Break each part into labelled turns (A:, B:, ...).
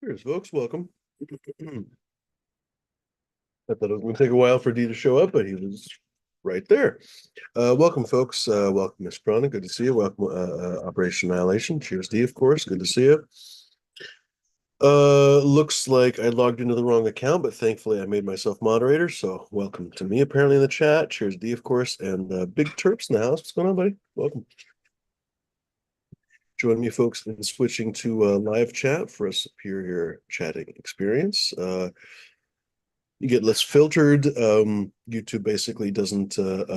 A: Cheers, folks. Welcome. I thought it was going to take a while for D to show up, but he was right there. Welcome, folks. Welcome, Miss Prana. Good to see you. Welcome, Operation Annihilation. Cheers, D, of course. Good to see you. Looks like I logged into the wrong account, but thankfully I made myself moderator. So welcome to me, apparently, in the chat. Cheers, D, of course. And Big Terps in the house. What's going on, buddy? Welcome. Join me, folks, in switching to live chat for a superior chatting experience. You get less filtered. YouTube basically doesn't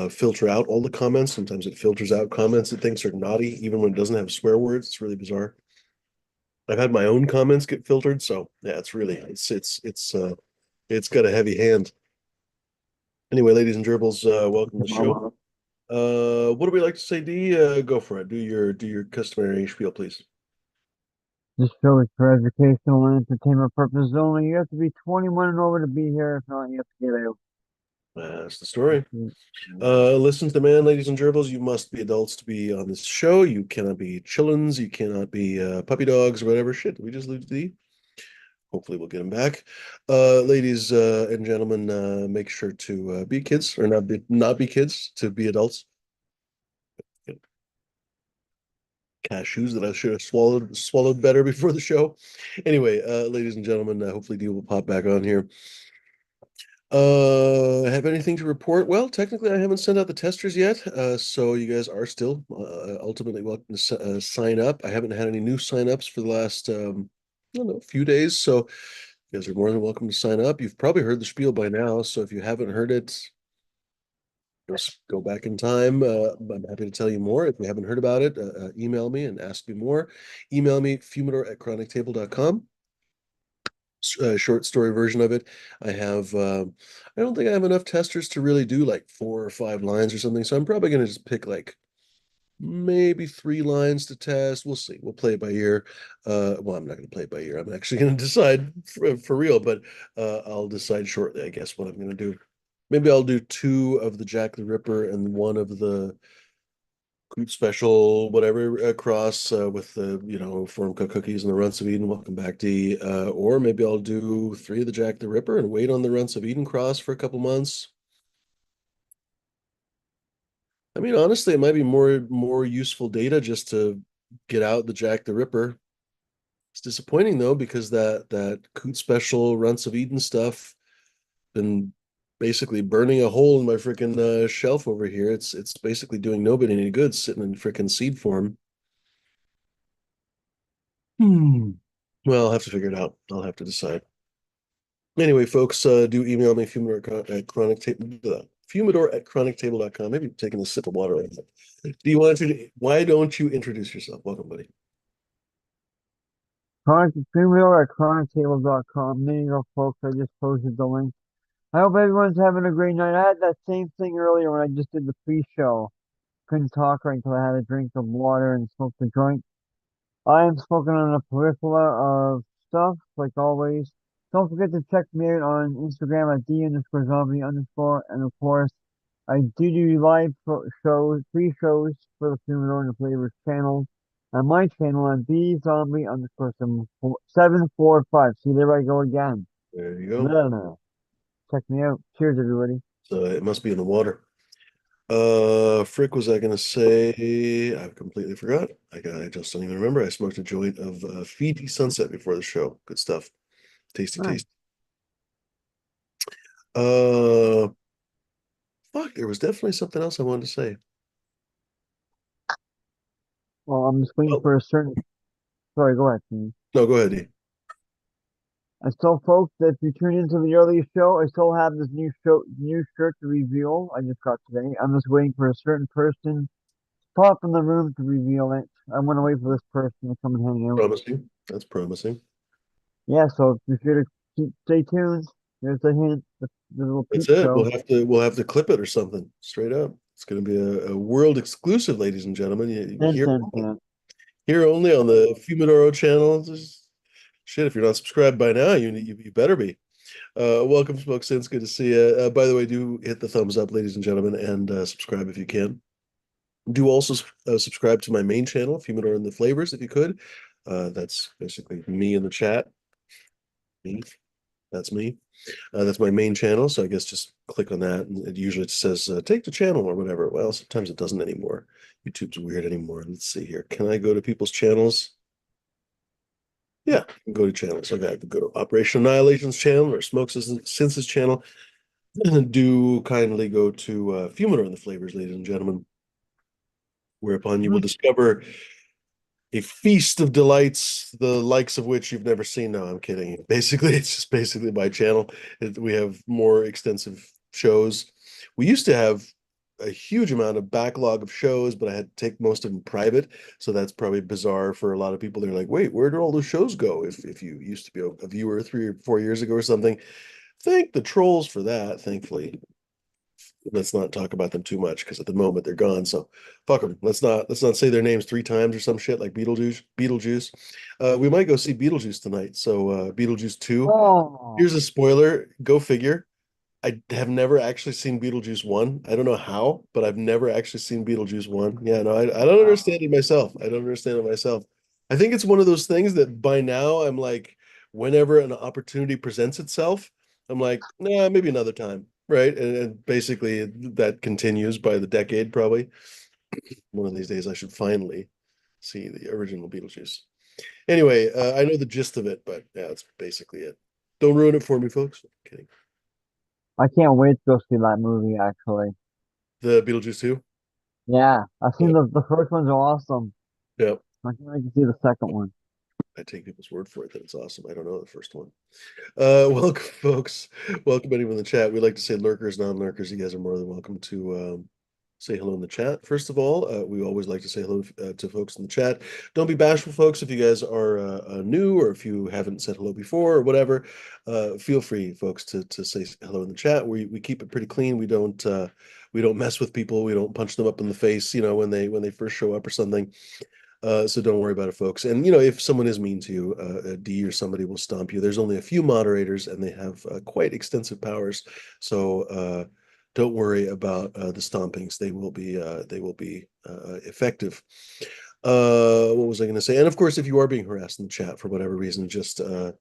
A: filter out all the comments. Sometimes it filters out comments it thinks are naughty, even when it doesn't have swear words. It's really bizarre. I've had my own comments get filtered, so yeah, it's got a heavy hand. Anyway, ladies and gerbils, welcome to the show. What do we like to say, D? Go for it. Do your customary spiel, please.
B: This show is for educational and entertainment purposes only. You have to be 21 and over to be here. If not, you have to get out.
A: That's the story. Listen to the man, ladies and gerbils. You must be adults to be on this show. You cannot be chillins. You cannot be puppy dogs or whatever. Shit, we just lose D. Hopefully, we'll get him back. Ladies and gentlemen, make sure to be kids or not be kids to be adults. Cashews that I should have swallowed better before the show. Anyway, ladies and gentlemen, hopefully D will pop back on here. Have anything to report? Well, technically, I haven't sent out the testers yet, so you guys are still ultimately welcome to sign up. I haven't had any new signups for the last, I don't know, few days, so you guys are more than welcome to sign up. You've probably heard the spiel by now, so if you haven't heard it, just go back in time. I'm happy to tell you more. If you haven't heard about it, email me and ask me more. Email me, fumidor@chronictable.com. Short story version of it. I don't think I have enough testers to really do like 4 or 5 lines or something. So I'm probably going to just pick like maybe 3 lines to test. We'll see. We'll play it by ear. Well, I'm not going to play it by ear. I'm actually going to decide for real, but I'll decide shortly, I guess, what I'm going to do. Maybe I'll do two of the Jack the Ripper and one of the Coop special, whatever, cross with the, Form Cook cookies and the Runts of Eden. Welcome back, D. Or maybe I'll do three of the Jack the Ripper and wait on the Runts of Eden cross for a couple months. I mean, honestly, it might be more useful data just to get out the Jack the Ripper. It's disappointing though because that Coot special Runts of Eden stuff been basically burning a hole in my freaking shelf over here. It's basically doing nobody any good sitting in freaking seed form. Hmm. Well, I'll have to figure it out. I'll have to decide. Anyway, folks, do email me, fumidor@chronictable.com. Maybe taking a sip of water right now. Why don't you introduce yourself? Welcome, buddy.
B: Chronic Premium at chronictable.com. There you go, folks. I just posted the link. I hope everyone's having a great night. I had that same thing earlier when I just did the pre-show. Couldn't talk right until I had a drink of water and smoked a joint. I am smoking on a peripheral of stuff, like always. Don't forget to check me out on Instagram at D_zombie_. And of course, I do live shows, free shows for the Humidor and the Flavors channel. On my channel on D_zombie_745. See, there I go again.
A: There you go.
B: No. Check me out. Cheers, everybody.
A: So it must be in the water. Frick, was I gonna say? I've completely forgot. I just don't even remember. I smoked a joint of Fiji Sunset before the show. Good stuff. Tasty,
B: Nice.
A: tasty. Uh, Fuck, there was definitely something else I wanted to say.
B: Well, I'm just waiting
A: Oh,
B: for a certain. Sorry, go ahead. Please.
A: no, go ahead, E.
B: I still, folks, that if you tune into the earlier show, I still have this new shirt to reveal. I just got today. I'm just waiting for a certain person to pop in the room to reveal it. I want to wait for this person to come and hang out.
A: Promising. That's promising.
B: Yeah, so be sure to stay tuned. There's the hint, the little
A: That's
B: peep
A: it.
B: show.
A: We'll have to clip it or something. Straight up. It's gonna be a world exclusive, ladies and gentlemen. You
B: Hint,
A: hear
B: hint, hint.
A: here only on the Fumidoro channel. Just, shit, if you're not subscribed by now, you better be. Welcome, Smoke Sense. Good to see you. By the way, do hit the thumbs up, ladies and gentlemen, and subscribe if you can. Do also subscribe to my main channel, Fumidor and the Flavors, if you could. That's basically me in the chat. Me. That's me. That's my main channel. So I guess just click on that, and it usually just says take the channel or whatever. Well, sometimes it doesn't anymore. YouTube's weird anymore. Let's see here. Can I go to people's channels? Yeah, I can go to channels. Okay, I can go to Operation Annihilation's channel or Smoke Sense's channel. And do kindly go to Fumidor and the Flavors, ladies and gentlemen, whereupon you will
B: Mhm.
A: discover a feast of delights, the likes of which you've never seen. No, I'm kidding. Basically, it's just basically my channel. We have more extensive shows. We used to have a huge amount of backlog of shows, but I had to take most of them private. So that's probably bizarre for a lot of people. They're like, wait, where did all those shows go? If you used to be a viewer 3 or 4 years ago or something. Thank the trolls for that, thankfully. Let's not talk about them too much because at the moment they're gone. So fuck them. Let's not say their names 3 times or some shit like Beetlejuice. Beetlejuice. We might go see Beetlejuice tonight. So Beetlejuice 2.
B: Oh,
A: Here's a spoiler. Go figure. I have never actually seen Beetlejuice 1. I don't know how, but I've never actually seen Beetlejuice 1. Yeah, no, I don't understand
B: wow.
A: it myself. I don't understand it myself. I think it's one of those things that by now I'm like, whenever an opportunity presents itself, I'm like, nah, maybe another time. Right. And basically that continues by the decade, probably. One of these days I should finally see the original Beetlejuice. Anyway, I know the gist of it, but yeah, that's basically it. Don't ruin it for me, folks. Kidding.
B: I can't wait to go see that movie, actually.
A: The Beetlejuice 2.
B: Yeah, I've
A: Yeah.
B: seen the first one's awesome.
A: Yeah.
B: I can't wait to see the second one.
A: I take people's word for it that it's awesome. I don't know the first one. Welcome, folks. Welcome anyone in the chat. We like to say lurkers, non-lurkers. You guys are more than welcome to say hello in the chat. First of all, we always like to say hello to folks in the chat. Don't be bashful, folks. If you guys are new or if you haven't said hello before or whatever, feel free, folks, to say hello in the chat. We keep it pretty clean. We don't mess with people. We don't punch them up in the face, when they first show up or something. So don't worry about it, folks. And if someone is mean to you, a D or somebody will stomp you. There's only a few moderators, and they have quite extensive powers. So don't worry about the stompings. They will be effective. What was I going to say? And of course, if you are being harassed in the chat for whatever reason, just uh,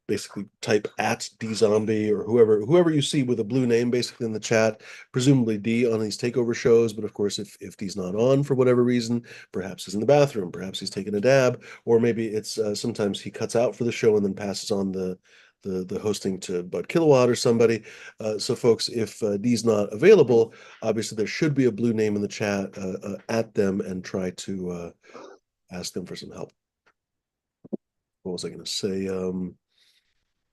A: basically type at dzombie or whoever you see with a blue name basically in the chat, presumably D on these takeover shows. But of course, if D's not on for whatever reason, perhaps he's in the bathroom, perhaps he's taking a dab, or maybe it's sometimes he cuts out for the show and then passes on the hosting to Bud Kilowatt or somebody. So folks, if D's not available, obviously there should be a blue name in the chat. At them and try to ask them for some help. What was I going to say?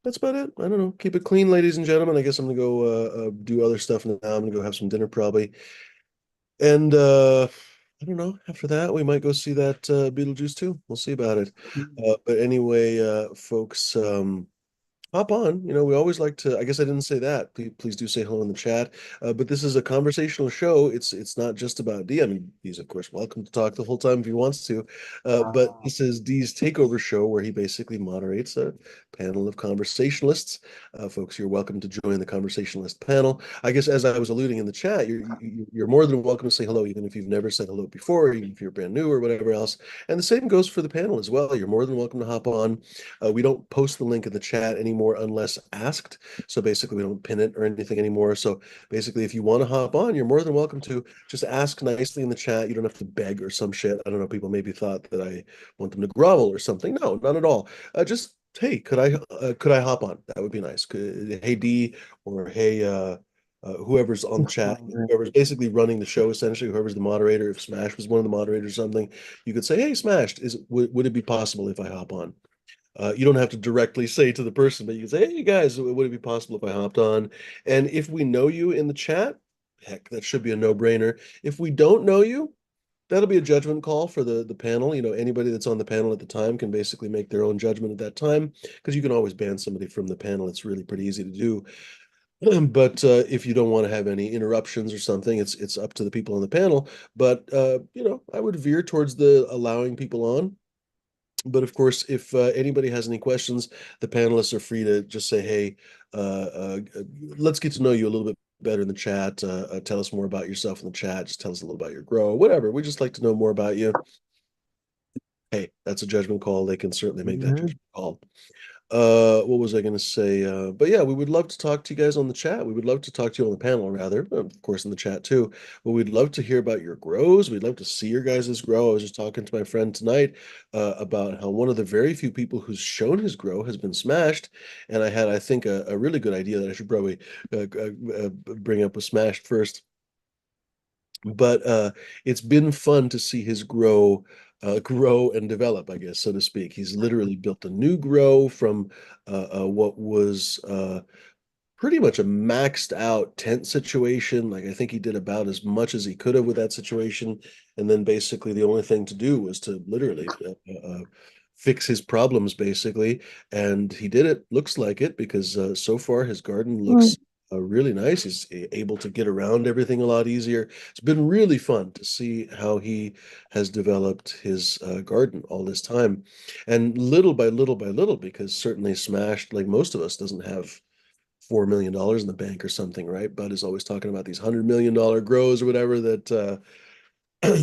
A: That's about it. I don't know. Keep it clean, ladies and gentlemen. I guess I'm gonna go do other stuff now. I'm gonna go have some dinner probably. And I don't know. After that, we might go see that Beetlejuice too. We'll see about it. But anyway, folks, hop on. We always like to. I guess I didn't say that. Please do say hello in the chat. But this is a conversational show. It's not just about D. I mean, he's of course welcome to talk the whole time if he wants to. But
B: Wow.
A: this is D's takeover show where he basically moderates a panel of conversationalists. Folks, you're welcome to join the conversationalist panel. I guess as I was alluding in the chat, you're more than welcome to say hello, even if you've never said hello before, even if you're brand new or whatever else. And the same goes for the panel as well. You're more than welcome to hop on. We don't post the link in the chat anymore unless asked. So basically, we don't pin it or anything anymore. So basically, if you want to hop on, you're more than welcome to just ask nicely in the chat. You don't have to beg or some shit. I don't know. People maybe thought that I want them to grovel or something. No, not at all. Just hey, could I hop on? That would be nice. Hey D or hey whoever's on the chat, whoever's basically running the show, essentially, whoever's the moderator. If Smash was one of the moderators or something, you could say, "Hey, Smash, would it be possible if I hop on?" You don't have to directly say to the person, but you can say, "Hey guys, would it be possible if I hopped on?" And if we know you in the chat, heck, that should be a no-brainer. If we don't know you, that'll be a judgment call for the panel. Anybody that's on the panel at the time can basically make their own judgment at that time because you can always ban somebody from the panel. It's really pretty easy to do. But if you don't want to have any interruptions or something, it's up to the people on the panel. But I would veer towards the allowing people on. But of course, if anybody has any questions, the panelists are free to just say, "Hey, let's get to know you a little bit better in the chat. Tell us more about yourself in the chat. Just tell us a little about your grow, whatever. We just like to know more about you." Hey, that's a judgment call. They can certainly make that
B: Mhm.
A: judgment call. What was I going to say? But yeah, we would love to talk to you guys on the chat. We would love to talk to you on the panel, rather, of course, in the chat too. But we'd love to hear about your grows. We'd love to see your guys' grow. I was just talking to my friend tonight about how one of the very few people who's shown his grow has been smashed, and I had, I think, a really good idea that I should probably bring up with smashed first. But it's been fun to see his grow and develop, I guess, so to speak. He's literally built a new grow from what was pretty much a maxed out tent situation. Like I think he did about as much as he could have with that situation, and then basically the only thing to do was to literally fix his problems, basically. And he did it. Looks like it because so far his garden
B: Mm.
A: looks really nice. He's able to get around everything a lot easier. It's been really fun to see how he has developed his garden all this time, and little by little by little, because certainly Smashed, like most of us, doesn't have $4 million in the bank or something, right? Bud is always talking about these $100 million grows or whatever that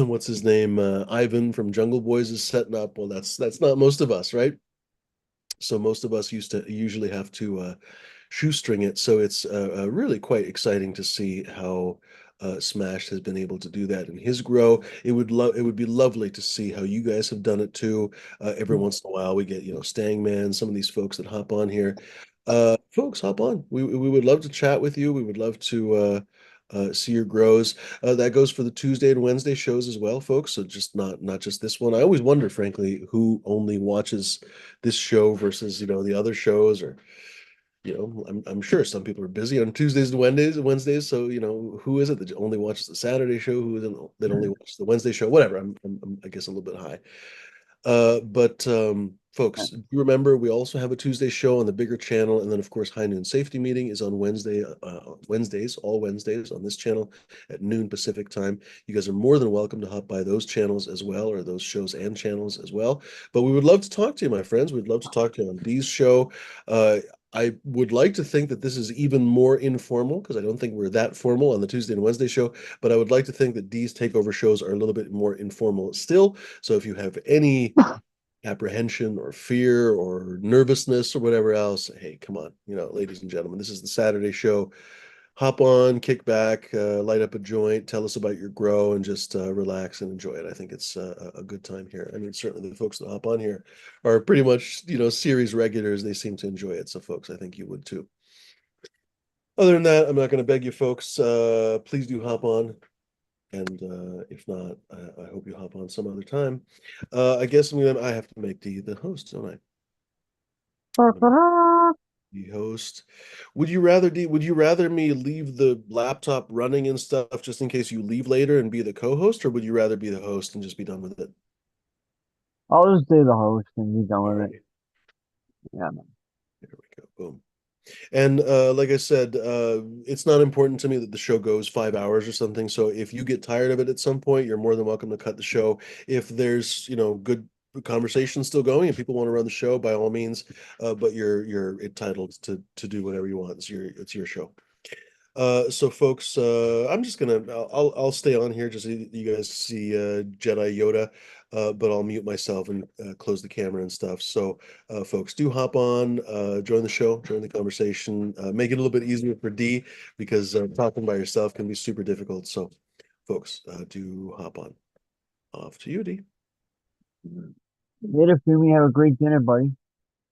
A: what's his name, Ivan from Jungle Boys is setting up. Well, that's not most of us, right? So most of us used to usually have to shoestring it. So it's really quite exciting to see how Smash has been able to do that in his grow. It would be lovely to see how you guys have done it too. Every once in a while, we get Stang Man, some of these folks that hop on here. Folks, hop on. We would love to chat with you. We would love to see your grows. That goes for the Tuesday and Wednesday shows as well, folks. So just not just this one. I always wonder, frankly, who only watches this show versus the other shows, or I'm sure some people are busy on Tuesdays and Wednesdays. So who is it that only watches the Saturday show? Who isn't that only watches the Wednesday show? Whatever. I guess a little bit high. But folks, do you remember we also have a Tuesday show on the bigger channel, and then of course High Noon Safety Meeting is on Wednesdays, all Wednesdays on this channel at noon Pacific time. You guys are more than welcome to hop by those channels as well, or those shows and channels as well. But we would love to talk to you, my friends. We'd love to talk to you on Dee's show. I would like to think that this is even more informal because I don't think we're that formal on the Tuesday and Wednesday show, but I would like to think that Dee's takeover shows are a little bit more informal still. So if you have any apprehension or fear or nervousness or whatever else, hey, come on, ladies and gentlemen, this is the Saturday show. Hop on, kick back, light up a joint, tell us about your grow, and just relax and enjoy it. I think it's a good time here. I mean, certainly the folks that hop on here are pretty much, series regulars. They seem to enjoy it. So, folks, I think you would too. Other than that, I'm not going to beg you folks. Please do hop on. And if not, I hope you hop on some other time. I guess I have to make the host, don't I? I'm gonna be the host. Would you rather me leave the laptop running and stuff just in case you leave later and be the co-host, or would you rather be the host and just be done with it?
B: I'll just do the host and be done
A: All
B: with it.
A: right,
B: Yeah, man.
A: there we go. Boom. And like I said, it's not important to me that the show goes 5 hours or something. So if you get tired of it at some point, you're more than welcome to cut the show. If there's, good conversation still going and people want to run the show, by all means. But you're entitled to do whatever you want. It's your show. So folks, I'm just gonna I'll stay on here just so you guys see Jedi Yoda, but I'll mute myself and close the camera and stuff. So folks, do hop on, join the show, join the conversation, make it a little bit easier for D because talking by yourself can be super difficult. So folks, do hop on. Off to you, D.
B: Later, Fumi. Have a great dinner, buddy.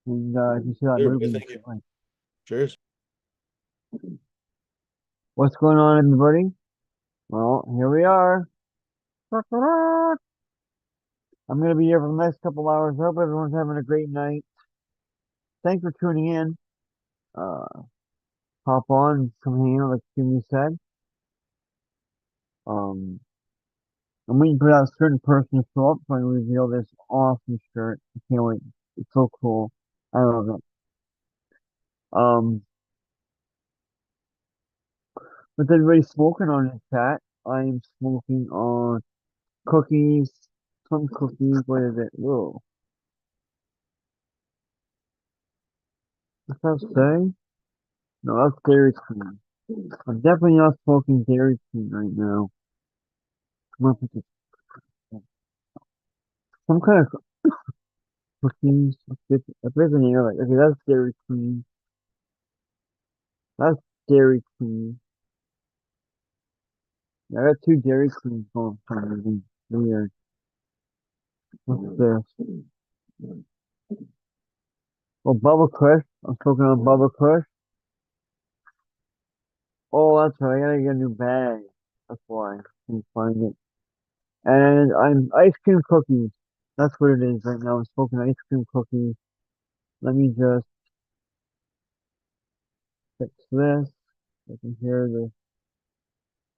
B: And if you see that
A: There,
B: movie,
A: boy.
B: you
A: Thank you.
B: should like.
A: Cheers.
B: What's going on, everybody? Well, here we are. I'm gonna be here for the next couple hours. Hope everyone's having a great night. Thanks for tuning in. Uh, Hop on, come hang out, like Fumi said. Um, I'm waiting for that certain person to show up so I can reveal this awesome shirt. I can't wait. It's so cool. I love it. Um, what's everybody smoking on in chat? I'm smoking on cookies. Some cookies. What is it? Whoa. What's that say? No, that's Dairy Queen. I'm definitely not smoking Dairy Queen right now. Come up with some kind of cookies. Let's get the name of it. Okay, that's Dairy Queen. That's Dairy Queen. Yeah, I got two Dairy Queens going for some reason. Weird. What's this? Oh, Bubba Kush. I'm smoking on Bubba Kush. Oh, that's right. I gotta get a new bag. That's why I can't find it. And I'm ice cream cookies. That's what it is right now. I'm smoking ice cream cookies. Let me just fix this. I can hear the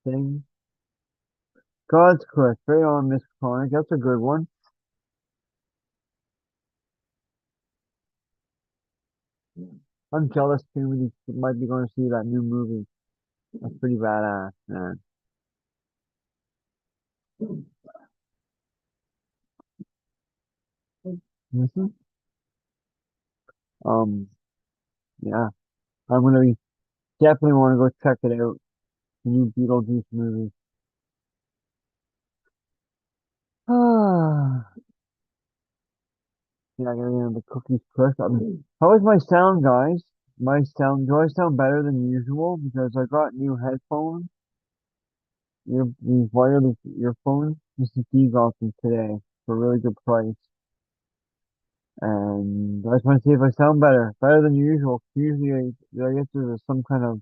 B: thing. God's Kush. Right on, Miss Chronic. That's a good one. I'm jealous too. We might be going to see that new movie. That's pretty badass, man. hmm Um, yeah, I'm gonna be definitely want to go check it out. The new Beetlejuice movie. Ah, yeah, I gotta get the cookies first. How is my sound, guys? My sound, do I sound better than usual? Because I got new headphones, these wireless earphones. Mrs. D got them today for a really good price. And I just want to see if I sound better than usual. Usually, I guess there's some kind of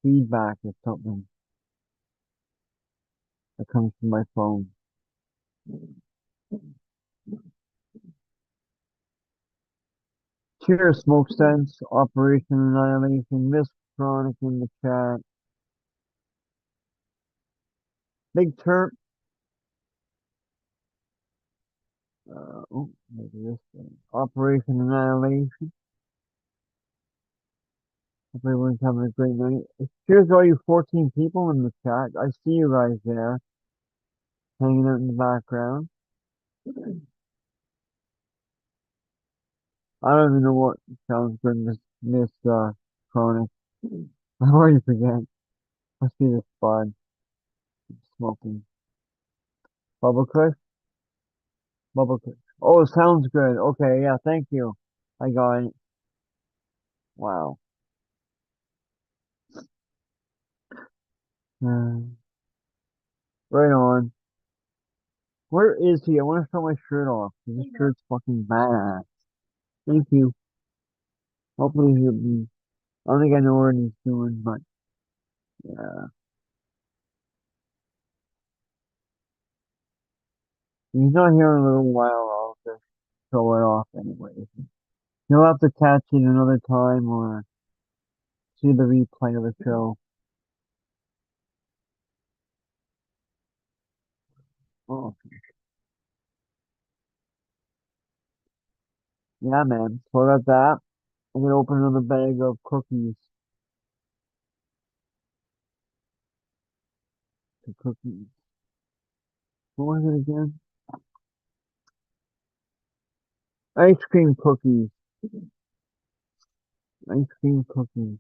B: feedback or something that comes from my phone. Cheers, Smoke Sense, Operation Annihilation, Miss Chronic in the chat. Big Turp, maybe this thing. Operation Annihilation. Hope everyone's having a great night. Cheers to all you 14 people in the chat. I see you guys there, hanging out in the background. I don't even know what sounds good, Miss Chronic. I already forget. Must be this bud smoking. Bubble Kush? Bubble Kush. Oh, it sounds good. Okay, yeah, thank you. I got it. Wow. Uh, right on. Where is he? I want to show my shirt off. This shirt's fucking badass. Thank you. Hopefully he'll be. I don't think I know what he's doing, but yeah. If he's not here in a little while. I'll just show it off anyway. You'll have to catch it another time or see the replay of the show. Oh, yeah, man. So I got that. I'm gonna open another bag of cookies. The cookies. What was it again? Ice cream cookies. Ice cream cookies.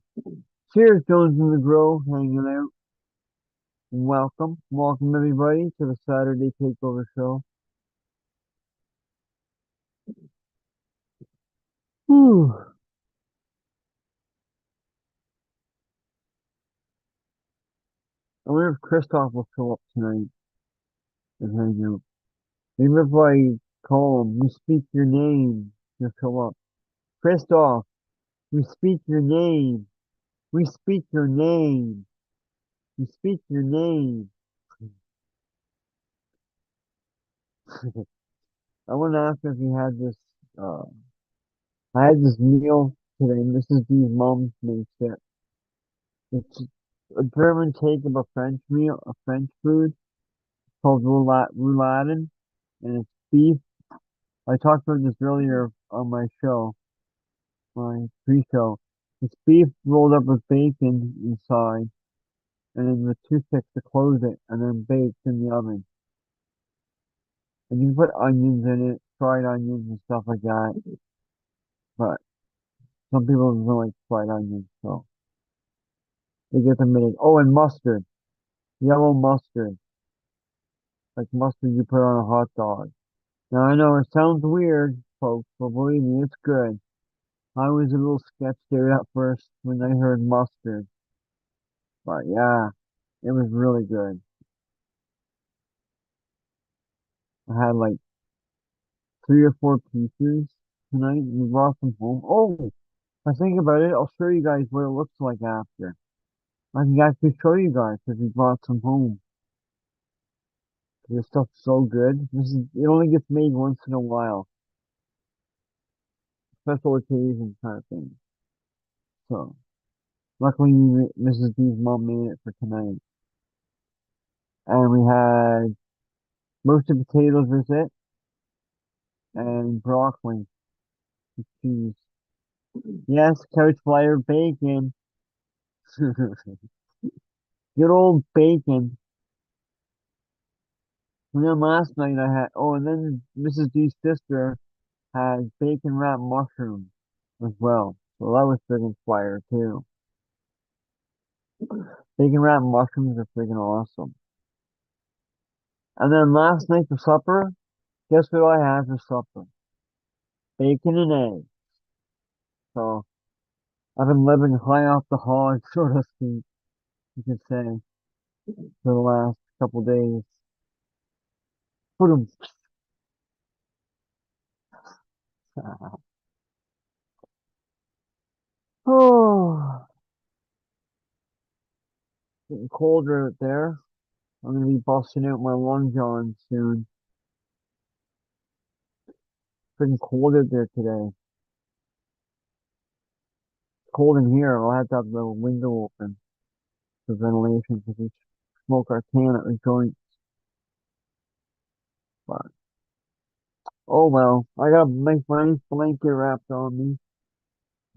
B: Cheers, Jones in the Grove, hanging out. Welcome. Welcome, everybody, to the Saturday Takeover Show. Whew. I wonder if Christoph will show up tonight and hang out. Maybe if I call him, we speak your name, he'll show up. Christoph, we speak your name. We speak your name. We speak your name. I want to ask him if he had this. Uh, I had this meal today, and this is these mom's makes it. It's a German take of a French meal, a French food called rouladen, and it's beef. I talked about this earlier on my show, my pre-show. It's beef rolled up with bacon inside, and then with toothpicks to close it, and then baked in the oven. And you can put onions in it, fried onions and stuff like that. But some people don't like fried onions, so they get them in it. Oh, and mustard, yellow mustard, like mustard you put on a hot dog. Now I know it sounds weird, folks, but believe me, it's good. I was a little sketched out at first when I heard mustard, but yeah, it was really good. I had like 3 or 4 pieces tonight, and we brought them home. Oh, I think about it, I'll show you guys what it looks like after. I can actually show you guys because we brought some home. This stuff's so good. It only gets made once in a while, special occasion kind of thing. So luckily, Mrs. B's mom made it for tonight, and we had roasted potatoes with it and broccoli with cheese. Yes, couch flyer bacon. Good old bacon. And then last night I had, oh, and then Mrs. D's sister had bacon wrapped mushrooms as well. So that was friggin' fire too. Bacon wrapped mushrooms are friggin' awesome. And then last night for supper, guess what I had for supper? Bacon and eggs. So I've been living high off the hog, so to speak, you could say, for the last couple days. Boom. Oh, getting colder out there. I'm gonna be busting out my long john soon. Freaking cold out there today. It's cold in here. I'll have to have the window open for ventilation because we smoke our can at the joint. But oh well, I got my nice blanket wrapped on me.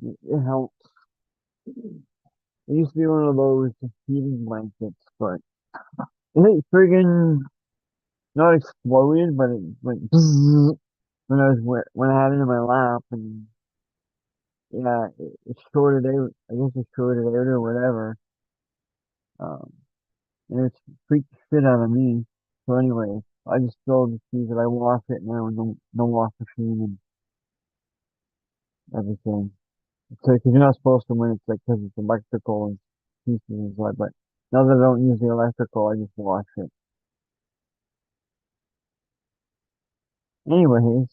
B: It helps. It used to be one of those heating blankets, but it friggin' not exploded, but it went bzzz when I had it in my lap, and yeah, it shorted out. I guess it shorted out or whatever. Um, and it's freaked the shit out of me. So anyway, I just still just use it. I wash it now and no wash machine and everything. So because you're not supposed to when it's like because it's electrical and pieces and stuff. But now that I don't use the electrical, I just wash it. Anyways,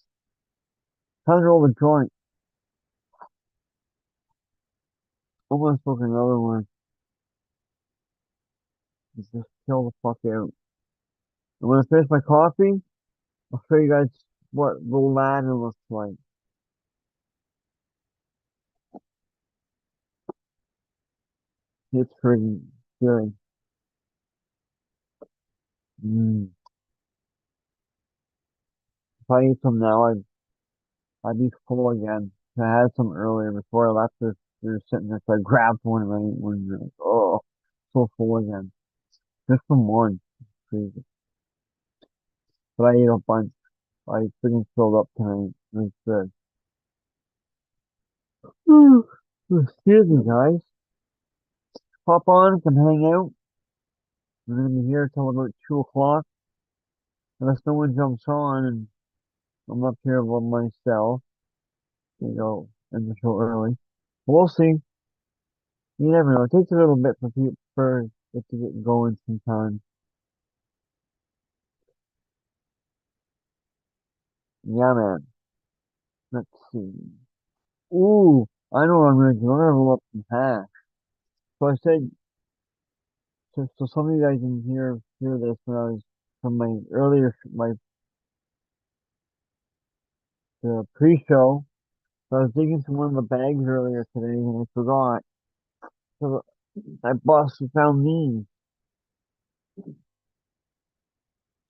B: time to roll the joint. I'm gonna smoke another one. Just chill the fuck out. I'm gonna finish my coffee. I'll show you guys what Roland looks like. It's pretty good. Mm. If I eat some now, I'd be full again. I had some earlier before I left. They were sitting there, so I grabbed one and I ate one. And like, oh, so full again. Just from one. Crazy. But I ate a bunch. I freaking filled up tonight. It was good. Excuse me, guys. Pop on, come hang out. We're gonna be here till about 2 o'clock. Unless no one jumps on and I'm up here by myself. End the show early. We'll see. You never know. It takes a little bit for it to get going sometimes. Yeah, man. Let's see. Ooh, I know what I'm gonna do. I'm gonna roll up some hash. So I said, so some of you guys didn't hear this when I was from my earlier the pre-show. So I was digging through one of the bags earlier today and I forgot. So I busted found these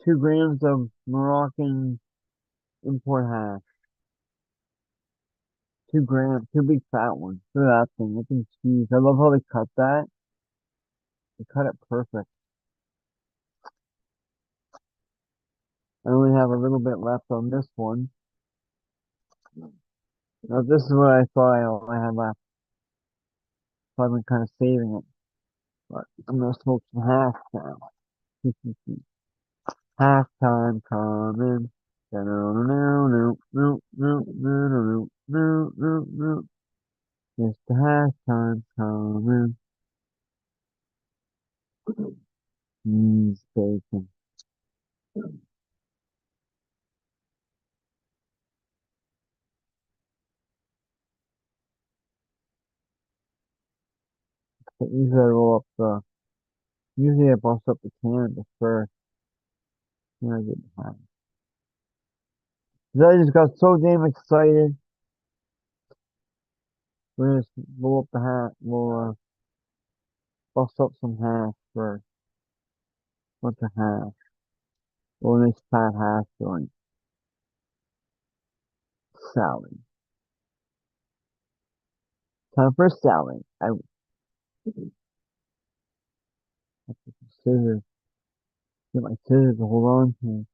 B: 2 grams of Moroccan import hash. 2 grams, 2 big fat ones. Look at that thing. That thing's huge. I love how they cut that. They cut it perfect. I only have a little bit left on this one. Now this is what I thought I had left. So I've been kind of saving it. But I'm gonna smoke some hash now. Half time coming. It's the halftime coming. He's bacon. But usually I roll up the. Usually I bust up the cannabis first. Then I get behind. 'Cause I just got so damn excited. We're gonna roll up the hat. We'll bust up some hash first. What's a hash? Roll a nice fat hash joint. Salad. Time for a salad. I have to get scissors. Get my scissors to hold on to.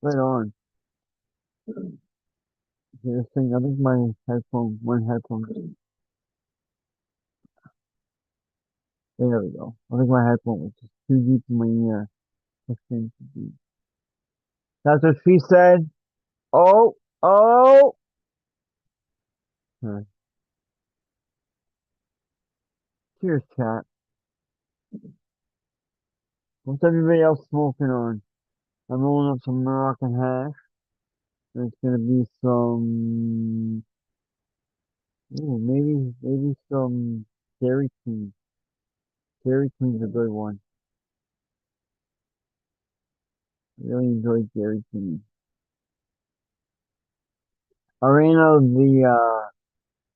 B: Right on. This thing, I think my one headphone. There we go. I think my headphone was just too deep in my ear. Pushing too deep. That's what she said. Oh, oh. Huh. Cheers, chat. What's everybody else smoking on? I'm rolling up some Moroccan hash. There's gonna be some, ooh, maybe some Dairy Queen. Dairy Queen's a good one. I really enjoy Dairy Queen. I ran out of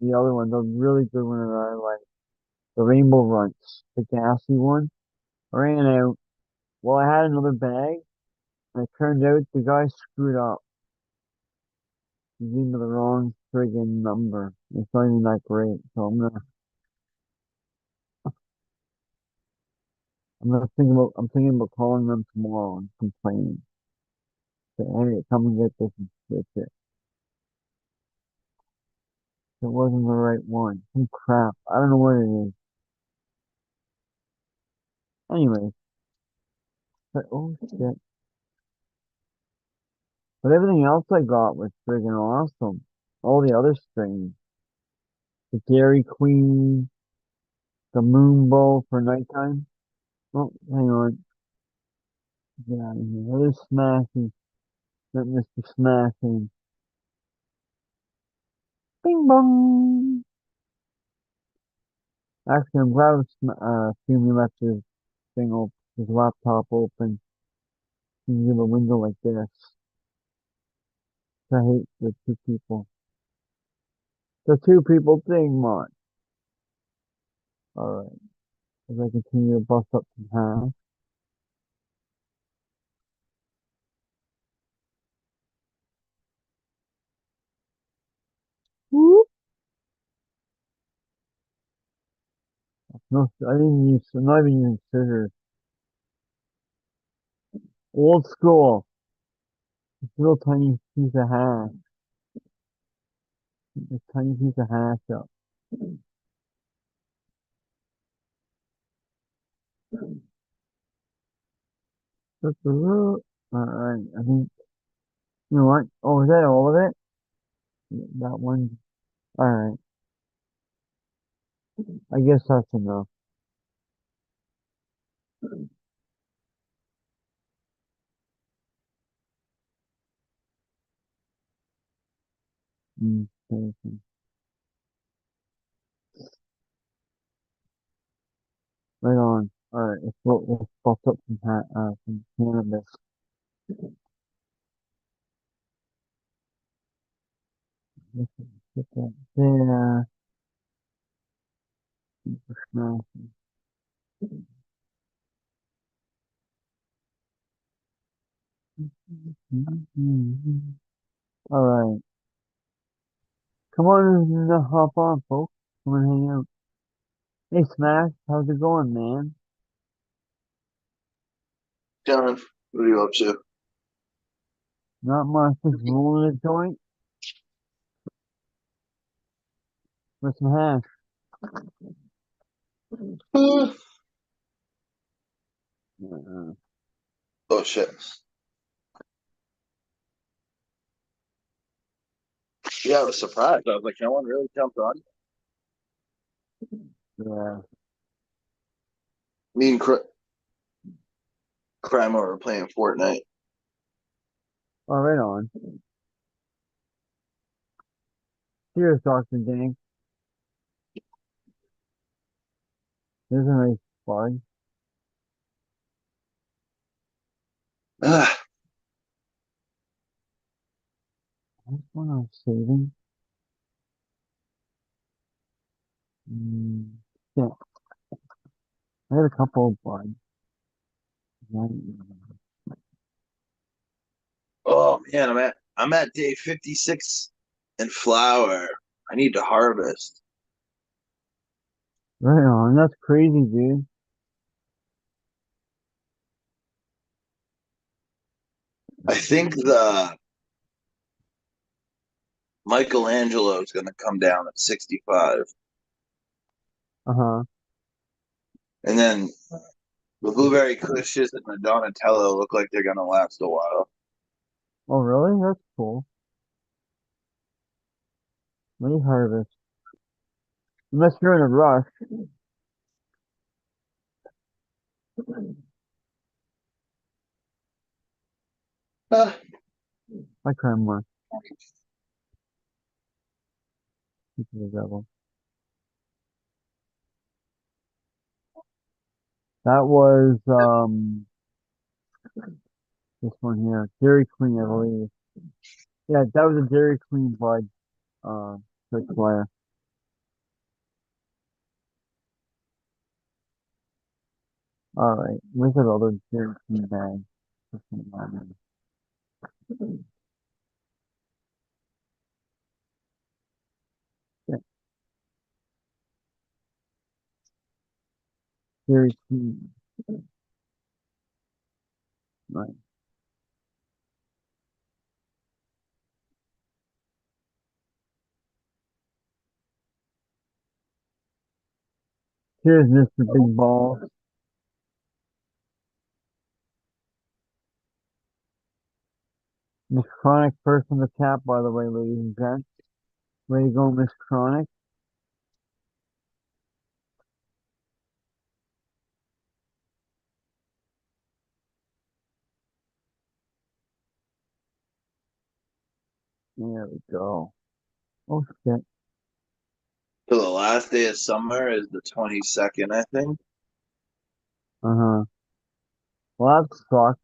B: the other one, the really good one that I like, the Rainbow Runts, the gassy one. I ran out. Well, I had another bag, and it turned out the guy screwed up. He gave me the wrong friggin' number. It's not even that great, so I'm thinking about calling them tomorrow and complaining. Say, hey, come and get this and switch it. It wasn't the right one. Some crap. I don't know what it is. Anyway, but oh shit. But everything else I got was friggin' awesome. All the other strains. The Dairy Queen, the Moon Bowl for nighttime. Oh, hang on. Get out of here. Another smashing. That Mr. Smashing. Bing bong. Actually, I'm glad Fumi left his thing open, his laptop open. You can give a window like this. I hate the two people. The two people thing, man. Alright. As I continue to bust up some hash. Whoop. No, I didn't use, I'm not even using scissors. Old school. This little tiny piece of hash. This tiny piece of hash up. Alright, I think, you know what? Oh, is that all of it? That one. Alright, I guess that's enough. Okay. Right on. Alright, let's bust up some cannabis. Let's get that there. No. Alright. Come on and hop on, folks. Come and hang out. Hey, Smash, how's it going, man?
A: John, what are you up to?
B: Not much, just rolling a joint. with some hash. Uh,
C: Oh shit. Yeah, I was surprised. I was like, no one really jumped on.
B: yeah.
C: Me and Crime were playing Fortnite.
B: Oh, right on. Cheers, Dr. Dank. There's a nice bug.
C: Ah,
B: That's one I'm saving. Mm, yeah, I had a couple of bugs. Right.
C: oh man, I'm at day 56 in flower. I need to harvest.
B: Right on. That's crazy, dude.
C: I think the Michelangelo is going to come down at 65,
B: Uh-huh.
C: and then the blueberry Cushes and the Donatello look like they're going to last a while.
B: Oh, really? That's cool. Let me harvest. Unless you're in a rush.
C: Ah,
B: I cry more. Keep the devil. That was this one here. Dairy Queen, I believe. Yeah, that was a Dairy Queen bud. Quick fire. All right. Where's that other Dairy Queen bag? Yeah, Dairy Queen. Right. Here's Mr. Big Ball. Miss Chronic first on the tap, by the way, ladies and gents. Way to go, Miss Chronic. There we go. Oh shit.
C: so the last day of summer is the 22nd, I think.
B: Uh-huh. Well, that sucks.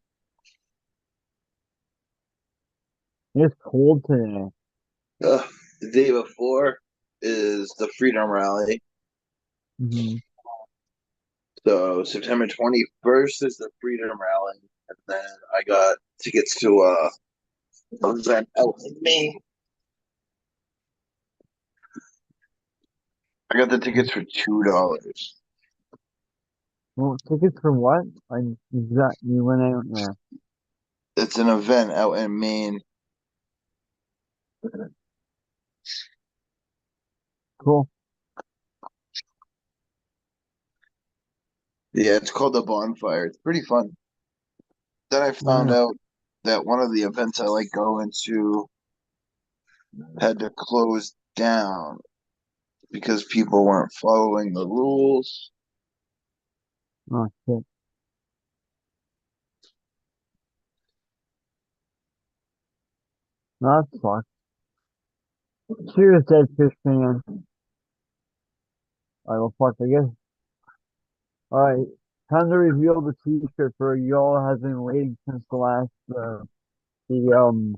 B: It's cold today.
C: The day before is the Freedom Rally.
B: Mm-hmm.
C: So September 21st is the Freedom Rally. And then I got tickets to an event out in Maine. I got the tickets for $2.
B: Well, tickets for what? You went out, yeah.
C: It's an event out in Maine.
B: Cool.
C: Yeah, it's called the Bonfire. It's pretty fun. Then I found
B: Right.
C: out that one of the events I like going to had to close down because people weren't following the rules.
B: Oh shit. That sucks. Cheers, Dead Fish fan. Alright, well fuck, I guess. Alright. Time to reveal the t-shirt for y'all has been waiting since the the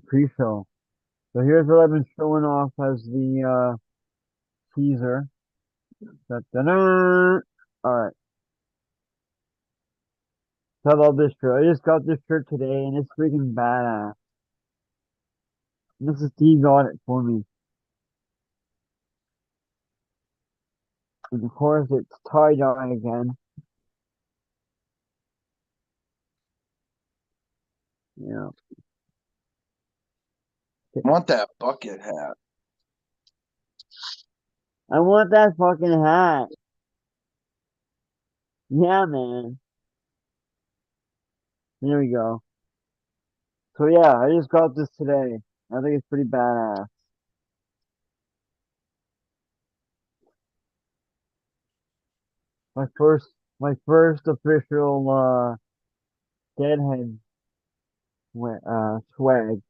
B: pre-show. So here's what I've been showing off as the teaser. Da-da-da. Alright. How about this shirt? I just got this shirt today and it's freaking badass. Mrs. T got it for me. And of course it's tie-dye again. Yeah.
C: I want that bucket hat.
B: I want that fucking hat. Yeah, man. There we go. So yeah, I just got this today. I think it's pretty badass. My first, my first official deadhead swag.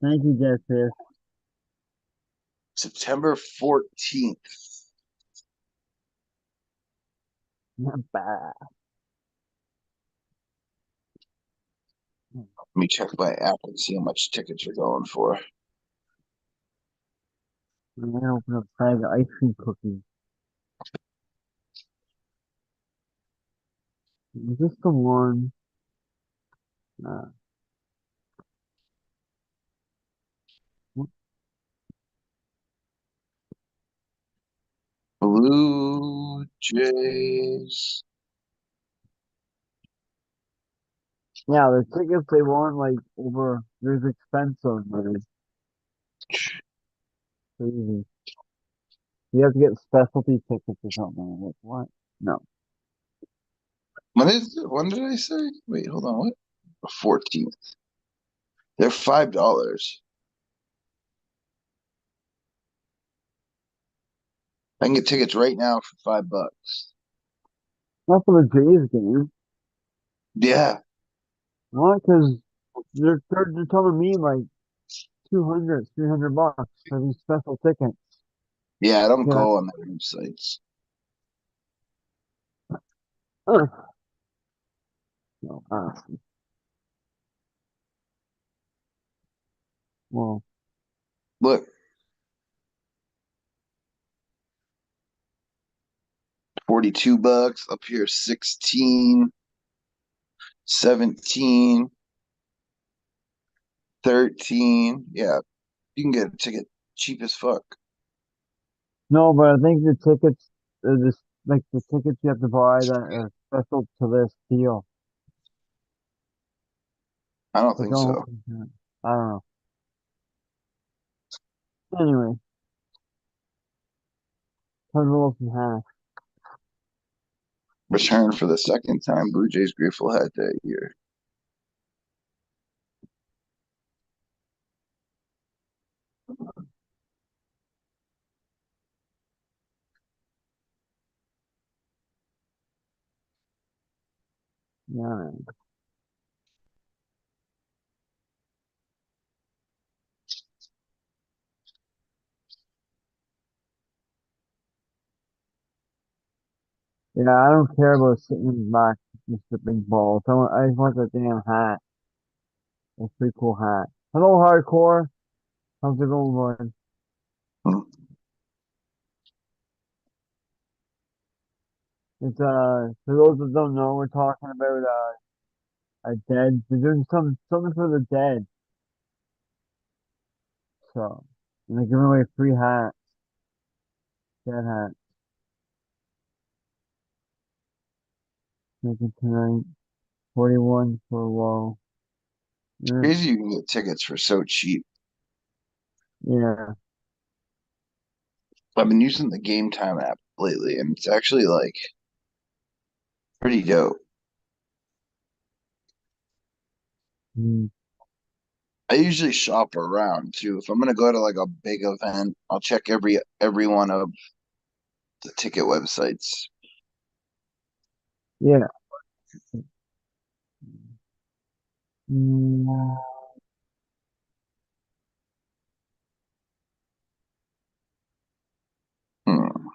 B: Thank you, Deadfish.
C: September 14th.
B: Not bad. Let
C: Let me check my app and see how much tickets are going for.
B: me open up a bag of ice cream cookies. Is this the one? Uh,
C: Blue Jays.
B: yeah, the tickets they want like over. There's expensive, but it's crazy. You have to get specialty tickets or something. I'm like, what? No.
C: When did I say? Wait, hold on. What? 14th. They're $5. I can get tickets right now for $5.
B: Not for the Jays game.
C: Yeah,
B: What? Because they're telling me like 200, $300 for these special tickets.
C: yeah. I don't
B: Yeah.
C: go on their websites.
B: No, well,
C: Look, 42 bucks up here, 16, 17, 13. Yeah, you can get a ticket cheap as fuck.
B: no, but I think the tickets, this like the tickets you have to buy that are special to this deal.
C: I don't
B: Like,
C: think
B: oh,
C: so.
B: I don't know. Anyway, turn a little some hash.
C: Return for the second time. Blue Jays Grateful Hat that year.
B: Yeah, yeah. I don't care about sitting in the back and stripping balls. I just want that damn hat. It's a pretty cool hat. Hello, hardcore. How's it going, boy?
C: Hmm.
B: It's for those that don't know, we're talking about a dead. They're doing something for the dead. So, and they're giving away free hats, dead hats. Making tonight 41 for a wall. Yeah,
C: Crazy you can get tickets for so cheap.
B: yeah.
C: I've been using the Game Time app lately, and it's actually like pretty dope.
B: Mm.
C: I usually shop around too. If I'm gonna go to like a big event, I'll check every one of the ticket websites.
B: Yeah. Mm,
C: Hmm.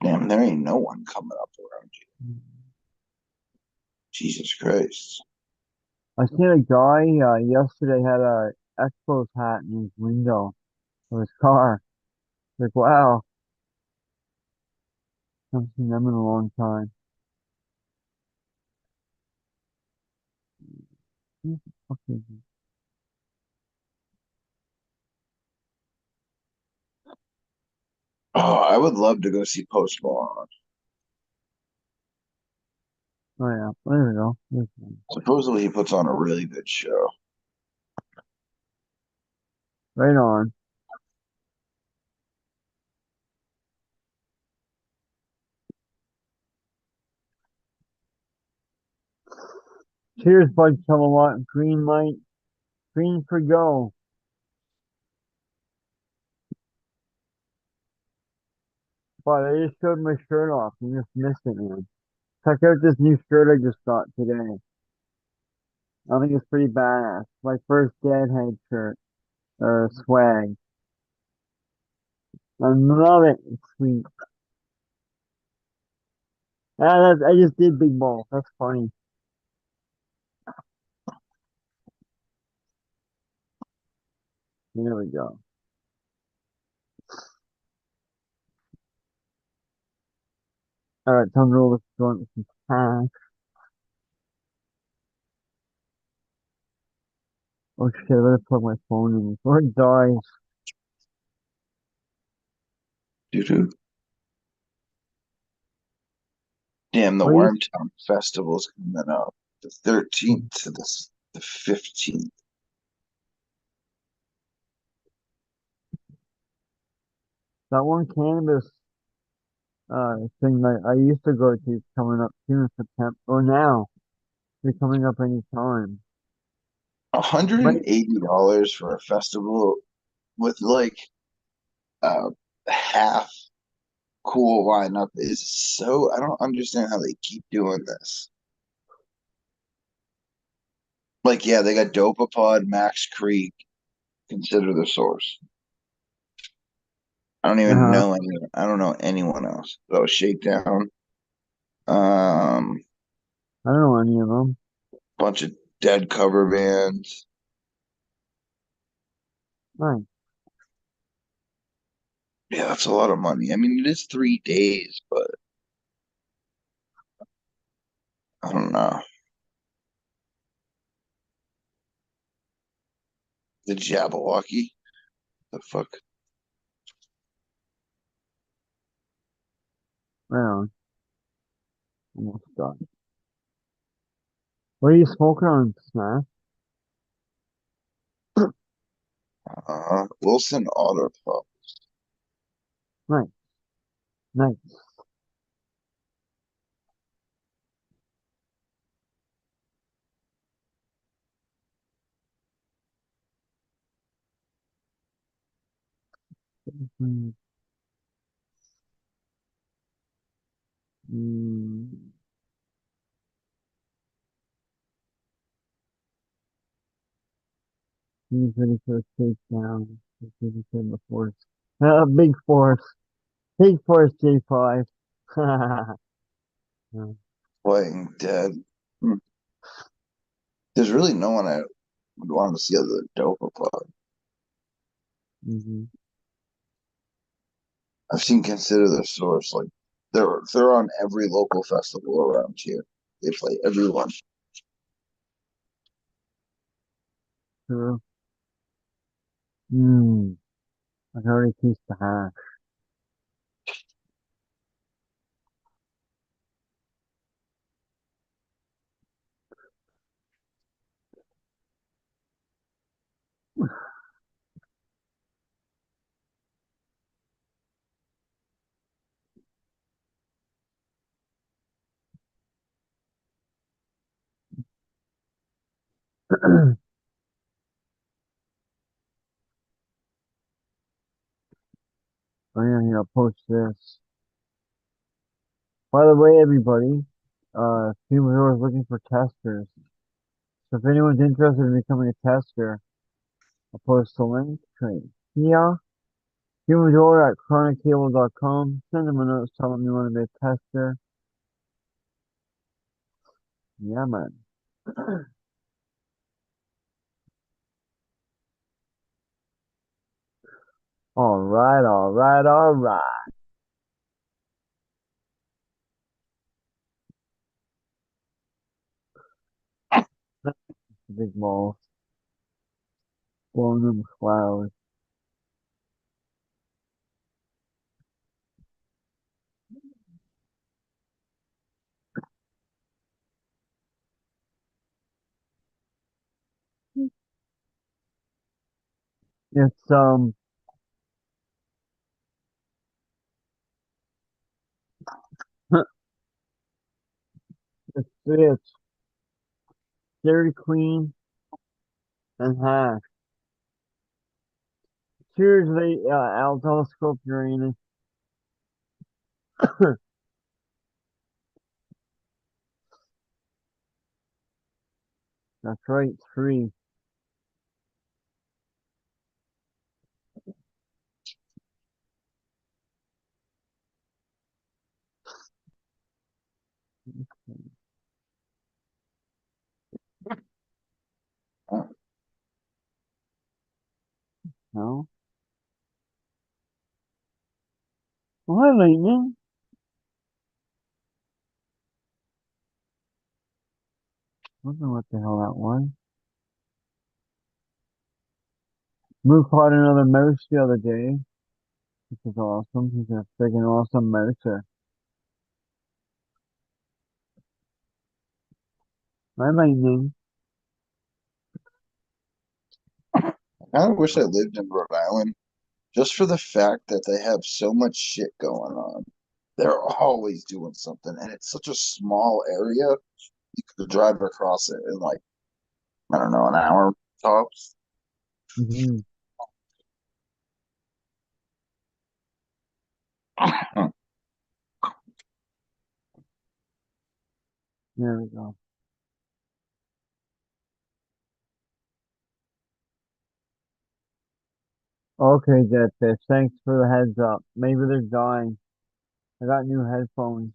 C: Damn, there ain't no one coming up around you. Jesus Christ.
B: I seen a guy yesterday had a Expos hat in his window of his car. Like, wow, haven't seen them in a long time. Who the fuck is he?
C: Oh, I would love to go see Post Malone.
B: Oh yeah, there we go. There's one.
C: Supposedly he puts on a really good show.
B: Right on. Cheers, Bud Kilowatt. Green light. Green for go. But I just showed my shirt off. You just missed it, man. Check out this new shirt I just got today. I think it's pretty badass. My first Deadhead shirt or swag. I love it. It's sweet. I just did big balls. That's funny. There we go. All right, time to roll this joint with some cash. Oh shit, I better plug my phone in before it dies.
C: Doo-doo. Damn, the
B: What do you
C: Wormtown Festival's coming up. The 13th to the 15th.
B: that one cannabis thing that I used to go to is coming up soon in September or now. They're coming up any time. Might
C: $180 for a festival with like a half cool lineup is so I don't understand how they keep doing this. Like, yeah, they got Dopapod, Max Creek, consider the source. I don't even
B: uh
C: know I don't know anyone else. Oh, Shakedown. Um,
B: I don't know any of them.
C: bunch of dead cover bands.
B: Nice.
C: Yeah, that's a lot of money. I mean, it is 3 days, but I don't know. The Jabberwocky. The fuck?
B: Right on. Almost done. What are you smoking on, Smash?
C: Wilson Otter Pup.
B: Nice. Nice. Mm, mm, 2024 takedown. 2024 the force. Big force. Big force J5.
C: Playing Dead. Hmm. There's really no one I would want to see other than Dopapod.
B: Mm-hmm.
C: I've seen Consider the Source. Like they're on every local festival around here. They play everyone.
B: True. Mm, I can already taste the hash. Oh yeah, here, I'll post this. By the way, everybody, Humidor is looking for testers. So if anyone's interested in becoming a tester, I'll post the link right here. Humidor at chronictable.com. Send them a note, tell them you want to be a tester. Yeah, man. All right, all right, all right. Big balls. Blowing them clouds. It's it's Dairy Queen and hash. Cheers, the Al telescope Uranus. That's right, three.
C: Oh,
B: No. Well, hi, Lightning. I don't know what the hell that was. Moo caught another mouse the other day, which is awesome. He's a friggin' awesome mouser. Hi, Lightning.
C: I kind of wish I lived in Rhode Island just for the fact that they have so much shit going on. They're always doing something, and it's such a small area. You could drive across it in like, I don't know, an hour tops.
B: Mm-hmm. There we go. Okay, Jetfish. Thanks for the heads up. Maybe they're dying. I got new headphones.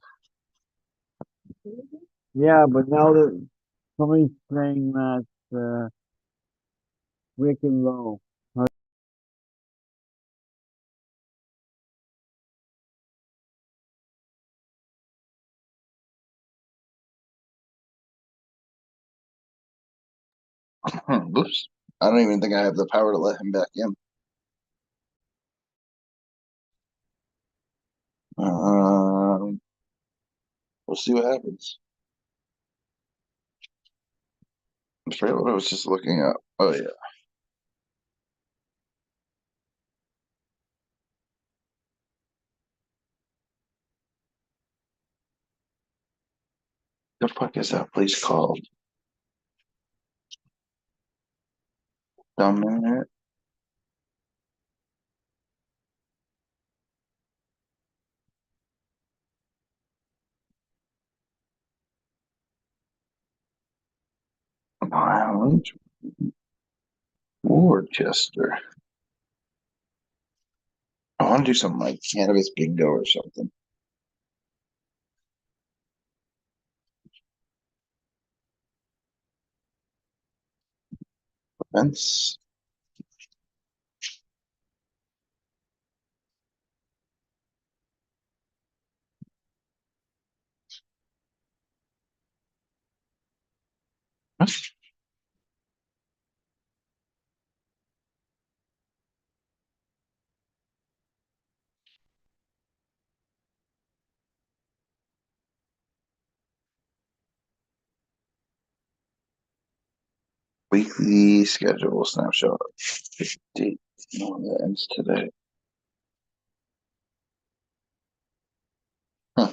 B: Yeah, but now that somebody's saying that wicked low.
C: Oops. I don't even think I have the power to let him back in. Um, we'll see what happens. I forget what I was just looking up. Oh yeah, the fuck is that place called? Dominant Island, Worcester. I want to do something like cannabis bingo or something. Events. Weekly schedule snapshot. Date. No, that ends today. Huh.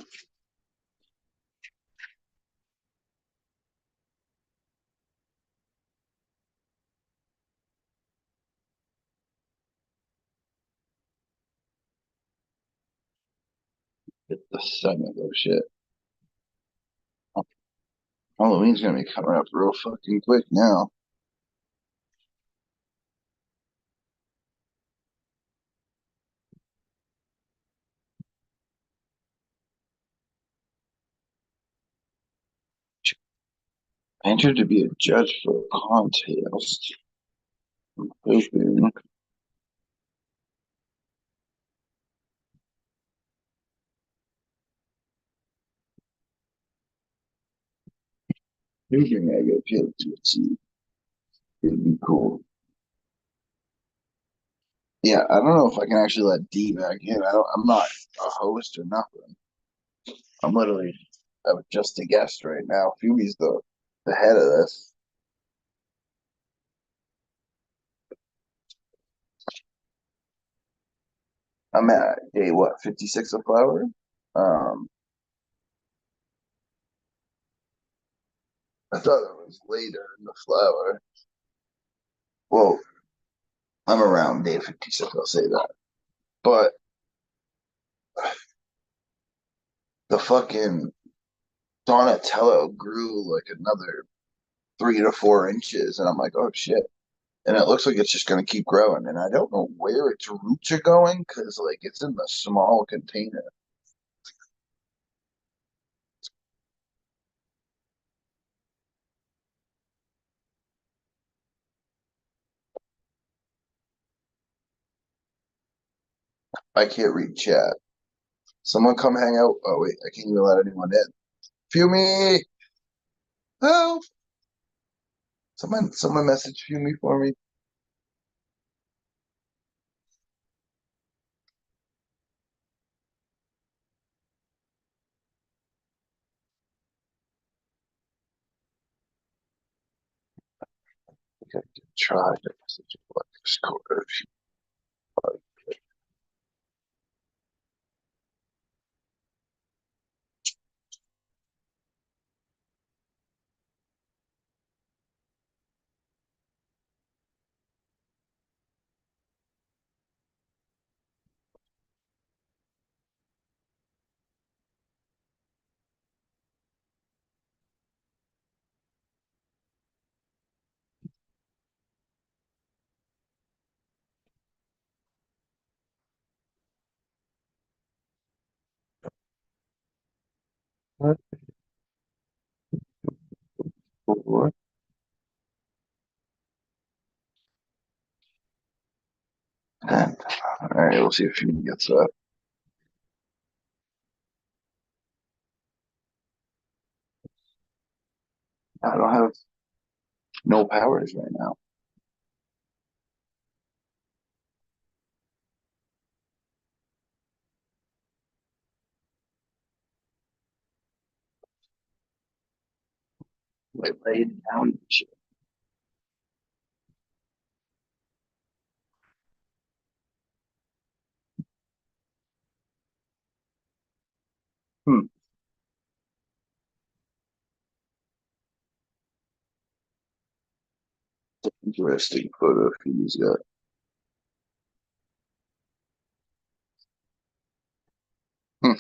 C: Hit the 7th. Oh shit. Halloween's gonna be coming up real fucking quick now. Entered to be a judge for a contest. Hoping. Hoping I get picked to see. It'd be cool. Yeah, I don't know if I can actually let D back in. I'm not a host or nothing. I'm literally just a guest right now. Fumi's the head of this. I'm at day what, 56 of flower? Um, I thought it was later in the flower. Well, I'm around day 56, I'll say that. But the fucking Donatello grew like another 3 to 4 inches, and I'm like, oh shit. And it looks like it's just gonna keep growing. And I don't know where its roots are going because like it's in the small container. I can't read chat. Someone come hang out. Oh wait, I can't even let anyone in. Fumi! Help! Someone message Fumi for me. I can try to message what Discord. What? What? And, all right, we'll see if Fumi gets up. I don't have no powers right now. Like laid down shit. Hmm. Interesting photo Fumi's got. Hmm.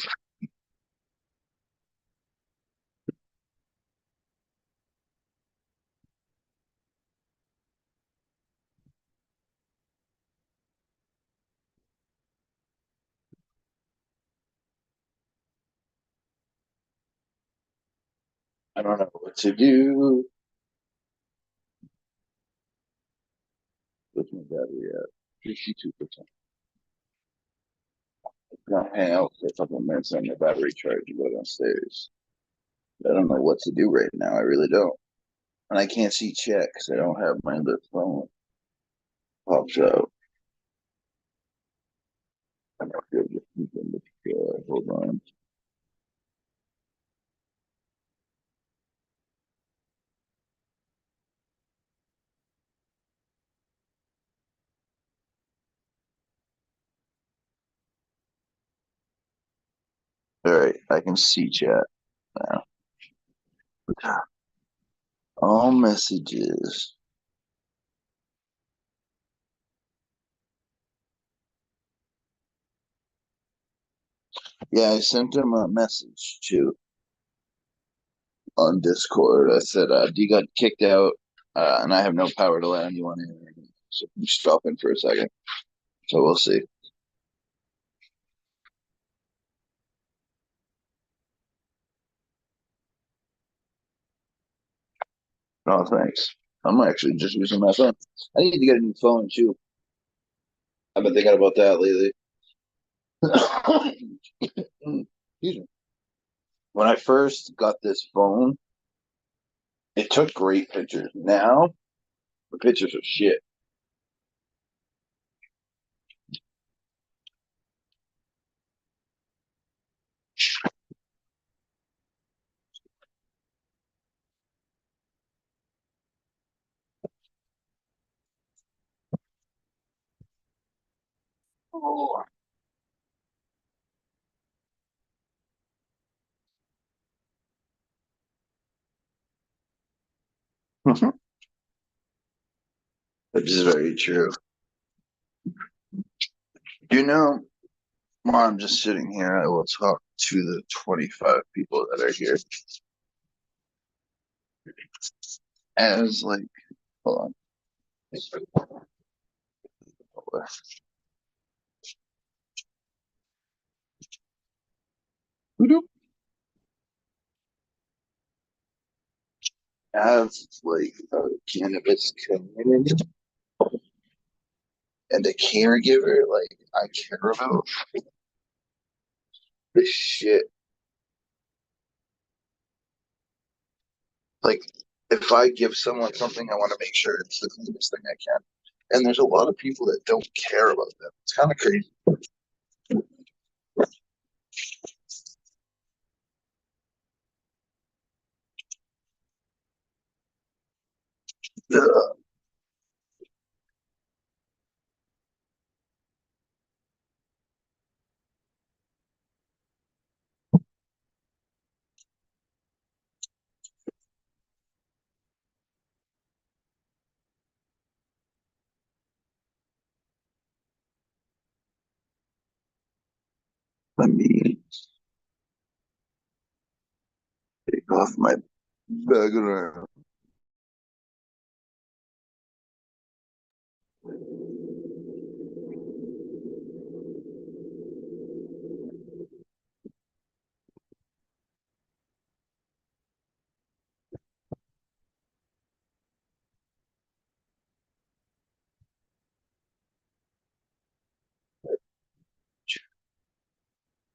C: I don't know what to do with my battery at 52%. Gonna hang out for a couple of minutes on the battery charge and go downstairs. I don't know what to do right now. I really don't. And I can't see chat because I don't have my other phone. Pops out. I don't feel just hold on. All right, I can see chat now. All messages. Yeah, I sent him a message too on Discord. I said, D got kicked out, and I have no power to let anyone in. So just drop in for a second. So we'll see. Oh, thanks. I'm actually just using my phone. I need to get a new phone too. I've been thinking about that lately. Excuse me. When I first got this phone, it took great pictures. Now the pictures are shit. Oh. That is very true. You know, while I'm just sitting here, I will talk to the 25 people that are here. As like, hold on. As like a cannabis community and a caregiver, like I care about this shit. Like, if I give someone something, I want to make sure it's the cleanest thing I can. And there's a lot of people that don't care about that. It's kind of crazy. Ugh. Let me take off my background.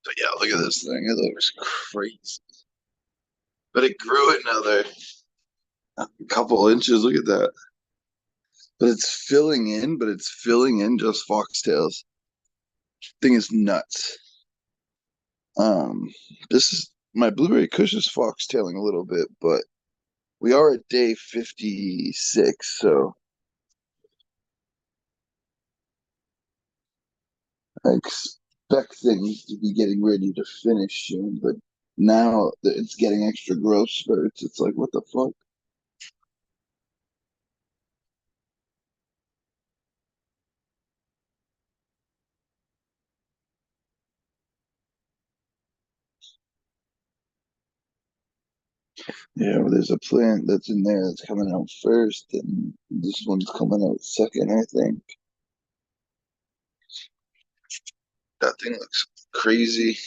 C: So yeah, look at this thing. It looks crazy. But it grew another couple inches. Look at that. But it's filling in just foxtails. Thing is nuts. Um, this is my blueberry kush is foxtailing a little bit, but we are at day 56, so I expect things to be getting ready to finish soon. But now that it's getting extra growth spurts, it's like, what the fuck? Yeah, well, there's a plant that's in there that's coming out first, and this one's coming out second, I think. That thing looks crazy.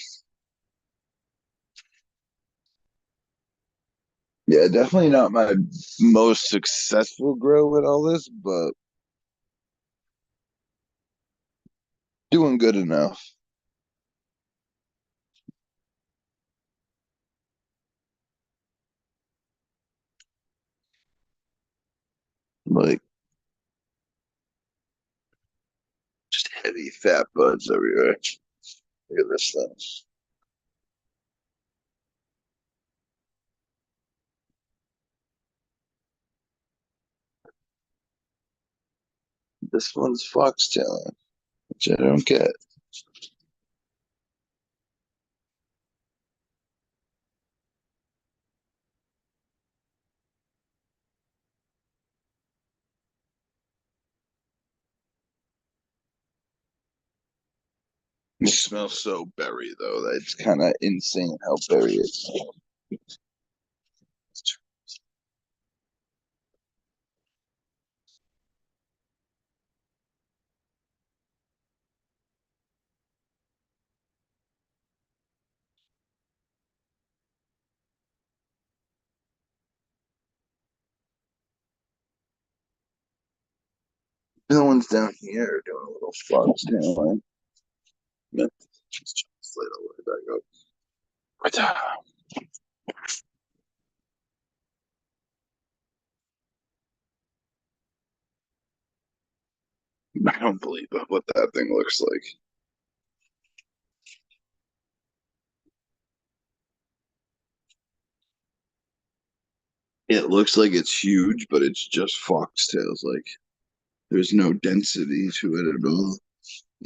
C: Yeah, definitely not my most successful grow with all this, but doing good enough. Like, just heavy fat buds everywhere. Look at this thing. This one's foxtail, which I don't get. It smells so berry, though. That it's kind of insane how berry it smells. The ones down here are doing a little foxtail line. Just slide all the way back up. I don't believe what that thing looks like. It looks like it's huge, but it's just foxtails. Like, there's no density to it at all.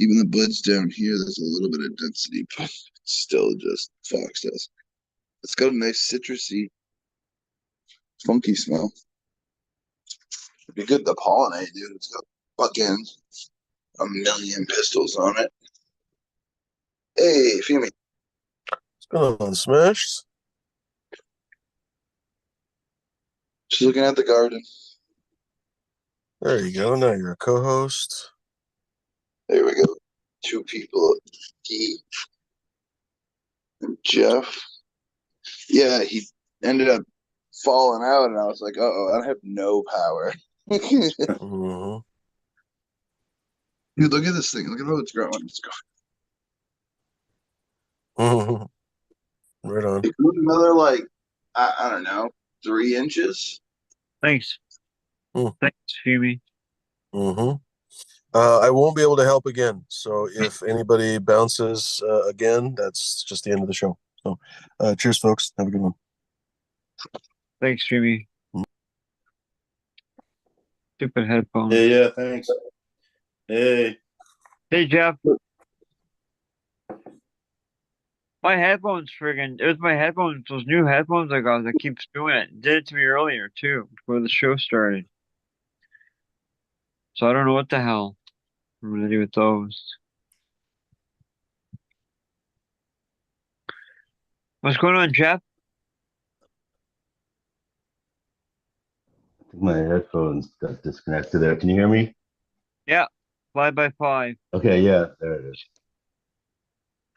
C: Even the buds down here, there's a little bit of density, but it's still just foxtails. It's got a nice citrusy, funky smell. Be good to pollinate, dude. It's got fucking a million pistols on it. Hey, Fumi.
A: What's going on, Smashed?
C: Just looking at the garden.
A: There you go. Now you're a co-host.
C: There we go. Two people. He and Jeff. Yeah, he ended up falling out, and I was like, "Uh-oh, I have no power." Dude,
A: Mm-hmm.
C: look at this thing. Look at how it's growing. It's
A: Mm-hmm. Right on.
C: going another like I don't know, 3 inches.
B: Thanks.
A: Mm.
B: Thanks, Phoebe.
A: Mm-hmm. I won't be able to help again. So if anybody bounces again, that's just the end of the show. So cheers, folks. Have a good one.
B: Thanks, Phoebe. Stupid headphones.
D: Yeah, thanks. Hey.
B: Hey, Jeff. My headphones friggin' it was my headphones, those new headphones I got that keeps doing it. It did it to me earlier too, before the show started. So I don't know what the hell I'm gonna do with those. What's going on, Jeff?
D: I think my headphones got disconnected there. Can you hear me?
B: Yeah, 5x5.
D: Okay, yeah, there it is.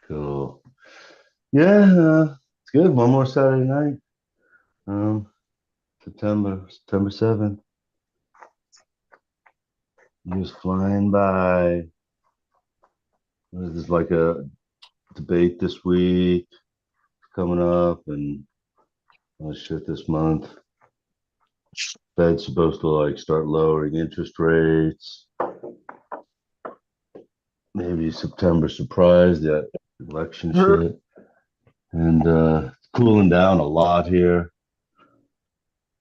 D: Cool. Yeah, it's good. One more Saturday night. September 7th. He was flying by. There's like a debate this week coming up and shit this month. Fed's supposed to like start lowering interest rates. Maybe September surprise, that election shit. And it's cooling down a lot here.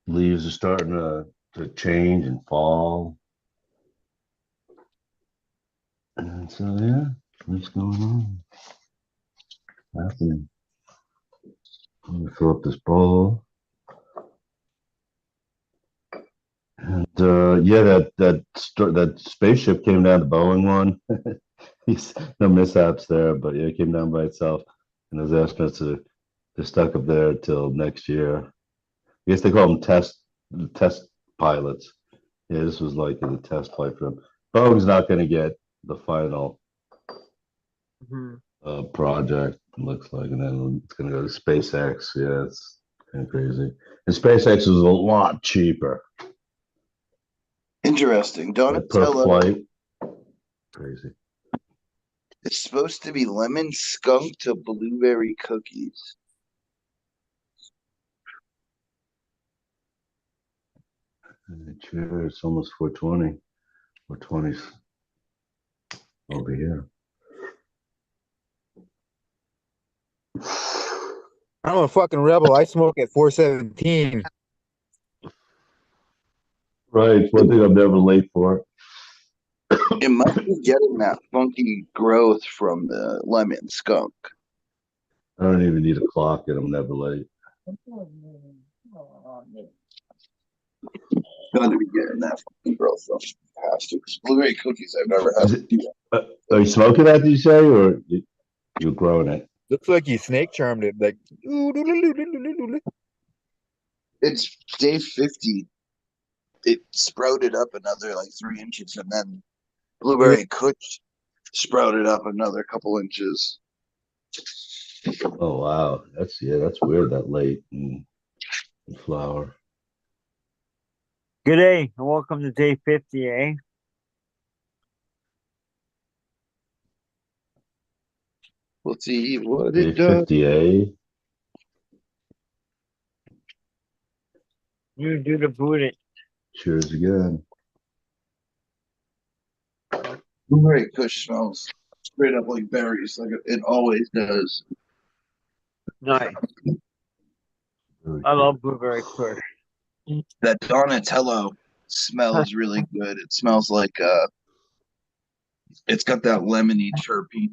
D: Leaves are starting to change and fall. And so, yeah, what's going on? Happening. Let me fill up this bowl. And yeah, that spaceship came down, the Boeing one. He's no mishaps there, but yeah, it came down by itself. And those astronauts they're stuck up there till next year. I guess they call them test pilots. Yeah, this was like a test flight for them. Boeing's not going to get the final
B: Mm-hmm.
D: project, looks like, and then it's going to go to SpaceX. Yeah, it's kind of crazy. And SpaceX was a lot cheaper,
C: Interesting.
D: like per
C: Donatello.
D: flight. Crazy.
C: It's supposed to be lemon skunk to blueberry cookies.
D: Cheers. It's almost 420. 420's over here.
E: I'm a fucking rebel. I smoke at 417.
D: Right. It's one thing I'm never late for.
C: It must be getting that funky growth from the lemon skunk.
D: I don't even need a clock and I'm never late.
C: Got to be getting that funky growth from past it. Blueberry cookies I've never
D: Is
C: had.
D: it, are you smoking that, did you say, or you're growing it?
E: Looks like you snake charmed it. Like,
C: It's day 50. It sprouted up another like 3 inches, and then blueberry kush sprouted up another couple inches.
D: Oh wow, that's weird. That late in flower.
B: Good day, and welcome to day 50, eh?
C: Let's see what
D: Day
C: it does.
D: 50, eh?
B: You do the boot it.
D: Cheers again.
C: Blueberry kush smells straight up like berries, like it always does.
B: Nice.
D: Really
B: I
D: good.
B: love blueberry kush.
C: That Donatello smells really good. It smells like it's got that lemony terpene.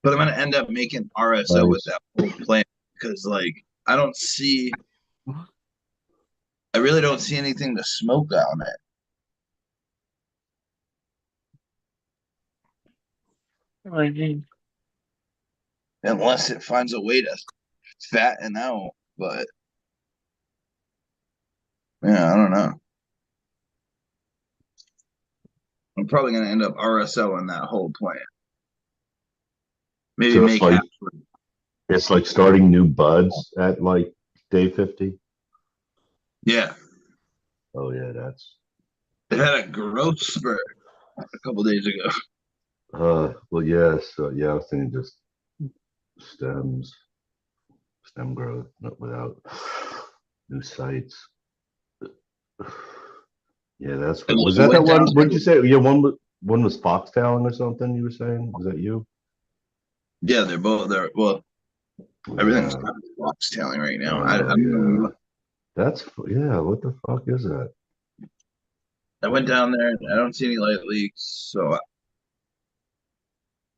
C: But I'm gonna end up making RSO with
D: Nice.
C: that whole plant because like I don't see I really don't see anything to smoke on it unless it finds a way to fatten out. But yeah, I don't know. I'm probably gonna end up RSOing that whole plant. Maybe
D: So it's
C: make half.
D: like starting new buds at like day 50.
C: Yeah,
D: Oh yeah, that's
C: it had a growth spurt a couple days ago.
D: well yeah, so yeah, I was thinking just stems, stem growth, not without new sites. Yeah, that's
C: I
D: what was that
C: went down
D: one? What did
C: there.
D: you say? Yeah, one was foxtailing or something. You were saying was that you?
C: Yeah, they're both there. Well, everything's
D: Yeah.
C: kind of box tailing right now. I
D: Oh
C: don't
D: yeah.
C: know.
D: That's yeah. What the fuck is that?
C: I went down there and I don't see any light leaks, so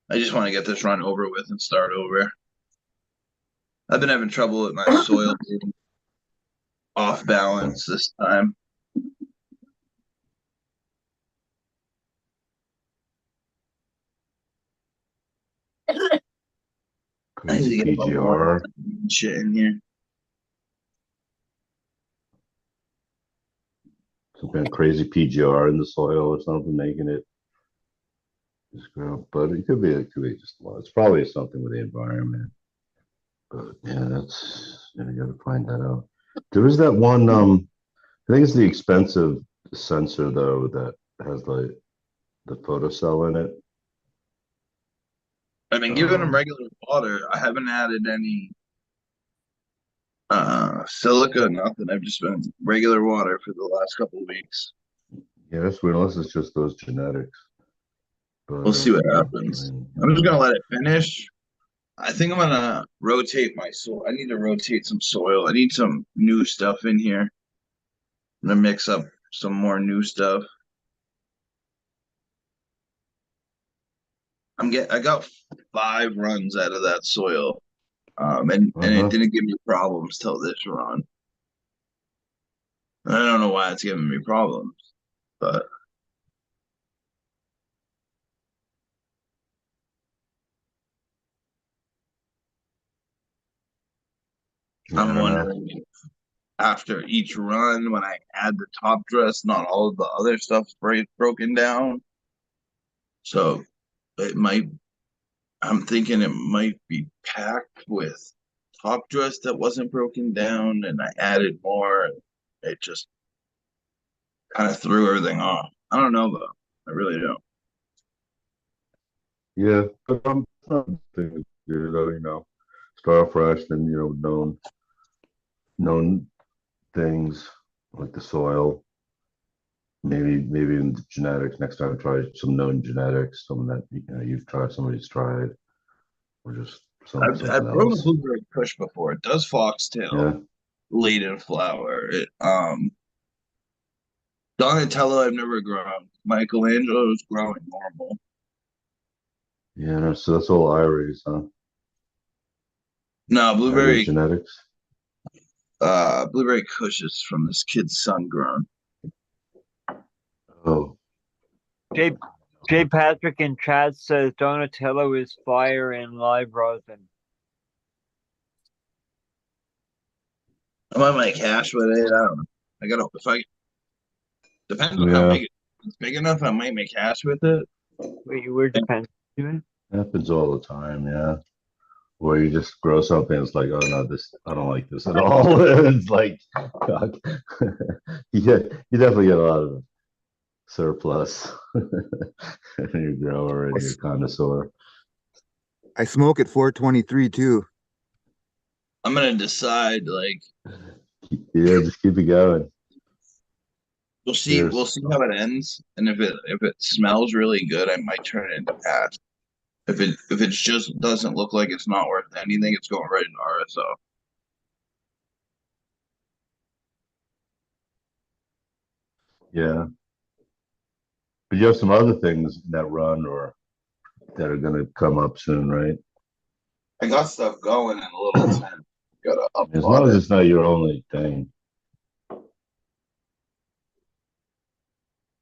C: I just want to get this run over with and start over. I've been having trouble with my soil being off balance this time. I need
D: Crazy
C: to get a little more
D: PGR.
C: shit in here.
D: Some kind of crazy PGR in the soil or something, making it just grow. But it could be just a lot. It's probably something with the environment. But yeah, that's you gotta find that out. There is that one. I think it's the expensive sensor though that has like the photocell in it.
C: I've been giving them
D: Um,
C: regular water. I haven't added any silica, nothing. I've just been regular water for the last couple of weeks.
D: yeah, that's weird. Unless it's just those genetics.
C: We'll
D: But
C: see what
D: I
C: happens.
D: mean,
C: I'm just gonna let it finish. I think I'm gonna rotate my soil. I need to rotate some soil. I need some new stuff in here. I'm gonna mix up some more new stuff. I got 5 runs out of that soil. And it
D: uh-huh.
C: didn't give me problems till this run. I don't know why it's giving me problems, but
D: Yeah, I
C: I'm
D: don't know.
C: wondering if after each run, when I add the top dress, not all of the other stuff's broken down. So it might, I'm thinking it might be packed with top dress that wasn't broken down, and I added more. It just kind of threw everything off. I don't know though. I really don't.
D: Yeah, but things though, start fresh and known things like the soil. Maybe in the genetics next time try some known genetics, some that you've tried, somebody's tried, or just something
C: I've grown a
D: else.
C: blueberry kush before. It does foxtail
D: Yeah,
C: late in flower. Donatello I've never grown. Michelangelo's growing normal.
D: yeah. So that's all iris, huh?
C: No,
D: Iris genetics.
C: blueberry kush is from this kid's son grown.
D: Oh,
B: J. J. Patrick in chat says Donatello is fire and live rosin.
C: I might make hash with it. I don't know. I gotta if I depends on how
D: yeah.
C: big it's big enough. I might make hash with it.
B: Wait, where depends on?
D: Happens all the time. Yeah. Where you just grow something, it's like, oh no, this I don't like this at all. It's like, God. You definitely get a lot of surplus in your grower
E: I,
D: and your
E: s-
D: connoisseur.
E: I smoke at 423 too.
C: I'm gonna decide like
D: Yeah, just keep it going.
C: we'll
D: Cheers.
C: see how it ends. And if it smells really good, I might turn it into hash. If it just doesn't look like it's not worth anything, it's going right into RSO.
D: Yeah, but you have some other things that run or that are going to come up soon, right?
C: I got stuff going in a little tent. Gotta
D: As long
C: upload
D: as
C: it.
D: it's not your only thing.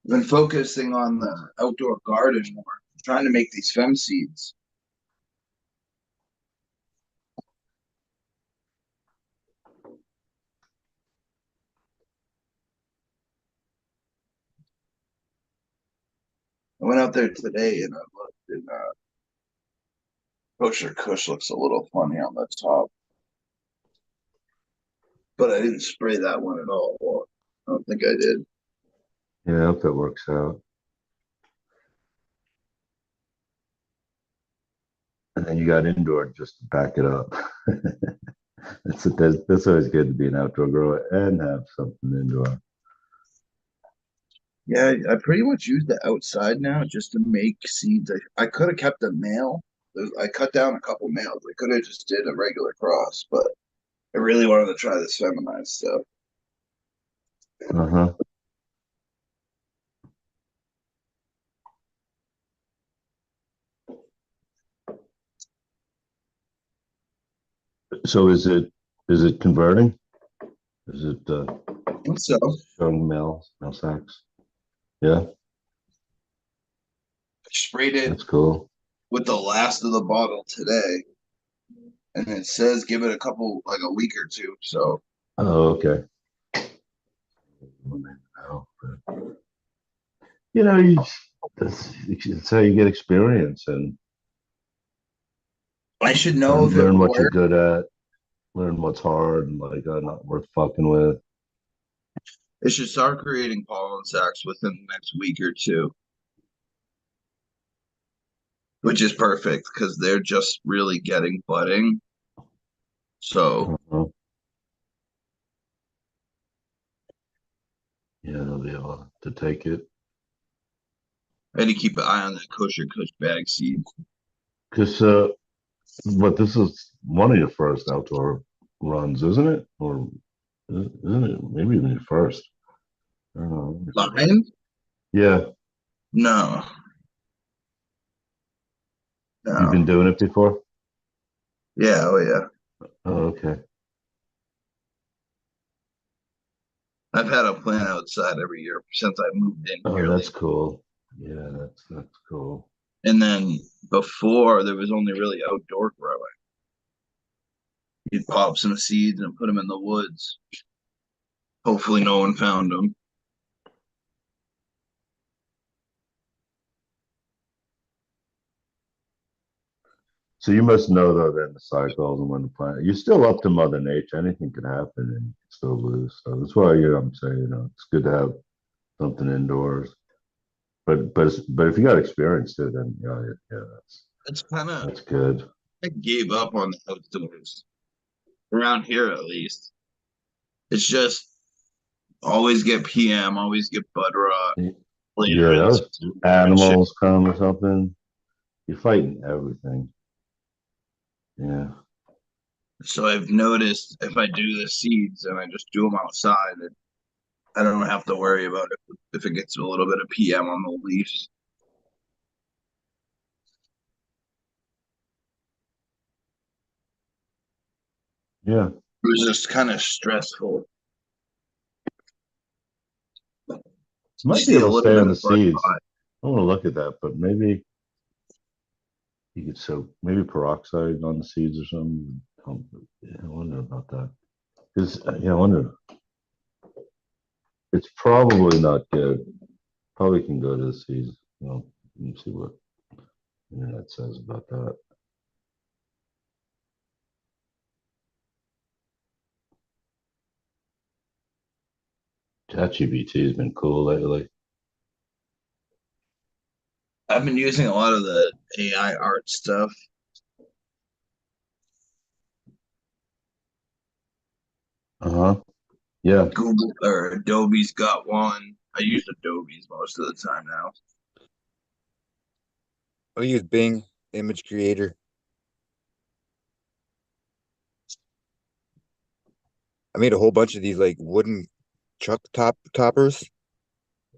C: I've been focusing on the outdoor garden more, trying to make these fem seeds. I went out there today and I looked, and kosher kush looks a little funny on the top, but I didn't spray that one at all. Well, I don't think I did.
D: Yeah, I hope that works out. And then you got indoor just to back it up. That's always good to be an outdoor grower and have something indoor.
C: Yeah, I pretty much use the outside now just to make seeds. I could have kept a male. I cut down a couple males. I could have just did a regular cross, but I really wanted to try this feminized stuff.
D: Uh-huh. So is it converting? Is it
C: So
D: showing male sex? Yeah,
C: I sprayed it
D: that's cool.
C: with the last of the bottle today, and it says give it a couple, like a week or two. So
D: Oh, okay. Oh, you know, that's how you get experience and
C: I should know if it
D: learn
C: will
D: what you're
C: work.
D: good at, learn what's hard and like not worth fucking with.
C: It should start creating pollen sacs within the next week or two, which is perfect because they're just really getting budding. So
D: Uh-huh. Yeah, they'll be able to take it.
C: I had to keep an eye on that kosher kush bag seed.
D: Because but this is one of your first outdoor runs, isn't it? Or isn't it? Maybe even your first. I don't know. Let me see.
C: Line?
D: Yeah,
C: No,
D: you've been
C: no.
D: doing it before?
C: Yeah, oh yeah.
D: Oh, okay.
C: I've had a plant outside every year since I moved in
D: Oh,
C: here.
D: that's cool. Yeah, that's cool.
C: And then before there was only really outdoor growing. You'd pop some seeds and put them in the woods. Hopefully, no one found them.
D: So you must know though then the cycles and when to plant. You're still up to Mother Nature. Anything could happen and you can still lose. So that's why I'm saying, it's good to have something indoors. But if you got experience too, then yeah,
C: It's kind of,
D: that's good.
C: I gave up on the outdoors around here at least. It's just always get PM, always get bud rot later
D: Yeah,
C: in
D: those
C: September and shit.
D: animals come or something. You're fighting everything. Yeah.
C: So I've noticed if I do the seeds and I just do them outside, I don't have to worry about it if it gets a little bit of PM on the leaves.
D: Yeah.
C: It was just kind of stressful. You
D: Might be
C: see a
D: able to
C: little
D: stay
C: bit
D: on the
C: of bud
D: seeds.
C: rot.
D: I want to look at that, but maybe you could soak maybe peroxide on the seeds or something. Yeah, I wonder about that. Because yeah, I wonder. It's probably not good. Probably can go to the seeds. Let me see what the internet says about that. ChatGPT has been cool lately.
C: I've been using a lot of the AI art stuff.
D: Uh-huh. Yeah.
C: Google or Adobe's got one. I use Adobe's most of the time now.
E: I use Bing Image Creator. I made a whole bunch of these like wooden truck toppers,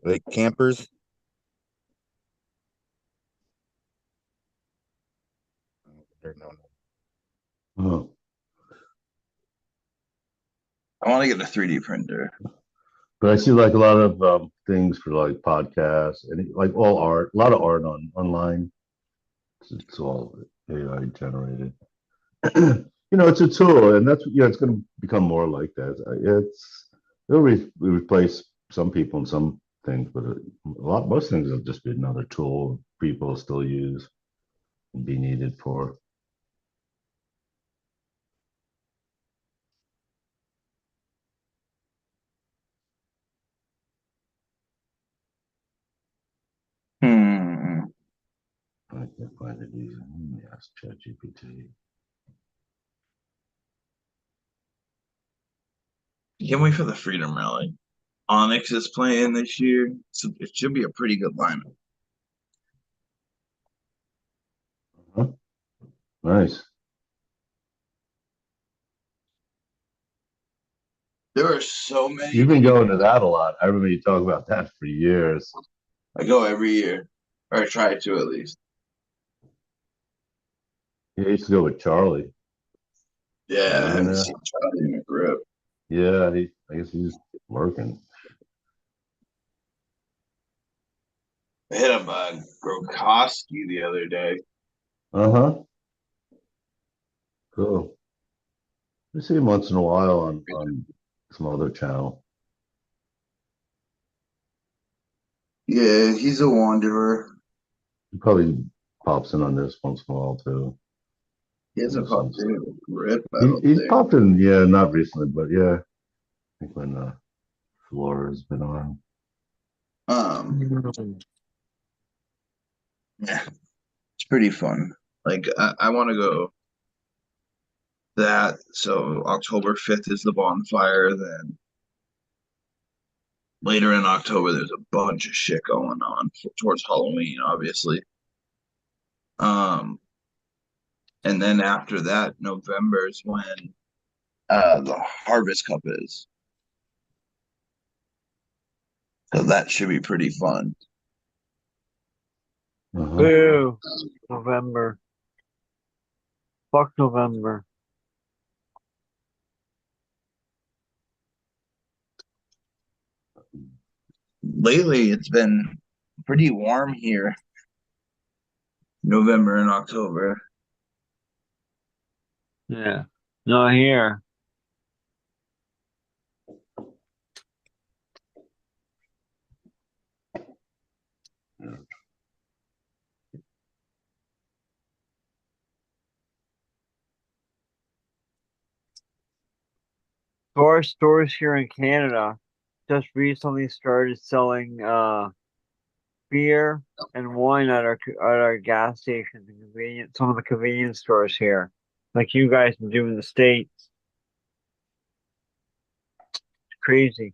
E: like campers. No.
D: Oh.
C: I want to get a 3D printer.
D: But I see like a lot of things for like podcasts and like all art, a lot of art online. It's all AI generated. It's a tool, and that's it's going to become more like that. It'll replace some people in some things, but most things will just be another tool people still use and be needed for.
C: Hmm.
D: I can't find it easy. Let me ask ChatGPT.
C: Can't wait for the Freedom Rally. Onyx is playing this year, so it should be a pretty good lineup.
D: Huh? Nice.
C: There are so many
D: You've been
C: people.
D: going to that a lot. I remember you talk about that for years.
C: I go every year, or I try to at least.
D: Yeah, I used to go with Charlie.
C: Yeah, I
D: Remember
C: haven't
D: that?
C: seen Charlie in a grip.
D: Yeah, I guess he's working.
C: I hit up Gronkowski the other day.
D: Uh-huh. Cool. I see him once in a while on some other channel.
C: Yeah, he's a wanderer.
D: He probably pops in on this once in a while too.
C: He
D: You know,
C: hasn't
D: some
C: popped in a grip, I
D: he's
C: don't
D: he's
C: think.
D: popped in, yeah, not recently, but yeah, I think when Flora's been on.
C: Yeah, it's pretty fun. Like I want to go that. So October 5th is the bonfire. Then later in October, there's a bunch of shit going on towards Halloween, obviously. Um, and then after that, November is when the Harvest Cup is. So that should be pretty fun.
D: Uh-huh.
B: Boo. November. Fuck November.
C: Lately, it's been pretty warm here, November and October.
B: Yeah. Not here. Our stores here in Canada just recently started selling beer and wine at our gas stations and some of the convenience stores here, like you guys do in the States. It's crazy,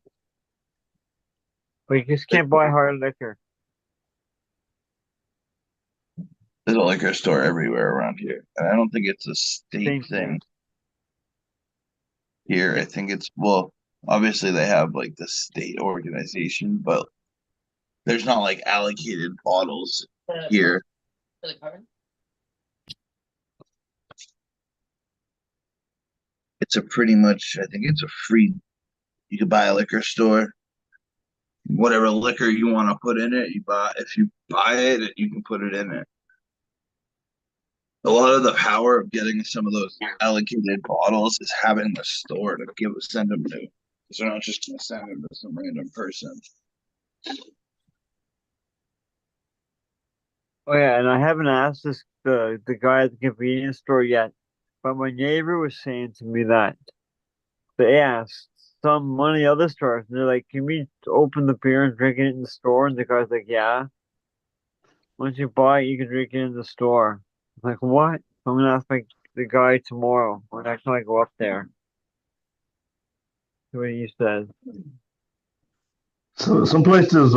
B: but you just can't buy hard liquor.
C: There's a liquor store everywhere around here. And I don't think it's a state
B: Same
C: thing
B: thing.
C: here. I think it's, well, obviously they have like the state organization, but there's not like allocated bottles here. It's a pretty much, I think it's a free, you could buy a liquor store, whatever liquor you want to put in it, you buy, if you buy it, you can put it in it. A lot of the power of getting some of those allocated bottles is having the store to send them to. Because they're not just going to send them to some random person.
B: Oh yeah, and I haven't asked the guy at the convenience store yet, but my neighbor was saying to me that they asked some money other stores, and they're like, "Can we open the beer and drink it in the store?" And the guy's like, "Yeah. Once you buy it, you can drink it in the store." I'm like, "What?" I'm gonna ask the guy tomorrow when I can go up there. See what he says.
D: So some places,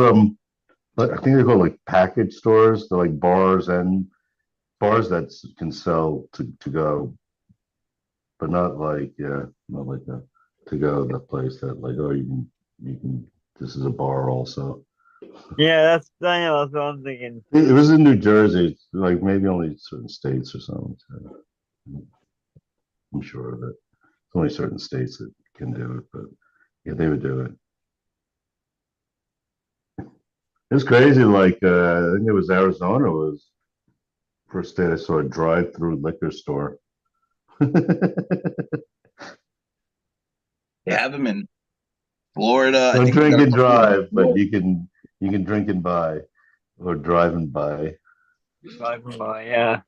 D: like, I think they call like package stores. They're like bars and bars that can sell to go, but not like, yeah, not like a to go the place that like, oh, you can this is a bar also.
B: Yeah, I know, that's what I'm thinking.
D: It was in New Jersey, like maybe only certain states or something. So I'm sure of it. It's only certain states that can do it, but yeah, they would do it. It's crazy. Like I think it was Arizona was first state I saw a drive-through liquor store.
C: They have them in Florida. I
D: Don't
C: think they
D: drink
C: got a
D: and
C: couple in
D: drive, but you can drink and buy or drive and buy.
B: Driving by, yeah.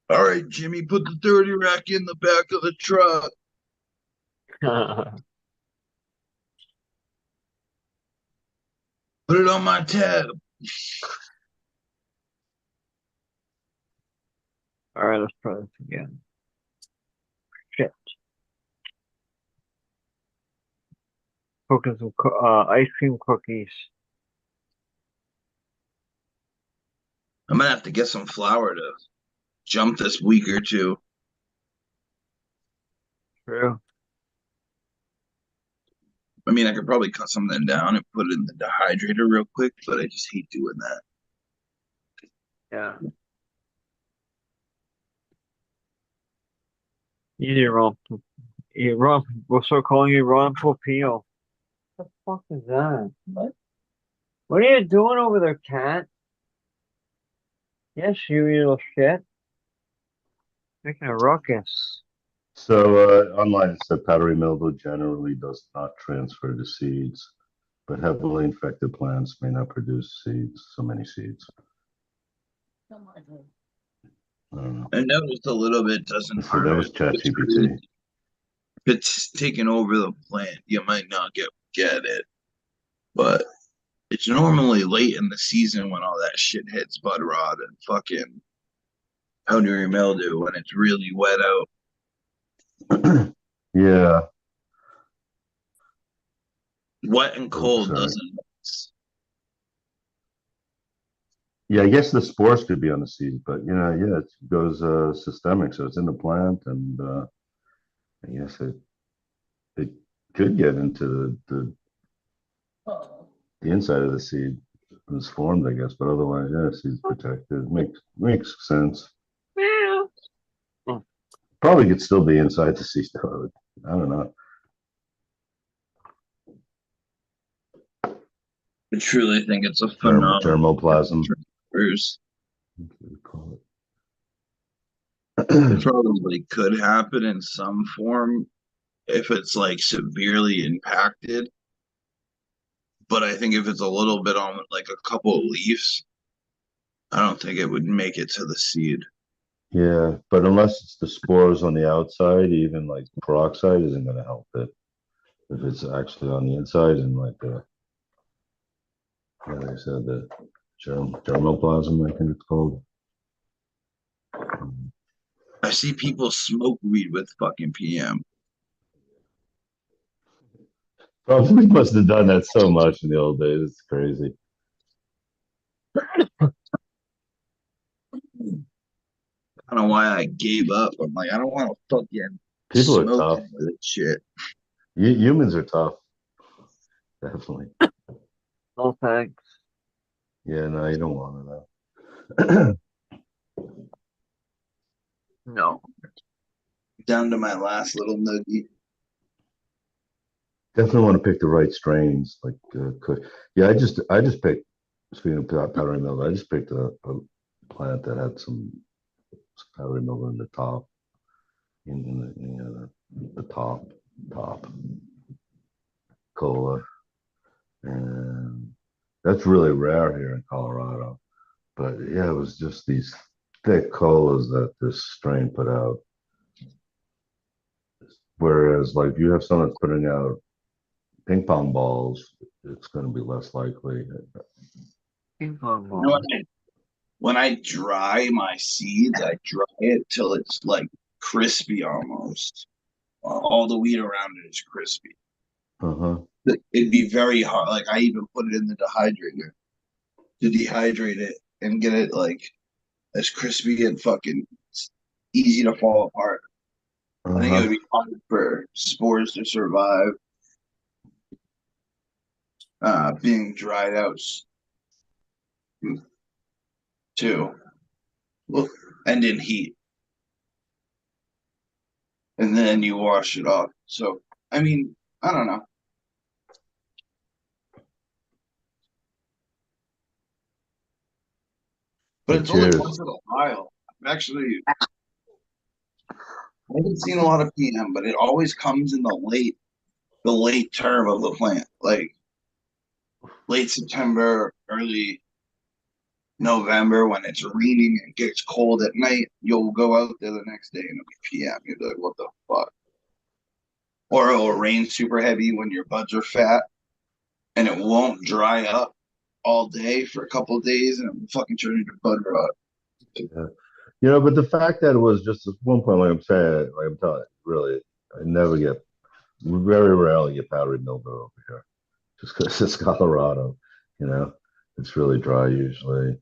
C: All right, Jimmy, put the 30 rack in the back of the truck. Put it on my tab.
B: All right, let's try this again. Shit. Cooking some ice cream cookies.
C: I'm gonna have to get some flour to jump this week or two.
B: True.
C: I mean, I could probably cut something down and put it in the dehydrator real quick, but I just hate doing that.
B: Yeah. Easy, Ron. Ron, we'll start calling you Ron Popeil. What the fuck is that? What are you doing over there, cat? Yes, you little shit. Making a ruckus.
D: So online it said powdery mildew generally does not transfer to seeds, but heavily infected plants may not produce seeds, so many seeds. I don't know.
C: I noticed a little bit doesn't
D: So that
C: hurt.
D: was ChatGPT.
C: If it's taking over the plant, you might not get it, but it's normally late in the season when all that shit hits bud rot and fucking powdery mildew when it's really wet out.
D: Yeah.
C: Wet and
D: Oops,
C: cold
D: sorry.
C: doesn't mix.
D: Yeah, I guess the spores could be on the seed, but yeah, it goes systemic, so it's in the plant, and I guess it could get into the inside of the seed. It's formed, I guess, but otherwise, yeah, seed's protected. Makes sense.
B: Meow.
D: Probably could still be inside the seed, though. I don't know.
C: I truly think it's a phenomenal
D: Germoplasm.
C: transfers.
D: What do we call
C: It
D: it?
C: probably could happen in some form if it's like severely impacted. But I think if it's a little bit on like a couple of leaves, I don't think it would make it to the seed.
D: Yeah, but unless it's the spores on the outside, even like peroxide isn't going to help it. If it's actually on the inside and like like I said, the germoplasm, I think it's called.
C: I see people smoke weed with fucking PM.
D: Probably must have done that so much in the old days. It's crazy.
C: I don't know why I gave up. I'm like, I don't want to fucking
D: People are
C: smoke
D: tough.
C: any of this shit.
D: Humans are tough, definitely.
B: No thanks.
D: Yeah, no, you don't want to know.
B: No.
C: Down to my last little nugget.
D: Definitely want to pick the right strains. Like, yeah, I just picked. Speaking of powdery mildew, I just picked a plant that had some powdery mildew in the top, the top cola, and that's really rare here in Colorado. But yeah, it was just these thick colas that this strain put out. Whereas, like, you have someone that's putting out ping pong balls, it's going to be less likely.
B: Ping pong
C: You know,
B: ball.
C: when I dry my seeds, I dry it till it's like crispy almost. All the weed around it is crispy.
D: Uh-huh.
C: It'd be very hard. Like I even put it in the dehydrator to dehydrate it and get it like as crispy and fucking easy to fall apart. I think it would
D: Uh-huh.
C: be hard for spores to survive being dried out too. Well, and in heat, and then you wash it off. So, I mean, I don't know. But
D: Hey,
C: it's only
D: cheers.
C: once in a while. I haven't seen a lot of PM, but it always comes in the late term of the plant, like late September, early November when it's raining and gets cold at night. You'll go out there the next day and it'll be PM. You'll be like, what the fuck? Or it'll rain super heavy when your buds are fat and it won't dry up all day for a couple of days and it will fucking turn into bud rot.
D: Yeah. But the fact that it was just at one point, like I'm saying, like I'm telling you, really, I never get, very rarely get powdery mildew over here, just because it's Colorado. You know, it's really dry usually,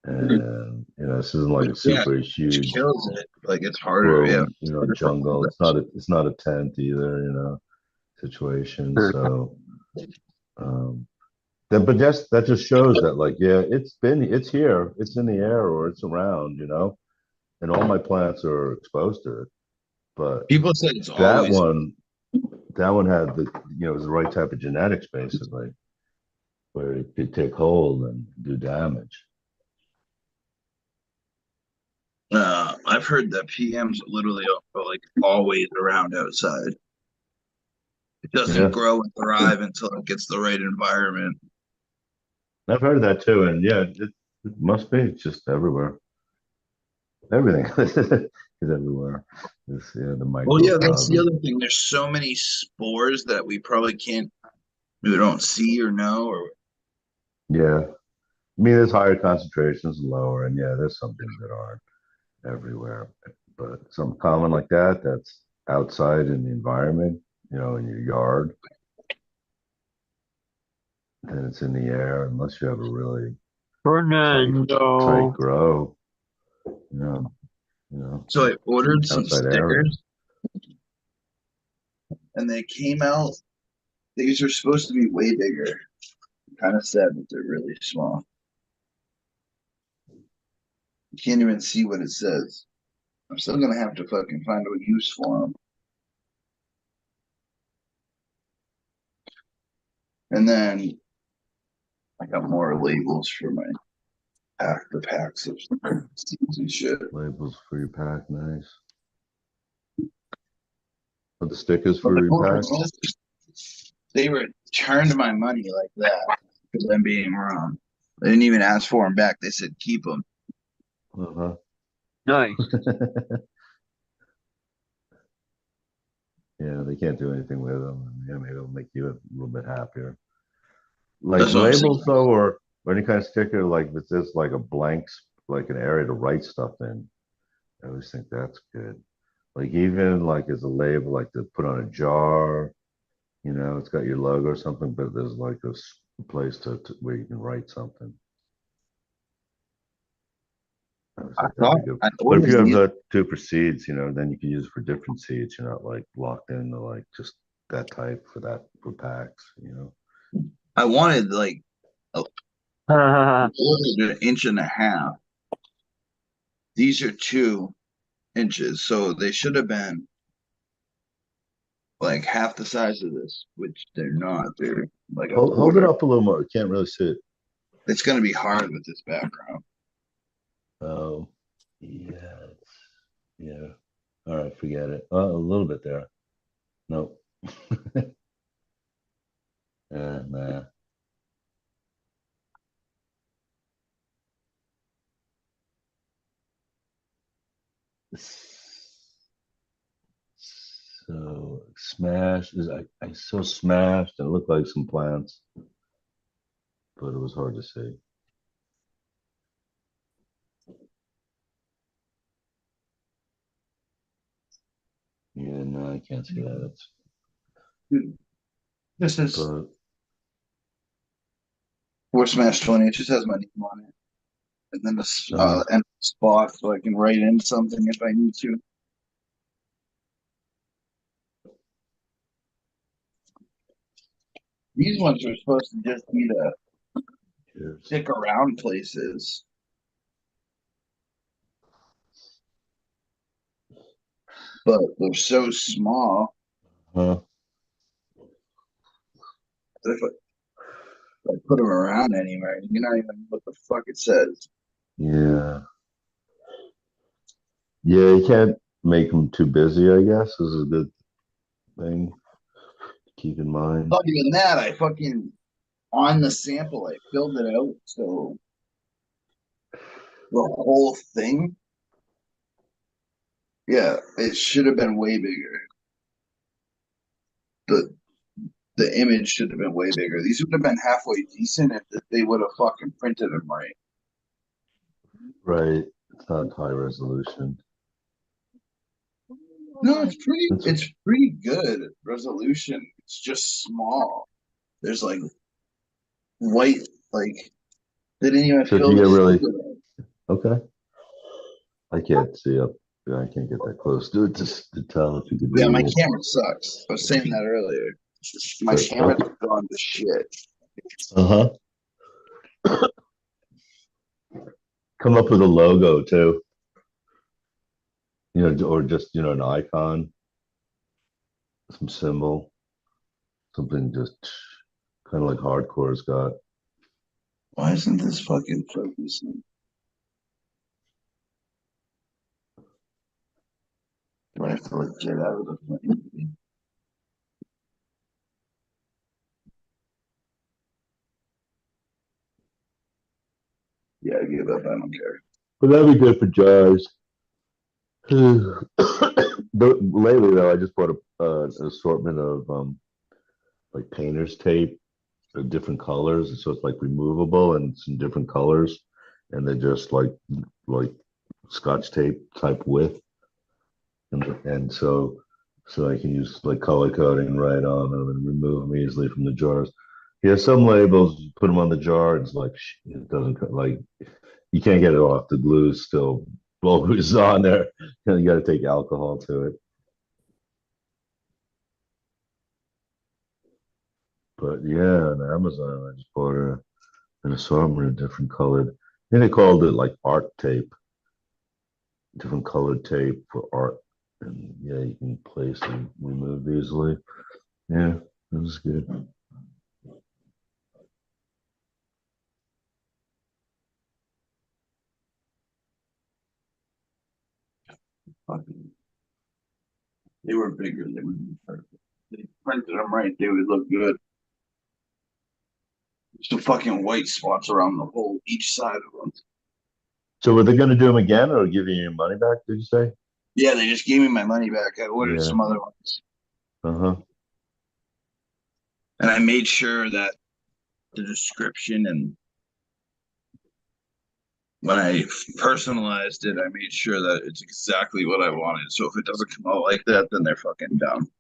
D: and this isn't like a
C: Yeah,
D: super
C: which
D: huge
C: kills it. Like it's harder. Yeah.
D: grown, jungle. It's not a tent either, situation. So, um, that just shows that, like, yeah, it's here, it's in the air, or it's around, and all my plants are exposed to it. But
C: People say it's
D: that
C: always.
D: one, that one had it was the right type of genetics, basically, where it could take hold and do damage.
C: I've heard that PM's literally like always around outside. It doesn't
D: Yeah,
C: grow and thrive until it gets the right environment.
D: I've heard that too, and yeah, it must be. It's just everywhere. Everything is everywhere. The
C: Well, yeah, that's the
D: microcosm.
C: other thing. There's so many spores that we don't see or know. Or
D: Yeah, I mean, there's higher concentrations and lower, and yeah, there's some things that aren't everywhere, but something common like that's outside in the environment, in your yard, and it's in the air, unless you have a really tight
B: Fernando.
D: grow, you know, you know,
C: so I ordered some
D: outside area.
C: stickers, and they came out. These are supposed to be way bigger. Kind of sad that they're really small. You can't even see what it says. I'm still gonna have to fucking find a use for them. And then I got more labels for the packs of seeds and shit.
D: Labels for your pack, nice. But the stickers
C: But
D: for
C: the
D: your
C: point
D: pack.
C: is, they returned my money like that because I'm being wrong. They didn't even ask for them back. They said keep them.
D: Uh-huh.
B: Nice.
D: Yeah, they can't do anything with them. Yeah, maybe it'll make you a little bit happier. Like
C: That's what I'm saying.
D: labels though, or any kind of sticker, like if it's just like a blanks, like an area to write stuff in. I always think that's good. Like even like as a label, like to put on a jar, it's got your logo or something, but there's like a place where you can write something. I always
C: I
D: think that'd
C: thought
D: be good.
C: I
D: But if
C: ordered
D: you have
C: these.
D: the two for seeds, then you can use it for different seeds. You're not like locked into like just that type for packs.
C: I wanted like I ordered an inch and a half. These are 2 inches, so they should have been like half the size of this, which they're not. They're like a
D: Hold it
C: quarter.
D: up a little more. You can't really see it.
C: It's gonna be hard with this background.
D: Oh, yeah, yeah. All right, forget it. A little bit there. Nope. Nah. So smashed is I saw smashed and it looked like some plants, but it was hard to see. Yeah, no, I can't see that.
C: This is
D: But
C: Four Smash 20. It just has my name on it, and then the
D: uh,
C: and spot so I can write in something if I need to. These ones are supposed to just be to
D: cheers.
C: stick around places, but they're so small
D: Huh?
C: that if I put them around anywhere, you're not even what the fuck it says.
D: Yeah. Yeah, you can't make them too busy, I guess, is a good thing to keep in mind.
C: Not even that. I fucking on the sample, I filled it out. So the whole thing, yeah, it should have been way bigger. The the image should have been way bigger. These would have been halfway decent if they would have fucking printed them right.
D: Right. It's not high resolution.
C: No,
D: It's
C: it's pretty good resolution. It's just small. There's like white, like they didn't even
D: so if
C: fill
D: you
C: the
D: get really
C: sticker.
D: okay. I can't see up. Yeah, I can't get that close to it to tell if you could
C: Yeah, my
D: read it.
C: camera sucks. I was saying that earlier. My
D: But
C: camera's gone to shit.
D: uh-huh. Come up with a logo too. Or just an icon, some symbol, something just kind of like hardcore's got.
C: Why isn't this fucking focusing? Do I have to like get out of the frame? Yeah, I give up. I don't care.
D: But that'd be good for jars. Lately though, I just bought an assortment of like painter's tape of different colors, so it's like removable and it's in different colors, and they're just like scotch tape type width, and so I can use like color coding right on them and remove them easily from the jars. Yeah, some labels you put them on the jar, it's like it doesn't like you can't get it off. The glue's still always on there. You got to take alcohol to it. But yeah, on Amazon, I just bought an assortment of different colored. I think they called it like art tape, different colored tape for art. And yeah, you can place and remove easily. Yeah, it was good.
C: Fucking, they were bigger. They would be perfect. They printed them right. They would look good. Some fucking white spots around the whole each side of them.
D: So were they going to do them again or give you your money back? Did you say?
C: Yeah, they just gave me my money back. I ordered
D: Yeah.
C: some other ones,
D: Uh-huh.
C: and I made sure that the description and when I personalized it, I made sure that it's exactly what I wanted. So if it doesn't come out like that, then they're fucking dumb.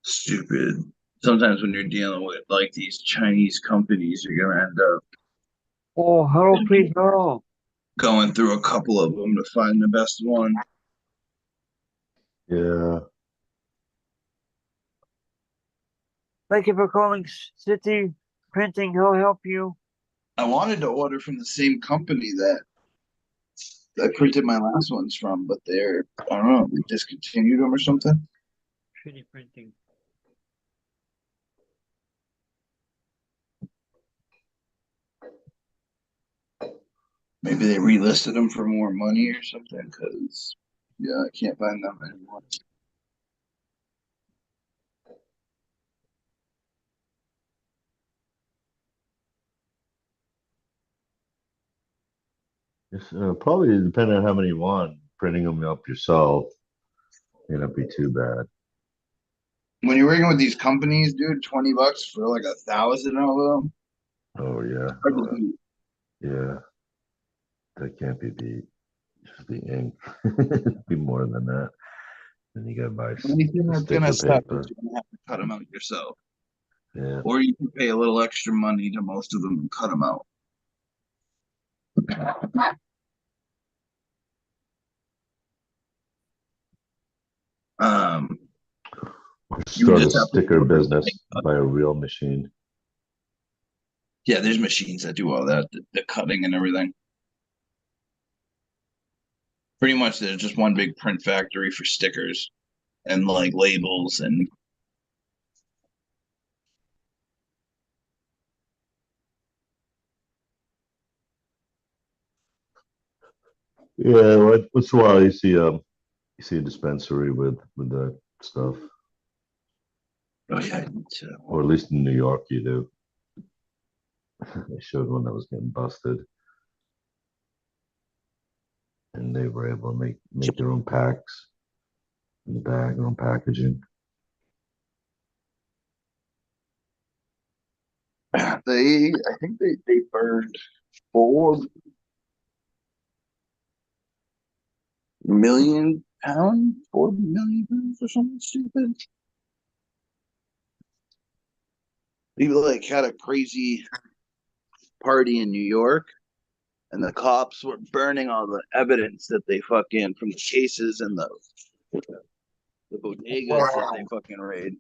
C: Stupid. Sometimes when you're dealing with like these Chinese companies, you're gonna end up
B: Oh, hello, please, hello.
C: going through a couple of them to find the best one.
D: Yeah.
B: Thank you for calling City Printing. How help you?
C: I wanted to order from the same company that I printed my last ones from, but I don't know, they discontinued them or something.
B: City Printing.
C: Maybe they relisted them for more money or something. Because yeah, I can't find them anymore.
D: It's, probably depending on how many you want, printing them up yourself may not be too bad.
C: When you're working with these companies, dude, $20 for like 1,000 of them.
D: Oh yeah.
C: Hard to beat.
D: Yeah. That can't be beat. Just the ink. Be more than that. Then you gotta buy
C: The only thing
D: the
C: that's gonna
D: sticker
C: suck is
D: paper.
C: you're gonna have to cut them out yourself,
D: Yeah.
C: or you can pay a little extra money to most of them and cut them out. Um, you would
D: Start a
C: just have to
D: sticker
C: order.
D: business, buy a real machine.
C: Yeah, there's machines that do all that, the cutting and everything. Pretty much, there's just one big print factory for stickers. and like labels and
D: Yeah, once in a while you see a dispensary with that stuff,
C: oh yeah,
D: or at least in New York you do. They showed one that was getting busted, and they were able to make their own packs in the bag, their own packaging.
C: I think they burned 4 million pounds, 4 million pounds or something stupid. People like had a crazy party in New York, and the cops were burning all the evidence that they fucking from the cases and the bodegas that they fucking raid.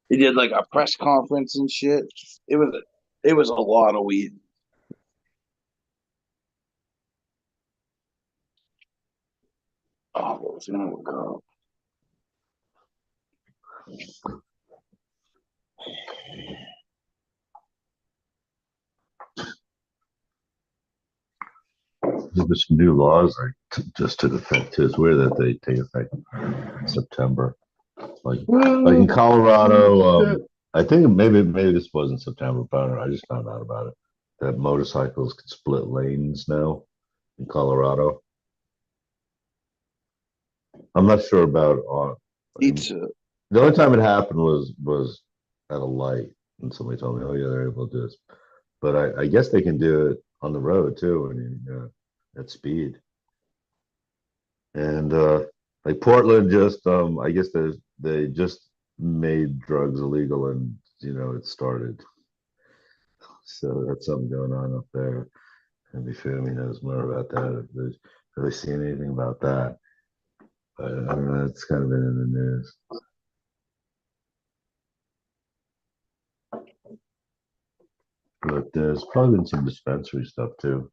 C: They did like a press conference and shit. It was a lot of weed. Oh, what was it gonna look up?
D: There's some new laws like just took effect too. It's weird that they take effect in September. Like in Colorado, I think maybe this wasn't September, but I don't know, I just found out about it. That motorcycles can split lanes now in Colorado. I'm not sure about on.
C: Pizza.
D: The only time it happened was at a light, and somebody told me, "Oh yeah, they're able to do this." But I guess they can do it on the road too, when you at speed. And like Portland, just I guess they just made drugs illegal, and it started. So that's something going on up there. And Bifumi knows more about that. If there's really seen anything about that, but I don't know. It's kind of been in the news. But there's probably been some dispensary stuff too.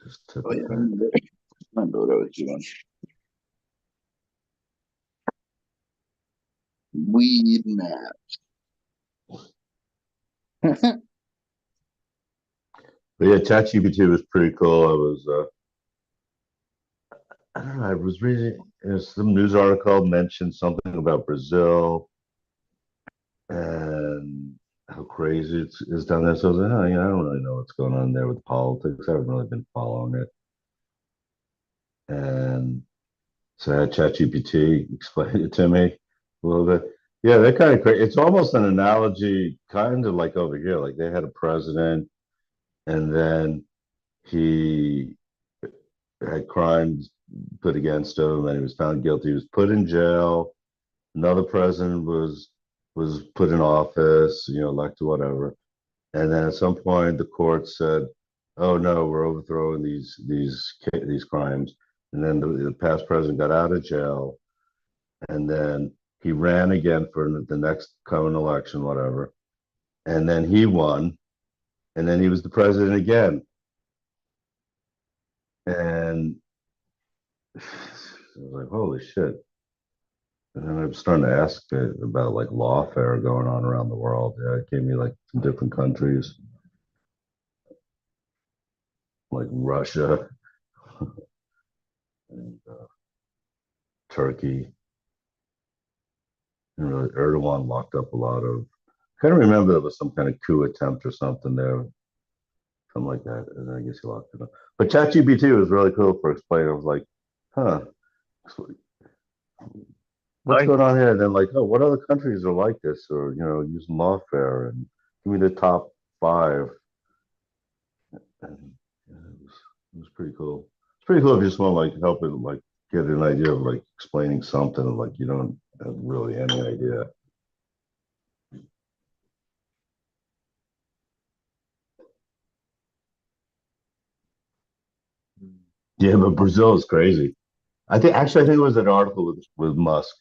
D: Just took
C: Oh yeah, I
D: effect.
C: remember what I was doing. Weed map.
D: But yeah, ChatGPT was pretty cool. I don't know. I was reading some news article mentioned something about Brazil and how crazy it is down there. So I was like, oh, yeah, I don't really know what's going on there with politics. I haven't really been following it. And so I had ChatGPT explain it to me a little bit. Yeah, they're kind of crazy. It's almost an analogy, kind of like over here. Like they had a president, and then he had crimes put against him, and he was found guilty. He was put in jail. Another president was put in office, elected, whatever. And then at some point, the court said, "Oh no, we're overthrowing these crimes." And then the past president got out of jail, and then he ran again for the next coming election, whatever. And then he won, and then he was the president again. And I was like, "Holy shit!" And then I'm starting to ask about like lawfare going on around the world. Yeah, it gave me like some different countries, like Russia and Turkey. And really, Erdogan locked up a lot of. I can't remember there was some kind of coup attempt or something there, something like that. And I guess he locked it up. But ChatGPT was really cool for explaining. I was like, huh, what's
C: Like
D: going on here? And then like, oh, what other countries are like this, or using lawfare, and give me the top five. And yeah, it was pretty cool. It's pretty cool if you just want to like help it like get an idea of like explaining something like you don't have really any idea. Yeah, but Brazil is crazy. I think it was an article with Musk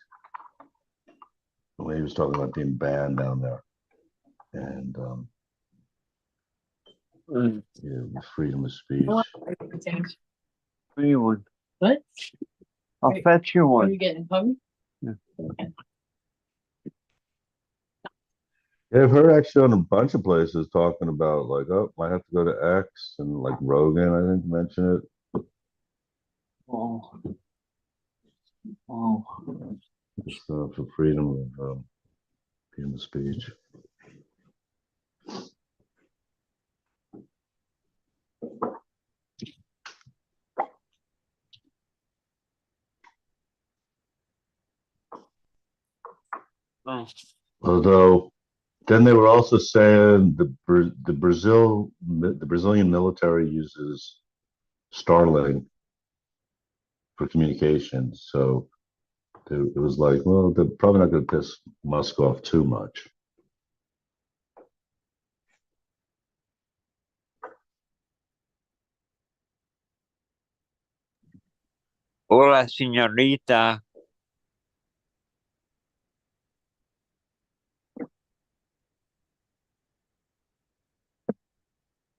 D: when he was talking about being banned down there. And
B: Mm,
D: Yeah, with freedom of speech.
B: free one.
F: What?
B: I'll fetch you
F: Are
B: one.
F: you getting hungry?
B: Yeah.
D: Yeah, I've heard actually on a bunch of places talking about like, oh, might have to go to X and like Rogan, I think, mention it.
B: Oh. Oh.
D: It's for freedom of speech.
B: Oh.
D: Although then they were also saying the Brazilian military uses Starlink for communication. So it was like, well, they're probably not going to piss Musk off too much.
B: Hola, señorita.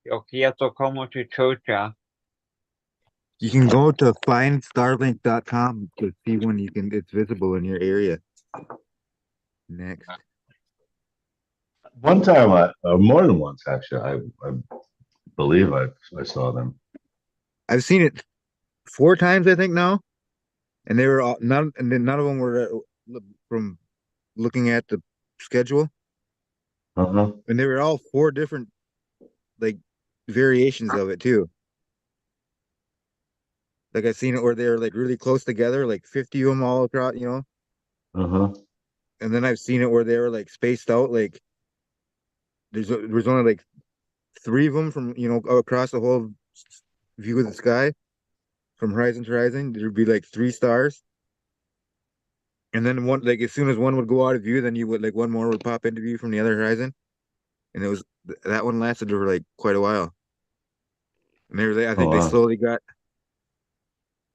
B: Yo quiero como chucha.
E: You can go to findstarlink.com to see when it's visible in your area. Next.
D: One time, more than once actually, I believe I saw them.
E: I've seen it 4 times, I think now, and they were all none, and then none of them were from looking at the schedule,
D: Uh-huh.
E: and they were all 4 different like variations of it too. Like I've seen it where they're like really close together, like 50 of them all across,
D: Uh-huh.
E: and then I've seen it where they were like spaced out, like there's only like 3 of them from across the whole view of the sky from horizon to horizon. There'd be like 3 stars. And then one, like as soon as one would go out of view, then you would like one more would pop into view from the other horizon, and it was that one lasted for like quite a while. And they were, I
D: Oh
E: think they
D: wow.
E: slowly got.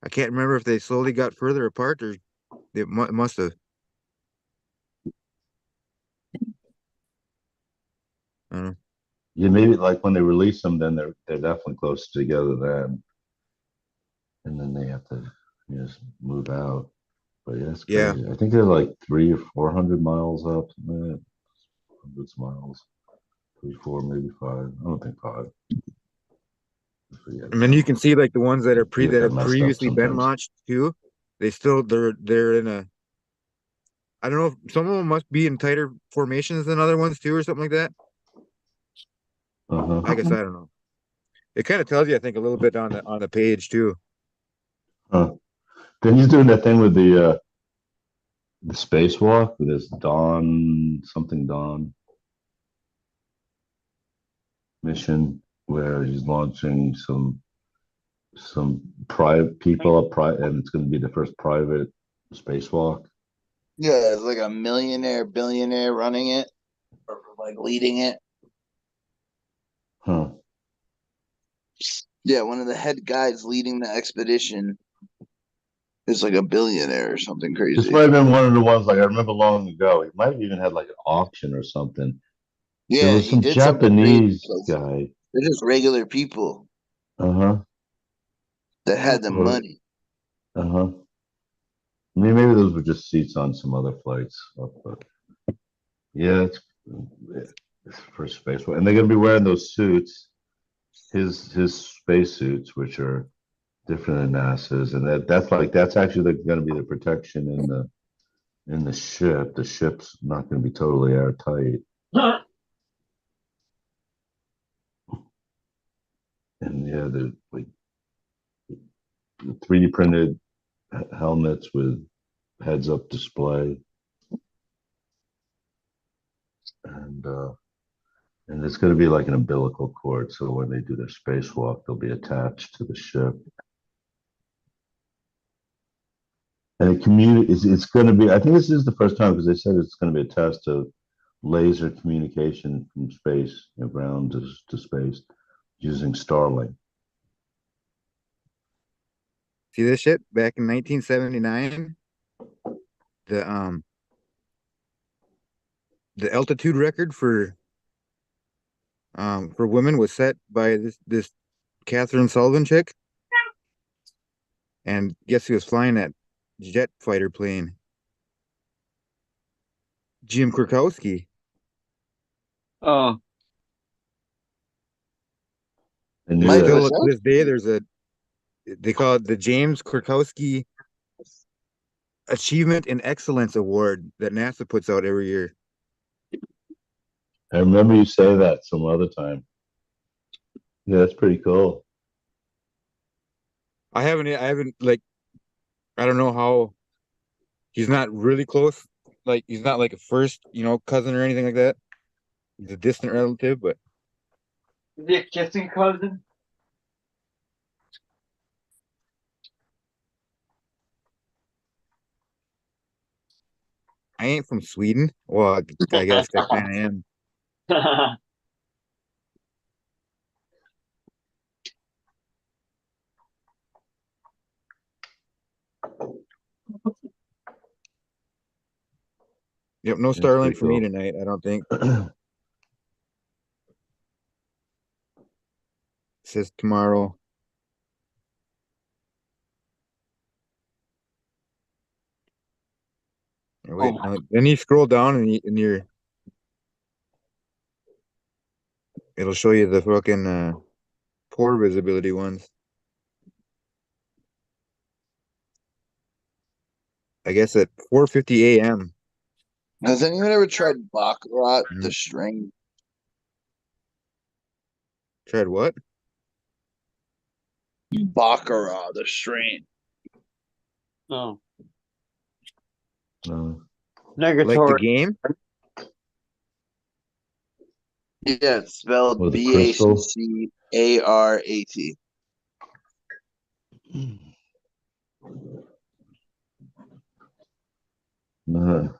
E: I can't remember if they slowly got further apart or they must have. I don't know.
D: Yeah, maybe like when they release them, then they're definitely close together then, and then they have to just move out. But yeah, it's
E: Yeah,
D: crazy. I think they're like 300 or 400 miles up, man. Hundreds of miles, 3, 4, maybe 5. I don't think 5. I forget
E: and then you
D: now.
E: can see like the ones that are
D: I get
E: that
D: that
E: have
D: messed up
E: previously been
D: sometimes.
E: launched too. They're in a. I don't know if some of them must be in tighter formations than other ones too, or something like that. I guess
D: Uh-huh.
E: I don't know. It kind of tells you, I think, a little bit on the page too.
D: Huh. Then he's doing that thing with the spacewalk with this Dawn mission where he's launching some private people and it's going to be the first private spacewalk.
C: Yeah, it's like a millionaire, billionaire running it or like leading it.
D: Huh.
C: Yeah, one of the head guys leading the expedition is like a billionaire or something
D: This
C: crazy.
D: might have been one of the ones like I remember long ago. He might have even had like an auction or something. There
C: Yeah,
D: was
C: he
D: some
C: did something crazy
D: Japanese
C: because
D: guy.
C: they're just regular people
D: Uh-huh.
C: that had the
D: Or
C: money.
D: uh-huh. I mean, maybe those were just seats on some other flights. But yeah, it's for spacewalk, and they're gonna be wearing those suits, his space suits, which are different than NASA's, and that's actually going to be the protection in the ship. The ship's not going to be totally airtight, and yeah, the like 3D printed helmets with heads up display, and uh, and it's going to be like an umbilical cord, so when they do their spacewalk, they'll be attached to the ship. And it's going to be. I think this is the first time because they said it's going to be a test of laser communication from space, ground to space, using Starlink.
E: See this shit back in 1979, the um the altitude record for for women was set by this Catherine Sullivan chick, and guess who was flying that jet fighter plane? Jim Krakowski.
B: Oh,
D: I knew
E: There's
C: Mike,
D: that.
E: still
C: was
E: to
C: that?
E: this day they call it the James Krakowski Achievement in Excellence Award that NASA puts out every year.
D: I remember you say that some other time. Yeah, that's pretty cool.
E: I haven't like I don't know how he's not really close. Like he's not like a first, cousin or anything like that. He's a distant relative, but
B: the kissing cousin.
E: I ain't from Sweden. Well, I guess I kind of am. Yep, no
D: That's
E: Starlink
D: pretty
E: for me
D: cool.
E: tonight, I don't think. It says tomorrow. Oh,
B: Oh,
E: wait, no. Then you scroll down and it'll show you the fucking poor visibility ones. I guess at 4:50 a.m.
C: Has anyone ever tried Baccarat, the
E: Mm,
C: string?
E: Tried what?
C: Baccarat, the strain.
B: oh,
D: No.
E: Like the
B: negatory.
E: game?
C: Yeah, it's spelled
D: Or the crystal.
C: Baccarat.
D: No.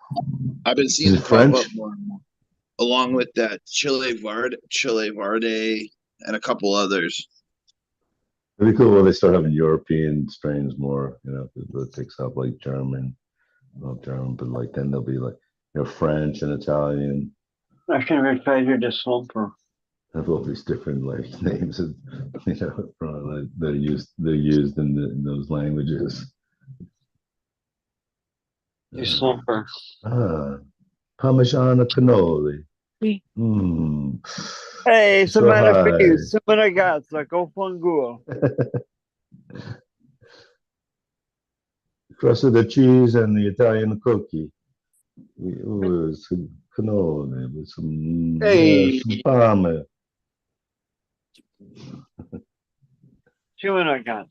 C: I've been
D: Is
C: seeing
D: it
C: it pop up
D: French?
C: more and more, along with that Chile Varde, and a couple others.
D: It'd be cool when they start having European strains more, that picks up like German, not German, but like then they'll be like, French and Italian,
B: I can recapture the slumper.
D: have all these different like names of, like, they're used in those languages.
B: The slumper.
D: Ah, Parmigiano cannoli. Hmm.
B: Hey,
D: So
B: semana
D: high.
B: feliz, semana gata, go fanguo.
D: Crust of the cheese and the Italian cookie. Some cannoli with
B: Hey,
D: some parma.
B: semana gata.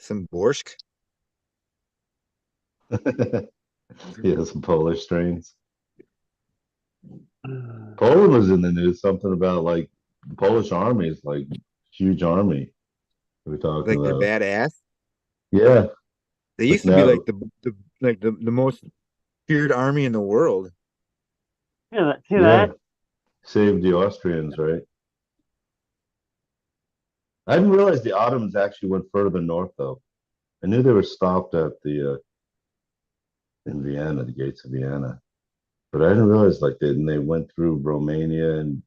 E: Some borscht?
D: Yeah, some Polish strains. Poland was in the news, something about like the Polish army is like huge army we're talking
E: Like they're
D: about.
E: badass?
D: Yeah,
E: They
D: like
E: used to be
D: now
E: like the most feared army in the world.
B: See
D: yeah,
B: that?
D: saved the Austrians, right? I didn't realize the Ottomans actually went further north though. I knew they were stopped at the in Vienna, the gates of Vienna. But I didn't realize like they went through Romania and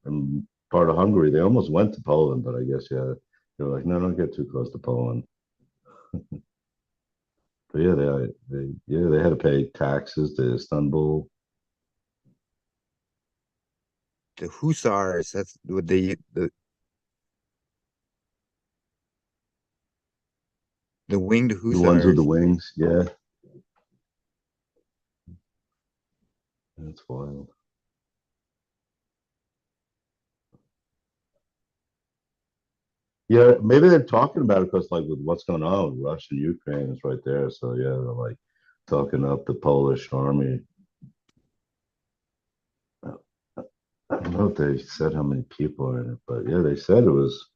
D: part of Hungary. They almost went to Poland, but I guess yeah, they were like, no, don't get too close to Poland. But yeah, they had to pay taxes to Istanbul.
E: The hussars, that's what the winged
D: The ones with the
E: hussars.
D: wings, yeah, that's wild. Yeah, maybe they're talking about it because like with what's going on with Russia and Ukraine is right there. So yeah, they're like talking up the Polish army. I don't know if they said how many people are in it, but yeah, they said it was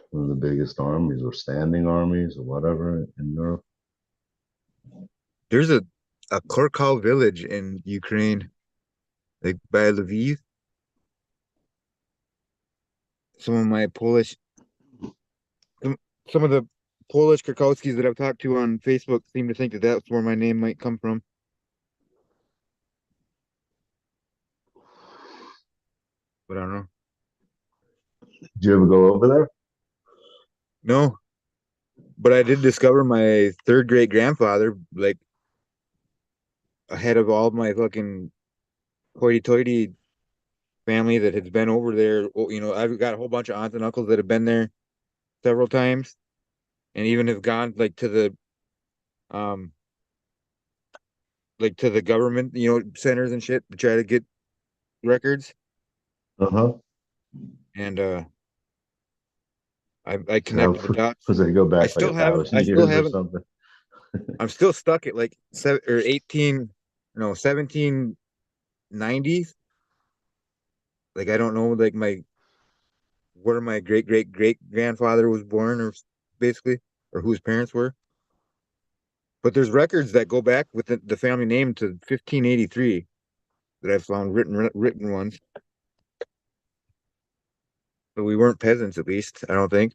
D: one of the biggest armies or standing armies or whatever in Europe.
E: There's a Korkal village in Ukraine, like by Lviv. Some of my Polish, some, some of the Polish Krakowskis that I've talked to on Facebook seem to think that that's where my name might come from. But I don't know.
D: Did you ever go over there?
E: No, but I did discover my third great grandfather, like ahead of all my fucking hoity-toity family that has been over there. I've got a whole bunch of aunts and uncles that have been there several times, and even have gone um like to the government, centers and shit to try to get records.
D: Uh-huh.
E: And I
D: So
E: connected the dots.
D: was it go
E: I
D: back like
E: still
D: a
E: haven't. I
D: thousand
E: still
D: years or
E: haven't.
D: something?
E: I'm still stuck at like 18, no, 1790s. Like I don't know, like where my great great great grandfather was born, or basically, or who his parents were. But there's records that go back with the family name to 1583 that I found written ones. But we weren't peasants, at least I don't think.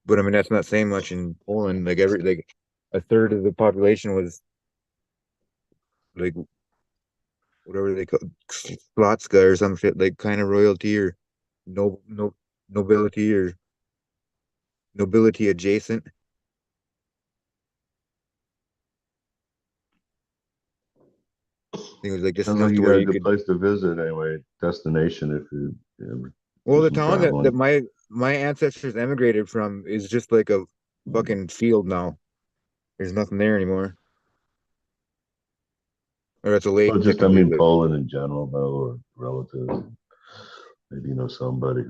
E: But I mean, that's not saying much in Poland. Like a third of the population was like whatever they call Slotska or some shit, like kind of royalty or no nobility or nobility adjacent. I think it was like just
D: Sounds
E: enough
D: like
E: to
D: you
E: where
D: got a
E: you
D: good
E: could.
D: place to visit anyway. Destination if you ever
E: Well,
D: do
E: the
D: some
E: town that
D: traveling.
E: my ancestors emigrated from is just like a fucking field now. There's nothing there anymore, or it's a lake
D: Well, just I
E: technically,
D: mean
E: but
D: Poland in general though, or relatives. Maybe you know somebody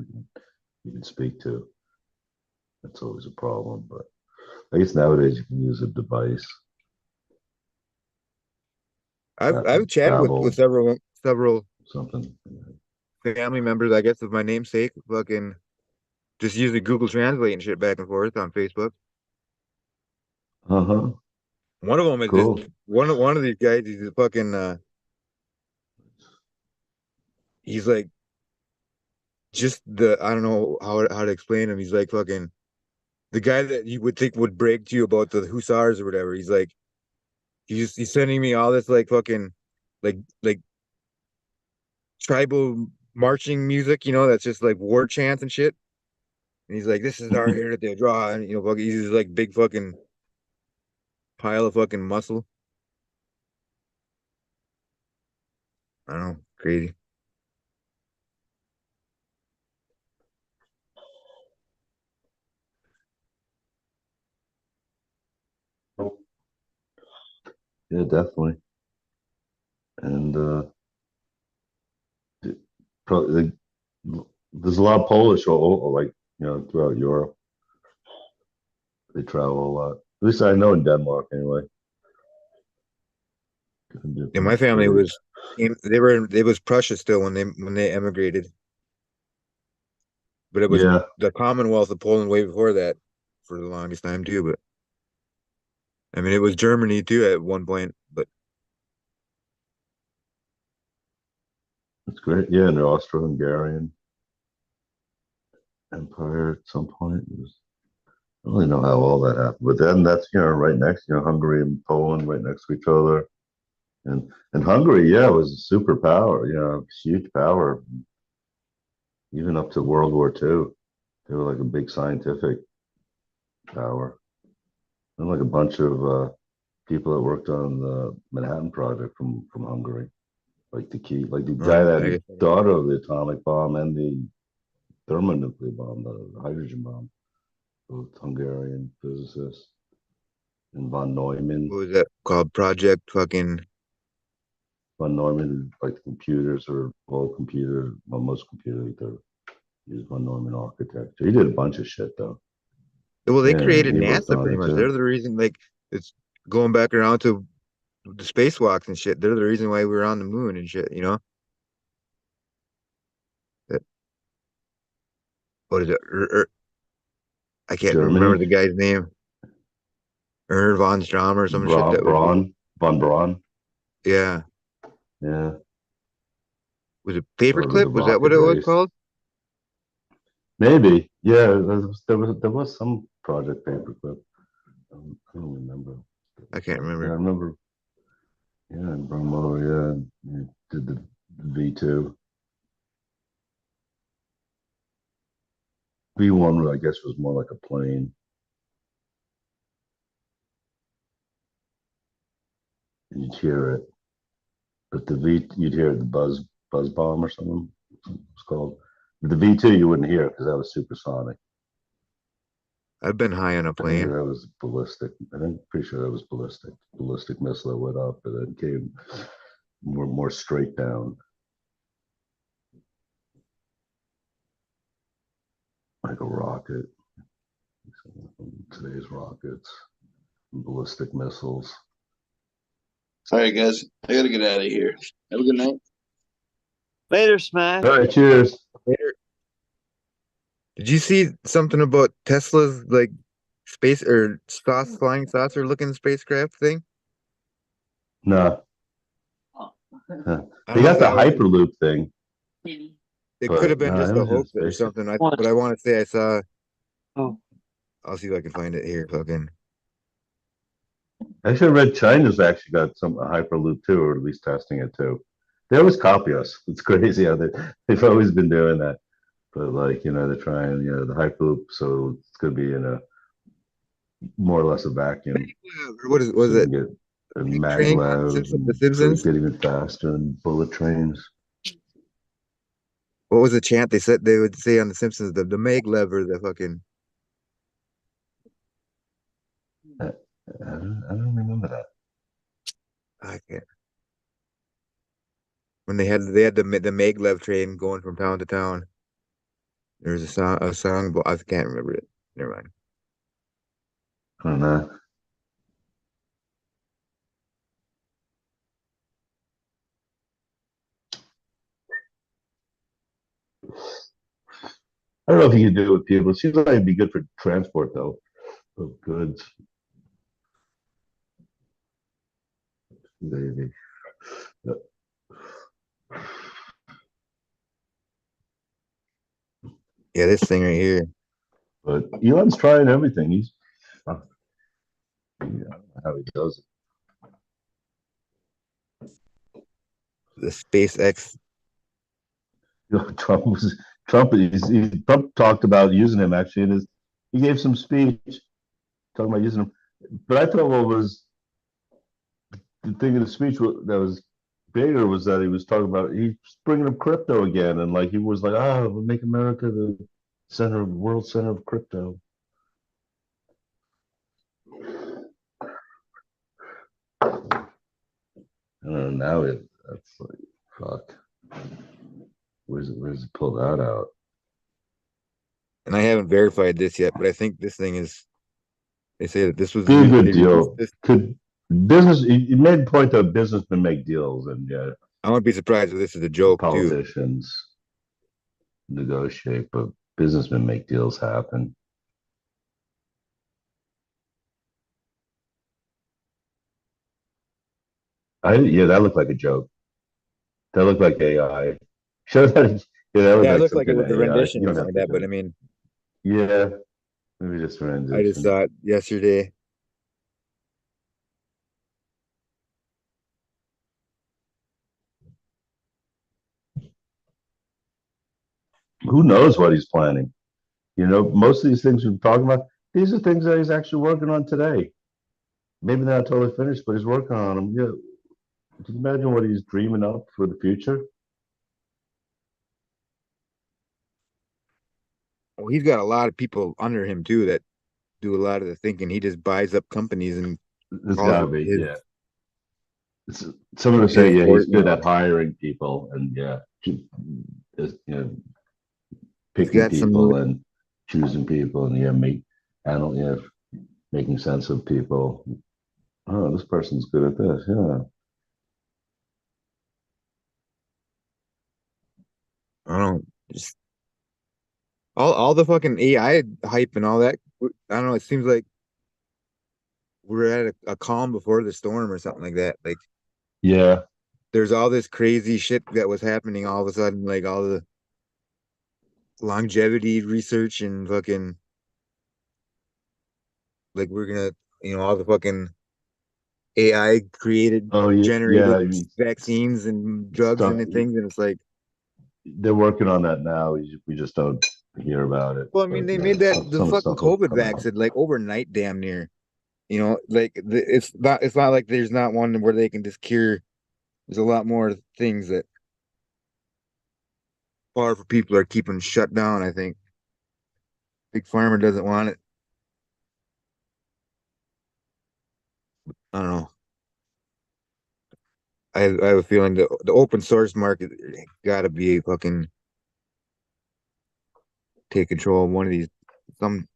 D: you can speak to. That's always a problem, but I guess nowadays you can use a device,
E: I've chatted with
D: travel,
E: several
D: something.
E: family members, I guess, of my namesake, fucking just using Google Translate and shit back and forth on Facebook.
D: Uh-huh.
E: One of them is just
D: Cool.
E: one of these guys. He's a fucking. He's like just the I don't know how to explain him. He's like fucking the guy that you would think would break to you about the hussars or whatever. He's like he's sending me all this like fucking like tribal marching music. That's just like war chants and shit. And he's like, this is our here that they draw, and fucking, he's just like big fucking pile of fucking muscle. I don't know, crazy.
D: Yeah, definitely. And probably there's a lot of Polish like throughout Europe. They travel a lot. At least I know in Denmark anyway. In
E: Yeah, my
D: different
E: family
D: cities.
E: was it was Prussia still when they emigrated, but it was
D: Yeah,
E: the Commonwealth of Poland way before that for the longest time too. But I mean, it was Germany too at one point. But
D: that's great. Yeah, and the Austro-Hungarian Empire at some point. I don't really know how all that happened, but then that's right next. Hungary and Poland right next to each other, and Hungary, yeah, was a superpower. Huge power, even up to World War II. They were like a big scientific power, and like a bunch of people that worked on the Manhattan Project from Hungary, like like the guy that
E: I
D: had
E: guess
D: thought of the atomic bomb and the thermonuclear bomb, the hydrogen bomb, both Hungarian physicists, and von Neumann.
E: what was that called? Project fucking.
D: Von Neumann, like computers or all computers, well, most computers, use von Neumann architecture. He did a bunch of shit though.
E: Well, they
D: Yeah,
E: created
D: he worked
E: NASA
D: on
E: pretty
D: it
E: much. They're
D: too.
E: the reason. Like it's going back around to the spacewalks and shit. They're the reason why we were on the moon and shit. That what is it? I can't remember
D: Germany,
E: the guy's name. Ernst von Strom or some shit. That was
D: Von Braun.
E: yeah.
D: Yeah,
E: Was it
D: started the
E: Paperclip? Was that
D: rocket
E: what it was
D: race.
E: called?
D: Maybe, yeah. There was some Project Paperclip. I don't remember.
E: I can't
D: Yeah, I
E: remember.
D: remember. Yeah, and Bromo, yeah, did the V2. V1, I guess, was more like a plane. You'd hear it, but the V, you'd hear the buzz bomb or something. It's called. The V2, you wouldn't hear it because that was supersonic.
E: I've been high on a
D: I think
E: plane.
D: that was ballistic. I think pretty sure that was ballistic missile that went up and then came more straight down, like a rocket. Today's rockets, ballistic missiles.
C: All right, guys, I gotta get out of here. Have a good night.
B: Later, Smash.
D: All right, cheers.
E: Later. Did you see something about Tesla's like space or flying saucer looking spacecraft thing?
D: No,
E: I
D: they
E: don't know if
D: got the
E: that was
D: Hyperloop thing,
E: it could have
D: but
E: been
D: no,
E: just
D: it
E: a
D: was in
E: hoax or
D: spaceship.
E: something.
B: What?
E: But I want to say I saw.
B: Oh.
E: I'll see if I can find it here. Fucking.
D: I actually read China's actually got some Hyperloop too, or at least testing it too. They always copy us. It's crazy how they've always been doing that. But like, they're trying, the Hyperloop, so it's gonna be in a more or less a vacuum.
E: Or what is
D: So
E: was
D: you
E: it?
D: can get a
E: Train on
D: maglev
E: The
D: and
E: Simpsons?
D: get even faster and bullet trains.
E: What was the chant they said they would say on The Simpsons? The maglev or the fucking.
D: I don't remember that.
E: I can't. When they had the maglev train going from town to town. There's a song, but I can't remember it. Never mind.
D: I don't know. I don't know if you can do it with people. It seems like it'd be good for transport though, of goods. Maybe.
E: Yeah, this thing right here.
D: But Elon's trying everything. I don't know how he does it.
E: The SpaceX.
D: Trump was Trump talked about using him actually in his he gave some speech talking about using him. But I thought what was the thing in the speech that was bigger was that he was talking about he's bringing up crypto again and like he was like we'll make America the world center of crypto. I don't know, now that's like fuck. Where's it pull that out?
E: And I haven't verified this yet, but I think this thing is. They say that this was
D: Be a good
E: they released
D: deal.
E: this.
D: Could business you made a point that businessmen make deals and yeah,
E: I wouldn't be surprised if this is a joke too.
D: politicians negotiate, but businessmen make deals happen. Yeah, that looked like a joke. That looked like AI. Show that. Yeah, that looked
E: Yeah, it
D: like
E: looked like it
D: something
E: was a
D: AI.
E: rendition
D: You
E: or
D: don't
E: something
D: have
E: like
D: to
E: that.
D: do
E: But I
D: it.
E: mean,
D: Yeah, maybe just
E: I just
D: rendition.
E: saw it yesterday.
D: Who knows what he's planning? Most of these things we're talking about, these are things that he's actually working on today. Maybe they're not totally finished, but he's working on them. Yeah. Can you imagine what he's dreaming up for the future?
E: Well, he's got a lot of people under him too that do a lot of the thinking. He just buys up companies and
D: There's
E: calls
D: gotta
E: it
D: be,
E: his
D: yeah. Someone would say,
E: his
D: yeah, he's
E: fort.
D: good at hiring people and yeah,
E: He's
D: picking
E: got some.
D: people and choosing people and I don't, making sense of people. Oh, this person's good at this. Yeah.
E: I don't know, just all the fucking AI hype and all that. I don't know. It seems like we're at a calm before the storm or something like that. Like
D: Yeah.
E: there's all this crazy shit that was happening all of a sudden, like all the longevity research and fucking like we're gonna, all the fucking AI created,
D: Oh yeah, yeah.
E: generated
D: I mean,
E: vaccines and drugs
D: stuff.
E: and things, and it's like,
D: They're working on that now. We just don't hear about it.
E: well, I mean,
D: But
E: they
D: yeah,
E: made that the
D: some of the
E: fucking
D: stuff will
E: COVID
D: come out.
E: vaccine like overnight, damn near. Like it's not like there's not one where they can just cure. There's a lot more things that powerful people are keeping shut down, I think. Big Pharma doesn't want it. I don't know. I have a feeling the open source market got to be fucking take control of one of these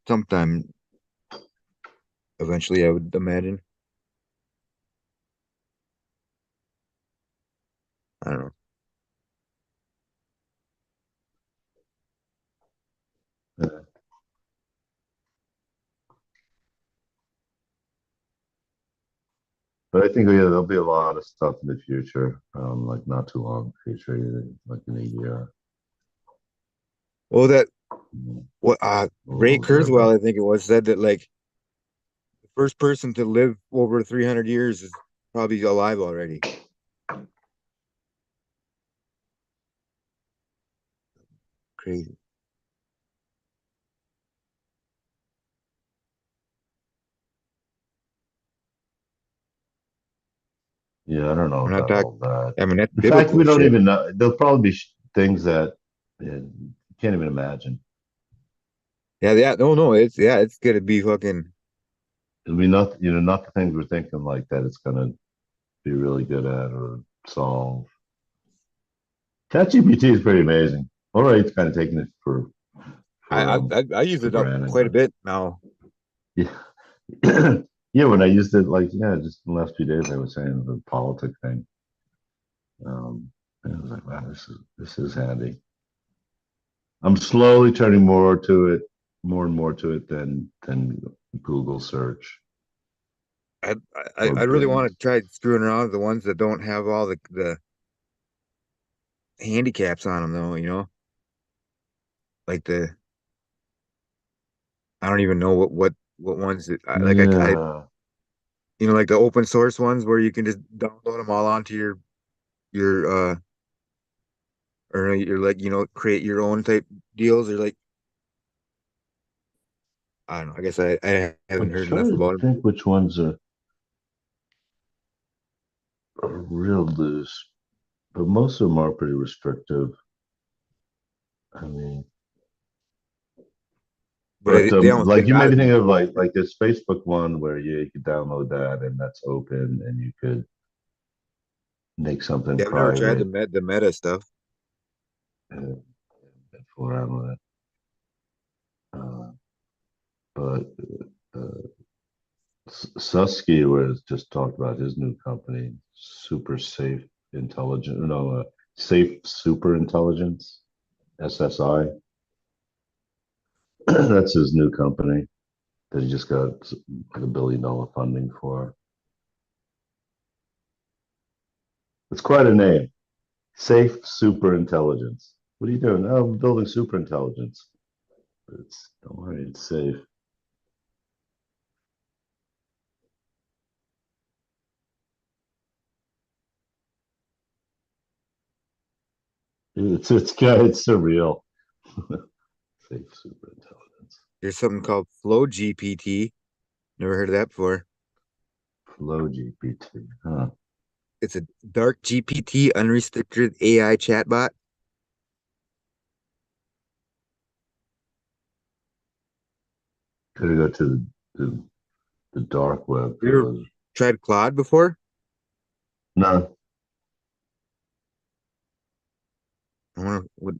E: sometime eventually, I would imagine. I don't know.
D: Yeah. But I think yeah, there'll be a lot of stuff in the future. Like not too long future, like in a year.
E: Well, that
D: Mm,
E: what Ray
D: we'll hear
E: Kurzweil,
D: about.
E: I think it was, said that like the first person to live over 300 years is probably alive already. Crazy.
D: Yeah, I don't know
E: We're not
D: about
E: talking.
D: all that.
E: I mean, that's
D: In fact, we
E: biblical
D: don't
E: shit.
D: even know. There'll probably be things that you can't even imagine.
E: Yeah, yeah. No, no. It's gonna be fucking.
D: It'll be not, not the things we're thinking like that. It's gonna be really good at or solve. ChatGPT is pretty amazing. All right, it's kind of taking it
E: I use
D: for
E: it up
D: granted,
E: quite a
D: but
E: bit now.
D: yeah, yeah. When I used it, like just in the last few days, I was saying the politic thing. And I was like, wow, this is handy. I'm slowly turning more and more to it than Google search
E: I
D: or
E: I really want
D: Bing.
E: to try screwing around with the ones that don't have all the handicaps on them, though. Like I don't even know what ones that I
D: Yeah,
E: like the open source ones where you can just download them all onto your or you're like create your own type deals, or like I don't know. I guess I haven't
D: I'm
E: heard enough
D: trying to
E: about them.
D: think which ones are real loose, but most of them are pretty restrictive. I mean,
E: But
D: but
E: they almost
D: like
E: they
D: you may
E: gotta
D: be
E: be
D: thinking of
E: pretty
D: like
E: strict.
D: this Facebook one where you could download that and that's open and you could make something
E: Yeah, I've never tried
D: private
E: the meta stuff.
D: and fool around with it. But uh, Susky was just talked about his new company, Super Safe Intelligent, no, Safe Super Intelligence, SSI. That's his new company that he just got like $1 billion funding for. It's quite a name. Safe Super Intelligence. What are you doing? Oh, I'm building super intelligence. Don't worry, it's safe. It's surreal. Safe super intelligence.
E: There's something called Flow GPT. Never heard of that before.
D: Flow GPT. Huh.
E: It's a dark GPT unrestricted AI chatbot.
D: Gotta go to the dark web
E: You
D: for
E: ever
D: those.
E: tried Claude before?
D: No,
E: I wonder what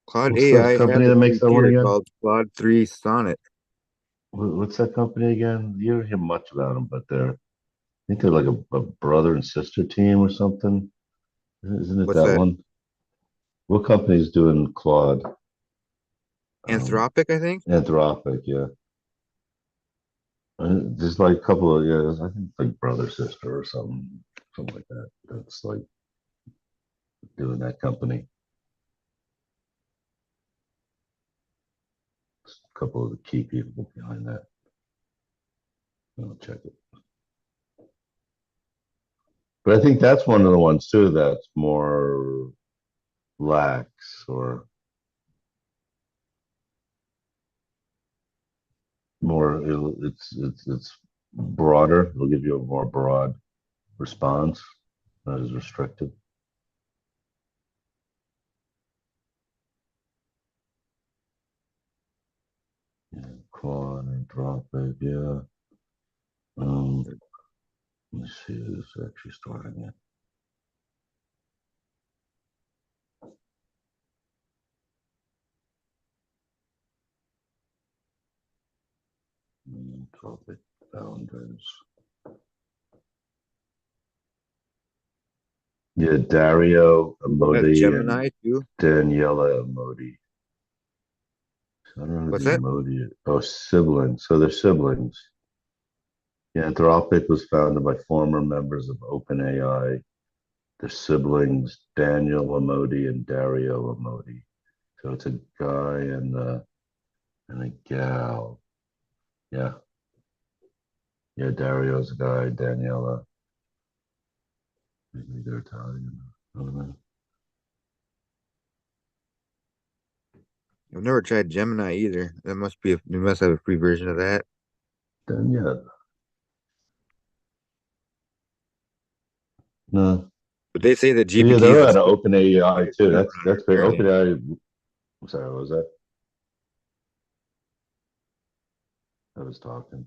E: Claude
D: what's the
E: AI
D: company
E: has a
D: that makes that one
E: frontier
D: again?
E: called Claude 3 Sonnet.
D: What's that company again? You don't hear much about them, but I think they're like a brother and sister team or something. Isn't it
E: What's
D: that
E: that?
D: one? What company's doing Claude? Um,
E: Anthropic, I think.
D: Anthropic, yeah. There's like a couple of, yeah, I think it's like brother sister or something. something like that. That's like doing that company. A couple of the key people behind that. I'll check it. But I think that's one of the ones too that's more lax or more. It's broader. It'll give you a more broad response, not as restrictive. Yeah, quad and drop it. Yeah. Let me see who's actually starting it. Tropic founders. Yeah, Dario
E: That's
D: Amodi and
E: Gemini too.
D: Daniela Amodi. I don't know who
E: What's
D: the
E: that?
D: Amodi is. Oh, siblings. So they're siblings. Yeah, Anthropic was founded by former members of OpenAI. Their siblings, Daniel Amodi and Dario Amodi. So it's a guy and a gal. Yeah. Yeah, Dario's a guy, Daniela. Maybe they're Italian. I don't know.
E: I've never tried Gemini either. That must be they must have a free version of that.
D: Daniela. No.
E: But they say that
D: Yeah,
E: GPT is
D: they're
E: the
D: at
E: same
D: OpenAI too. That's big.
E: apparently.
D: OpenAI. I'm sorry, what was that? I was talking.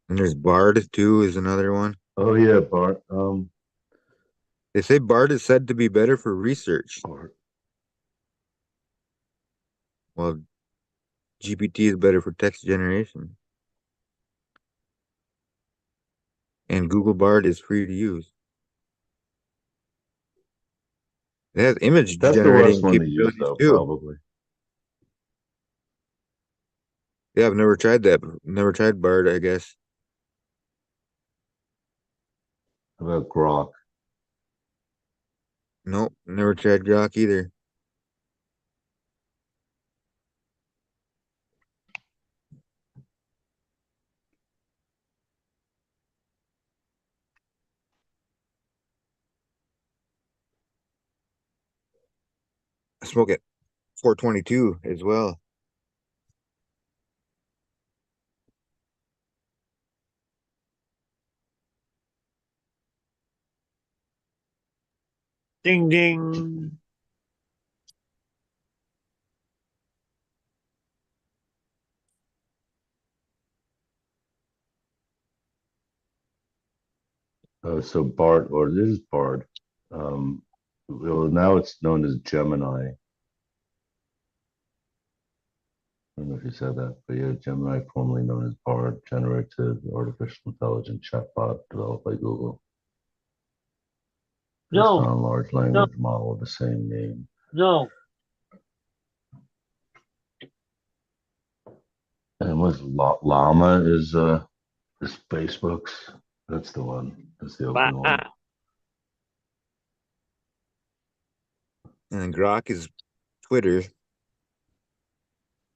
E: And there's Bard too is another one.
D: Oh yeah, Bart.
E: They say Bard is said to be better for research,
D: Bart.
E: while GPT is better for text generation. And Google Bard is free to use. It has image
D: That's the worst
E: generating
D: one to use
E: capabilities
D: though,
E: too.
D: probably.
E: Yeah, I've never tried that. Never tried Bard, I guess.
D: How about Grok?
E: Nope, never tried Grok either. I smoke at 422 as well.
B: Ding ding.
D: So Bart, or this is Bard. Well, now it's known as Gemini. I don't know if you said that, but yeah, Gemini, formerly known as Bard, generative artificial intelligence chatbot developed by Google, based
B: No,
D: on a large
B: no,
D: language model of the same name.
B: no.
D: And was Llama is Facebook's. That's the one. That's the open one.
E: And then Grok is Twitter.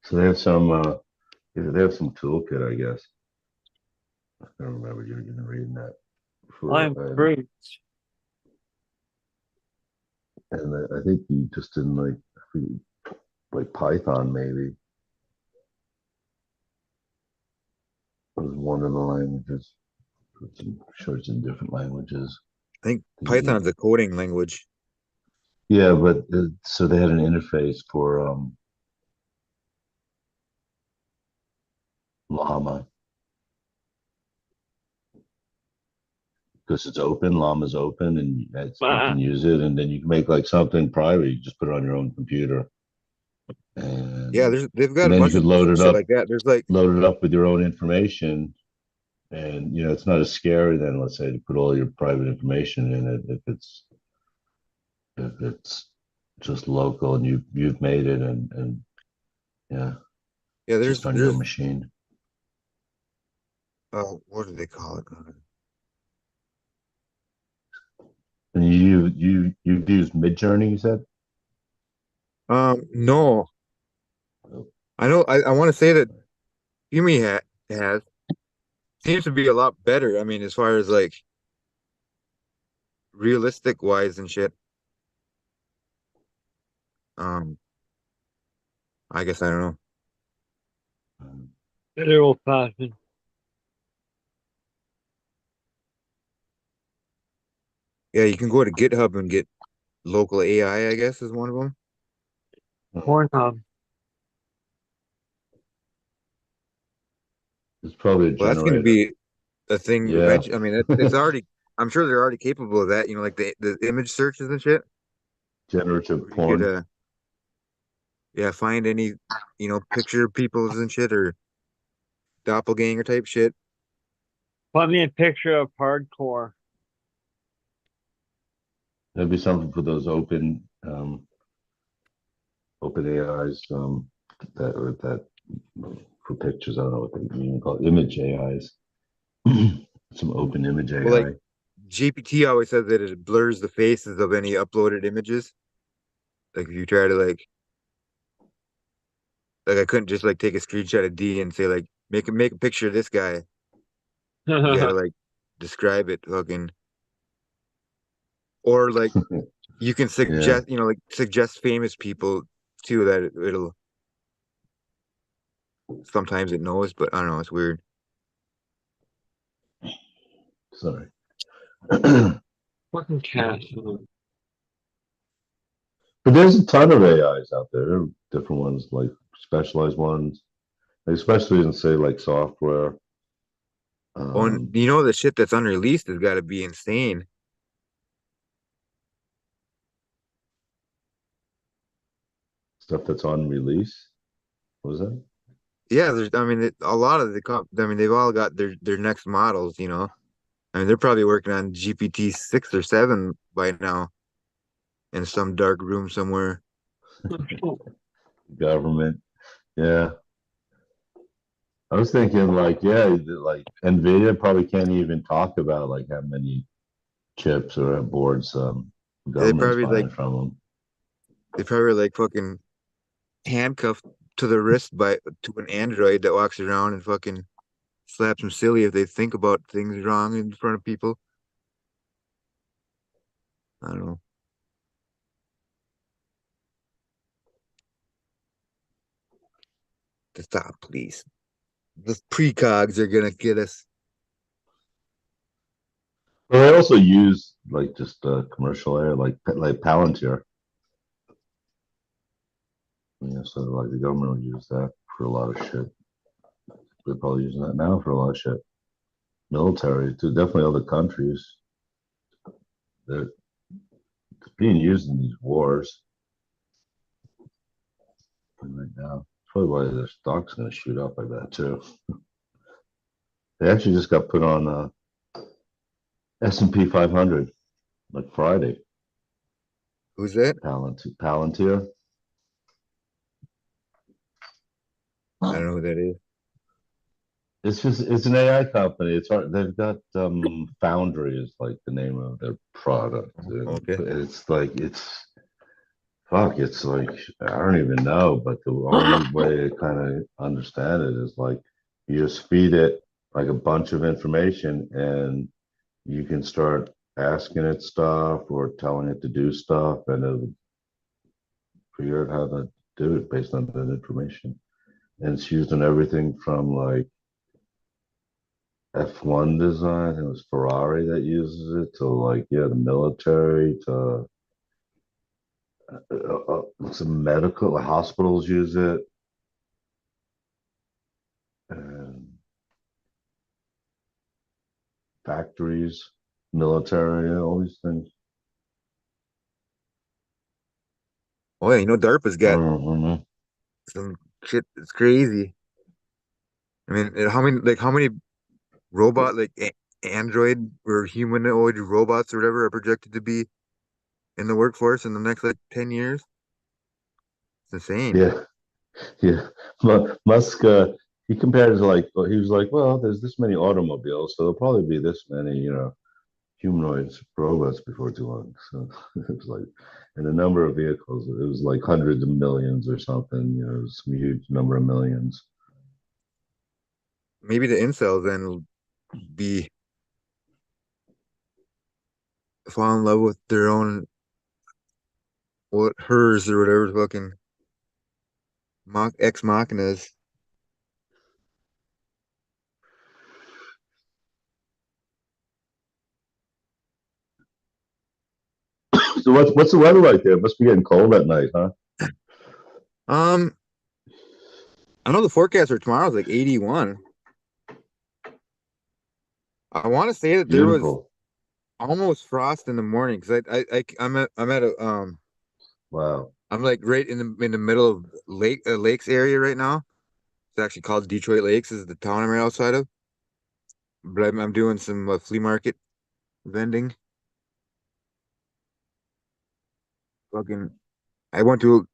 D: So they have some toolkit, I guess. I don't remember you reading that for
B: I'm great.
D: and I think you just didn't like Python maybe was one of the languages. I'm sure it's in different languages.
E: I think Python's a coding language.
D: Yeah, but so they had an interface for Llama because it's open. Llama's open, and you can use it, and then you can make like something private. You just put it on your own computer,
E: Yeah,
D: and
E: they've got
D: and
E: a
D: then you
E: bunch
D: could
E: of shit like that. There's like
D: load it up with your own information, and it's not as scary then. Let's say to put all your private information in it if it's just local and you've made it and yeah,
E: yeah,
D: just on your
E: there's
D: own machine.
E: what do they call it?
D: And you've used Midjourney, you said?
E: No, I know. I want to say that Yumi has seems to be a lot better. I mean, as far as like realistic wise and shit. Um, I guess I don't know.
D: Um,
B: Better old fashioned.
E: Yeah, you can go to GitHub and get local AI, I guess, is one of them.
B: Pornhub.
D: It's probably a
E: Well, that's going to
D: generator.
E: be a thing
D: Yeah.
E: eventually. I mean, it's already. I'm sure they're already capable of that. You know, like the image searches and shit,
D: Generative
E: where you could
D: porn.
E: yeah, find any picture peoples and shit or doppelganger type shit.
B: Find me a picture of hardcore.
D: That'd be something for those open AIs that for pictures. I don't know what they mean called image AIs. Some open image
E: Well, like
D: AI.
E: GPT always says that it blurs the faces of any uploaded images. Like if you try to like I couldn't just like take a screenshot of D and say like make a picture of this guy. You gotta like describe it fucking or like you can
D: Yeah.
E: suggest like suggest famous people too that it'll sometimes it knows, but I don't know, it's weird.
D: Sorry. But
B: Fucking cat.
D: there's a ton of AIs out there. There are different ones, like specialized ones, especially in say like software.
E: Oh, and
D: Um,
E: the shit that's unreleased has got to be insane.
D: Stuff that's on release. What was that?
E: Yeah, there's I mean a lot of I mean they've all got their next models. I mean they're probably working on GPT 6 or 7 by now in some dark room somewhere.
D: Government. Yeah. I was thinking like, yeah, like Nvidia probably can't even talk about like how many chips or boards
E: Yeah, They
D: government's
E: probably like
D: buying from them.
E: they probably like fucking handcuffed to the wrist by to an android that walks around and fucking slaps them silly if they think about things wrong in front of people. I don't know. To stop, please. The precogs are gonna get us.
D: But I also use like just commercial air, like Palantir. So like the government will use that for a lot of shit. They're probably using that now for a lot of shit. Military, to definitely other countries. They're being used in these wars right now. Probably why their stock's going to shoot up like that too. They actually just got put on S&P 500 like Friday.
E: Who's that?
D: Palantir.
E: I don't know who that is.
D: It's an AI company. It's hard. They've got Foundry is like the name of their product. And
E: Okay.
D: it's like it's like I don't even know, but the only way to kind of understand it is like you just feed it like a bunch of information and you can start asking it stuff or telling it to do stuff and it'll figure out how to do it based on that information. And it's used in everything from like F1 design. I think it was Ferrari that uses it to like the military to some medical hospitals use it and factories, military, all these things.
E: Oh yeah, DARPA's got
D: Mhm.
E: some shit that's crazy. I mean, how many robot android or humanoid robots or whatever are projected to be in the workforce in the next like 10 years? It's insane.
D: Yeah, yeah. Musk, he compared it to like, he was like, well, there's this many automobiles, so there'll probably be this many, humanoids, robots before too long. So it was like, and the number of vehicles, it was like hundreds of millions or something. You know, it was a huge number of millions.
E: Maybe the incels then will be fall in love with their own what hers or whatever fucking ex machinas.
D: So what's the weather like there? It must be getting cold at night, huh?
E: Um, I know the forecast for tomorrow is like 81. I want to say that there was
D: Beautiful.
E: almost frost in the morning because I'm at a
D: Wow.
E: I'm like right in the middle of lakes area right now. It's actually called Detroit Lakes is the town I'm right outside of. But I'm doing some flea market vending. Fucking, I went to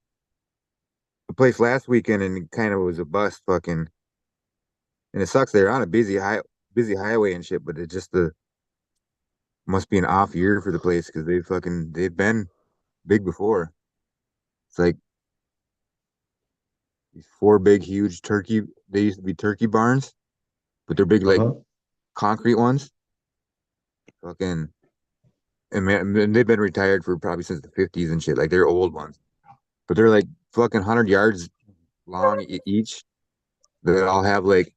E: a place last weekend and it kind of was a bust. Fucking, and it sucks. They're on a busy highway and shit. But it just the must be an off year for the place because they've been big before. It's like these four big, huge turkey. They used to be turkey barns, but they're big like
D: Uh-huh.
E: concrete ones. Fucking, and man, and they've been retired for probably since the 50s and shit. Like they're old ones, but they're like fucking 100 yards long each. They all have like,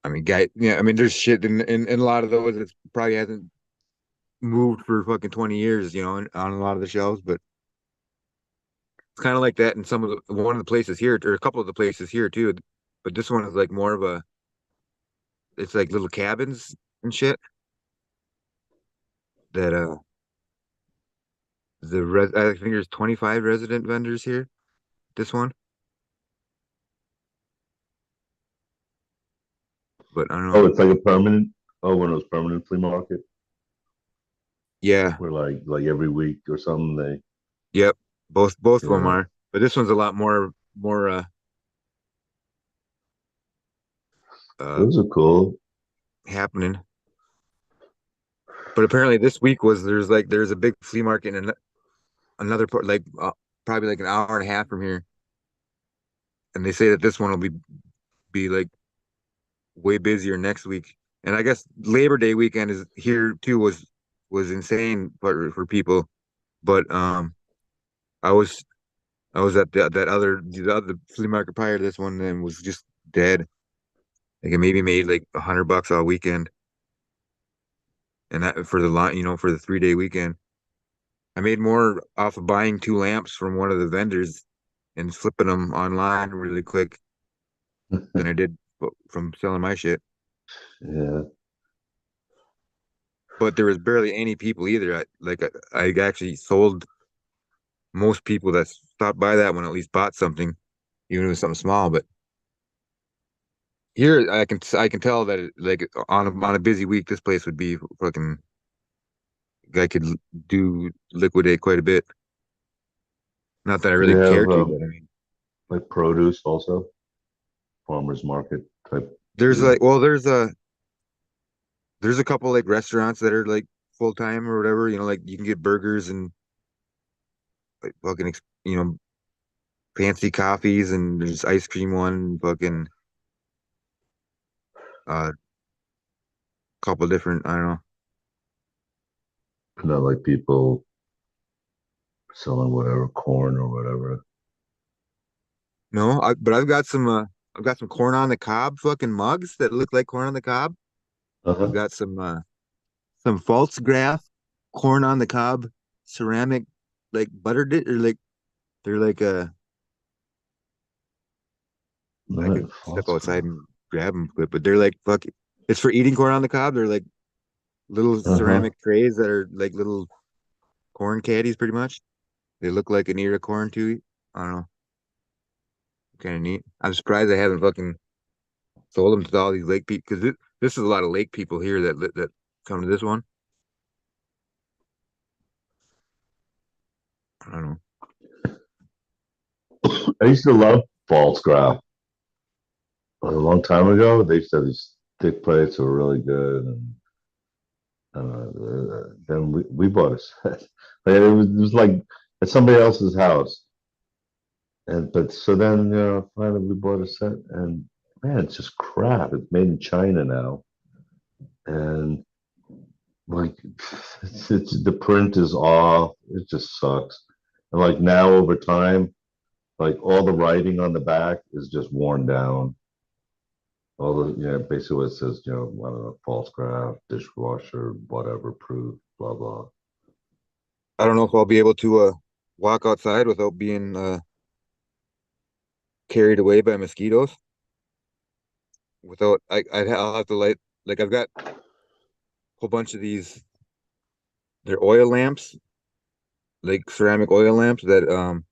E: I mean, yeah, I mean, there's shit in a lot of those that probably hasn't moved for fucking 20 years, on a lot of the shelves, but it's kind of like that in one of the places here, or a couple of the places here too. But this one is like more of it's like little cabins and shit that I think there's 25 resident vendors here. This one, but I don't know.
D: Oh, it's like a permanent. Oh, one of those permanent flea market
E: Yeah,
D: where like every week or something they.
E: yep, both of them
D: Yeah,
E: are, but this one's a lot more uh
D: those are cool.
E: happening. But apparently this week there's a big flea market in another part, like probably like an hour and a half from here, and they say that this one will be like way busier next week. And I guess Labor Day weekend is here too was insane for people. But I was I was at the other flea market prior to this one and was just dead. Like it maybe made like $100 all weekend, and that for the lot, for the 3-day weekend. I made more off of buying two lamps from one of the vendors and flipping them online really quick than I did from selling my shit.
D: Yeah,
E: But there was barely any people either. I actually sold most people that stopped by that one at least bought something, even if it was something small. But here I can tell that like on a busy week, this place would be fucking. I could do liquidate quite a bit. Not that I
D: do
E: really
D: they
E: care
D: have
E: to, but I mean,
D: like produce also, farmers market type
E: there's
D: deal?
E: like, well, there's a couple like restaurants that are like full time or whatever. Like you can get burgers and like fucking fancy coffees and there's ice cream one fucking couple different I don't know.
D: Not like people selling whatever corn or whatever.
E: No, but I've got some corn on the cob fucking mugs that look like corn on the cob. I've
D: Uh-huh.
E: got some false graph corn on the cob ceramic like butter or like they're like I
D: Not
E: could step
D: false
E: outside
D: ground.
E: and grab them quick, but they're like fuck it's for eating corn on the cob. They're like little
D: Uh-huh.
E: ceramic trays that are like little corn caddies pretty much. They look like an ear of corn to eat. I don't know. Kind of neat. I'm surprised I haven't fucking sold them to all these lake people because this is a lot of lake people here that come to this one. I don't know.
D: I used to love false graph. A long time ago, they used to have these thick plates that were really good. And Then we bought a set. Like, it was like at somebody else's house. And but so then finally we bought a set, and man, it's just crap. It's made in China now, and like the print is off. It just sucks. And like now over time, like all the writing on the back is just worn down. All the basically what it says, I don't know, false craft, dishwasher, whatever, proof, blah blah.
E: I don't know if I'll be able to walk outside without being carried away by mosquitoes. Without I'll have to light, like I've got a whole bunch of these. They're oil lamps, like ceramic oil lamps that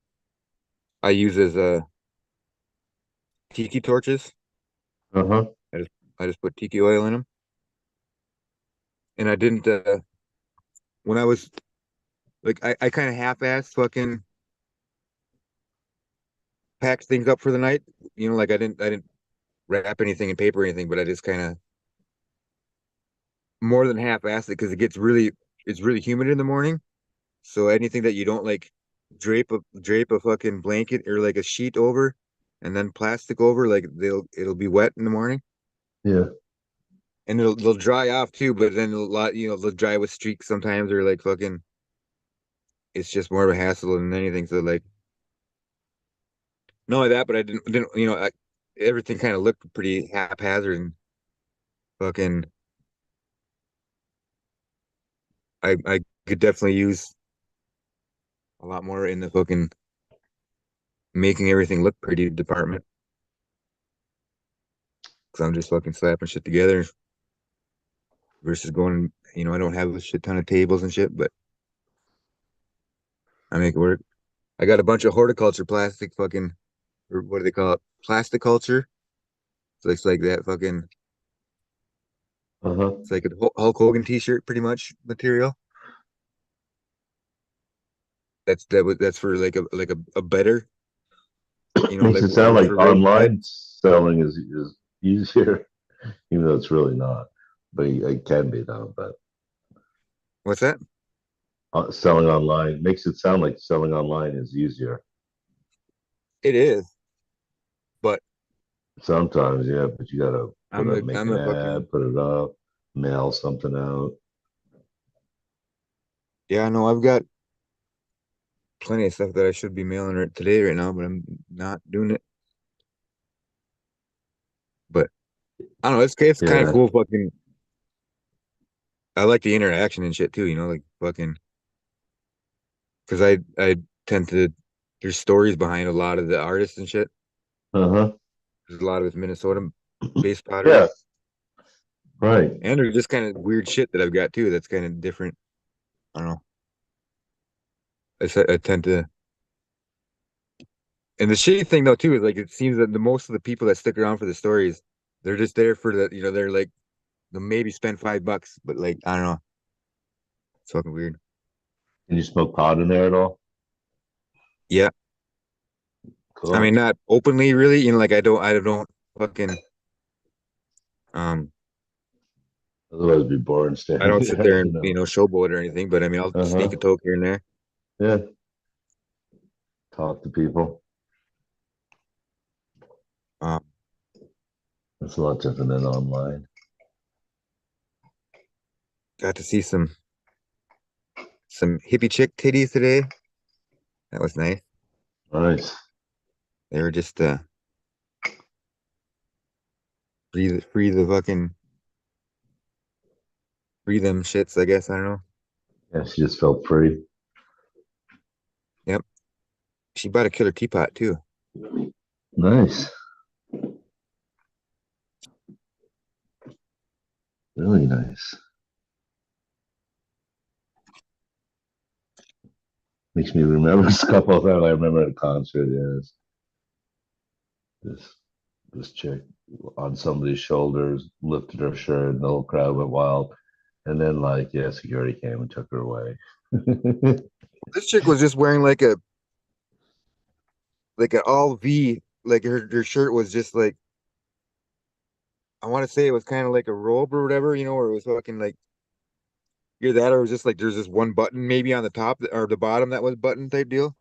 E: I use as tiki torches.
D: Uh-huh.
E: I just I just put tiki oil in them, and I didn't when I was like I kind of half-assed fucking packed things up for the night. Like I didn't wrap anything in paper or anything, but I just kind of more than half-assed it because it's really humid in the morning. So anything that you don't like drape a fucking blanket or like a sheet over and then plastic over, like it'll be wet in the morning.
D: Yeah.
E: And they'll dry off too, but then a lot, they'll dry with streaks sometimes or like fucking it's just more of a hassle than anything. So like not only that, but I didn't everything kind of looked pretty haphazard and fucking I could definitely use a lot more in the fucking making everything look pretty department. Cause I'm just fucking slapping shit together versus going, I don't have a shit ton of tables and shit, but I make it work. I got a bunch of horticulture plastic fucking, or what do they call it? Plastic culture. So it's like that fucking,
D: Uh-huh.
E: it's like a Hulk Hogan t-shirt pretty much material. That's for like a better,
D: Makes
E: like
D: it sound
E: works
D: like
E: for rodent
D: online
E: bites.
D: selling is easier, even though it's really not. But it can be though. But
E: What's that?
D: selling online makes it sound like selling online is easier.
E: It is, but
D: Sometimes, yeah, but you gotta make
E: I'm
D: an
E: a fucking,
D: ad, put it up, mail something out.
E: yeah, no, I've got plenty of stuff that I should be mailing today right now, but I'm not doing it. But I don't know, it's kind of
D: Yeah.
E: cool fucking I like the interaction and shit too, like fucking because I tend to there's stories behind a lot of the artists and shit.
D: Uh-huh.
E: There's a lot of it's Minnesota based pottery.
D: Yeah. Right.
E: And there's just kind of weird shit that I've got too that's kind of different. I don't know. I tend to and the shitty thing though too is like it seems that the most of the people that stick around for the stories, they're just there for they're like they'll maybe spend $5, but like I don't know. It's fucking weird.
D: Can you smoke pot in there at all?
E: Yeah. I mean
D: Cool.
E: not openly really, like I don't fucking um
D: Otherwise, it'd be boring
E: I
D: standing
E: don't sit
D: there,
E: there and showboat or anything, but I mean I'll sneak a
D: Uh-huh.
E: toke here and there.
D: Yeah. Talk to people.
E: Um,
D: It's a lot different than online.
E: got to see some hippie chick titties today. That was nice.
D: Nice.
E: They were just free them shits, I guess. I don't know.
D: Yeah, she just felt free.
E: Yep. She bought a killer teapot too.
D: Nice. Really nice. Makes me remember a couple of times I remember at a concert, yes. This this chick on somebody's shoulders lifted her shirt and the whole crowd went wild. And then security came and took her away.
E: This chick was just wearing like an all V, like her shirt was just like I want to say it was kind of like a robe or whatever, where it was fucking like Either that or it was just like there's just one button maybe on the top or the bottom that was button type deal.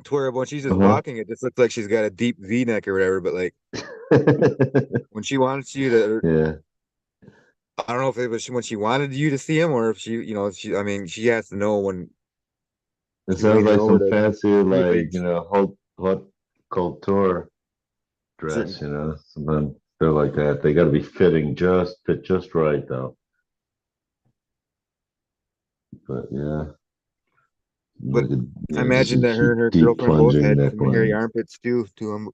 E: To where when she's just
D: Uh-huh.
E: walking, it just looks like she's got a deep V neck or whatever. But like when she wants you to,
D: Yeah.
E: I don't know if it was when she wanted you to see him or if she, I mean, she has to know when
D: It
E: to
D: sounds
E: lean her
D: like
E: over
D: some
E: to
D: fancy,
E: see if
D: like,
E: they
D: hot couture
E: certain.
D: dress, you know. Sometimes they're like that. They got to be fit just right, though. But yeah,
E: But
D: like a,
E: I
D: just
E: imagine
D: a
E: that her and her
D: deep
E: girlfriend both
D: plunging
E: had some hairy
D: neckline.
E: armpits too. To them,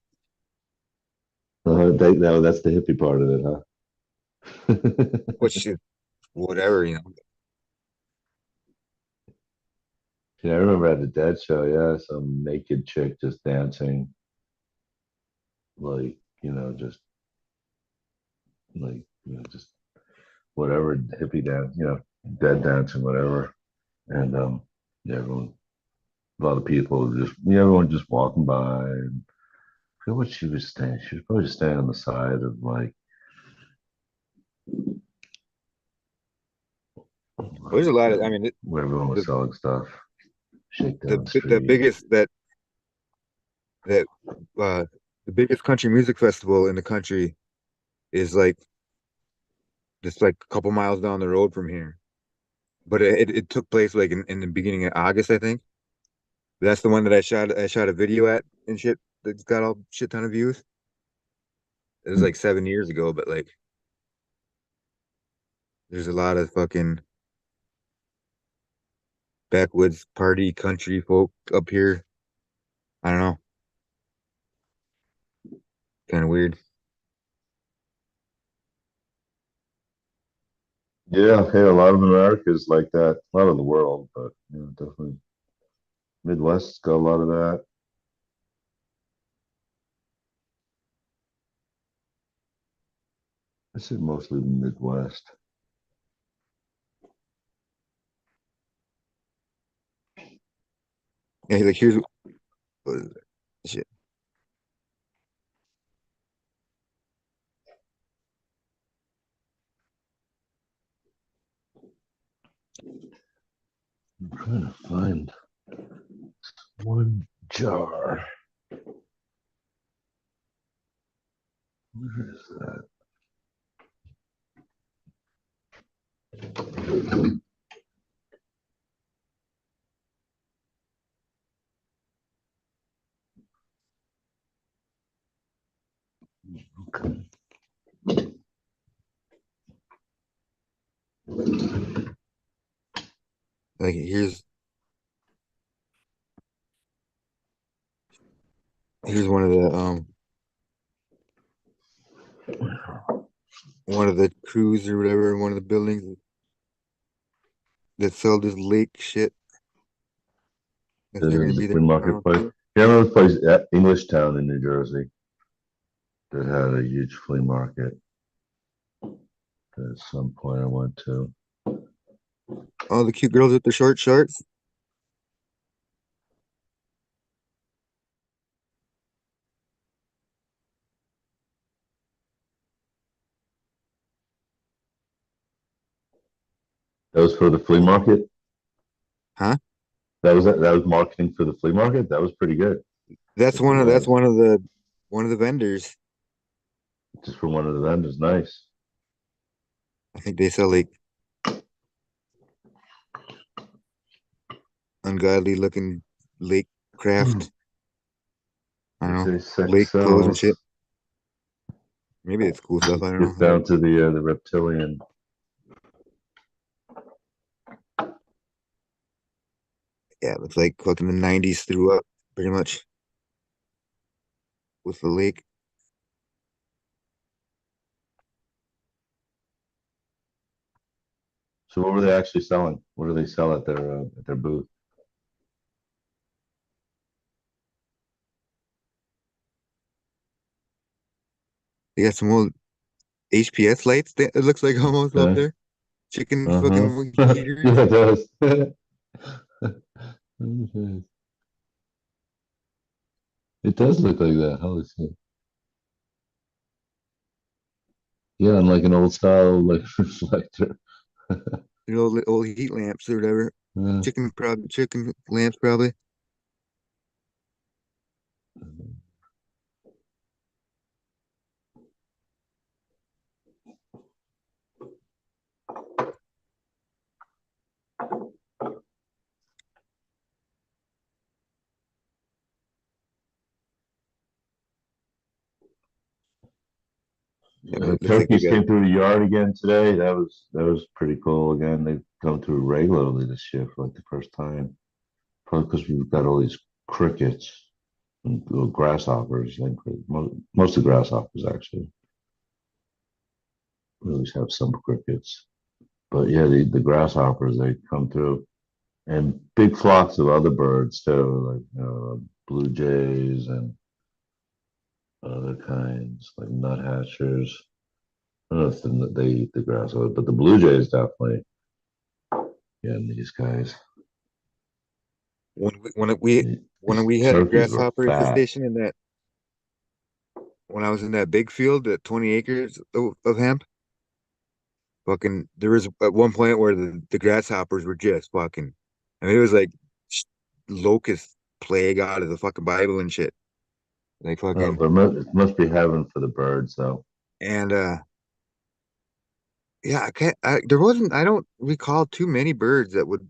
D: That's the hippie part of it, huh?
E: which is whatever.
D: Yeah, I remember at the Dead show, yeah, some naked chick just dancing, like, just like, just whatever hippie dance, dead dancing, whatever. And yeah, a lot of people just, everyone just walking by. And I forget what she was standing. She was probably just standing on the side of like,
E: There's a lot of. I mean,
D: where everyone was
E: the
D: selling stuff, Shakedown
E: the
D: Street.
E: biggest that uh the biggest country music festival in the country is like just like a couple miles down the road from here. But it took place like in the beginning of August, I think. That's the one that I shot a video at and shit that's got all shit ton of views. It was like 7 years ago, but like there's a lot of fucking backwoods party country folk up here. I don't know, kind of weird.
D: Yeah, hey, a lot of America is like that. A lot of the world, but definitely Midwest's got a lot of that. I say mostly the Midwest.
E: Yeah, like here's what is it? Shit.
D: I'm trying to find one jar. Where is that? Okay.
E: Like here's one of the crews or whatever in one of the buildings that sell this lake shit if they're gonna
D: The
E: be there
D: flea
E: tomorrow
D: marketplace.
E: too.
D: Yeah, I remember the place at Englishtown in New Jersey that had a huge flea market that at some point I went to.
E: All the cute girls with the short shorts.
D: That was for the flea market.
E: Huh?
D: That was marketing for the flea market. That was pretty good.
E: That's
D: If it
E: one of that's
D: was
E: one of the vendors.
D: just for one of the vendors, nice.
E: I think they sell like ungodly looking lake craft. I
D: They
E: don't know,
D: say sex
E: lake clothes and
D: sells.
E: shit. Maybe it's cool stuff. I don't
D: Gets
E: know.
D: down to the reptilian.
E: Yeah, it looks like fucking the '90s threw up pretty much with the lake.
D: So what were they actually selling? What do they sell at their booth?
E: They got some old HPS lights. It looks like almost up
D: Okay.
E: there. Chicken
D: Uh-huh.
E: fucking
D: Yeah,
E: heaters.
D: it does. Okay. It does look like that. Holy shit. Yeah, and like an old style like reflector.
E: Old heat lamps or whatever.
D: Yeah.
E: Chicken lamps probably. Yeah,
D: The
E: it looks like they
D: turkeys
E: got
D: came through the yard again today. That was pretty cool. Again, they come through regularly this year for like the first time. Probably because we've got all these crickets and little grasshoppers. I think most of the grasshoppers actually. We always have some crickets, but yeah, the grasshoppers they come through, and big flocks of other birds too, like blue jays and other kinds like nuthatchers. I don't know if they eat the grasshopper, but the blue jays definitely. Yeah, and these guys,
E: when we when it, we when
D: these
E: we had
D: turkeys were
E: grasshopper
D: fat.
E: infestation in that when I was in that big field at 20 acres of hemp, fucking there was at one point where the grasshoppers were just fucking I mean it was like locust plague out of the fucking Bible and shit. Like fucking
D: But it must be heaven for the birds, though.
E: and yeah, there wasn't I don't recall too many birds that would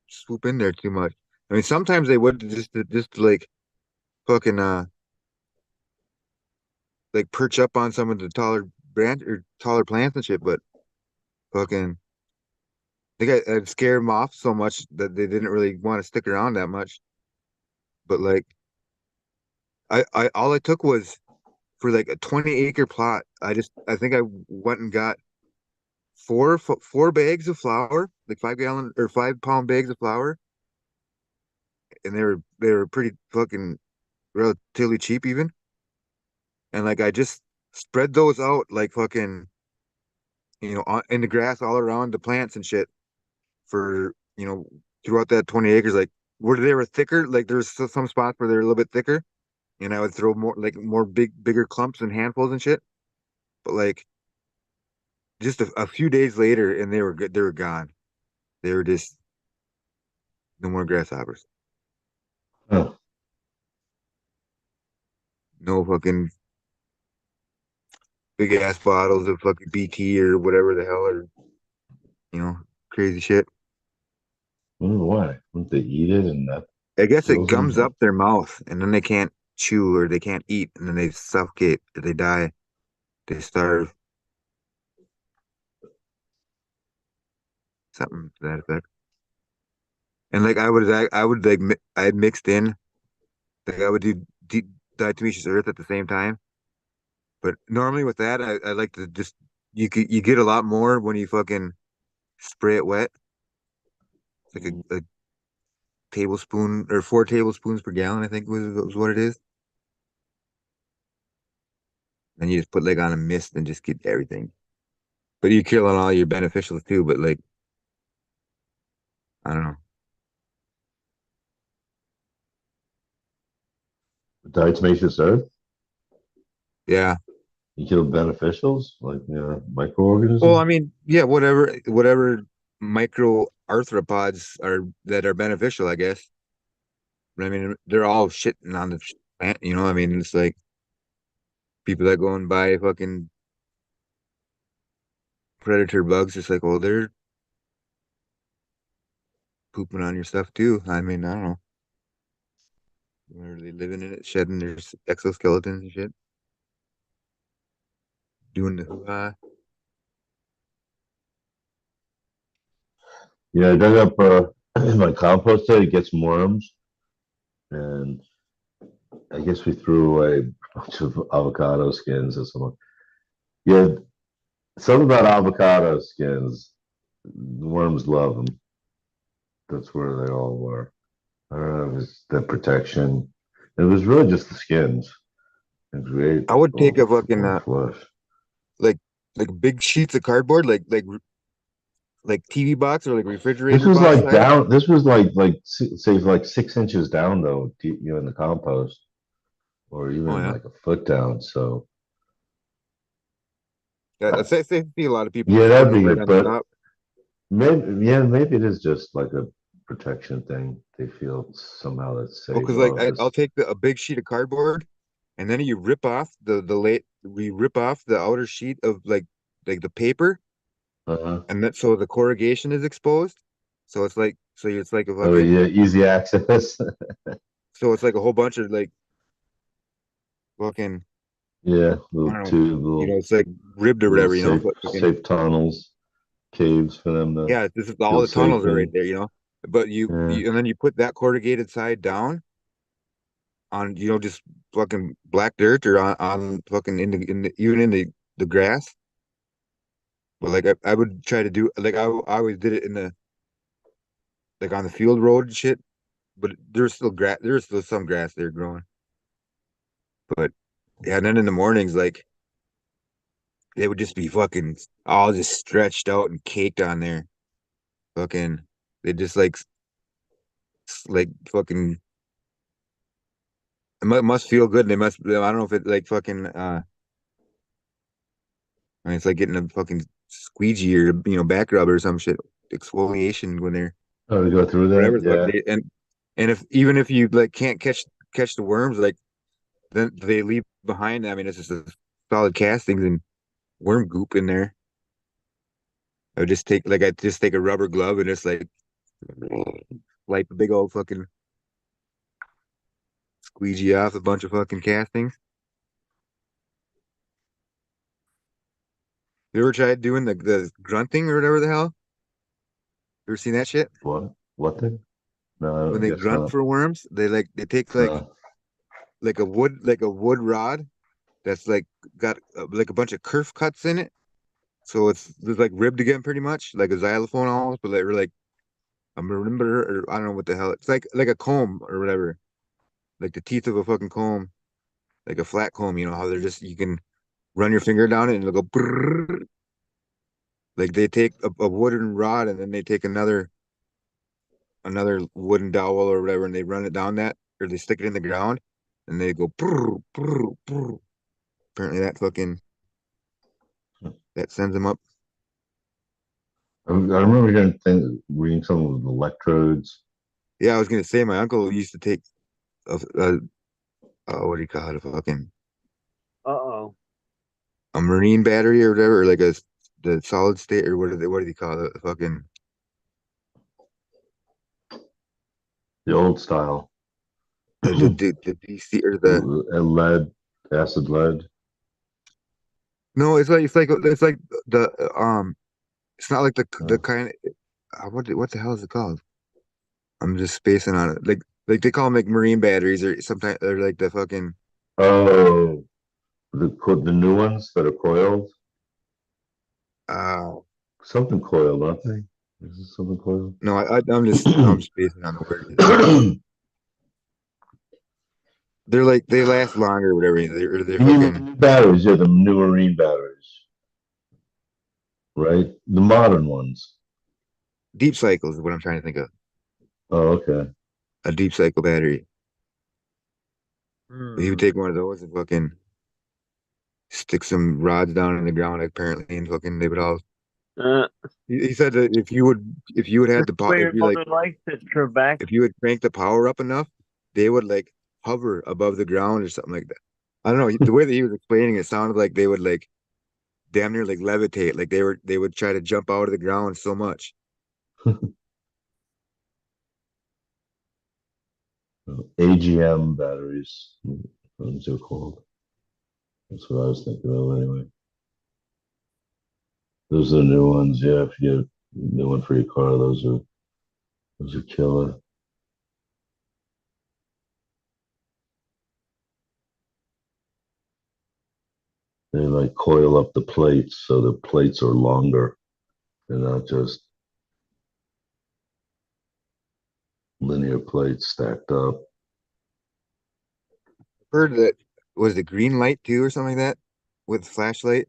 E: swoop in there too much. I mean sometimes they would just like fucking like perch up on some of the taller branch or taller plants and shit, but fucking I think I'd scared them off so much that they didn't really want to stick around that much. But like I all I took was for like a 20-acre plot. I think I went and got four bags of flour, like 5 gallon or 5 pound bags of flour, and they were pretty fucking relatively cheap even. And like I just spread those out like fucking in the grass all around the plants and shit for throughout that 20 acres like where they were thicker like there's some spots where they're a little bit thicker and I would throw more bigger clumps and handfuls and shit but like just a few days later and they were good, they were gone, they were just no more grasshoppers,
D: Huh.
E: no fucking big ass bottles of fucking BT or whatever the hell or you know crazy shit.
D: Wonder why? Wouldn't they eat it and that
E: I guess it
D: kills
E: gums
D: them?
E: up their mouth and then they can't chew or they can't eat and then they suffocate or they die, they starve, something to that effect. And like I would like I had mixed in like I would do deep diatomaceous earth at the same time. But normally with that I like to just you get a lot more when you fucking spray it wet. It's like a tablespoon or 4 tablespoons per gallon, I think was what it is. And you just put like on a mist and just get everything. But you're killing all your beneficials too, but like I don't know.
D: Diatomaceous earth?
E: Yeah.
D: You kill beneficials like
E: Well, I
D: microorganisms?
E: mean, yeah, whatever micro arthropods are that are beneficial, I guess. But I mean, they're all shitting on the plant, I mean, it's like people that go and buy fucking predator bugs, it's like, well, they're pooping on your stuff too. I mean, I don't know. Are they living in it, shedding their exoskeletons and shit, doing the hoo-ha?
D: Yeah, I dug up in my compost there to get some worms, and I guess we threw away a bunch of avocado skins or something. Yeah, something about avocado skins. The worms love them. That's where they all were. I don't know if it's the protection. It was really just the skins. And we ate
E: I would take a fucking
D: all the flesh.
E: like big sheets of cardboard, like TV box or like
D: This
E: refrigerator
D: was
E: box
D: like
E: size.
D: down. This was say like 6 inches down though, in the compost, or
E: Oh
D: even
E: yeah,
D: like a foot down. So
E: yeah. I see a lot of people
D: yeah,
E: just
D: that'd
E: putting it
D: be
E: right
D: good.
E: on the
D: But
E: top.
D: maybe it is just like a protection thing. They feel somehow that's
E: Well,
D: safe.
E: because like
D: Oh,
E: I'll
D: this,
E: take a big sheet of cardboard, and then you rip off we rip off the outer sheet of like the paper,
D: uh-huh.
E: and that so the corrugation is exposed. It's like a
D: Oh,
E: fucking
D: yeah, easy access.
E: so it's like a whole bunch of like fucking
D: Yeah,
E: I
D: little
E: don't know,
D: tube, little
E: it's like ribbed or
D: little
E: whatever,
D: safe
E: but fucking
D: safe tunnels, caves for them to
E: yeah, this is all
D: feel
E: the
D: safe
E: tunnels are right
D: in.
E: there, But
D: Yeah.
E: and then you put that corrugated side down on just fucking black dirt or on fucking even in the grass. But like I would try to do like I always did it in the like on the field road and shit. But there's still some grass there growing. But yeah, and then in the mornings, like they would just be fucking all just stretched out and caked on there. Fucking they just like fucking must feel good. They must I don't know if it like fucking I mean it's like getting a fucking squeegee or back rub or some shit exfoliation when they're
D: Oh, to go through that?
E: whatever the fuck
D: Yeah.
E: and if even if you like can't catch the worms like then they leave behind. I mean, it's just a solid castings and worm goop in there. I just take a rubber glove and just like a big old fucking squeegee off a bunch of fucking castings. You ever tried doing the grunting or whatever the hell? You ever seen that shit?
D: What? What thing? No,
E: When
D: I
E: they
D: guess
E: grunt
D: not.
E: for worms, they take
D: No.
E: like a wood rod that's like got like a bunch of kerf cuts in it. So it's like ribbed again pretty much, like a xylophone almost, but like a marimba or I don't know what the hell. It's like a comb or whatever. Like the teeth of a fucking comb, like a flat comb, how they're just you can run your finger down it and it'll go brrrr. Like they take a wooden rod and then they take another wooden dowel or whatever and they run it down that or they stick it in the ground and they go brrrr, brrrr, brrrr. Apparently that sends them up.
D: I remember reading something with electrodes.
E: Yeah, I was gonna say my uncle used to take what do you call it?
B: Uh-oh.
E: A marine battery or whatever, or like the solid state or what do they call it? Fucking
D: The old style.
E: the DC or the
D: And lead, acid lead.
E: no, it's like the it's not like the
D: Uh,
E: kind what the hell is it called? I'm just spacing on it. Like they call them like marine batteries or sometimes or like the fucking
D: oh, the new ones that are coiled.
E: uh
D: Something coiled, aren't they? Is it something coiled?
E: no, I'm spacing on the word. They're like they last longer or whatever. They're
D: You mean the
E: fucking
D: new batteries? Yeah, the new marine batteries, right? The modern ones.
E: deep cycles is what I'm trying to think of.
D: Oh, okay.
E: A deep cycle battery. If you
B: Hmm.
E: take one of those and fucking stick some rods down in the ground, apparently, and fucking they would all.
B: Uh,
E: He said that if you would had
B: this
E: the
B: is
E: power
B: where your mother likes it, Trebek.
E: if you would crank the power up enough, they would like hover above the ground or something like that. I don't know. The way that he was explaining it sounded like they would like damn near like levitate, like they would try to jump out of the ground so much.
D: AGM batteries. Those are called. That's what I was thinking of anyway. Those are the new ones. Yeah, if you get a new one for your car, those are killer. They like coil up the plates so the plates are longer. They're not just linear plates stacked up.
E: Heard that was the green light too or something like that with flashlight.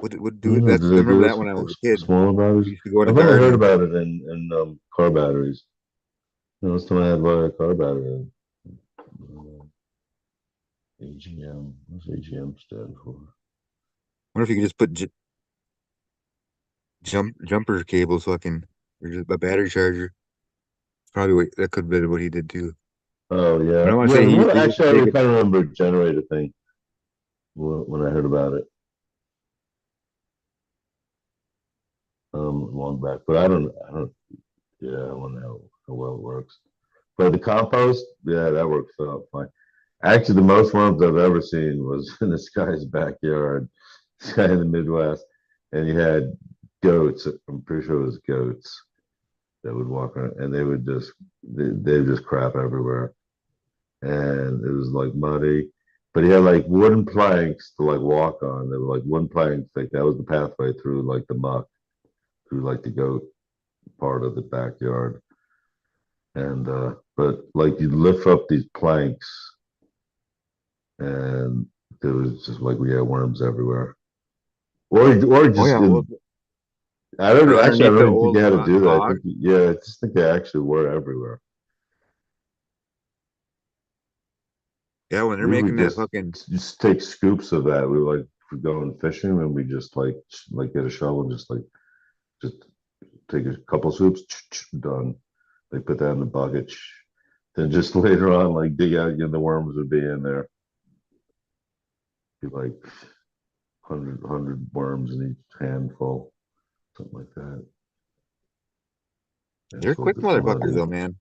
E: Would do it.
D: Do
E: I
D: they
E: remember
D: do
E: that
D: this
E: when I was
D: for
E: a kid.
D: smaller
E: We
D: batteries?
E: used to go in the
D: I've only heard
E: garden.
D: about it in car batteries. Last time I had a car battery. AGM. What's AGM stand for?
E: Wonder if you could just put jumper cables fucking or just a battery charger. Probably that could have been what he did too.
D: Oh
E: But
D: yeah.
E: I want to say
D: Well,
E: he used to
D: actually,
E: take
D: I
E: it.
D: kind of remember generator thing when I heard about it long back, but I don't. Yeah, I don't know how well it works. But the compost, yeah, that works out fine. Actually, the most worms I've ever seen was in this guy's backyard, this guy in the Midwest, and he had goats. I'm pretty sure it was goats that would walk around, and they would just crap everywhere, and it was like muddy. But he had like wooden planks to like walk on. They were like wooden planks, like that was the pathway through like the muck, through like the goat part of the backyard. And but like you lift up these planks and there was just like we had worms everywhere. Or
E: Oh
D: just
E: yeah, well,
D: I don't
E: or
D: actually I
E: underneath
D: don't
E: the
D: even think
E: old
D: they had to do that. I
E: hog.
D: think yeah, I just think they actually were everywhere.
E: Yeah, when they're
D: We would
E: making that fucking.
D: just take scoops of that. We were like we going fishing and we just like get a shovel and just take a couple scoops, done. They put that in the bucket. Then just later on, like dig out, the worms would be in there. Be like 100 worms in each handful, something like that. Yeah,
E: They're
D: it's a little
E: quick
D: bit
E: motherfuckers
D: muddy.
E: though, man.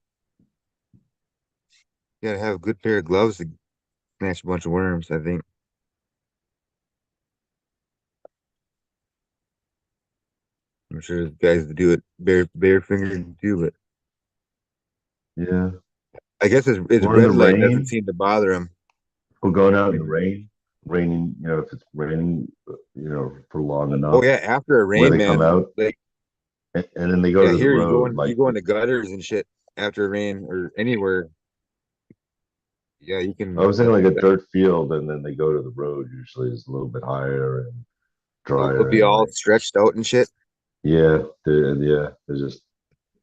E: You gotta have a good pair of gloves to snatch a bunch of worms, I think. I'm sure there's guys that do it bare fingered too, but
D: Yeah.
E: I guess his
D: Or in the
E: red light doesn't
D: rain,
E: seem to bother him.
D: or going out in the
E: Maybe.
D: rain, raining, if it's raining, for long
E: Oh
D: enough
E: yeah, after a
D: where
E: rain,
D: they come
E: man.
D: out
E: Like
D: and then they go
E: yeah,
D: to the
E: here
D: road,
E: you go in the gutters and shit after a rain or anywhere. Yeah, you
D: I
E: can.
D: was thinking like a dirt field and then they go to the road usually is a little bit higher and
E: It'll
D: drier
E: be all
D: anyway.
E: stretched out and shit.
D: They're just,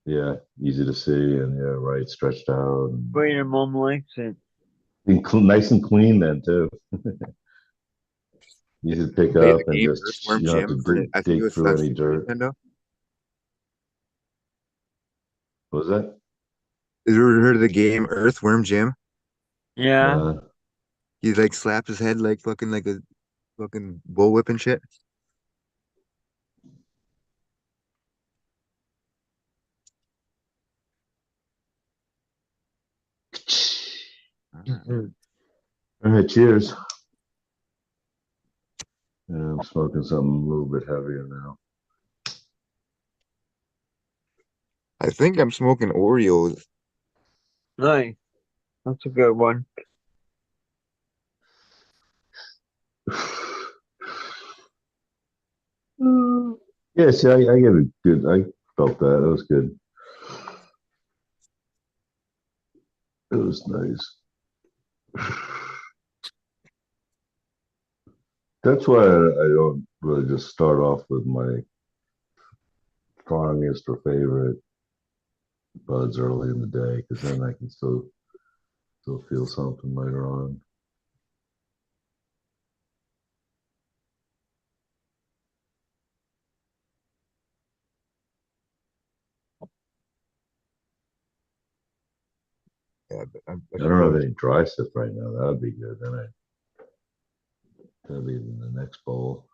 D: yeah, easy to see and yeah, right, stretched out
B: Greater mom likes it.
D: and nice and clean then too. Easy to pick
E: Play the
D: up and
E: game
D: just
E: Earthworm
D: you don't have to
E: Jim for I think it
D: dig
E: was
D: through
E: on
D: any
E: Super
D: dirt.
E: Nintendo.
D: What was that?
E: Have you ever heard of the game Earthworm Jim?
B: Yeah.
D: Uh,
E: He like slapped his head like fucking like a fucking bullwhip and shit. Uh,
B: Mhm.
D: all right, cheers. Yeah, I'm smoking something a little bit heavier now.
E: I think I'm smoking Oreos.
B: Nice. That's a good one.
D: Yeah, see, I get a good. I felt that. It was good. It was nice. That's why I don't really just start off with my strongest or favorite buds early in the day because then I can still feel something later on.
E: Yeah, but I
D: I
E: should
D: don't have
E: probably.
D: any dry stuff right now. That would be good. That'd be in the next bowl.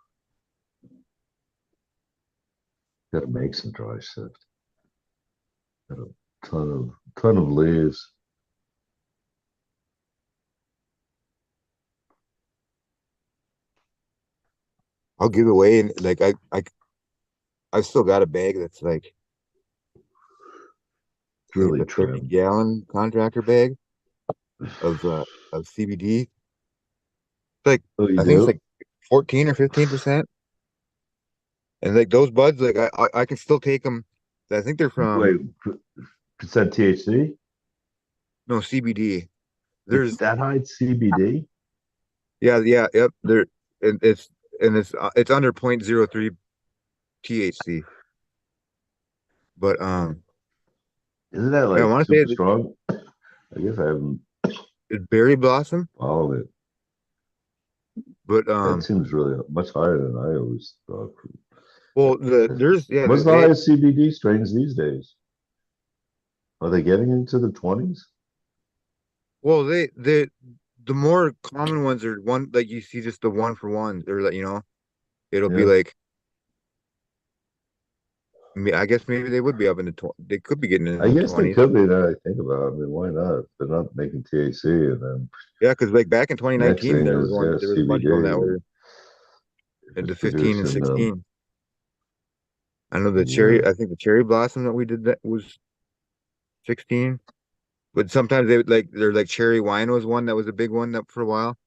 D: Got to make some dry stuff. Got a ton of leaves.
E: I'll give away and like I've still got a bag that's like
D: It's
E: I think
D: really
E: it's a 30
D: trim.
E: gallon contractor bag of uh of CBD. Like
D: Oh, you
E: I think it's like
D: do?
E: 14 or 15%. And like those buds, like I can still take them. I think they're from
D: Wait, percent THC?
E: no CBD.
D: It's
E: There's
D: that high CBD?
E: yep. There and it's under 0.03 THC. But
D: Isn't that
E: yeah, I
D: like
E: want to say
D: super strong? I guess I haven't
E: it's berry blossom,
D: followed it.
E: but
D: That seems really much higher than I always thought.
E: Well, there's yeah
D: What's the
E: they
D: highest CBD strains these days? Are they getting into the 20s?
E: well they the more common ones are one like you see just the one for ones or like it'll be
D: Yeah.
E: like I guess maybe they would be up in the they could be getting in
D: I
E: the
D: guess they
E: 20s.
D: could be now I think about it. I mean, why not? If they're not making THC and then
E: Yeah, because like back in
D: next
E: 2019
D: thing
E: there was
D: is
E: one
D: yeah,
E: there was a bunch of them that
D: CBD.
E: were
D: If
E: at
D: it's
E: the 15 and
D: producing
E: 16. I know
D: yeah.
E: I think the cherry blossom that we did that was 16. But sometimes they would like they're like cherry wine was one that was a big one that for a while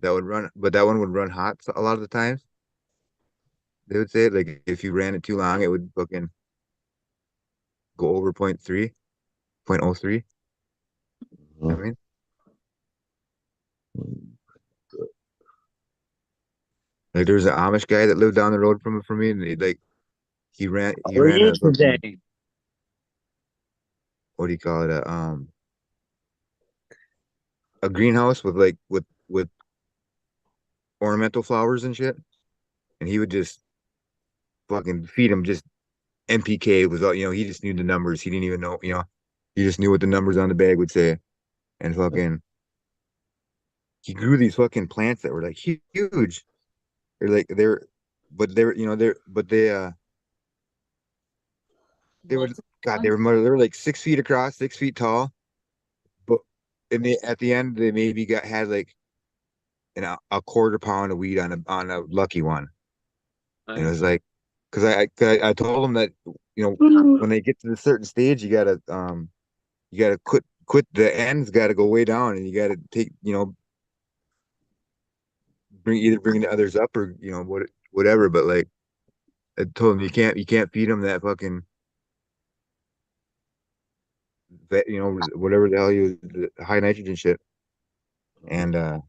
E: that would run, but that one would run hot a lot of the times. They would say like if you ran it too long, it would fucking go over point 0.3, point 0.03. I
D: Uh-huh.
E: mean, like there's an Amish guy that lived down the road from me, and he
B: What
E: ran
B: is
E: a fucking
B: today?
E: what do you call it a greenhouse with like with ornamental flowers and shit, and he would just fucking feed him just NPK was all he just knew the numbers. He didn't even know he just knew what the numbers on the bag would say, and fucking he grew these fucking plants that were like huge. But they're they were God they were like 6 feet across, 6 feet tall. But at the end they maybe had like a quarter pound of weed on a lucky one, and it was like because 'cause I told him that when they get to a certain stage you gotta quit the ends got to go way down and you got to take bring the others up or whatever. But like I told him you can't feed him that fucking whatever the hell the high nitrogen shit. And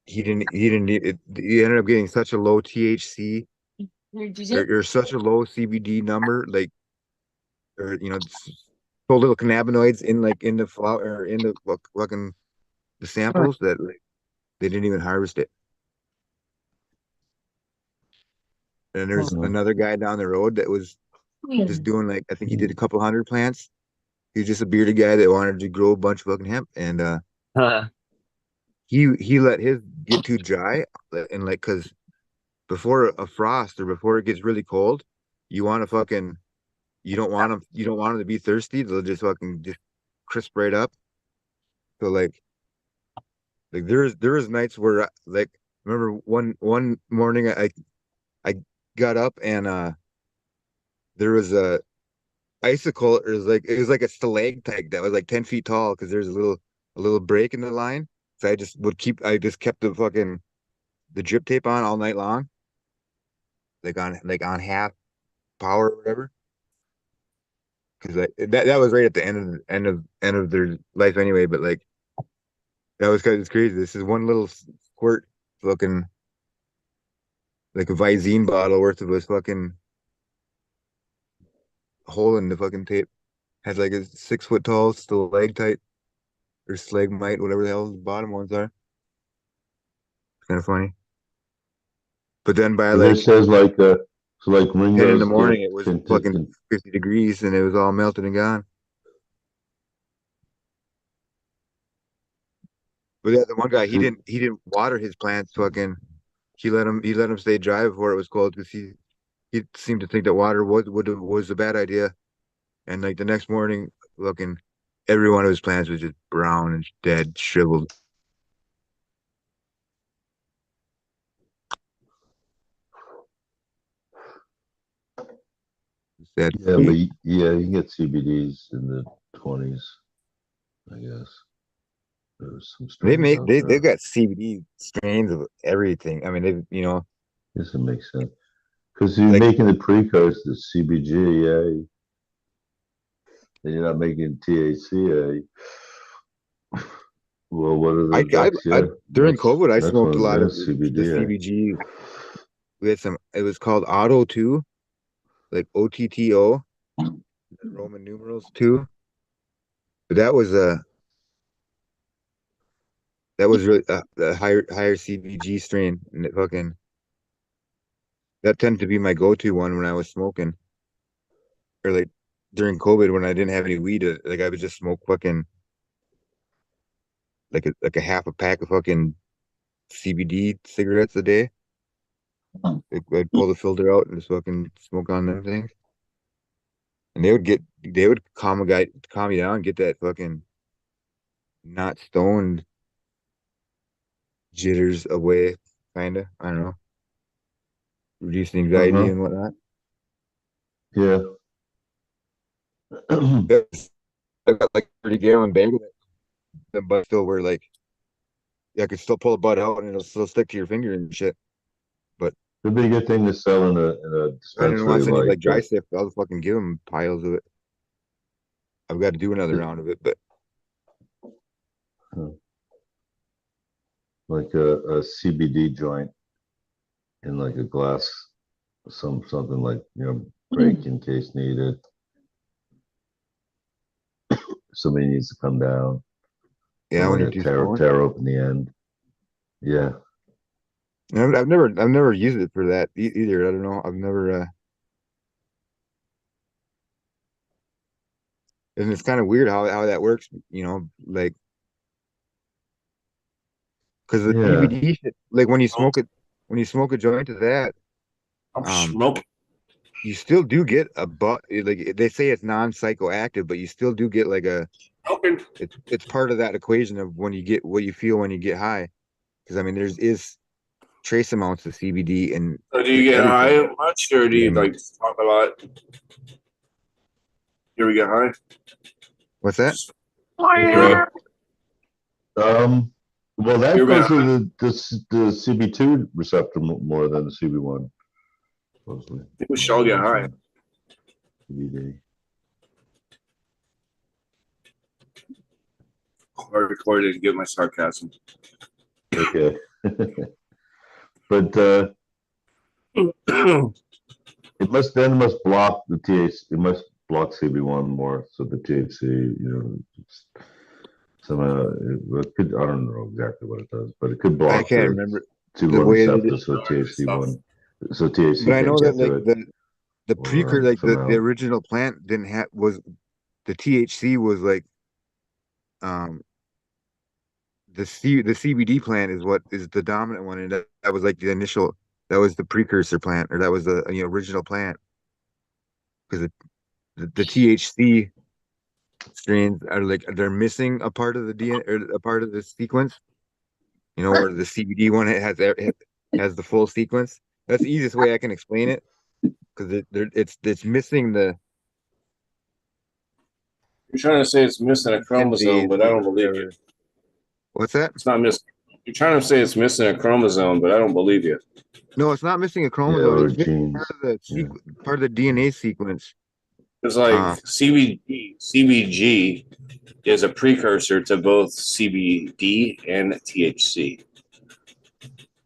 E: he didn't need it. He ended up getting such a low THC or such a low CBD number, like or so little cannabinoids in like in the flower or in the fucking the samples that like, they didn't even harvest it. And there's
D: Uh-huh.
E: another guy down the road that was just doing like I think he did a couple hundred plants. He's just a bearded guy that wanted to grow a bunch of fucking hemp, and he let his get too dry, and like because before a frost or before it gets really cold, you want to fucking you don't want them to be thirsty. They'll just fucking just crisp right up. So like there was nights where like remember one morning I got up and there was a icicle. It was like a stalactite that was like 10 feet tall because there's a little break in the line. So I just kept the drip tape on all night long, like on half power or whatever. Because like that was right at the end of their life anyway. But like that was kind of crazy. This is one little squirt, fucking like a Visine bottle worth of a fucking hole in the fucking tape. Has like a 6 foot tall stalactite or stalagmite, whatever the hell the bottom ones are. It's kind of funny. But then by
D: But this
E: like
D: says like so like
E: 10 in the
D: Ringo's get
E: morning, it was
D: can,
E: fucking
D: can
E: 50 degrees and it was all melted and gone. But yeah, the one guy he didn't water his plants. Fucking he let him stay dry before it was cold because he seemed to think that water was a bad idea. And like the next morning, fucking every one of his plants was just brown and dead, shriveled. Sad
D: yeah,
E: fuck.
D: but yeah, you can get CBDs in the 20s, I guess. There's some strains out
E: They've
D: there.
E: got CBD strains of everything. I mean they've
D: Yes, it makes sense. Because you're
E: like
D: making the precursor to CBGA, and you're not making THCA. Well, what are the next?
E: I
D: Yeah,
E: during COVID I
D: next
E: smoked a
D: one's
E: lot
D: yeah,
E: of the
D: CBDA.
E: CBG. We had some. It was called Auto 2, like OTTO, Roman numerals 2. But that was really a higher CBG strain, and it fucking that tended to be my go-to one when I was smoking, or like during COVID when I didn't have any weed. Like I would just smoke fucking like a half a pack of fucking CBD cigarettes a day. Like, I'd pull the filter out and just fucking smoke on them things, and they would calm you down, get that fucking not stoned jitters away, kinda. I don't know, reduce the anxiety
D: Uh-huh.
E: and whatnot.
D: Yeah.
E: I got like 30-gallon bag of it, but still, where like I could still pull a bud out and it'll still stick to your finger and shit. But
D: It'd be a good thing to sell in a
E: anyone
D: dispensary
E: wants any
D: like
E: like dry stuff, I'll just fucking give them piles of it. I've got to do another round of it, but
D: a CBD joint in like a glass, something like break in case needed. Somebody needs to come down.
E: yeah,
D: Don't
E: when
D: want
E: you're
D: to
E: too stoned.
D: tear open the end. Yeah.
E: I've never used it for that either. I don't know. I've never, and it's kind of weird how that works. Like because the
D: Yeah.
E: CBD shit, like when you smoke a joint of that,
A: I'm
E: um,
A: smoking.
E: you still do get a but like they say it's non-psychoactive, but you still do get like
A: Smoking.
E: it's part of that equation of when you get what you feel when you get high. Because I mean, is trace amounts of CBD in
A: So do you get
E: everything.
A: high much, or do you
E: And
A: like talk a lot? Here we get high.
E: what's that?
D: Okay. Well, that
A: Here we
D: goes
A: get high.
D: to the CB2 receptor more than the CB1, supposedly.
A: We should all get high.
D: CBD.
A: I recorded to get my sarcasm.
D: Okay. But it must block the THC. It must block CB1 more, so the THC, it could, I don't know exactly what it does, but it could
E: I
D: block
E: can't
D: the
E: remember the
D: CB1
E: way that it,
D: receptor, so
A: Stuff.
E: but
D: THC
E: I know
D: can't
E: that
D: get to
E: like
D: it,
E: the
D: or
E: precursor, like the
D: somehow.
E: original plant didn't have was the THC was like um the CBD plant is what is the dominant one, and that was like the initial, that was the precursor plant, or that was the original plant, because the THC strains are like they're missing a part of the DNA or a part of the sequence, where the CBD one has the full sequence. That's the easiest way I can explain it, because it's missing the
A: You're trying to say it's missing a chromosome,
E: synthase
A: but I don't
E: or
A: believe you.
E: whatever. What's that?
A: It's not missing. You're trying to say it's missing a chromosome, but I don't believe you.
E: No, it's not missing a
D: Yeah,
E: chromosome.
D: or
E: It's missing part
D: genes.
E: of the
D: Yeah.
E: part of the DNA sequence.
A: It's like
E: Uh,
A: CBG is a precursor to both CBD and THC.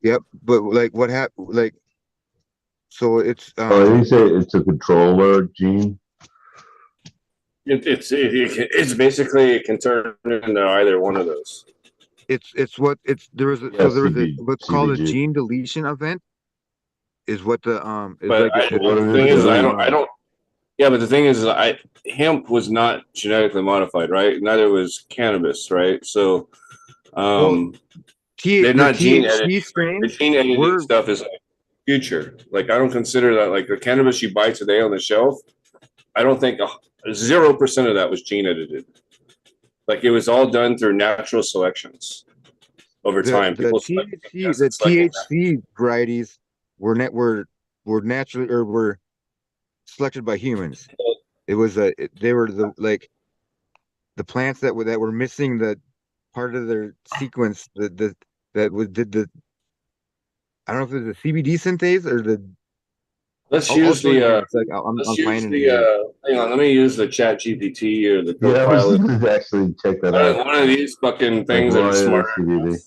E: yep. But like what happened? Like so, it's
D: Oh, you say it's a controller gene?
A: It's basically it can turn into either one of those.
E: it's what it's there was
D: Yeah,
E: there was a what's called a
D: CBG.
E: gene deletion event, is what the is
A: But
E: like it,
D: What
A: the
D: it
A: thing
D: is,
A: is,
D: yeah.
A: I don't. Yeah, but the thing is, hemp was not genetically modified, right? Neither was cannabis, right? So,
E: well
A: um,
E: T
A: they're
E: the
A: not gene editing.
E: THC
A: The
E: strains
A: gene editing
E: were
A: stuff is like future. Like I don't consider that like the cannabis you buy today on the shelf. I don't think 0% of that was gene edited. Like it was all done through natural selections over time.
E: the
A: People selected
E: THC
A: acid,
E: the
A: selected
E: THC varieties were naturally or were selected by humans. It was they were the plants that were missing the part of their sequence that was did the I don't know if it was the CBD synthase or the
A: let's
E: I'll
A: use
E: show you here in
A: the
E: a sec.
A: let's
E: I'm
A: use
E: finding it
A: the
E: here.
A: hang on, let me use the chat GPT or the
D: Yeah, I was
A: Copilot.
D: going to actually check that out.
A: One of these fucking
D: Like,
A: things that are
D: why
A: smart.
D: CBD?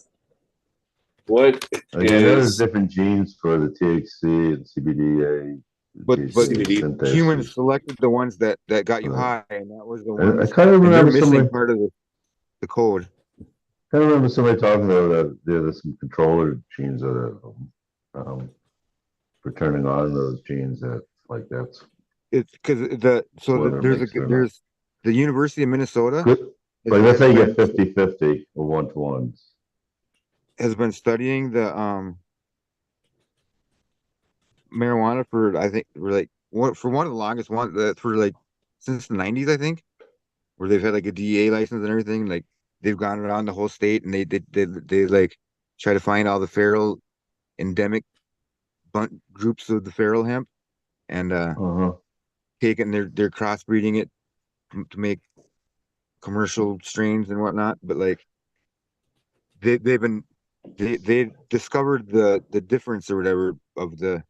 A: What
D: Like, I know there's
A: is
D: different genes for the THC and CBDA,
E: But
D: THC
A: CBD?
E: humans
D: synthases.
E: selected the ones that got you
D: But
E: high, and that was the
D: I
E: ones,
D: kind of
E: and they're
D: remember
E: missing
D: somebody,
E: part of the code.
D: talking about that there's some controller genes that are, for turning on those genes that like that's
E: It's because
D: whether it makes it or not.
E: there's the University of Minnesota
D: Good. Like let's say you get 50-50 or 1-to-1s.
E: has been studying the marijuana for I think for like one of the longest one that for like since the 90s I think, where they've had like a DEA license and everything. Like they've gone around the whole state and they like try to find all the feral endemic groups of the feral hemp and
D: Uh-huh.
E: take it and they're crossbreeding it to make commercial strains and whatnot. But like they've been they discovered the difference or whatever of the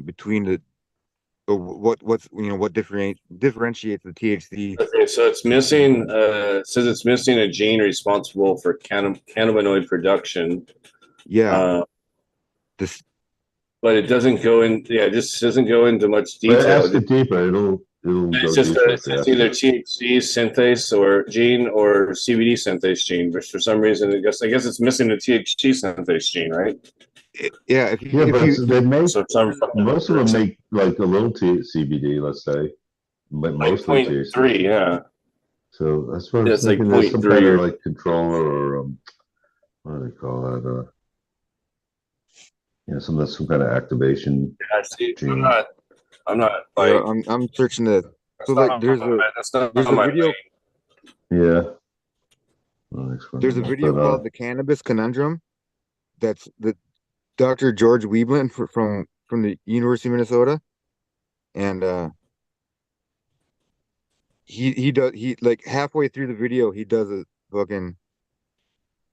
E: between the what's what differentiates the THC.
F: Okay, so it's missing. It says it's missing a gene responsible for cannabinoid production.
E: Yeah,
F: Uh,
E: this
F: but it doesn't go in. Yeah, it just doesn't go into much
D: But
F: detail.
D: ask it deeper. It'll
F: It's
D: go
F: just
D: deeper.
F: it's either THC synthase or gene or CBD synthase gene, but for some reason, I guess it's missing the THC synthase gene, right?
E: yeah.
D: Yeah, but they make
F: So some
D: most of them make like a little CBD, let's say, but
F: like
D: mostly
F: 0.3,
D: THC.
F: yeah.
D: So that's what I was
F: It's like
D: thinking. There's some kind
F: 0.3
D: of
F: or
D: like controller or what do they call that? Some kind of activation
F: yeah, see,
D: gene.
F: I'm not
E: Yeah,
F: like
E: I'm searching the
F: that's
E: so like
F: not that's not
E: there's a
F: my
E: video
D: Yeah.
E: there's a video called the Cannabis Conundrum that's the Dr. George Weebland from the University of Minnesota, and he like halfway through the video he does a fucking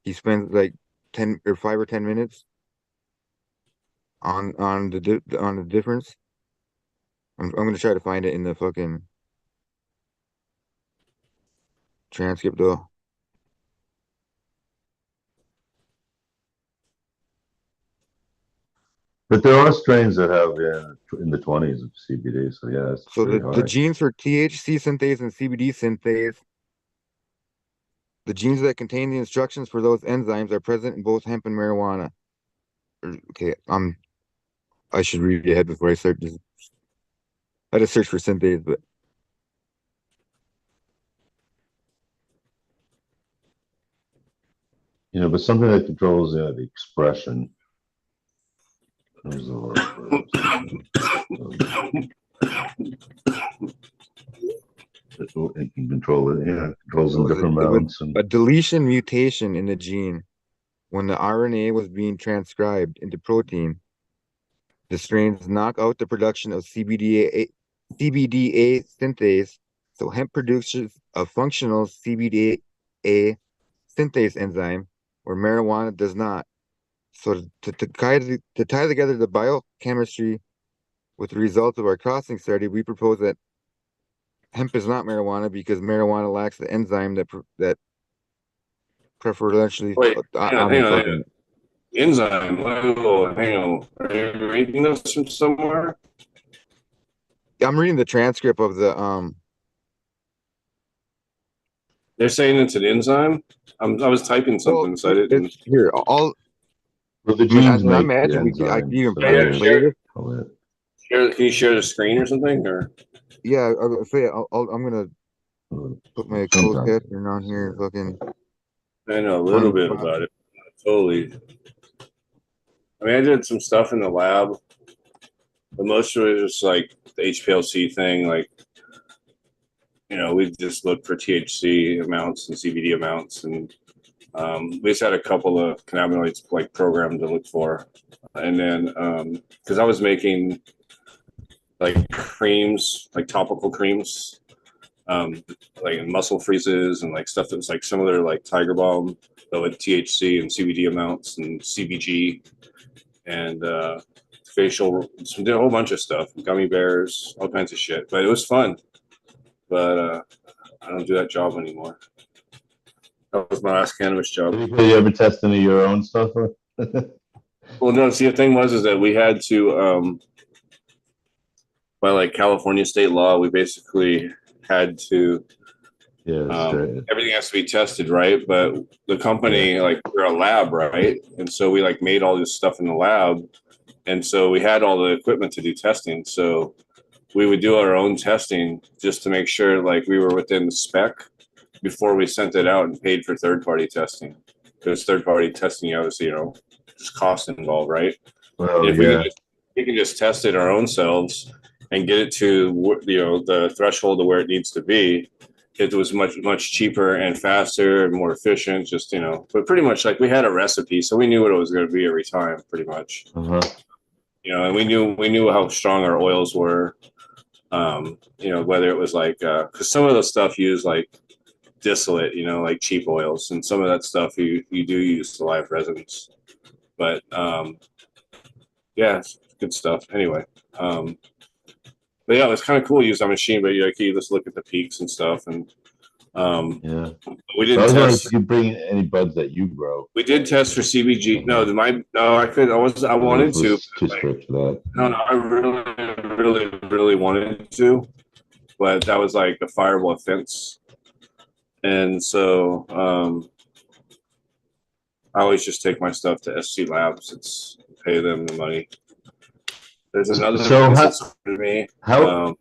E: he spends like 5 or 10 minutes on the difference. I'm gonna try to find it in the fucking transcript though.
D: But there are strains that have in the 20s of CBD. So yeah, it's
E: So
D: pretty
E: the
D: high.
E: genes for THC synthase and CBD synthase, the genes that contain the instructions for those enzymes are present in both hemp and marijuana. Okay, I should read ahead before I start. I just search for synthase, but
D: But something that controls the expression. Those are the it can control it. Yeah, it controls in different amounts.
E: a deletion mutation in the gene when the RNA was being transcribed into protein. The strains knock out the production of CBDA synthase, so hemp produces a functional CBDA synthase enzyme, where marijuana does not. So to tie together the biochemistry with the results of our crossing study, we propose that hemp is not marijuana because marijuana lacks the enzyme that preferentially
F: wait,
E: on the
F: hang
E: fucking.
F: on. Enzyme. Oh, hang on. Are you reading this from somewhere?
E: I'm reading the transcript of the
F: They're saying it's an enzyme. I was typing
E: Well,
F: something, so I didn't.
E: it's here. All
D: But the genes
E: I
D: make the
E: imagine I could
D: enzymes.
E: even
D: So
E: play
F: Yeah,
E: play this.
F: Can you share the screen or something? Or
E: Yeah, I'll say I'm gonna put my closed
D: sometimes.
E: caption on here and fucking
F: I know a little bit
E: find.
F: about it. Totally. I mean, I did some stuff in the lab, but most of it was just like the HPLC thing. Like, we just looked for THC amounts and CBD amounts, and we just had a couple of cannabinoids like programmed to look for. And then, because I was making like creams, like topical creams, like muscle freezes and like stuff that was like similar to like Tiger Balm, but with THC and CBD amounts and CBG and facial, did a whole bunch of stuff, gummy bears, all kinds of shit. But it was fun. But I don't do that job anymore. That was my last cannabis job.
D: You ever test any of your own stuff?
F: Well, no. See, the thing was that we had to, by like California state law, we basically had to
D: Yeah, it's great.
F: Everything has to be tested, right? But the company, like, we're a lab, right? And so we like made all this stuff in the lab, and so we had all the equipment to do testing. So we would do our own testing just to make sure like we were within the spec before we sent it out and paid for third party testing. Because third party testing, obviously, just cost involved, right?
D: Well,
F: And if
D: yeah.
F: we can just test it our own selves and get it to the threshold of where it needs to be, it was much cheaper and faster and more efficient. Just but pretty much like we had a recipe, so we knew what it was going to be every time, pretty much.
D: Uh-huh.
F: And we knew how strong our oils were. Whether it was like because some of the stuff used like distillate, like cheap oils, and some of that stuff you do use the live resins. But yeah, it's good stuff. Anyway, but yeah, it was kind of cool to use that machine. But you just look at the peaks and stuff, and
D: Yeah.
F: we
D: So I
F: didn't
D: was wondering if
F: test.
D: you could bring any buds that you grow.
F: We did test for CBG. No, I
D: Or
F: wanted
D: if it
F: to.
D: was too strict for that.
F: No, I really wanted to, but that was like a fireable offense. And so I always just take my stuff to SC Labs. It's pay them the money. There's another
D: So
F: place
D: how
F: that's for me
D: how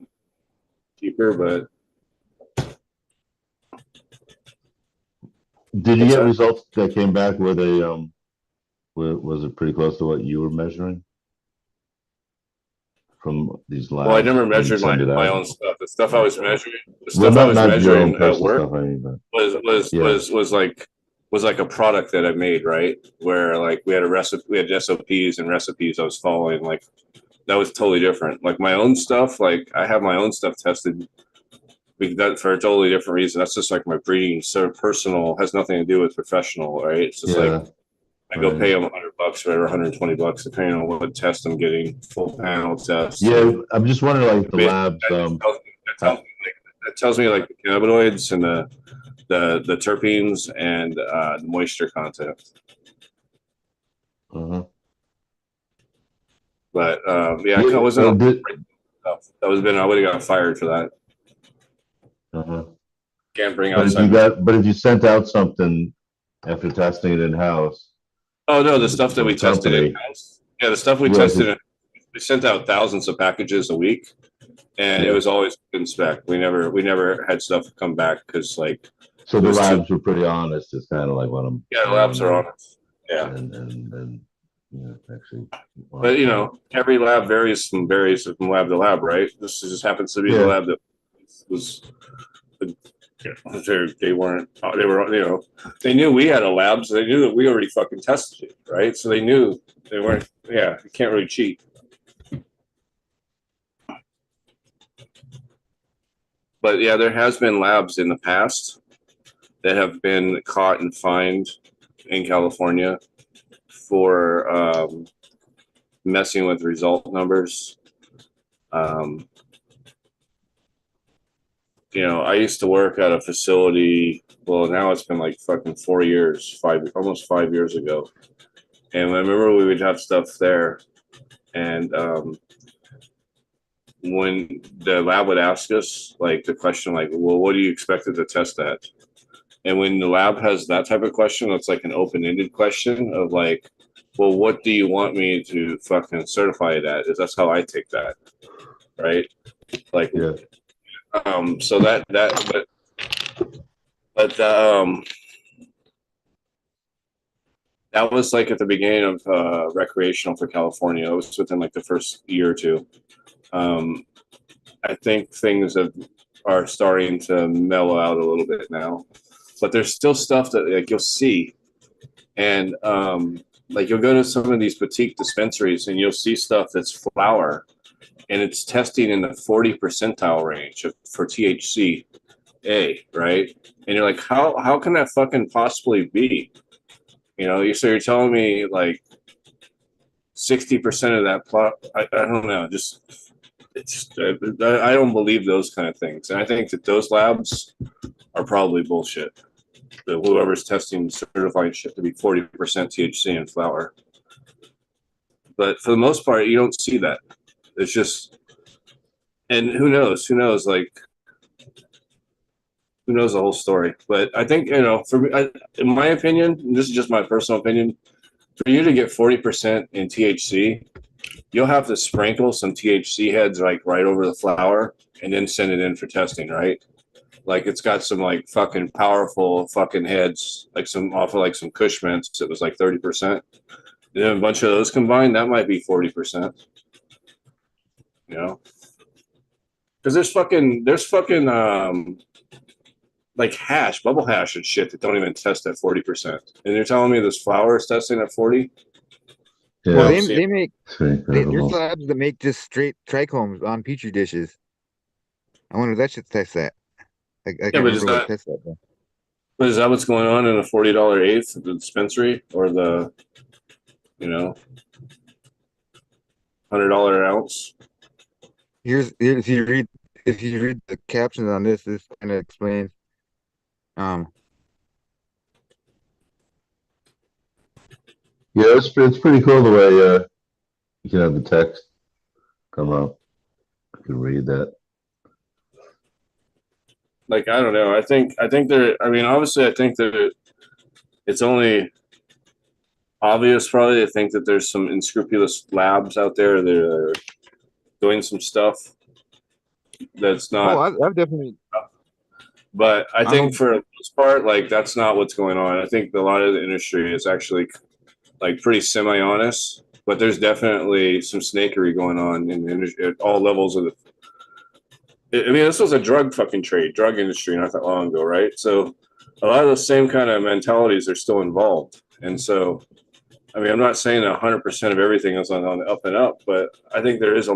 F: cheaper, but
D: did you
F: what's
D: get
F: that?
D: results that came back where they was it pretty close to what you were measuring from these
F: Well, I
D: labs
F: never
D: when you
F: measured
D: send it
F: my
D: out?
F: own stuff. The
D: Well,
F: stuff I was
D: not your own
F: measuring at
D: personal
F: work
D: stuff, I mean, but
F: was
D: yeah.
F: was like a product that I made, right? Where like we had a recipe, we had SOPs and recipes I was following. Like that was totally different. Like my own stuff, like I have my own stuff tested for a totally different reason. That's just like my breeding, sort of personal, has nothing to do with professional, right? It's just like
D: Yeah,
F: I go
D: right.
F: pay them $100 or $120, depending on what test I'm getting, full panel test.
D: Yeah,
F: And
D: I'm just wondering, like the
F: basically
D: labs.
F: that tells me like the cannabinoids and the terpenes and the moisture content.
D: Uh-huh.
F: But yeah, I
D: Yeah,
F: wasn't on stuff. I would have got fired for that.
D: uh-huh.
F: Can't bring
D: But
F: outside material.
D: if you sent out something after testing it in house
F: Oh no,
D: to
F: the stuff that
D: to
F: we
D: the
F: tested in
D: company,
F: house. Yeah, the stuff we
D: yeah,
F: tested. We sent out thousands of packages a week, and it
D: yeah.
F: was always in spec. We never had stuff come back because like
D: So
F: it
D: the
F: was too.
D: labs were pretty honest. It's kind of like what I'm
F: Yeah, the labs
D: knowing,
F: are on it. Yeah,
D: and actually
F: but
D: honest about it.
F: every lab varies from lab to lab, right? This just happens to be the
D: Yeah.
F: lab that was. They weren't. They were. They knew we had a lab, so they knew that we already fucking tested it, right? So they knew they weren't. Yeah, you can't really cheat. But yeah, there has been labs in the past that have been caught and fined in California for messing with result numbers. Um, I used to work at a facility. Well, now it's been like fucking 4 years, almost 5 years ago. And I remember we would have stuff there, and when the lab would ask us like the question, like, "Well, what do you expect it to test at?" And when the lab has that type of question, it's like an open-ended question of like, "Well, what do you want me to fucking certify it at?" Is that's how I take that, right? Like,
D: Yeah.
F: so but that was like at the beginning of recreational for California. It was within like the first year or two. I think things are starting to mellow out a little bit now, but there's still stuff that like you'll see, and like you'll go to some of these boutique dispensaries and you'll see stuff that's flower, and it's testing in the 40 percentile range for THC, right? And you're like, how can that fucking possibly be? So you're telling me like 60% of that plot. I don't know. I don't believe those kind of things, and I think that those labs are probably bullshit. Whoever's testing certifying shit to be 40% THC in flower, but for the most part, you don't see that. It's just, and who knows? Like, who knows the whole story? But I think, for me, in my opinion, and this is just my personal opinion, for you to get 40% in THC, you'll have to sprinkle some THC heads like right over the flower and then send it in for testing, right? Like it's got some like fucking powerful fucking heads, like some off of like some Kush mints. It was like 30%. And then a bunch of those combined, that might be 40%. You know, because there's fucking like hash, bubble hash and shit that don't even test at 40%. And you're telling me this flower is testing at 40?
D: Yeah,
E: Well,
F: Well,
E: they make
D: it's
E: there's
D: incredible.
E: labs that make just straight trichomes on petri dishes. I wonder if that should test that. I can't
F: yeah, but is
E: remember what it
F: that
E: tests that though.
F: but is that what's going on in a $40 eighth at the dispensary or the $100 ounce?
E: Here's if you read the captions on this kind of explains. Um,
D: Yeah, it's pretty cool the way you can have the text come up. You can read that.
F: Like I don't know. I think there. I mean, obviously, I think that it's only obvious probably to think that there's some unscrupulous labs out there that are doing some stuff that's
E: oh,
F: not.
E: I've definitely
F: But I
E: I
F: think
E: know.
F: for the most part, like that's not what's going on. I think a lot of the industry is actually like pretty semi-honest, but there's definitely some snakery going on in the industry at all levels of the. I mean, this was a drug industry not that long ago, right? So a lot of the same kind of mentalities are still involved, and so I mean, I'm not saying that 100% of everything is on the up and up, but I think there is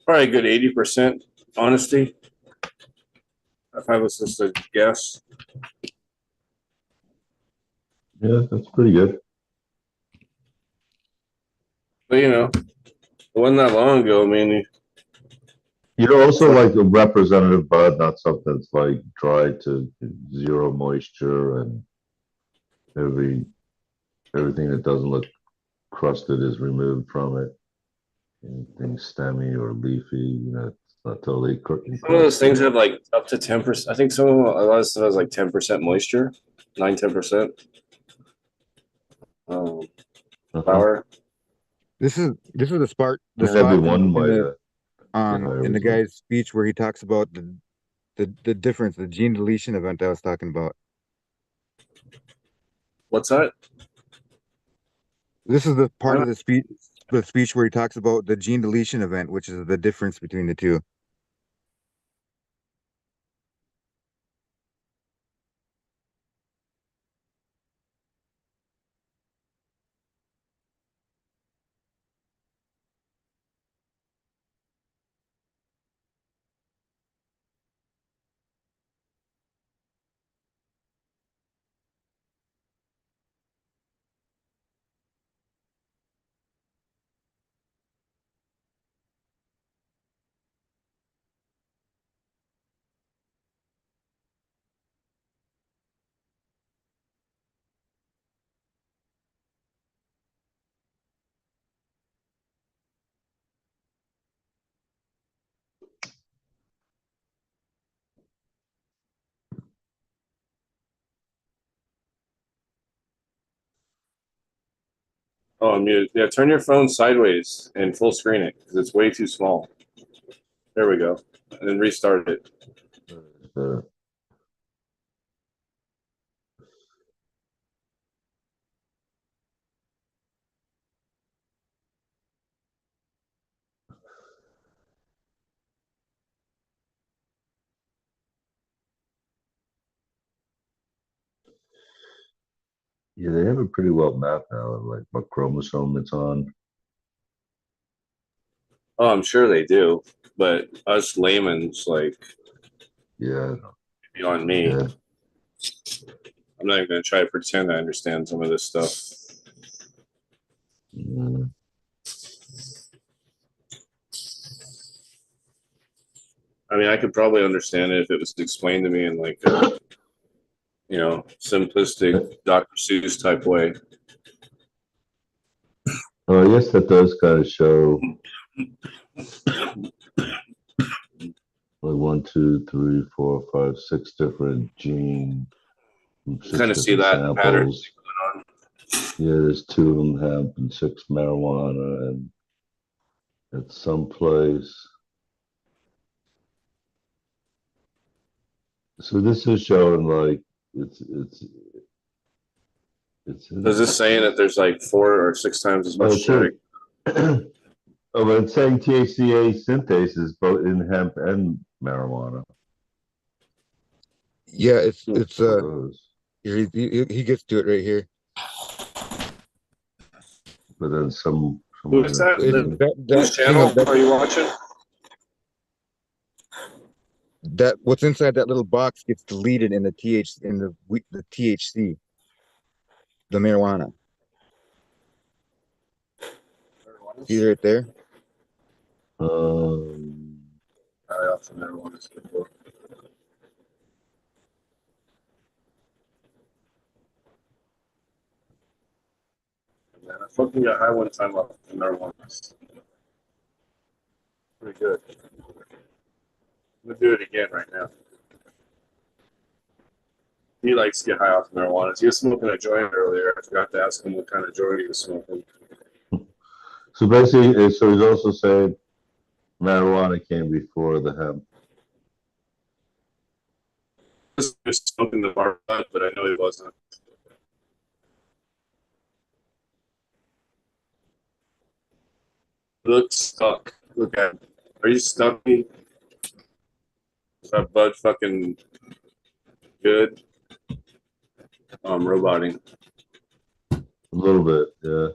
F: probably a good 80% honesty. If I was just to guess.
D: Yeah, that's pretty good.
F: But it wasn't that long ago. I mean,
D: You're also like a representative bud, not something that's like dry to zero moisture, and everything that doesn't look crusted is removed from it. Anything stemmy or leafy, it's not totally
F: some of those
D: encrusted.
F: things have like up to 10%. I think a lot of stuff has like 10% moisture, 9-10%
D: Uh-huh.
F: flour.
E: This is
D: I
E: the
D: mean, every
E: spot
D: one might be higher
E: in the
D: result.
E: guy's speech where he talks about the difference, the gene deletion event I was talking about.
F: What's that?
E: This is the part
F: Uh,
E: of the speech where he talks about the gene deletion event, which is the difference between the two.
F: oh, I'm muted. Yeah, turn your phone sideways and full screen it because it's way too small. There we go. And then restart it.
D: Uh, yeah, they have it pretty well mapped now, like what chromosome it's on.
F: Oh, I'm sure they do, but us layman's like
D: Yeah,
F: beyond me.
D: yeah.
F: I'm not even gonna try to pretend I understand some of this stuff.
D: Mm.
F: I mean, I could probably understand it if it was explained to me in like a, simplistic Dr. Seuss type way.
D: Oh, I guess that does kind of show like 6 different gene from
F: Kind
D: 6
F: of see
D: different
F: that pattern
D: samples. Yeah, there's 2 of them hemp and 6 marijuana, and at some place. So this is showing like it's
F: Is this saying that there's like 4 or 6 times as much genetic?
D: oh, but it's saying THCA synthases both in hemp and marijuana.
E: Yeah,
D: Those.
E: he gets to it right here.
D: But then some
F: Who is that?
E: That
F: Whose
E: thing
F: channel are you watching?
E: that what's inside that little box gets deleted in the THC, the marijuana. See right there?
F: I also never want to skip before. Man, I fucking got high one time off the marijuana. Pretty good. I'm gonna do it again right now. He likes to get high off marijuana. He was smoking a joint earlier. I forgot to ask him what kind of joint he was smoking.
D: So basically, so he's also saying marijuana came before the hemp.
F: He was smoking the bar, but I know he wasn't. Look stuck. Look at him. Are you stuck? Is that bud fucking good? Roboting.
D: A little bit, yeah.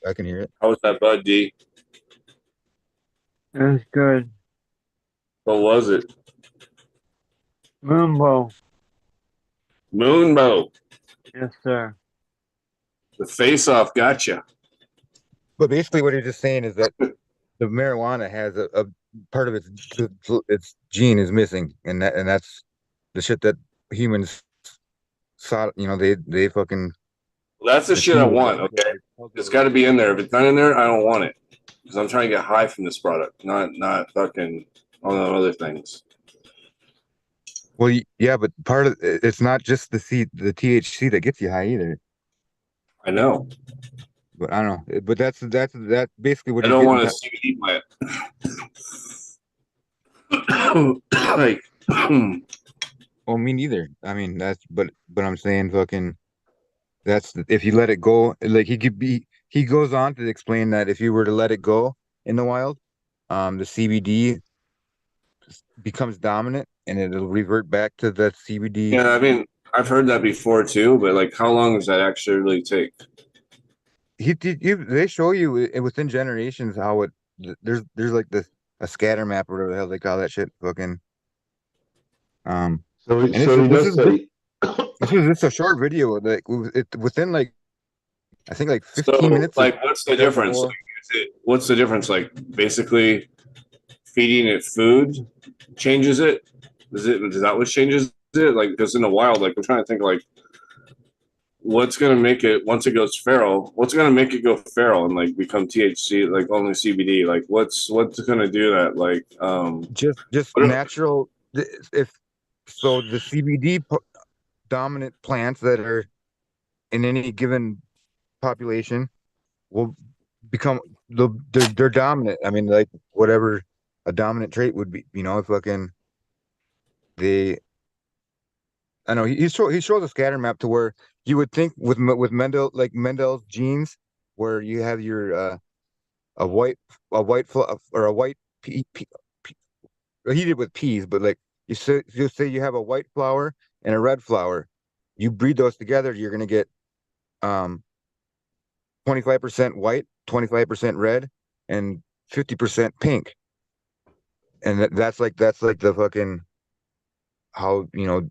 E: I can hear it.
F: How was that bud, D?
B: It was good.
F: What was it?
B: Moonbow.
F: Moonbow.
B: Yes, sir.
F: The face off gotcha.
E: But basically, what you're just saying is that the marijuana has a part of its gene is missing, and that's the shit that humans saw. You know, they fucking
F: That's the shit I
E: achieved.
F: want, okay? It's got to be in there. If it's not in there, I don't want it. Because I'm trying to get high from this product, not fucking all the other things.
E: Well, yeah, but part of it's not just the THC that gets you high either.
F: I know.
E: But I don't know. But that's basically what
F: I
E: he's
F: don't
E: getting
F: want a
E: at.
F: CBD plant. Like,
E: Well, me neither. I mean, but I'm saying fucking if you let it go, like he goes on to explain that if you were to let it go in the wild, the CBD becomes dominant and it'll revert back to the CBD.
F: yeah, I mean, I've heard that before too, but like, how long does that actually really take?
E: They show you within generations how there's like a scatter map or whatever the hell they call that shit. Fucking
D: So,
E: and
D: so he does say.
E: this was just a short video, like within like I think like 15
F: So,
E: minutes of
F: like, what's the difference? Like, what's the difference? Like, basically, feeding it food changes it. Is that what changes it? Like, because in the wild, like, I'm trying to think, like, what's gonna make it once it goes feral? What's gonna make it go feral and like become THC, like only CBD? Like, what's gonna do that? Like,
E: just
F: what
E: natural if so the CBD dominant plants that are in any given population will become they're dominant. I mean, like whatever a dominant trait would be, you know, if fucking they I know he shows a scatter map to where you would think with Mendel's genes, where you have your a white or a white pea, well, he did with peas, but like you say you have a white flower and a red flower, you breed those together, you're gonna get 25% white, 25% red, and 50% pink, and that's like the fucking how you know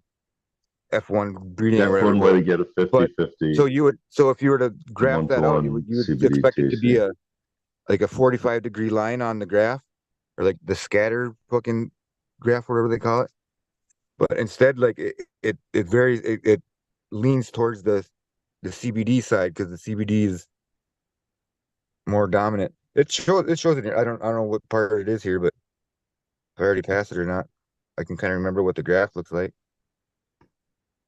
E: F1 breeding or
D: That's
E: whatever
D: one way
E: goes.
D: to get a
E: But
D: 50-50
E: so if you were to graph that out,
D: one-to-one
E: you would
D: CBD
E: expect it to be
D: THC.
E: a 45-degree line on the graph, or like the scatter fucking graph, whatever they call it. But instead, like it varies. It leans towards the CBD side because the CBD is more dominant. It shows it here. I don't know what part it is here, but I already passed it or not. I can kind of remember what the graph looks like.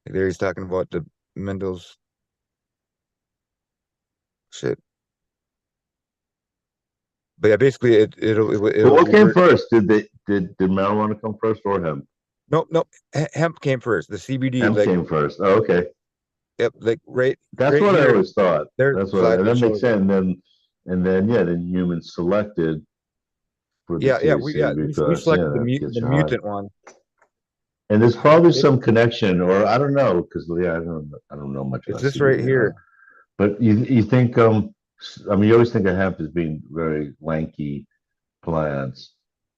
E: There he's talking about the Mendel's shit. But yeah, basically
D: But
E: it'll
D: what came
E: revert.
D: first? Did marijuana come first or hemp?
E: Nope. Hemp came first. The CBD,
D: Hemp
E: like,
D: came first. Oh, okay.
E: yep, like
D: That's
E: right
D: what I
E: here.
D: always thought.
E: There's
D: That's
E: the
D: what,
E: slide
D: and
E: that
D: that makes
E: shows it.
D: sense. And then yeah, then humans selected for the
E: Yeah,
D: THC
E: we
D: because yeah,
E: selected
D: that gets
E: the
D: you high.
E: mutant one.
D: And there's probably
E: It,
D: some connection, or I don't know, because yeah, I don't know much
E: it's
D: about
E: this right
D: CBD.
E: here.
D: But you think I mean you always think of hemp as being very lanky plants.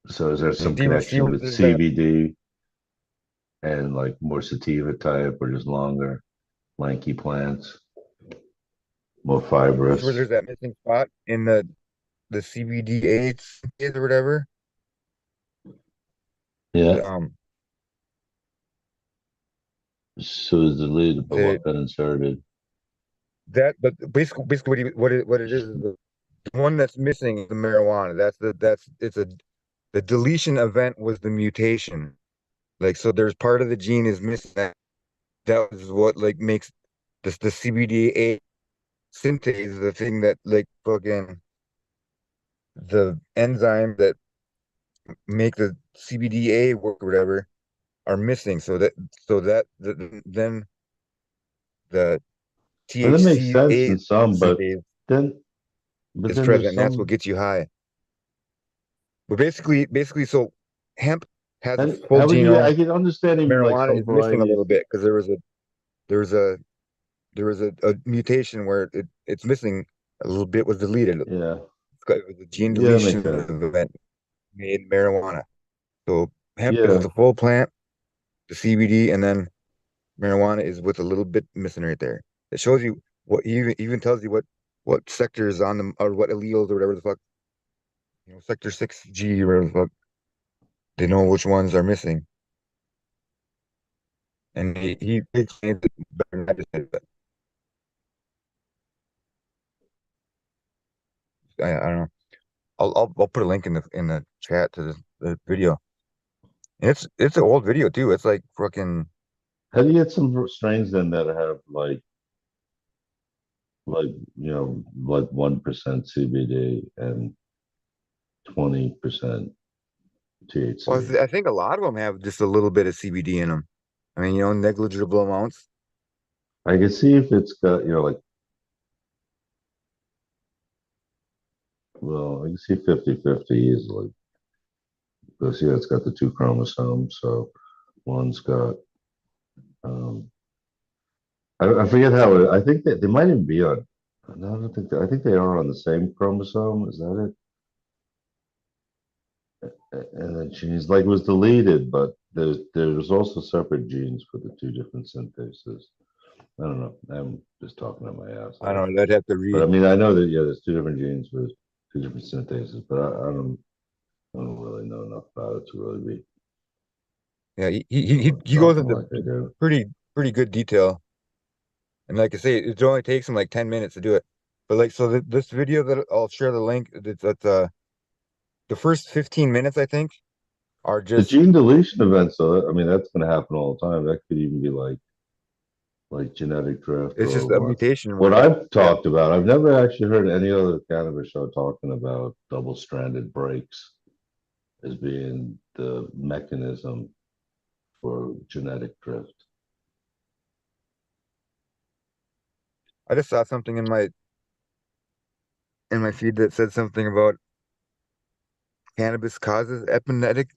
D: So is there some
E: See
D: connection
E: where
D: with
E: there's that.
D: CBD and like more sativa type or just longer, lanky plants, more
E: See where
D: fibrous?
E: there's that missing spot in the CBDA or whatever.
D: Yeah.
E: Um,
D: So it's deleted, but
E: the
D: what got inserted?
E: but basically what it is the one that's missing is the marijuana. That's it's a the deletion event was the mutation. Like, so there's part of the gene is missing. That was what like makes this the CBDA synthase, the thing that like fucking the enzyme that make the CBDA work or whatever are missing. Then the
D: And that makes sense
E: THCA
D: in some,
E: synthase
D: then but
E: is
D: then
E: present,
D: there's
E: and that's what
D: some.
E: gets you high. But basically, so hemp has a full
D: How would you?
E: genome.
D: I can understand even like
E: Marijuana
D: some
E: is missing a
D: varieties.
E: little bit because there was a a mutation where it's missing a little bit was deleted.
D: Yeah,
E: It was a gene
D: yeah, that makes
E: deletion
D: sense.
E: event made marijuana. So hemp is
D: Yeah,
E: the full plant, the CBD, and then marijuana is with a little bit missing right there. It shows you what even tells you what sectors on them or what alleles or whatever the fuck, sector 6G or whatever the fuck. They know which ones are missing. And he explains it better than I just did, but I don't know. I'll put a link in the chat to the video. And it's an old video too. It's like fucking
D: how do you get some strains then that have like like 1% CBD and 20%
E: well,
D: THC?
E: I think a lot of them have just a little bit of CBD in them. I mean, negligible amounts.
D: I can see if it's got like well, I can see 50-50 easily because yeah, it's got the two chromosomes, so one's got um I forget how I think that they might even be on. No, I don't think I think they are on the same chromosome. Is that it? And the genes like it was deleted, but there's also separate genes for the two different synthases. I don't know. I'm just talking on my ass
E: I
D: there.
E: don't know. I'd have to
D: But I
E: read.
D: mean, I know that yeah, there's two different genes for two different synthases, but I don't really know enough about it to really be
E: Yeah, he goes
D: talking
E: into
D: like I do.
E: pretty good detail. And like I say, it only takes him like 10 minutes to do it. But like, so this video that I'll share the link, it's the first 15 minutes, I think, are
D: The
E: just,
D: gene deletion events, though, I mean, that's going to happen all the time. That could even be like genetic drift
E: it's
D: or
E: just a
D: what.
E: mutation
D: What
E: where,
D: I've
E: yeah,
D: talked about, I've never actually heard any other cannabis show talking about double-stranded breaks as being the mechanism for genetic drift.
E: I just saw something in my feed that said something about cannabis causes epigenetic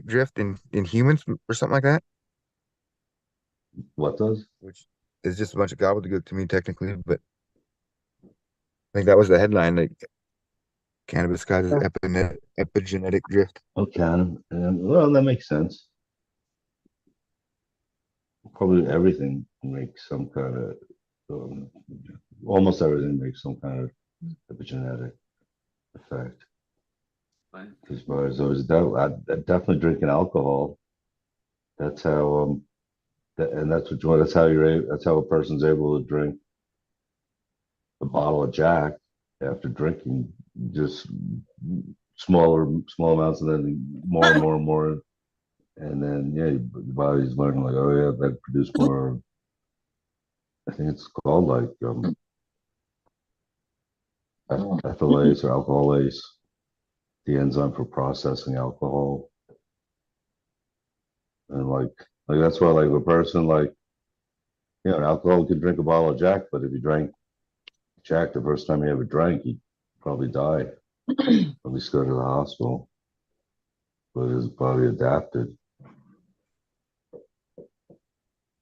E: drift in humans or something like that,
D: What does?
E: which is just a bunch of gobbledygook to me technically, but I think that was the headline, like cannabis causes epigenetic drift.
D: Okay, and well, that makes sense. Probably everything makes some kind of, um, almost everything makes some kind of epigenetic effect. As far as I definitely drinking alcohol. That's how and that's how that's how a person's able to drink a bottle of Jack after drinking just small amounts, and then more and more and more, and then yeah, your body's learning like, oh yeah, that produce more. I think it's called like ethylase or alcoholase, the enzyme for processing alcohol, and like that's why like a person like an alcoholic could drink a bottle of Jack, but if you drank Jack the first time you ever drank, he'd probably die, at least go to the hospital. But his body adapted.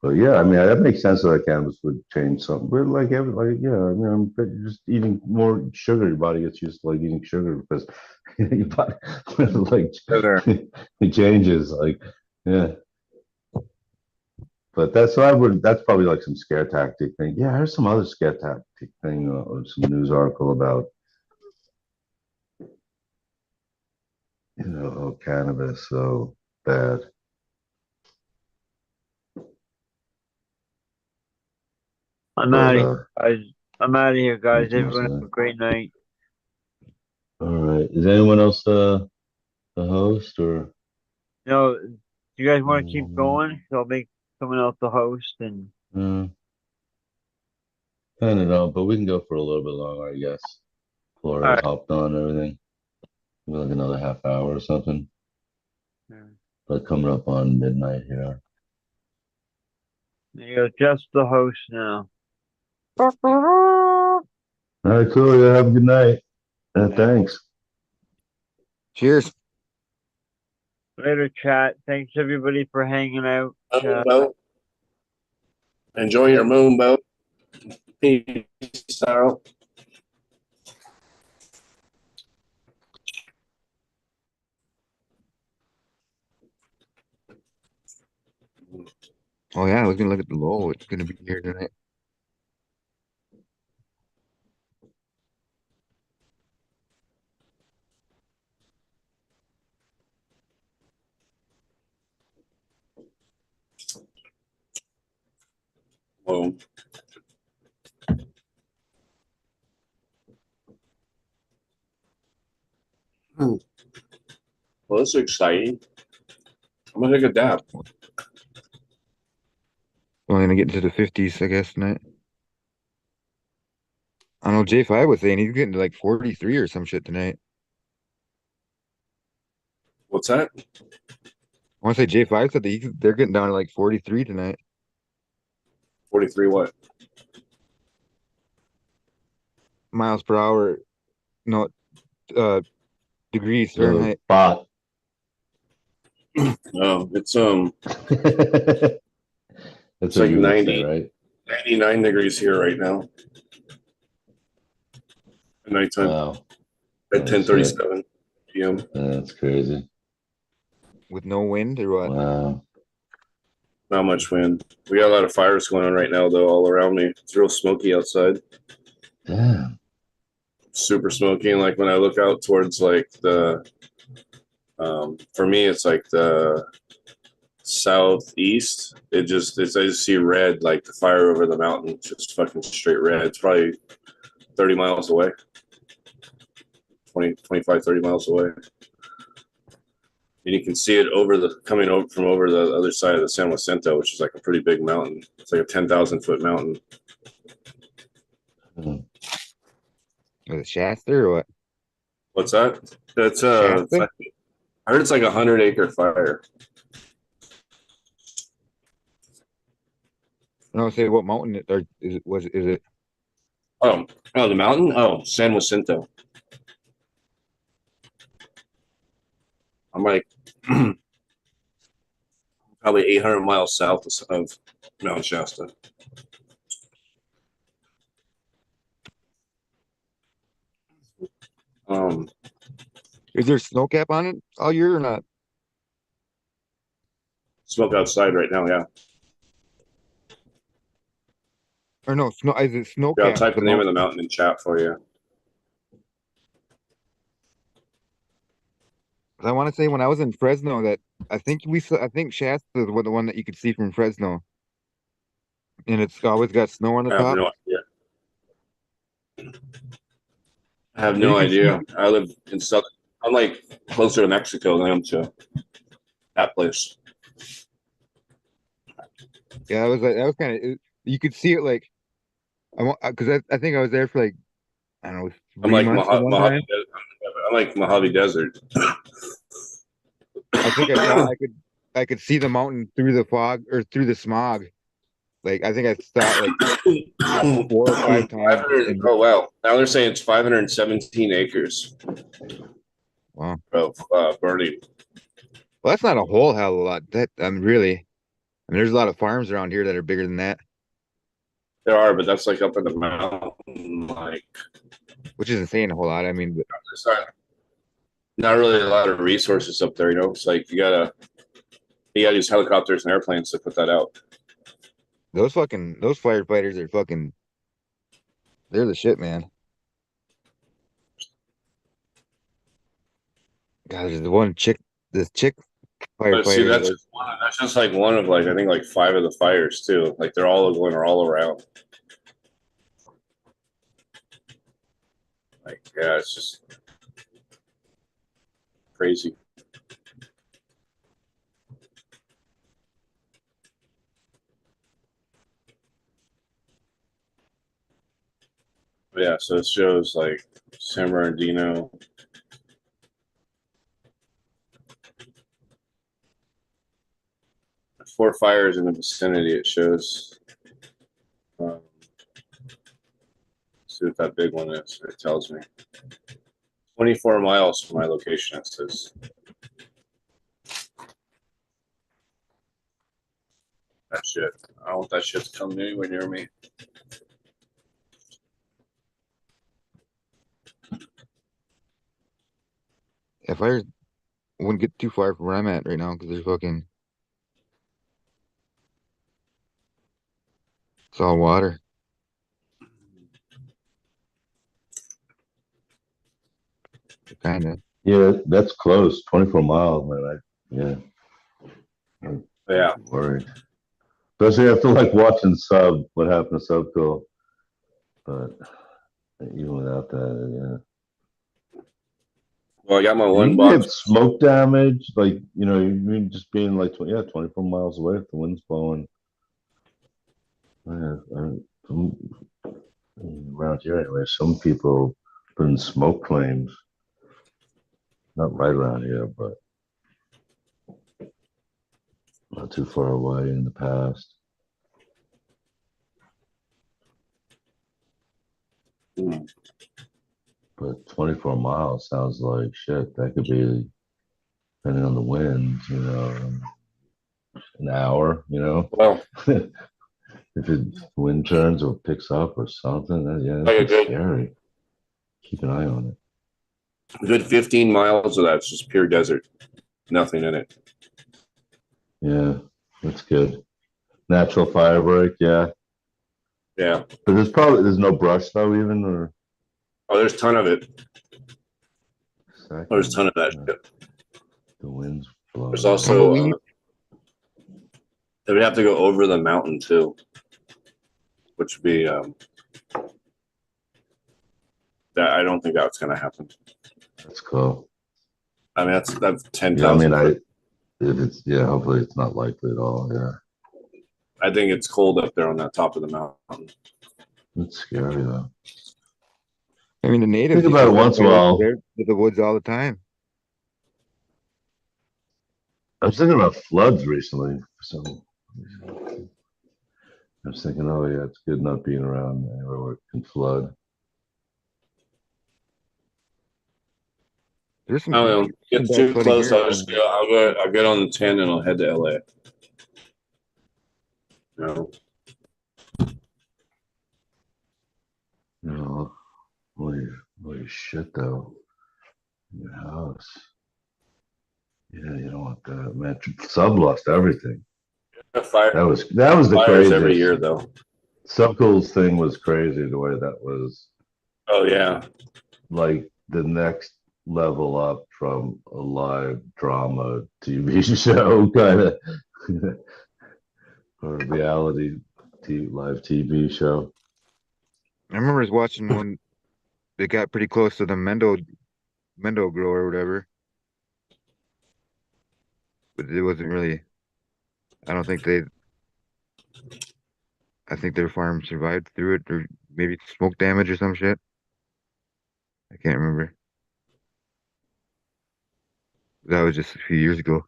D: But yeah, I mean that makes sense that cannabis would change something. But like yeah, I mean, just eating more sugar, your body gets used to like eating sugar because your body like
E: Sugar.
D: it changes. Like yeah, but that's probably like some scare tactic thing. Yeah, there's some other scare tactic thing or some news article about cannabis so bad.
B: I'm
D: But
B: out of here, guys. I'm out of here, guys.
D: nothing else
B: Everyone have
D: there.
B: a great night.
D: All right, is anyone else the host or?
B: Do you guys want to keep going? So I'll make someone else the host and
D: I don't know, but we can go for a little bit longer, I guess.
B: all
D: Flores
B: right.
D: hopped on and everything. Maybe like another half hour or something. But coming up on midnight here.
B: There you go, just the host now.
D: All right, cool. Yeah, have a good night. Thanks.
E: Cheers.
B: Later, chat. Thanks everybody for hanging out.
F: Boat. Enjoy your moon boat. Peace out.
E: Oh yeah, I was gonna look at the low. It's gonna be here tonight.
F: Boom. Well, this is exciting. I'm gonna take a dab.
E: Only gonna get into the 50s, I guess, tonight. I don't know, J5 was saying he's getting to like 43 or some shit tonight.
F: What's that?
E: I want to say J5 said that they're getting down to like 43 tonight.
F: 43 what?
E: Miles per hour, no, degrees Fahrenheit.
D: Bot.
F: Oh, it's
D: That's
F: it's
D: what
F: like
D: you would say,
F: 90,
D: right?
F: 99 degrees here right now. At nighttime
D: Wow.
F: at
D: Oh,
F: 10:37 p.m.
D: That's crazy.
E: With no wind or what?
D: Wow.
F: Not much wind. We got a lot of fires going on right now, though, all around me. It's real smoky outside.
D: Damn.
F: Super smoky. And like when I look out towards like for me, it's like the southeast. I just see red, like the fire over the mountain, just fucking straight red. It's probably 30 miles away, 20, 25, 30 miles away. And you can see it coming over from over the other side of the San Jacinto, which is like a pretty big mountain. It's like a 10,000-foot mountain.
D: Mm.
E: Was it Shasta or what?
F: What's that? That's
E: Shasta?
F: I heard it's like 100-acre fire.
E: I don't say what mountain or is it?
F: Oh, the mountain? Oh, San Jacinto. I'm like probably 800 miles south of Mount Shasta.
E: Is there snow cap on it all year or not?
F: Smoke outside right now, yeah.
E: Or no, snow is it snow
F: Yeah, I'll
E: cap?
F: type
E: The
F: the name of the
E: mountain.
F: mountain in chat for you.
E: I want to say when I was in Fresno that I think Shasta is the one that you could see from Fresno, and it's always got snow on the
F: I have
E: top.
F: no idea. I have
E: But you
F: no
E: can see
F: idea. I live in I'm like closer to Mexico than I am to that place.
E: Yeah, that was kind of, you could see it like, because I think I was there for like, I don't know,
F: I'm
E: 3 months the one time.
F: I'm like Mojave Desert.
E: I think I could see the mountain through the fog or through the smog. Like I think I saw it like 4 or 5 times.
F: 500.
E: And
F: Oh wow! Now they're saying it's 517 acres
E: wow,
F: of burning.
E: well, that's not a whole hell of a lot. That really, I mean, there's a lot of farms around here that are bigger than that,
F: There are, but that's like up in the mountain. Like,
E: which isn't saying a whole lot. I mean, but
F: it's not really a lot of resources up there. You know, it's like you gotta use helicopters and airplanes to put that out.
E: those firefighters are fucking, they're the shit, man. God, there's the one chick, this chick
F: But see,
E: firefighter. Like,
F: that's just like one of like I think like 5 of the fires too. Like they're all going all around. Like yeah, it's just crazy. But yeah, so it shows like San Bernardino. Four fires in the vicinity. It shows. See what that big one is. It tells me 24 miles from my location. It says that shit. I don't want that shit to come anywhere near me.
E: if I wouldn't get too far from where I'm at right now because there's fucking, it's all water. Kind of.
D: Yeah, that's close. 24 miles, man. Yeah,
F: Yeah.
D: I'm worried. Especially after like watching what happened to Subcool. But even without that,
F: Well, I got my
D: yeah.
F: one
D: You can
F: box.
D: get smoke damage, like you just being like 24 miles away if the wind's blowing. Yeah, around here anyway, some people put in smoke claims. Not right around here, but not too far away in the past.
F: Mm.
D: But 24 miles sounds like shit. That could be, depending on the wind, an hour,
F: Well,
D: if it wind turns or picks up or something,
F: like
D: that's scary. Keep an eye on it.
F: a good 15 miles of that's just pure desert. Nothing in it.
D: Yeah, that's good. Natural fire break, yeah.
F: Yeah.
D: But there's no brush though, even or
F: Oh, there's a ton of it.
D: second.
F: There's a ton of that shit.
D: The wind's blowing.
F: There's also they would have to go over the mountain too, which would be that I don't think that's going to happen.
D: That's cool.
F: I mean, that's 10,000.
D: Yeah, I mean, hopefully it's not likely at all. Yeah,
F: I think it's cold up there on that top of the mountain.
D: it's scary though.
E: I mean, the natives
D: Think
E: used
D: about
E: to
D: it
E: walk
D: once in a
E: right
D: while.
E: there to the woods all the time.
D: I was thinking about floods recently. So I was thinking, oh yeah, it's good not being around anywhere where it can flood.
E: There's
F: I don't know.
E: some
F: Gets
E: bad
F: too
E: flooding
F: close.
E: here.
F: I'll get on the 10 and I'll head to LA. No.
D: Holy shit though. In your house. Yeah, you don't want that. Man, Sub lost everything.
F: Fire,
D: That was the
F: fires every
D: craziest.
F: year though.
D: Subcool's thing was crazy the way that was
F: Oh yeah.
D: like the next level up from a live drama TV show kind of or reality live TV show.
E: I remember I was watching one that got pretty close to the Mendo Mendo grow or whatever, but it wasn't really. I don't think they. I think their farm survived through it, or maybe smoke damage or some shit. I can't remember. That was just a few years ago.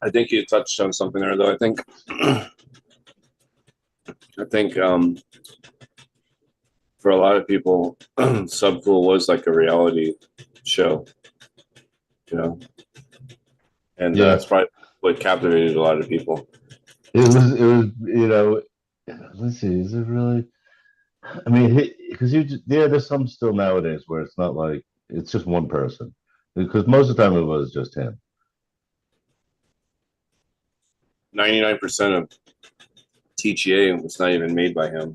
F: I think you touched on something there, though. I think for a lot of people, Subcool was like a reality show, you know, and
D: Yeah,
F: that's probably what captivated a lot of people.
D: it was, let's see, is it really? I mean, because yeah, there's some still nowadays where it's not like it's just one person, because most of the time it was just him.
F: 99% of TGA was not even made by him,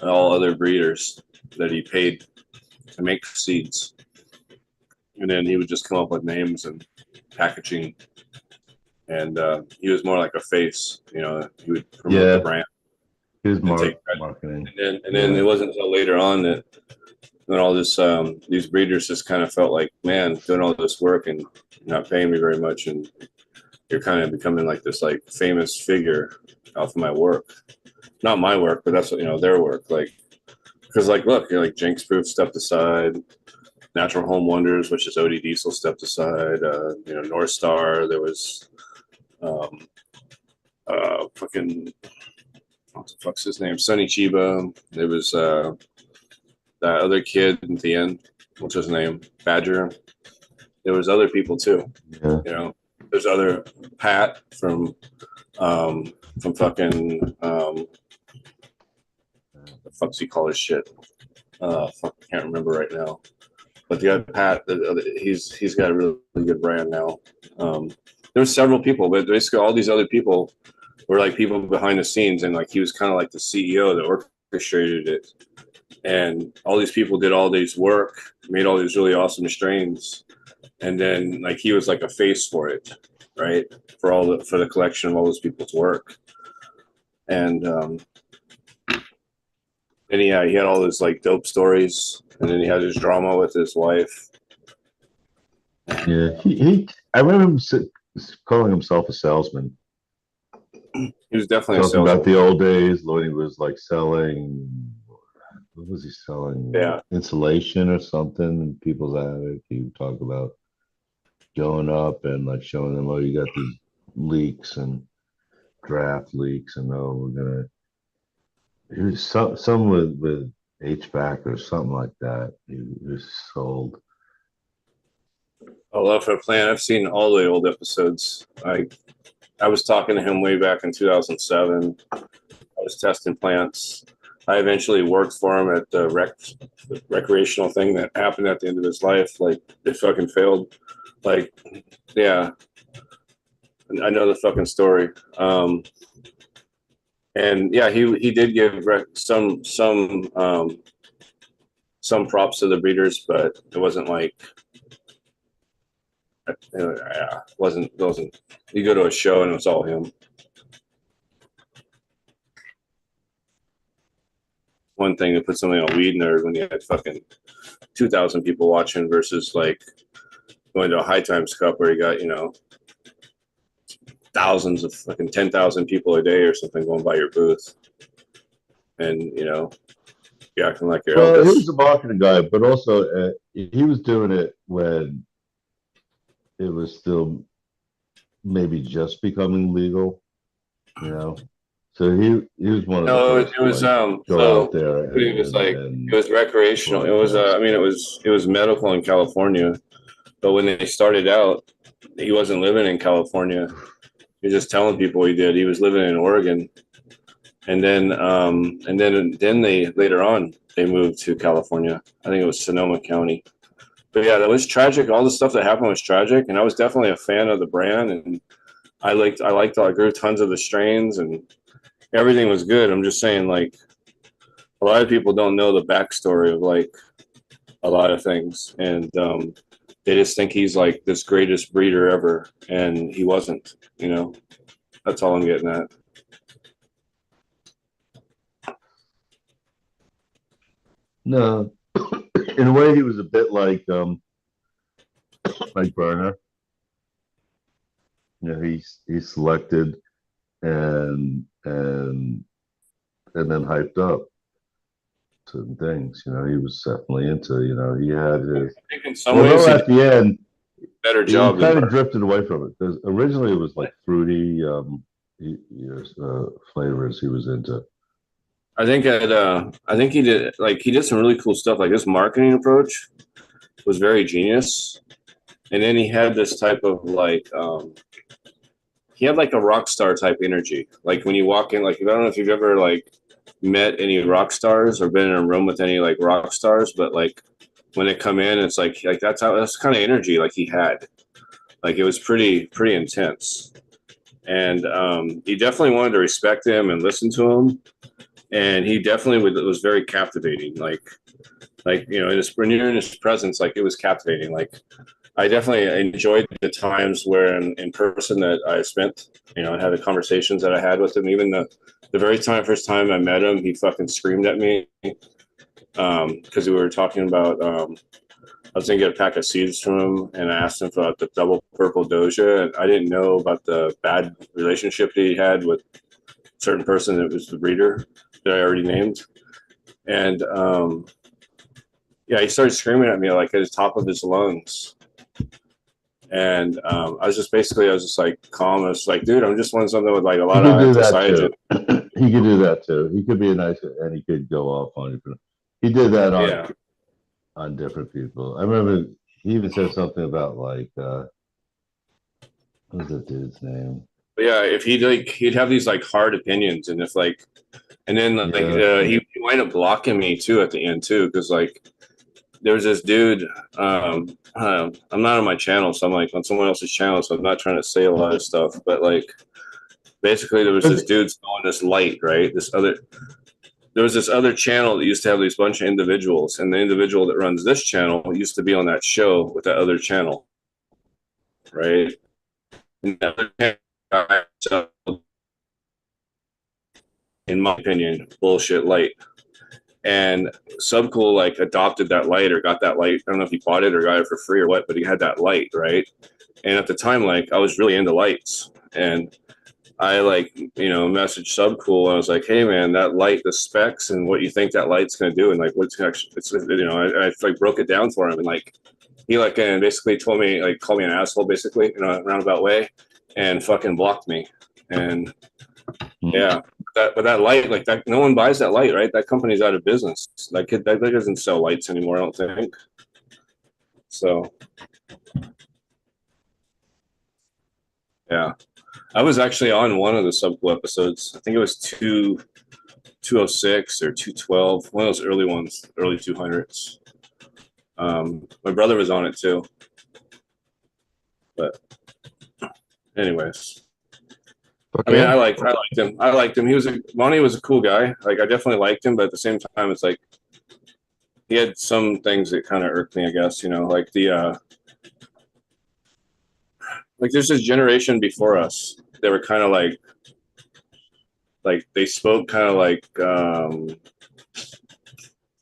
F: and all other breeders that he paid to make seeds. And then he would just come up with names and packaging. And he was more like a face, you know, he would promote the
D: Yeah,
F: brand
D: his
F: and take credit.
D: marketing.
F: And then
D: Yeah,
F: it wasn't until later on that when all this these breeders just kind of felt like, man, doing all this work and not paying me very much, and you're kind of becoming like this like famous figure off of my work. Not my work, but that's what, you know, their work. Like, because like, look, you're like Jinx Proof stepped aside, Natural Home Wonders, which is OD Diesel, stepped aside. You know, North Star. There was fucking what the fuck's his name? Sonny Chiba. There was that other kid at the end. What's his name? Badger. There was other people too.
D: yeah.
F: You know, there's other Pat from fucking the fuck's he call his shit? Fuck, I can't remember right now. But the guy Pat, he's got a really good brand now. There's several people, but basically all these other people were like people behind the scenes, and like he was kind of like the CEO that orchestrated it. And all these people did all these work, made all these really awesome strains, and then like he was like a face for it, right? For the collection of all those people's work. And and yeah, he had all those like dope stories, and then he had his drama with his wife.
D: Yeah, I remember him calling himself a salesman,
F: He was definitely a
D: talking about
F: salesman.
D: the old days when he was like selling. What was he selling?
F: Yeah.
D: Insulation or something in people's attic. He would talk about going up and like showing them, oh, you got these leaks and draft leaks, and oh, we're gonna. He was some with HVAC or something like that. He was sold.
F: I love her plan. I've seen all the old episodes. I was talking to him way back in 2007. I was testing plants. I eventually worked for him at the recreational thing that happened at the end of his life. Like it fucking failed. Like, yeah, I know the fucking story. And yeah, he did give some props to the breeders, but it wasn't like yeah, wasn't. You go to a show and it's all him. One thing to put something on Weed Nerd when you had fucking 2,000 people watching versus like going to a High Times Cup where you got, you know, thousands of fucking 10,000 people a day or something going by your booth, and you know, you're acting like you're
D: Well, he
F: Elvis.
D: was a marketing guy, but also he was doing it when it was still maybe just becoming legal, you know. So he was one of the
F: No,
D: first
F: it
D: to
F: was
D: like go out
F: so
D: there
F: it was like it
D: and
F: was recreational. It was
D: broadcast.
F: I mean it was medical in California, but when they started out, he wasn't living in California. He was just telling people he did. He was living in Oregon, and then they later on they moved to California. I think it was Sonoma County. But yeah, that was tragic. All the stuff that happened was tragic, and I was definitely a fan of the brand, and I grew tons of the strains, and everything was good. I'm just saying, like a lot of people don't know the backstory of like a lot of things, and they just think he's like this greatest breeder ever, and he wasn't. You know, that's all I'm getting at.
D: No, in a way, he was a bit like Burner. You know, he selected and then hyped up certain things. You know, he was definitely into. You know, he had his.
F: I think in some ways
D: Although
F: he
D: at
F: did
D: the end,
F: a better
D: he
F: job than
D: kind of
F: Burr.
D: drifted away from it because originally it was like fruity flavors he was into.
F: I think he did some really cool stuff. Like his marketing approach was very genius. And then he had this type of he had like a rock star type energy. Like when you walk in, like I don't know if you've ever like met any rock stars or been in a room with any like rock stars, but like when they come in, it's like that's kind of energy like he had. Like it was pretty intense. And he definitely wanted to respect him and listen to him. And he definitely was very captivating. Like you know, when you're in his presence, like it was captivating. Like I definitely enjoyed the times where in person that I spent, you know, and had the conversations that I had with him. Even the very first time I met him, he fucking screamed at me because we were talking about. I was gonna get a pack of seeds from him, and I asked him about the double purple doja, and I didn't know about the bad relationship that he had with a certain person that was the breeder that I already named, and yeah, he started screaming at me like at the top of his lungs. And I was just like calm. I was like, dude, I'm just wanting something with like a
D: He
F: lot
D: could
F: of
D: do that too.
F: anthocyanin.
D: He could do that too. He could be a nice, and he could go off on you. He did that
F: Yeah.
D: on different people. I remember he even said something about like what was that dude's name?
F: But yeah, if he'd have these like hard opinions, and if like, and then like
D: Yeah,
F: he wound up blocking me too at the end too, because like there was this dude. I'm not on my channel, so I'm like on someone else's channel, so I'm not trying to say a lot of stuff. But like basically, there was this dude selling this light, right? There was this other channel that used to have these bunch of individuals, and the individual that runs this channel used to be on that show with that other channel, right? And the other channel, in my opinion, bullshit light. And Subcool like adopted that light or got that light. I don't know if he bought it or got it for free or what, but he had that light, right? And at the time, like I was really into lights, and I like messaged Subcool. I was like, hey man, that light, the specs, and what you think that light's gonna do, and like what's actually, it's I like broke it down for him, and like he like and basically told me like called me an asshole basically in a roundabout way, and fucking blocked me, and yeah. But that light, like that, no one buys that light, right? That company's out of business. That doesn't sell lights anymore, I don't think. So, yeah, I was actually on one of the Subcool episodes. I think it was 206 or 212, one of those early ones, early 200s. My brother was on it too. But, anyways. I mean,
E: Okay.
F: I liked him. I liked him. Monty was a cool guy. Like I definitely liked him, but at the same time, it's like he had some things that kind of irked me. I guess like like there's this generation before us. They were kind of like they spoke kind of like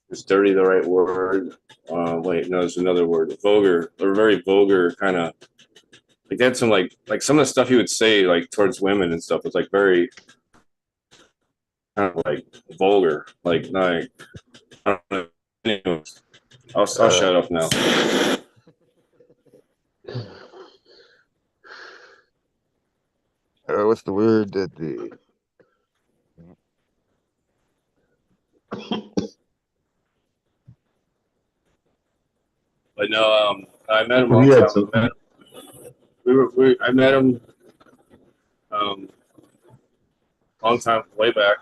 F: is dirty the right word? Wait, no, there's another word. Vulgar. They were very vulgar kind of. Like they had some like some of the stuff he would say like towards women and stuff was like very kind of like vulgar. Like I don't know. Anyways, I'll shut up now.
E: What's the word that the
F: But no, I met him a
D: he
F: long
D: had
F: time.
D: some.
F: I met him um, long time, way back,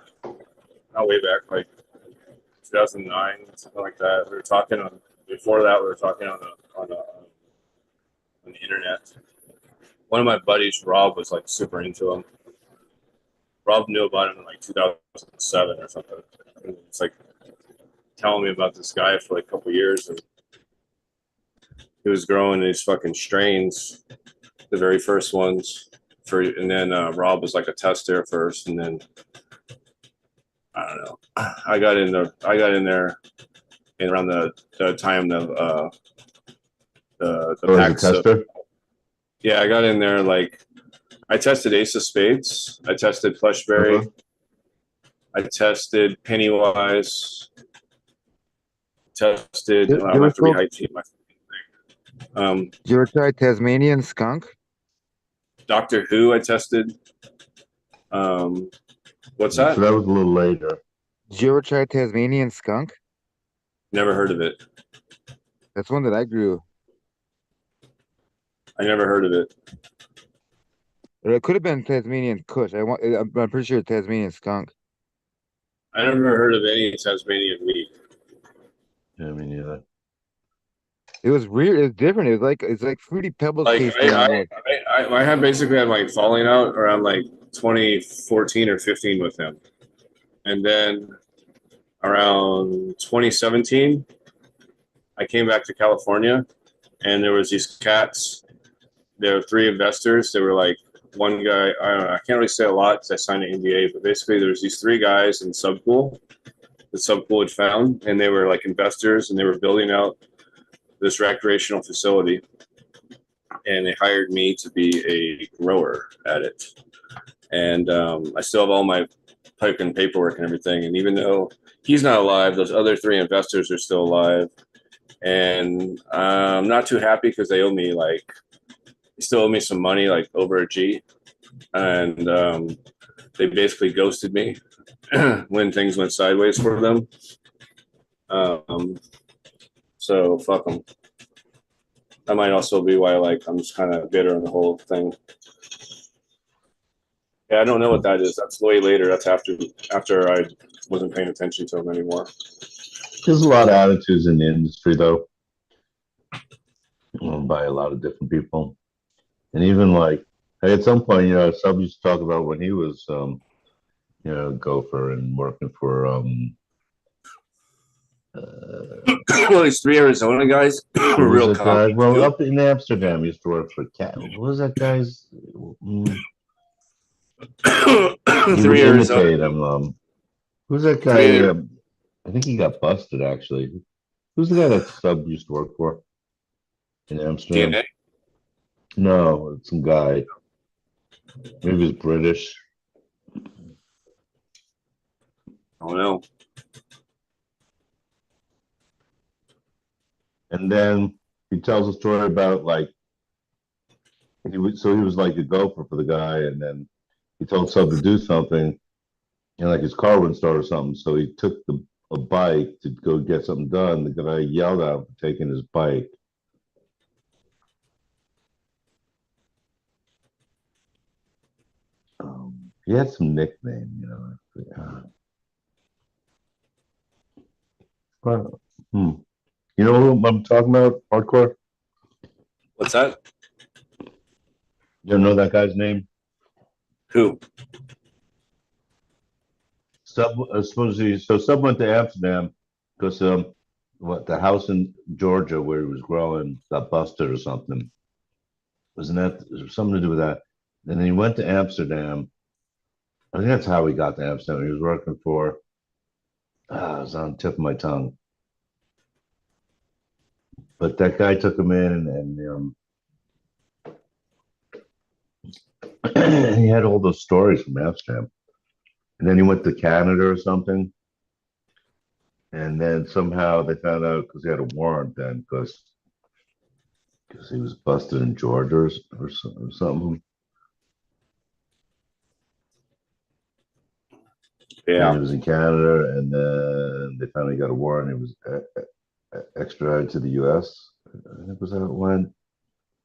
F: not way back, like 2009, something like that. We were talking on before that. We were talking on the internet. One of my buddies, Rob, was like super into him. Rob knew about him in like 2007 or something. And it's like telling me about this guy for like a couple years, and he was growing these fucking strains, the very first ones. And then Rob was like a tester at first, and then I don't know. I got in there, and around the time of the
D: Or as a
F: packs.
D: tester?
F: Yeah, I got in there like I tested Ace of Spades. I tested Plushberry.
D: Uh-huh.
F: I tested Pennywise. Tested.
E: You
F: I'm
E: ever
F: have to
E: smoke?
F: rehydrate my.
E: Did you ever try Tasmanian skunk?
F: Doctor Who. I tested. What's
D: So
F: that?
D: that was a little later.
E: Did you ever try Tasmanian skunk?
F: Never heard of it.
E: That's one that I grew.
F: I never heard of it.
E: Or it could have been Tasmanian Kush. I'm pretty sure it's Tasmanian skunk.
F: I never heard of any Tasmanian weed.
D: Yeah, I mean, yeah.
E: It was weird. It was different. It's like fruity pebbles
F: Like
E: tasting almost.
F: I had basically had like falling out around like 2014 or 15 with him, and then around 2017, I came back to California, and there was these cats. There were three investors. They were like one guy. I don't know. I can't really say a lot because I signed an NDA, but basically there was these three guys in Subcool that Subcool had found, and they were like investors, and they were building out this recreational facility, and they hired me to be a grower at it. And I still have all my pipe and paperwork and everything. And even though he's not alive, those other three investors are still alive. And I'm not too happy because they still owe me some money, like over a G. And they basically ghosted me when things went sideways for them. So fuck them. That might also be why I'm just kind of bitter on the whole thing. Yeah, I don't know what that is. That's way later. That's after I wasn't paying attention to them anymore.
D: There's a lot of attitudes in the industry, though, by a lot of different people. And even like, at some point, Sub used to talk about when he was, gopher and working for,
F: Well, these three Arizona guys were real
D: that guy?
F: cocky
D: Well,
F: too.
D: up in Amsterdam, he used to work for Cat. What was that guy's? He would
F: Three Arizona.
D: imitate him. Who's that
F: Three.
D: guy? I think he got busted, actually. Who's the guy that Sub used to work for in Amsterdam?
F: DNA.
D: No, it's some guy. Maybe he's British.
F: I don't know.
D: And then he tells a story about like he was like a gopher for the guy, and then he told Sub to do something, and like his car wouldn't start or something. So he took a bike to go get something done. The guy yelled at him for taking his bike. He had some nickname, But, You know who I'm talking about? Hardcore?
F: What's that?
D: You don't know that guy's name?
F: Who?
D: Sub Sub went to Amsterdam because the house in Georgia where he was growing got busted or something. Wasn't that something to do with that? And then he went to Amsterdam. I think that's how he got to Amsterdam. He was working for it was on the tip of my tongue. But that guy took him in and he had all those stories from Amsterdam. And then he went to Canada or something. And then somehow they found out because he had a warrant then because he was busted in Georgia or something.
F: Yeah.
D: And he was in Canada, and then they finally got a warrant. He was extradited to the U.S. I think was how it went.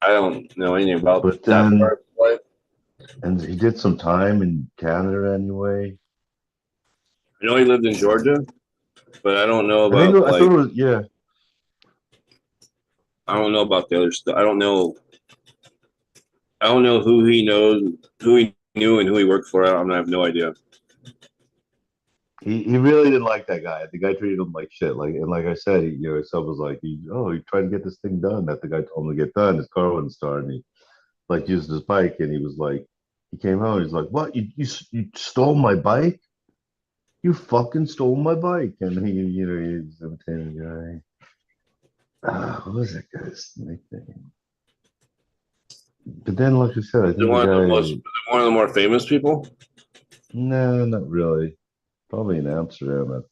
F: I don't know anything about
D: But
F: that
D: then,
F: part of life.
D: and he did some time in Canada anyway.
F: I know he lived in Georgia, but I don't know
D: I
F: about
D: thought it was
F: I don't know about the other stuff. I don't know who he knows, who he knew, and who he worked for. I have no idea.
D: He really didn't like that guy. The guy treated him like shit. Like I said, his son was like, he tried to get this thing done that the guy told him to get done. His car wouldn't start, and he used his bike, and he was like, he came home, he's like, what? You stole my bike? You fucking stole my bike. And he's imitating the guy. What was that guy's nickname? But then, like I said, I
F: Is it
D: think the
F: is it one of the more famous people?
D: no, not really. Probably in Amsterdam at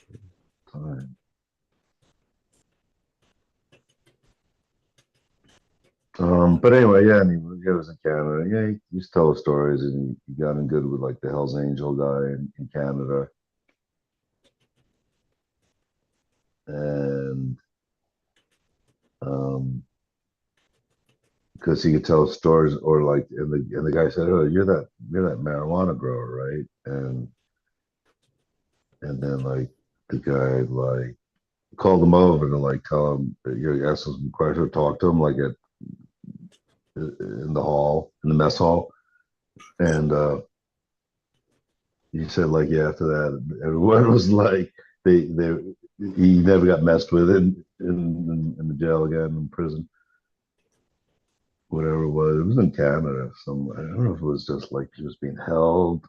D: the time. But anyway, yeah, and he was in Canada. Yeah, he used to tell stories, and he got in good with like the Hell's Angel guy in Canada, and um, because he could tell stories, or like, and the guy said, "Oh, you're that marijuana grower, right?" And then like the guy like called him over to like tell him, ask him some questions, or talk to him like at in the hall, in the mess hall, and he said like yeah, after that, everyone was like they he never got messed with in the jail again, in prison, whatever it was. It was in Canada. Some, I don't know if it was just like he was being held,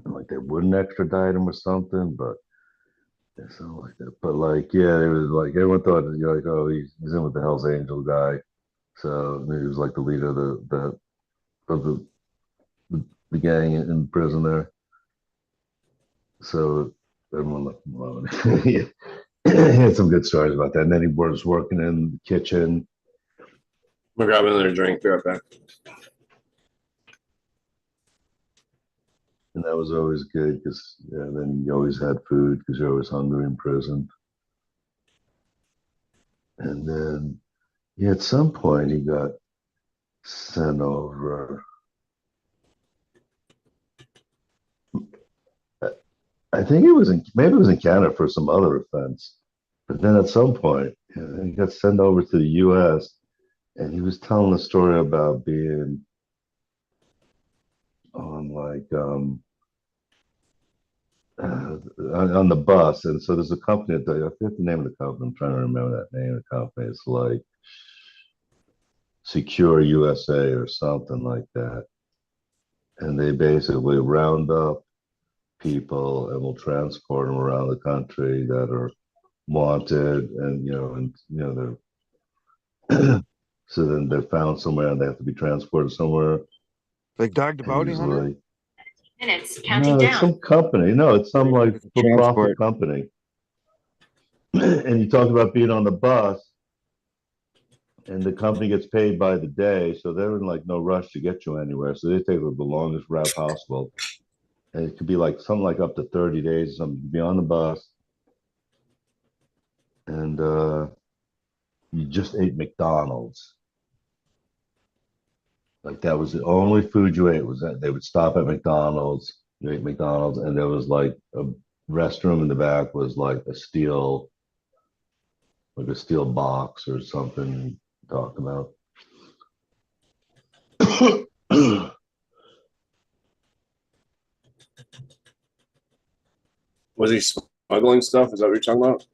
D: and like they wouldn't extradite him or something, but it sounded like that. But like yeah, it was like everyone thought you're like, oh, he's in with the Hell's Angel guy. So he was like the leader of the gang in prison there. So everyone left him alone. Yeah. He had some good stories about that. And then he was working in the kitchen.
F: I'm gonna grab another drink. Be right back.
D: And that was always good because yeah, then you always had food because you're always hungry in prison. And then yeah, at some point he got sent over. I think it was in maybe it was in Canada for some other offense. But then at some point, yeah, he got sent over to the US and he was telling a story about being on like on the bus, and so there's a company. I forget the name of the company. I'm trying to remember that name of the company. It's like Secure USA or something like that. And they basically round up people and will transport them around the country that are wanted, and so then they're found somewhere and they have to be transported somewhere.
E: Like Dog the
D: And
E: Bounty
D: he's
E: Hunter?
D: like,
G: Minutes counting
D: no, it's
G: down.
D: some company. No, it's some like
E: It's a
D: for-profit
E: transport.
D: company. And you talk about being on the bus, and the company gets paid by the day, so they're in like no rush to get you anywhere. So they take the longest route possible, and it could be like something like up to 30 days. Or something. You could be on the bus, and you just ate McDonald's. Like that was the only food you ate. Was that they would stop at McDonald's, you ate McDonald's, and there was like a restroom in the back was like a steel box or something. Talk about.
F: Was he smuggling stuff? Is that what you're talking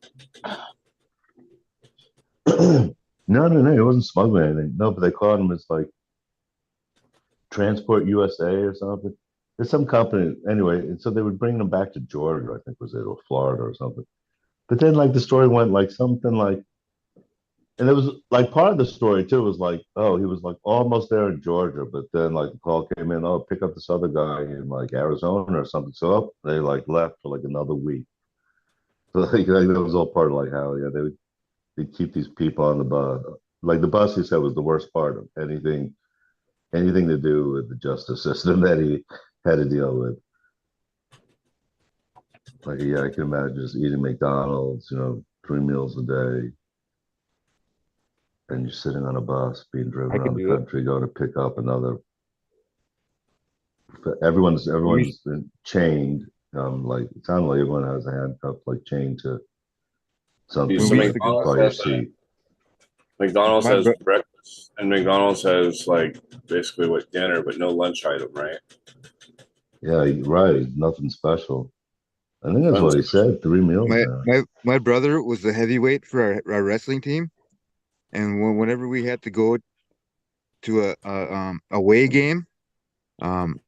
F: about?
D: No, he wasn't smuggling anything. No, but they caught him as like Transport USA or something. There's some company anyway, and so they would bring them back to Georgia, I think was it, or Florida or something. But then like the story went like something like, and it was like part of the story too was like, oh, he was like almost there in Georgia, but then like the call came in, oh, pick up this other guy in like Arizona or something. So they like left for like another week. So like that was all part of like how yeah they keep these people on the bus. Like the bus, he said, was the worst part of anything to do with the justice system that he had to deal with. Like, yeah, I can imagine just eating McDonald's, 3 meals a day, and you're sitting on a bus being driven
E: I could
D: around the
E: do it.
D: country, going to pick up another.
E: We used,
D: Everyone's chained. Like it sounds like everyone has a handcuff, like chained to
F: Dude,
E: when
D: something
F: so
E: we used
D: like
E: to go,
F: McDonald's
D: by your
F: has
D: seat.
F: McDonald's
E: my
F: has
E: bro
F: breakfast and McDonald's has like basically what dinner, but no lunch item, right?
D: Yeah, right. Nothing special. I think that's what
F: Tons.
D: he said. 3 meals
E: my
D: now.
E: my my brother was the heavyweight for our wrestling team, and whenever we had to go to a away game, um,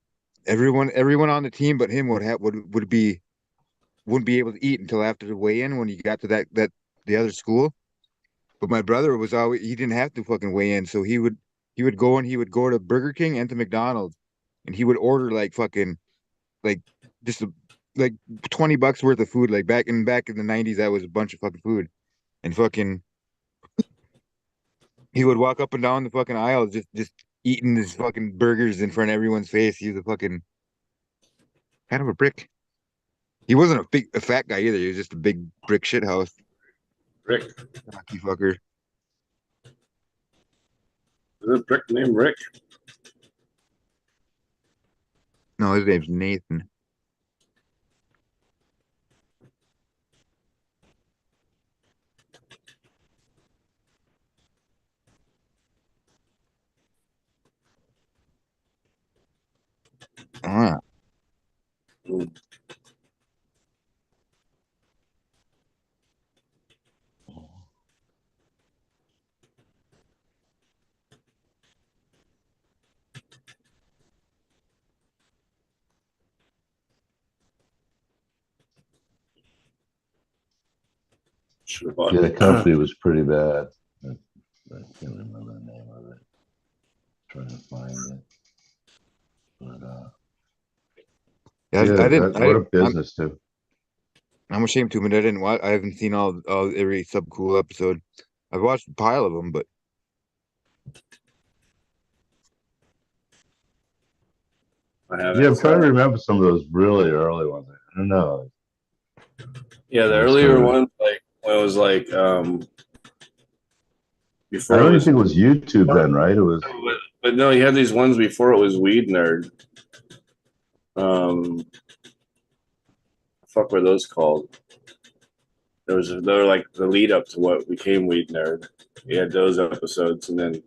E: everyone on the team but him wouldn't be able to eat until after the weigh-in when he got to that the other school. But my brother was always he didn't have to fucking weigh in, so he would go to Burger King and to McDonald's, and he would order like fucking like just like $20 worth of food. Like back in the 90s, that was a bunch of fucking food, and fucking he would walk up and down the fucking aisles just eating his fucking burgers in front of everyone's face. He was a fucking kind of a brick. He wasn't a fat guy either. He was just a big brick shithouse.
F: Rick.
E: Cocky fucker.
F: Is it Rick named Rick?
E: No, his name's Nathan. Ah.
F: Mm. Should have bought.
D: Yeah, the company was pretty bad. I can't remember the name of it. Trying to find it. But
E: Yeah,
D: what a business too.
E: I'm ashamed to admit I haven't seen all every Subcool episode. I've watched a pile of them, but
F: I haven't.
D: Yeah, I'm trying to remember some of those really early ones. I don't know.
F: Yeah, the earlier ones, like when it was like
D: I
F: before
D: don't
F: it
D: even
F: was,
D: think it was YouTube then, right? It was.
F: but no, you had these ones before it was Weed Nerd. Fuck, were those called? They were like the lead up to what became Weed Nerd. He had those episodes, and then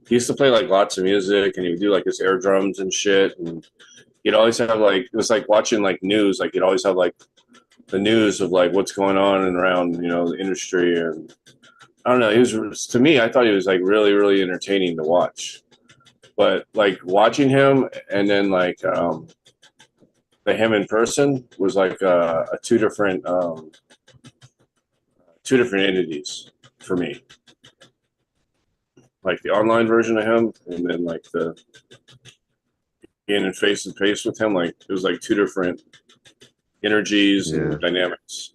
F: he used to play like lots of music, and he would do like his air drums and shit, and he'd always have like it was like watching like news, like he'd always have like the news of like what's going on and around, you know, the industry. And I don't know, he was, to me, I thought he was like really, really entertaining to watch. But like watching him and then like the him in person was like two different entities for me. Like the online version of him, and then like the being in face to face with him, like it was like two different energies and dynamics.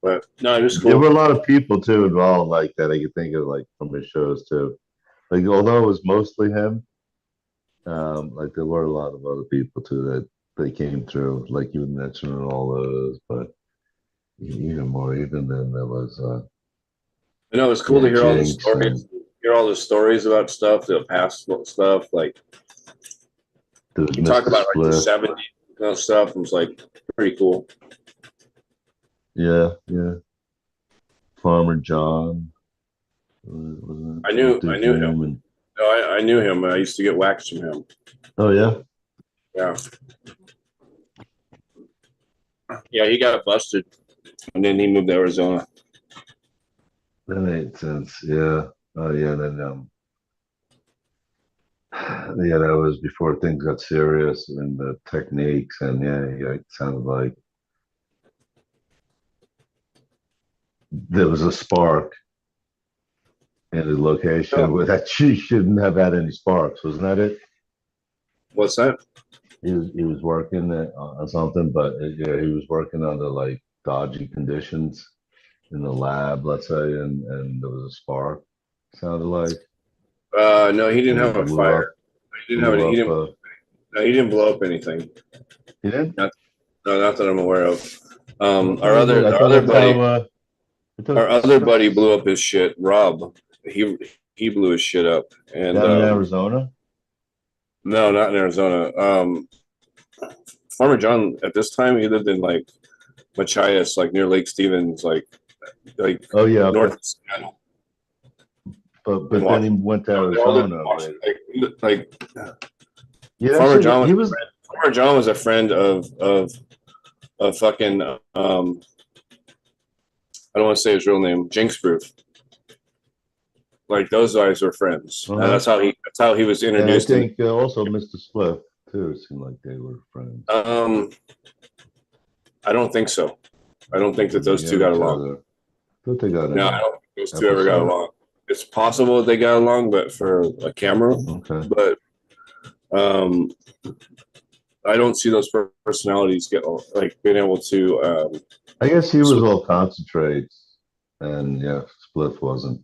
F: But no, it was cool.
D: There were a lot of people too involved like that. I could think of like from his shows too. Like although it was mostly him, like there were a lot of other people too that they came through. Like you mentioned all those, but even more even then there was.
F: I know it's cool to hear all the
D: Jinx
F: stories. Hear all the stories about stuff, the past stuff. Like you talk about like the '70s stuff. It was like pretty cool.
D: Yeah. Farmer John.
F: I knew him. And, no, I knew him. I used to get wax from him.
D: Oh yeah.
F: Yeah. Yeah, he got busted, and then he moved to Arizona.
D: That made sense. Yeah. Oh yeah. Then yeah, that was before things got serious and the techniques, and yeah, it sounded like there was a spark in the location where that she shouldn't have had any sparks. Wasn't that it?
F: What's that?
D: He was working on something, but yeah, he was working under like dodgy conditions in the lab, let's say, and there was a spark. Sounded like.
F: No, he didn't have a fire. He didn't have any. No, he didn't blow up anything.
D: He didn't?
F: No, not that I'm aware of. Our other buddy blew up his shit. Rob, he blew his shit up. And
D: down in Arizona?
F: No, not in Arizona. Farmer John at this time he lived in like Machias, like near Lake Stevens, like
D: oh yeah,
F: north of Seattle.
D: But then he went to Arizona.
F: Like
D: yeah,
F: Farmer John was Farmer John was a friend of fucking I don't want to say his real name, Jinxproof. Like those guys were friends. And
D: Uh-huh.
F: that's how he was
D: And I
F: introduced to me.
D: think also Mr. Spliff too. It seemed like they were friends.
F: I don't think so. I don't think that those
D: Yeah,
F: two got
D: each
F: along.
D: other. Thought they got
F: No,
D: in
F: I don't think those two
D: episode.
F: ever got along. It's possible that they got along, but for a camera.
D: Okay.
F: But I don't see those personalities get like being able to.
D: I guess he was all concentrates, and yeah, Spliff wasn't.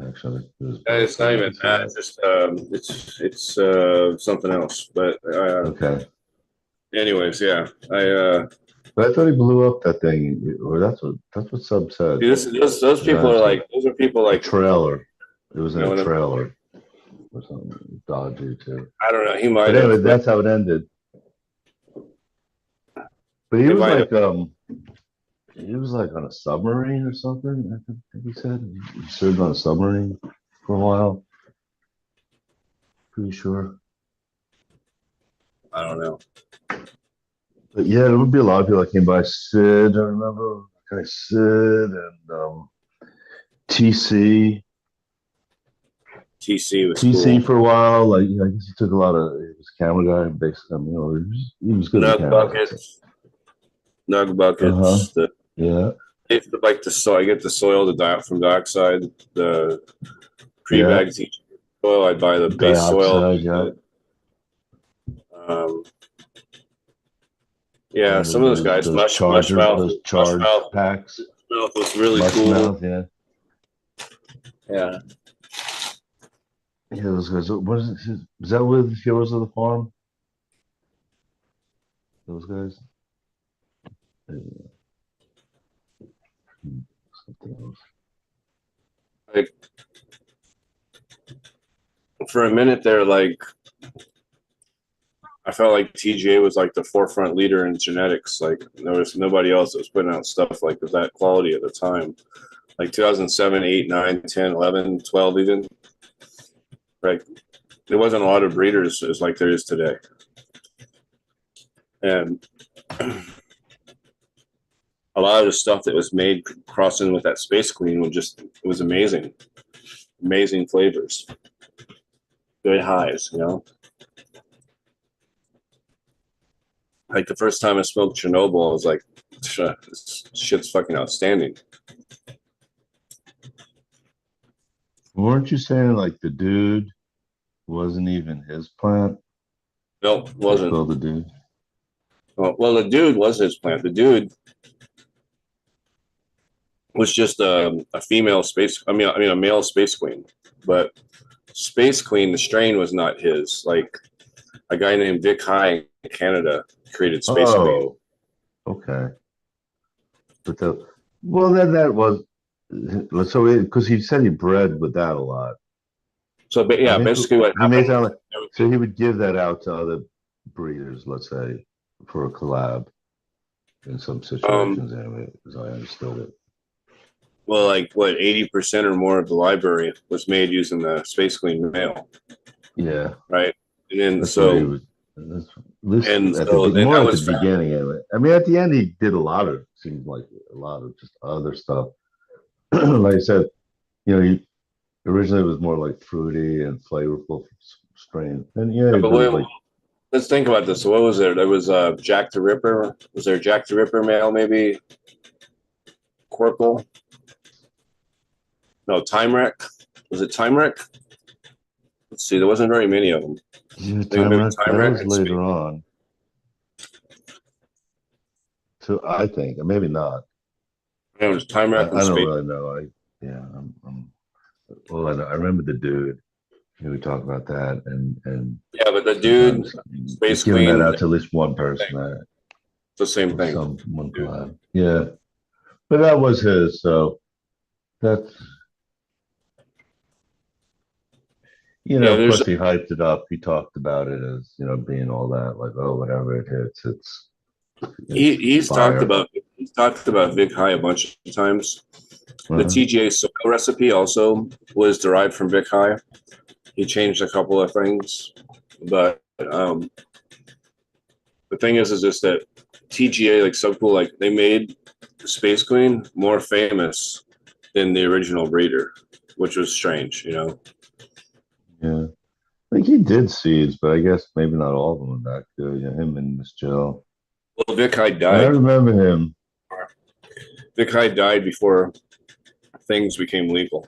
D: Actually, it was
F: It's not even that. It's something else. But
D: okay.
F: anyways, yeah. I
D: But I thought he blew up that thing, or that's what Sub said.
F: those people are like those are people like
D: a trailer. It was in
F: You know
D: a
F: what I mean?
D: trailer or something dodgy too.
F: I don't know. He might
D: But
F: have.
D: anyway, that's how it ended. But he
F: He
D: was
F: might
D: like he was like on a submarine or something. I think he said he served on a submarine for a while. Pretty sure.
F: I don't know.
D: But yeah, there would be a lot of people that came by. Sid, I remember. Okay, Sid and TC.
F: TC was
D: TC
F: cool.
D: for a while. Like, I guess he took a lot of. He was a camera guy, basically. He was good at
F: Nug
D: camera.
F: buckets. Nug buckets.
D: Uh-huh. Yeah.
F: It's like the soil. I get the soil from dioxide. The pre-bagged soil. I'd buy the base soil.
D: Yeah.
F: Yeah,
D: And
F: some of those guys.
D: those charge packs.
F: Mushmouth was really cool.
D: Yeah.
F: Yeah.
D: Yeah, those guys. What is it? Is that with Heroes of the Farm? Those guys. Something else.
F: Like for a minute there, like I felt like TGA was like the forefront leader in genetics. Like there was nobody else that was putting out stuff like of that quality at the time. Like 2007, 8, 9, 10, 11, 12 even. Right. There wasn't a lot of breeders as like there is today. And a lot of the stuff that was made crossing with that Space Queen it was amazing. Amazing flavors. Good highs, you know. Like the first time I smoked Chernobyl, I was like, this shit's fucking outstanding.
D: Weren't you saying like the dude wasn't even his plant?
F: No, it wasn't.
D: The dude.
F: Well, the dude was his plant. The dude was just a female space. I mean, a male Space Queen. But Space Queen, the strain was not his. Like a guy named Vic High in Canada created Space Queen.
D: Okay. But then that was so because he said he bred with that a lot.
F: So yeah, basically what happened.
D: So he would give that out to other breeders, let's say, for a collab in some situations. Anyway, as I understood it.
F: Well, like what 80% or more of the library was made using the Space Queen male.
D: Yeah.
F: Right. And then
D: That's
F: so.
D: At least
F: And
D: at
F: so
D: the, more
F: that
D: at
F: was
D: the beginning anyway. I mean, at the end he did seems like a lot of just other stuff. Like I said, he originally was more like fruity and flavorful strain. And
F: let's think about this. So what was there? There was Jack the Ripper. Was there Jack the Ripper male maybe? Corporal? No, Time Wreck. Was it Time Wreck? Let's see. There wasn't very many of them.
D: Yeah, Time Wreck was later on. So I think maybe not.
F: Yeah, it was Time Wreck.
D: I don't really know. I remember the dude. We talked about that, and
F: yeah, but the dude, Space
D: giving
F: Queen,
D: that out to at least one person.
F: It's the same thing.
D: One collab. Yeah, but that was his. So that's plus he hyped it up. He talked about it as being all that, like, oh, whatever it hits, it's
F: he's talked about Vic High a bunch of times. The TGA soil recipe also was derived from Vic High. He changed a couple of things, but the thing is just that TGA, like Subcool, like they made the Space Queen more famous than the original breeder, which was strange, you know.
D: Yeah. Like he did seeds, but I guess maybe not all of them were that good. Yeah, him and Miss Jill.
F: Well, Vic Hyde
D: I
F: died.
D: remember him.
F: Vic Hyde died before things became legal,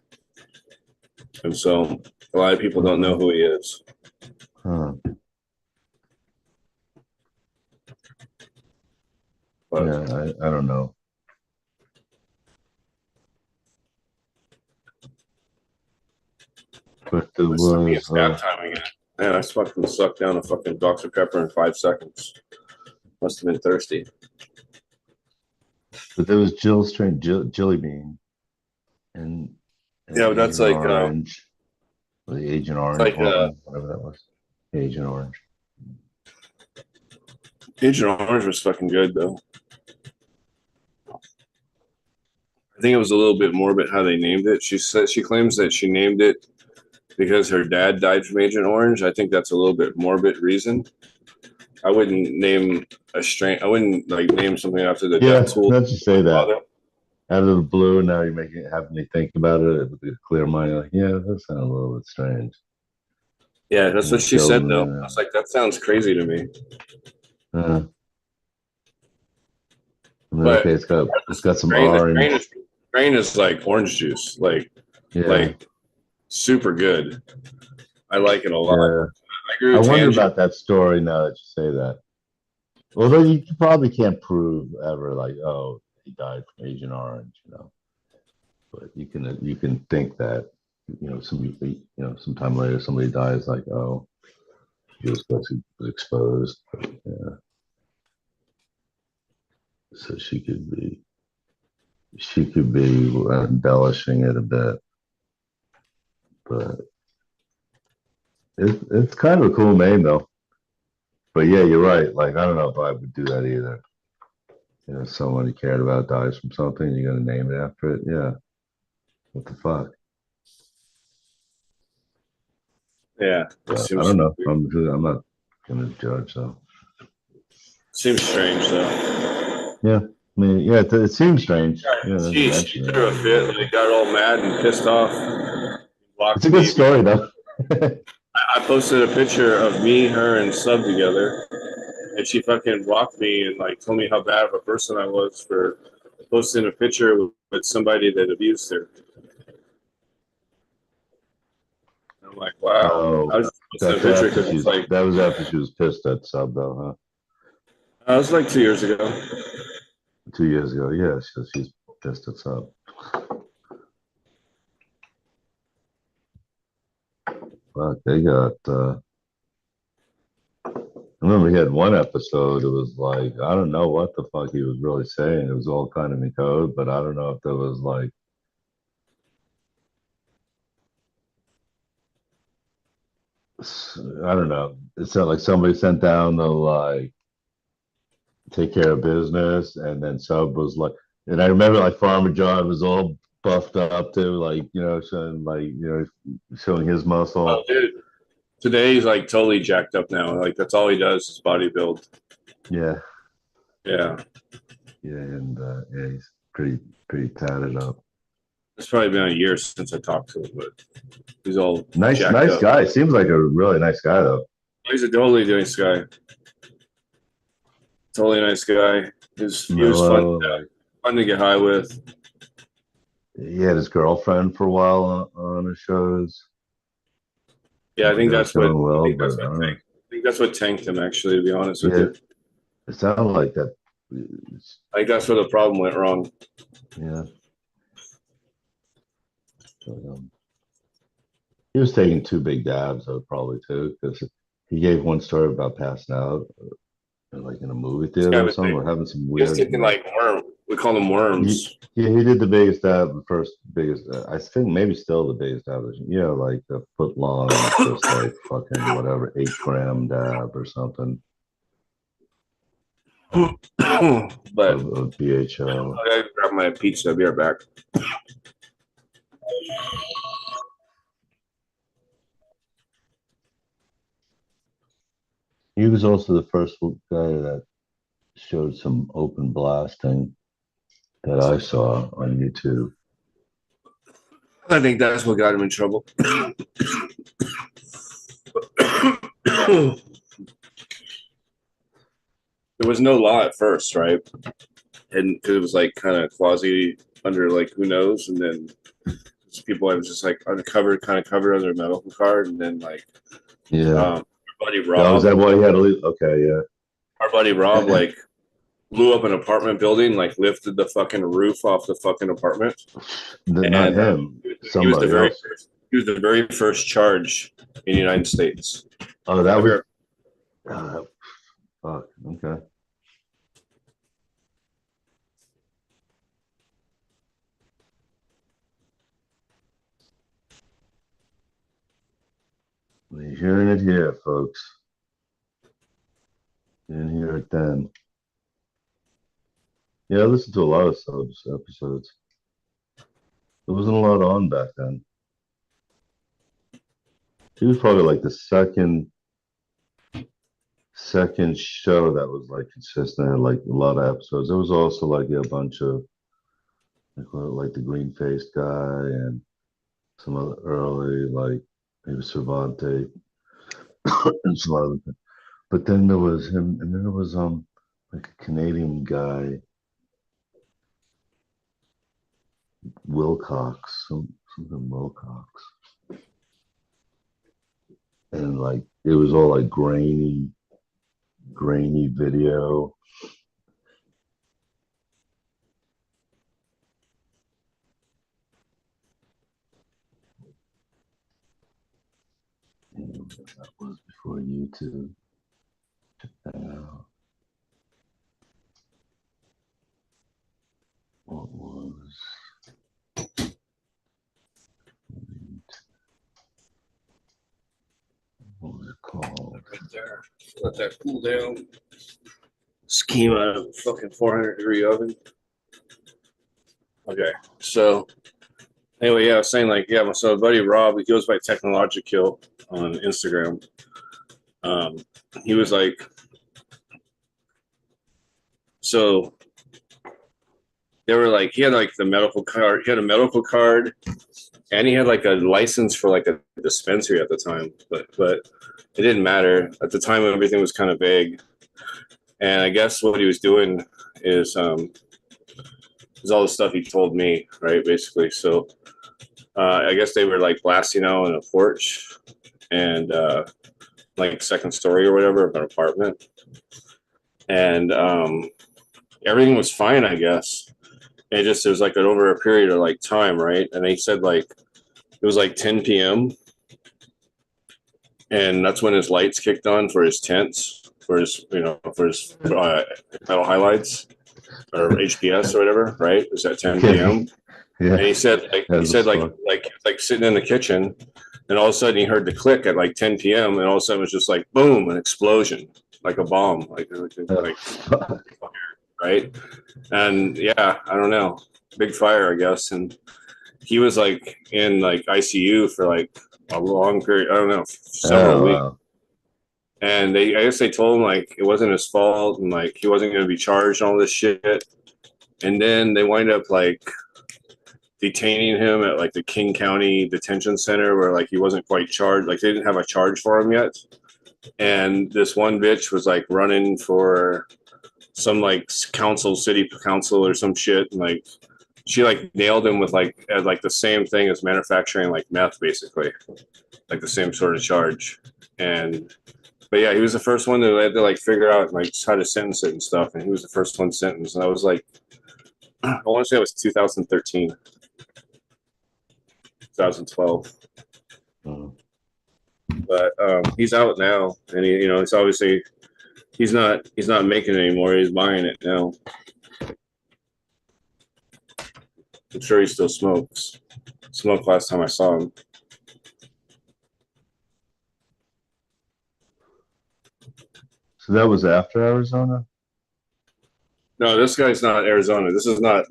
F: and so a lot of people don't know who he is.
D: Huh.
F: But
D: Yeah, I don't know. But there was
F: it's nap time again. Man, I fucking sucked down a fucking Dr. Pepper in 5 seconds. Must have been thirsty.
D: but there was Jill Strain, Jilly Bean, and
F: Yeah, but that's
D: Agent
F: like
D: Orange, the Agent Orange
F: like
D: one, whatever that was. Agent Orange.
F: Agent Orange was fucking good though. I think it was a little bit morbid how they named it. She claims that she named it because her dad died from Agent Orange. I think that's a little bit morbid reason. I wouldn't name a strain. I wouldn't like name something after the
D: Yeah,
F: death tool.
D: not to say that.
F: Father.
D: Out of the blue, now you're having me think about it with a clear mind. Like, yeah, that sounds a little bit strange.
F: Yeah, that's what she said though. I
D: Yeah.
F: was like, that sounds crazy to me. But
D: Okay, it's got some
F: grain,
D: orange.
F: grain is like orange juice, like super good. I like it a lot.
D: Yeah.
F: I grew
D: I wonder
F: tangerine.
D: about that story now that you say that. Although you probably can't prove ever, like, oh, he died from Agent Orange, you know. But you can think that, sometime later somebody dies, like, oh, he was exposed. But, yeah. So she could be embellishing it a bit, but it's kind of a cool name though. But yeah, you're right. Like I don't know if I would do that either. You know, someone you cared about dies from something, you're gonna name it after it. Yeah. What the fuck?
F: Yeah,
D: I don't know. I'm not gonna judge though.
F: Seems strange though.
D: Yeah. I mean, yeah, it seems strange. Yeah,
F: She threw a fit, like got all mad and pissed off.
D: It's a good story though.
F: I posted a picture of me, her, and Sub together, and she fucking blocked me and like told me how bad of a person I was for posting a picture with somebody that abused her. And I'm like, wow.
D: Oh,
F: I was just posting a picture because it's like
D: that was after she was pissed at Sub though, huh?
F: it was like 2 years ago.
D: 2 years ago, yeah. She's pissed at Sub. But they got. I remember he had one episode. It was like I don't know what the fuck he was really saying. It was all kind of in code, but I don't know if there was like. I don't know. It sounded like somebody sent down the like take care of business, and then Sub was like, and I remember like Farmer John was all buffed up too, like showing his muscle.
F: Oh, dude. Today he's like totally jacked up now. Like that's all he does is bodybuild.
D: Yeah.
F: Yeah.
D: Yeah, and yeah, he's pretty tatted up.
F: It's probably been a year since I talked to him, but he's all
D: nice
F: up.
D: Guy. Seems like a really nice guy though.
F: He's a totally nice guy. Totally nice guy. He was fun to get high with.
D: He had his girlfriend for a while on his shows.
F: Yeah, I think that's what
D: I
F: think that's what tanked him. Actually, to be honest with you,
D: it sounded like that.
F: I think that's where the problem went wrong.
D: Yeah. He was taking 2 big dabs, though, probably too, because he gave one story about passing out, like in a movie theater or something, or having some weird.
F: He was taking like worm. We call them worms.
D: He did the biggest dab, the first biggest. I think maybe still the biggest dab. Yeah, like a foot long, just like fucking whatever, 8-gram dab or something.
F: But
D: of BHO.
F: I gotta grab my pizza. I'll be right back.
D: He was also the first guy that showed some open blasting that I saw on YouTube.
F: I think that's what got him in trouble. There was no law at first, right? And because it was like kind of quasi under like who knows, and then people I was just like uncovered, kind of covered under a medical card, and then like
D: Yeah.
F: our buddy
D: Oh, is
F: Rob,
D: that why he had to leave? Okay, yeah.
F: our buddy Rob, like blew up an apartment building, like lifted the fucking roof off the fucking apartment.
D: Not
F: And
D: him,
F: he was the
D: somebody
F: very
D: else.
F: first, he was the very first charge in the United States.
D: Oh, that was. Fuck. Okay. You're hearing it here, folks. You didn't hear it then. Yeah, I listened to a lot of subs episodes. There wasn't a lot on back then. He was probably like the second show that was like consistent, had like a lot of episodes. There was also like a bunch of like the green faced guy and some other early like maybe Cervante and some other. But then there was him, and then there was like a Canadian guy, Wilcox, something Wilcox, and like it was all like grainy video. That was before YouTube. What was it called?
F: Right there. Let that cool down. Scheme out of a fucking 400-degree oven. Okay, so anyway, yeah, I was saying like, yeah, so buddy Rob, he goes by Technological on Instagram. He was like, so they were like, he had like the medical card, he had a medical card, and he had like a license for like a dispensary at the time, but it didn't matter at the time. Everything was kind of vague, and I guess what he was doing is all the stuff he told me, right? Basically, so I guess they were like blasting out on a porch and like second story or whatever of an apartment, and everything was fine, I guess. It just, it was like an over a period of like time, right? And they said like it was like 10 p.m. and that's when his lights kicked on for his tents, for his for his metal highlights or HPS or whatever, right? It was at 10 p.m.
D: Yeah.
F: And he said like sitting in the kitchen, and all of a sudden he heard the click at like 10 p.m. and all of a sudden it was just like boom, an explosion, like a bomb, like right? And yeah, I don't know, big fire, I guess. And he was like in like ICU for like a long period, I don't know, several weeks.
D: Wow.
F: And I guess they told him like it wasn't his fault and like he wasn't going to be charged and all this shit. And then they wind up like detaining him at like the King County Detention Center where like he wasn't quite charged, like they didn't have a charge for him yet. And this one bitch was like running for some like city council or some shit, and like she like nailed him with like the same thing as manufacturing like meth, basically, like the same sort of charge. And but yeah, he was the first one that had to like figure out like how to sentence it and stuff, and he was the first one sentenced. And I was like, I want to say it was 2013, 2012. But he's out now, and he, it's obviously he's not making it anymore. He's buying it now. I'm sure he still smokes. Smoked last time I saw him.
D: So that was after Arizona?
F: No, this guy's not Arizona. This is not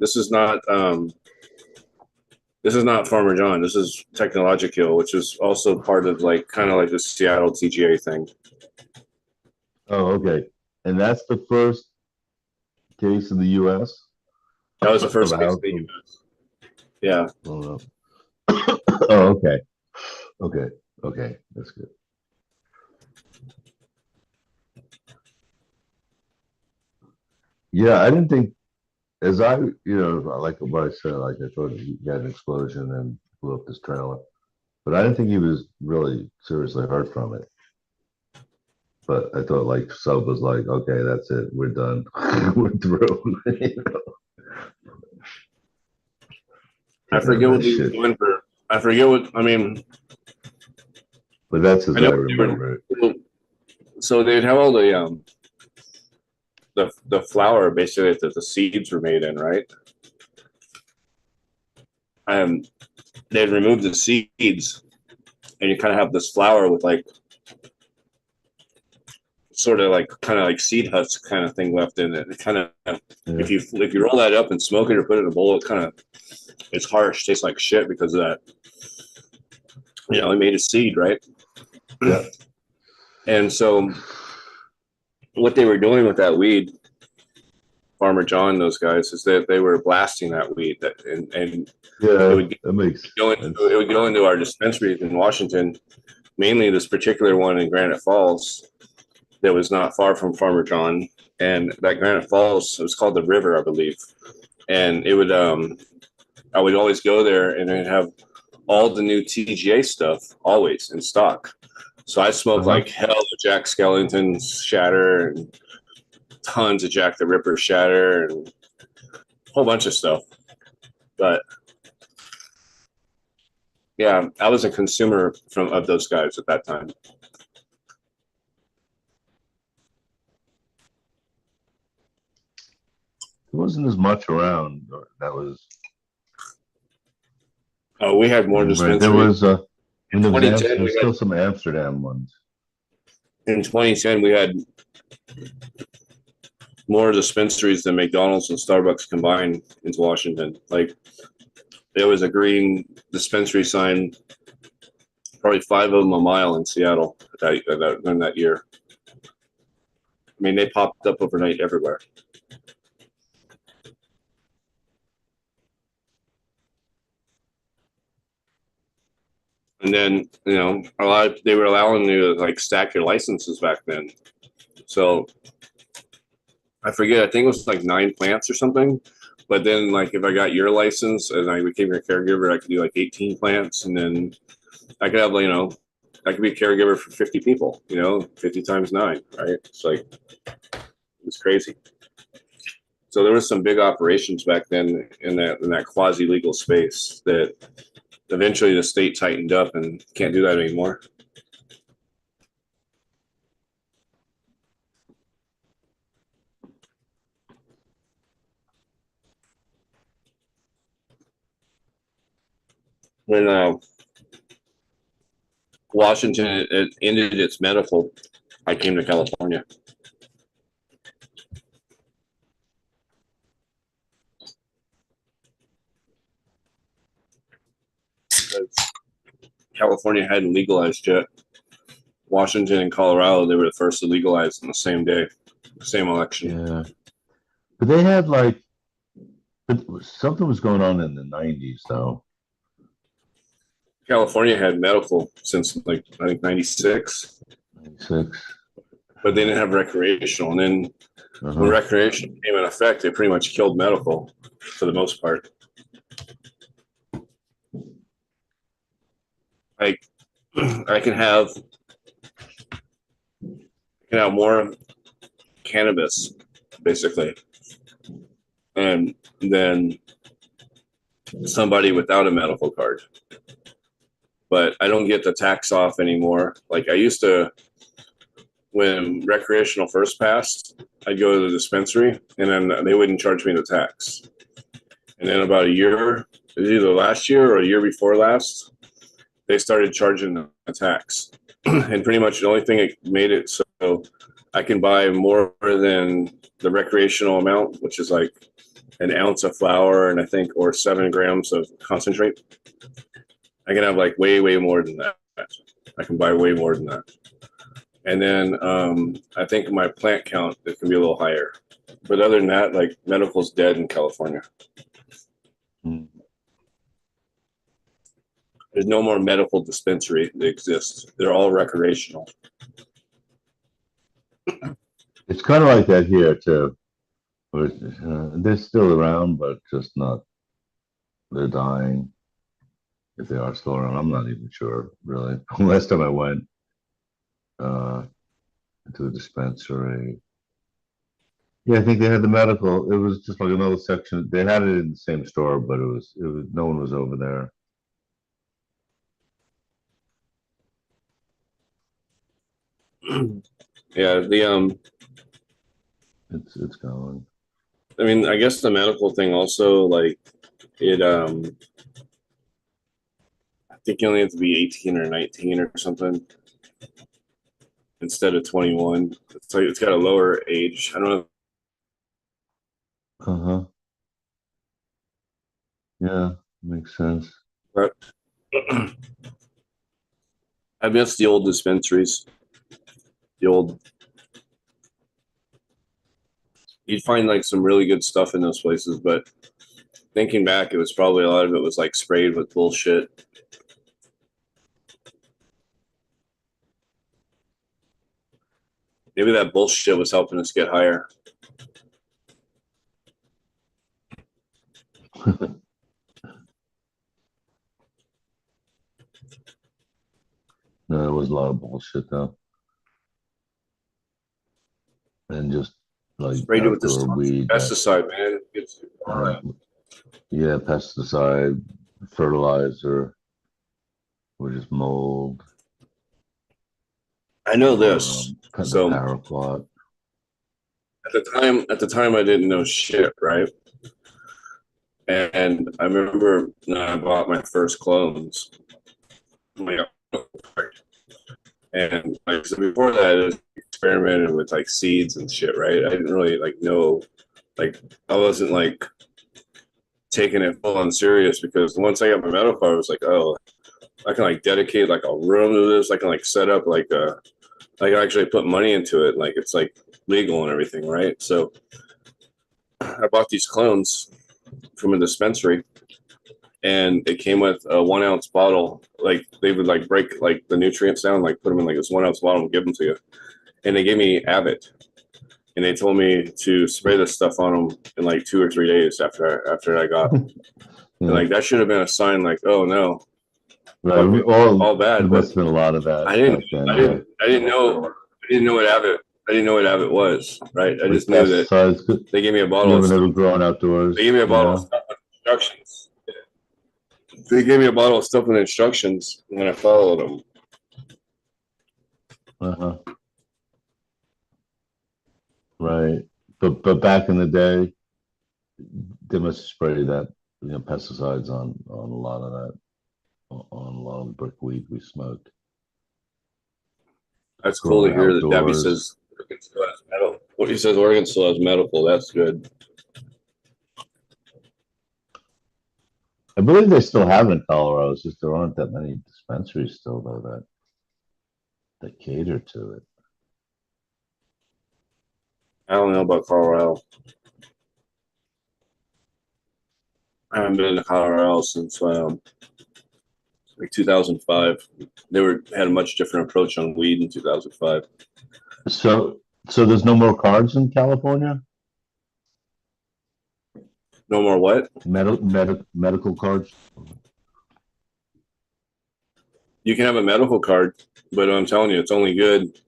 F: Farmer John. This is Technological, which is also part of like kind of like the Seattle TGA thing.
D: Oh, okay. And that's the first case in the U.S.
F: That was the
D: of
F: first
D: a
F: case
D: house.
F: in the US. Yeah.
D: Oh, no. Oh, okay. Okay. Okay. That's good. Yeah, I didn't think, as I, like what I said, like I thought he had an explosion and blew up this trailer, but I didn't think he was really seriously hurt from it. But I thought like Sub was like, okay, that's it, we're done, we're through.
F: I
D: Taking out
F: forget what
D: that
F: they were
D: shit.
F: doing for. I forget what I mean.
D: But that's
F: I
D: as
F: know
D: I
F: what they
D: remember it.
F: were. So they'd have all the flour basically that the seeds were made in, right? Um, they'd remove the seeds, and you kind of have this flour with like sort of like kind of like seed husk kind of thing left in it. It kind of
D: Yeah.
F: if you roll that up and smoke it or put it in a bowl, it kind of it's harsh, tastes like shit because of that. You know, it made a seed, right?
D: Yeah.
F: And so what they were doing with that weed, Farmer John, those guys, is that they were blasting that weed that and it
D: Yeah,
F: would
D: that makes
F: it
D: sense.
F: would go into our dispensaries in Washington, mainly this particular one in Granite Falls that was not far from Farmer John. And that Granite Falls, it was called the River, I believe. And it would I would always go there and they'd have all the new TGA stuff always in stock. So I smoked
D: Uh-huh.
F: like hell of Jack Skellington's shatter and tons of Jack the Ripper shatter and a whole bunch of stuff. But yeah, I was a consumer of those guys at that time.
D: There wasn't as much around. That was
F: Oh, we had more
D: right. There
F: dispensaries.
D: was and there was
F: 2010,
D: there's
F: we had
D: still some Amsterdam ones.
F: in 2010 we had more dispensaries than McDonald's and Starbucks combined into Washington. Like there was a green dispensary sign, probably 5 of them a mile in Seattle in that year. I mean, they popped up overnight everywhere. And then, you know, they were allowing you to like stack your licenses back then. So I forget, I think it was like 9 plants or something. But then, like, if I got your license and I became your caregiver, I could do like 18 plants, and then I could have, you know, I could be a caregiver for 50 people. You know, 50 times 9, right? It's like it was crazy. So there was some big operations back then in that quasi legal space that eventually the state tightened up and can't do that anymore. When Washington it ended its medical, I came to California. Because California hadn't legalized yet. Washington and Colorado, they were the first to legalize on the same day, same election.
D: Yeah, but they had like, but something was going on in the '90s though.
F: California had medical since like I think '96,
D: '96.
F: but they didn't have recreational. And then when
D: Uh-huh.
F: recreational came in effect, they pretty much killed medical for the most part. Like I can have more cannabis basically, and then somebody without a medical card. But I don't get the tax off anymore. Like I used to, when recreational first passed, I'd go to the dispensary and then they wouldn't charge me the tax. And then about a year, it was either last year or a year before last, they started charging the tax. And pretty much the only thing that made it so I can buy more than the recreational amount, which is like an ounce of flour and I think, or 7 grams of concentrate. I can have like way more than that. I can buy way more than that. And then I think my plant count it can be a little higher. But other than that, like medical's dead in California.
D: Mm.
F: There's no more medical dispensary that exists. They're all recreational.
D: It's kind of like that here too. They're still around, but just not. They're dying. If they are still around, I'm not even sure really. Last time I went uh, to the dispensary, yeah, I think they had the medical. It was just like another section. They had it in the same store, but it was no one was over there.
F: Yeah, the
D: It's gone.
F: I mean, I guess the medical thing also like it I think you only have to be 18 or 19 or something instead of 21. It's like it's got a lower age. I don't know.
D: Uh-huh. Yeah, makes sense.
F: But I miss the old dispensaries. The old you'd find like some really good stuff in those places, but thinking back, it was probably a lot of it was like sprayed with bullshit. Maybe that bullshit was helping us get higher.
D: No, it was a lot of bullshit though, and just like
F: Sprayed it with this
D: outdoor weed that
F: pesticide, man. It's
D: had, yeah, pesticide, fertilizer, or just mold,
F: I know
D: or
F: this.
D: the
F: So
D: paraquat.
F: at the time, I didn't know shit, right? And I remember when I bought my first clones. And like so before that, I experimented with like seeds and shit, right? I didn't really like know, like I wasn't like taking it full on serious because once I got my medical, I was like, oh, I can like dedicate like a room to this. I can like set up like I can actually put money into it. Like it's like legal and everything, right? So I bought these clones from a dispensary and it came with a 1 ounce bottle. Like they would like break like the nutrients down, like put them in like this 1 ounce bottle and give them to you. And they gave me Abbott, and they told me to spray this stuff on them in like 2 or 3 days after I got them. And
D: Yeah,
F: like that should have been a sign, like, oh no,
D: right.
F: fucking
D: All
F: all bad.
D: there must
F: But
D: have been a lot of that
F: I didn't,
D: back then.
F: I
D: Yeah,
F: didn't, I didn't know what Abbott. I didn't know what Abbott was, right? I
D: like
F: just knew that
D: pesticides.
F: they gave me a
D: You
F: bottle
D: know,
F: of
D: when they
F: stuff.
D: were growing
F: They
D: outdoors.
F: gave me a bottle of
D: Yeah.
F: stuff with instructions. They gave me a bottle of stuff with instructions, and I followed them.
D: Uh-huh. Right. But back in the day, they must spray that, pesticides on a lot of that, on a lot of the brick weed we smoked.
F: That's cool to
D: Growing
F: hear that Debbie
D: outdoors.
F: says Oregon still has medical. What he says, Oregon still has medical. That's good.
D: I believe they still have it in Colorado. It's just there aren't that many dispensaries still though that cater to it.
F: I don't know about Colorado. I haven't been to Colorado since like 2005. They had a much different approach on weed in 2005.
D: So there's no more cards in California?
F: No more what?
D: Medical cards?
F: You can have a medical card, but I'm telling you, it's only good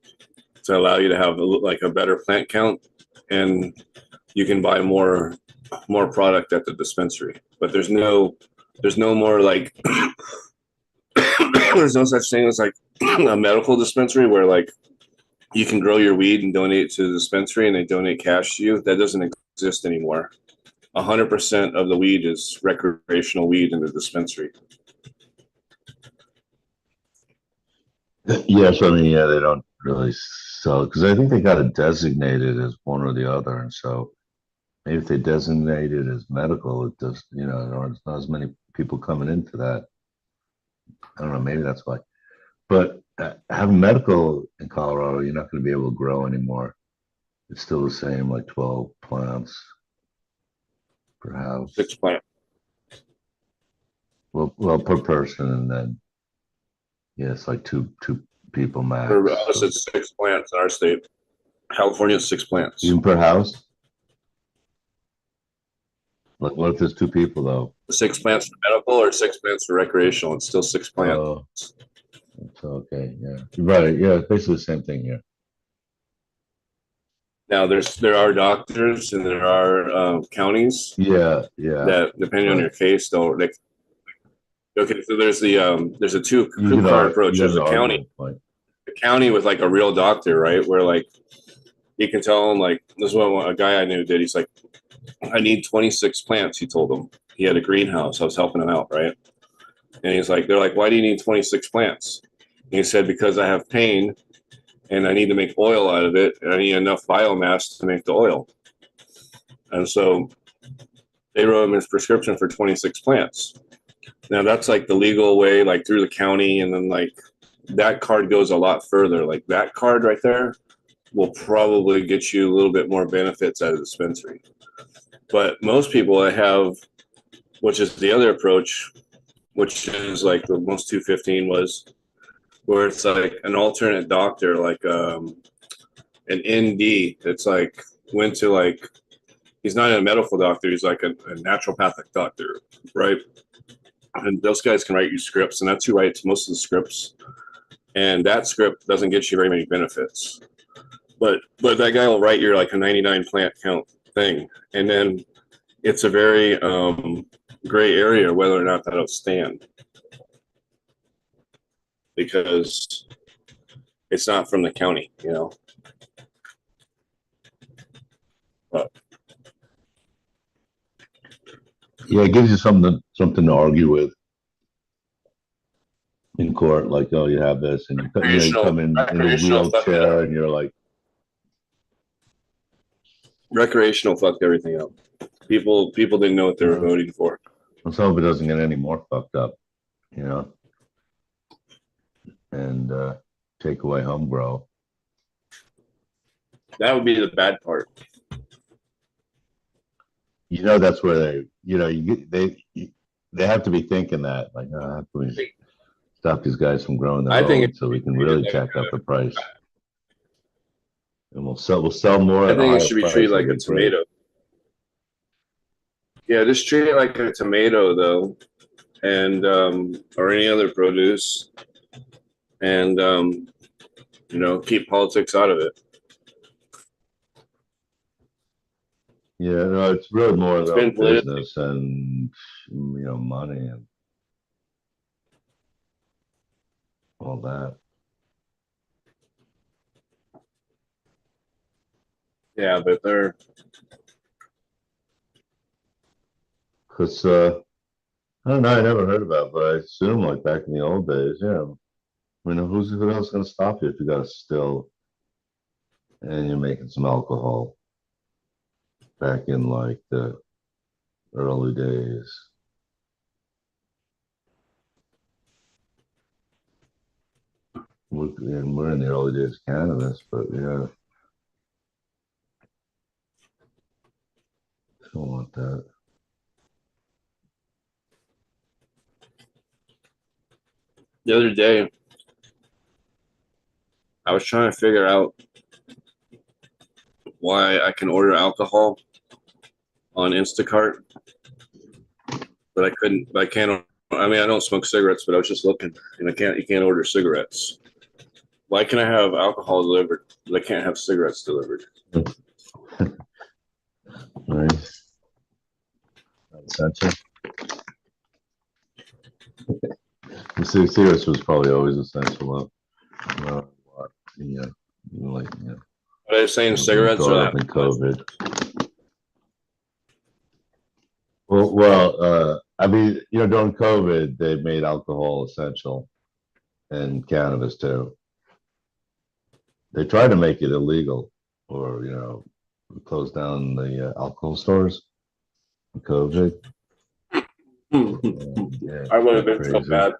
F: to allow you to have like a better plant count, and you can buy more product at the dispensary. But there's no more like there's no such thing as like a medical dispensary where like you can grow your weed and donate it to the dispensary and they donate cash to you. That doesn't exist anymore. 100% of the weed is recreational weed in the dispensary.
D: Yes, I mean, yeah, they don't really sell because I think they got it designated as one or the other, and so maybe if they designate it as medical, it does, there's not as many people coming into that. I don't know, maybe that's why. But having medical in Colorado, you're not going to be able to grow anymore. It's still the same, like 12 plants per house.
F: 6 plants.
D: Well, per person, and then yeah, it's like two people max.
F: For us, it's 6 plants in our state. California is 6 plants.
D: Even per house. Like, what if there's 2 people though?
F: 6 plants for medical or 6 plants for recreational. It's still 6 plants.
D: Oh, it's okay. Yeah, you're right. Yeah, it's basically the same thing here.
F: Now there are doctors and there are counties.
D: Yeah.
F: That depending on your case, though, like okay, so there's a
D: You
F: two-part approach. There's a county with like a real doctor, right? Where like you can tell him like this is what a guy I knew did. He's like, I need 26 plants. He told him he had a greenhouse. I was helping him out, right? And he's like, they're like, why do you need 26 plants? And he said, because I have pain and I need to make oil out of it, and I need enough biomass to make the oil. And so they wrote him his prescription for 26 plants. Now that's like the legal way, like through the county, and then like that card goes a lot further. Like that card right there will probably get you a little bit more benefits at a dispensary. But most people that have, which is the other approach, which is like the most 215 was, where it's like an alternate doctor, like an ND. It's like went to like, he's not a medical doctor. He's like a naturopathic doctor, right? And those guys can write you scripts, and that's who writes most of the scripts. And that script doesn't get you very many benefits. But that guy will write your like a 99 plant count thing. And then it's a very gray area whether or not that'll stand. Because it's not from the county, you know. But
D: yeah, it gives you something to argue with in court. Like, oh, you have this, and you come in a wheelchair, and you're like,
F: recreational fucked everything up. People didn't know what they were voting for.
D: Let's hope it doesn't get any more fucked up, you know. And take away home grow.
F: That would be the bad part.
D: You know, that's where they have to be thinking that, like, how can we stop these guys from growing their own so we can really jack up the price, and we'll sell more.
F: I think it should be treated like a tomato. Yeah, just treat it like a tomato though, and or any other produce. And you know, keep politics out of it.
D: Yeah, no, it's really more about business and money and all that.
F: Yeah, but they're
D: because I don't know, I never heard about it, but I assume like back in the old days, yeah. I mean, who else going to stop you if you got a still and you're making some alcohol? Back in like the early days. We're in the early days of cannabis, but yeah. Don't want that.
F: The other day, I was trying to figure out why I can order alcohol on Instacart, but I couldn't. I can't. I mean, I don't smoke cigarettes, but I was just looking, and you can't order cigarettes. Why can I have alcohol delivered, but I can't have cigarettes delivered?
D: Nice. Essential. Cigarettes was probably always essential. Yeah, like yeah.
F: But I was saying cigarettes are that
D: COVID. Well, I mean, during COVID, they made alcohol essential, and cannabis too. They tried to make it illegal, or close down the alcohol stores. COVID.
F: I would have been so bad.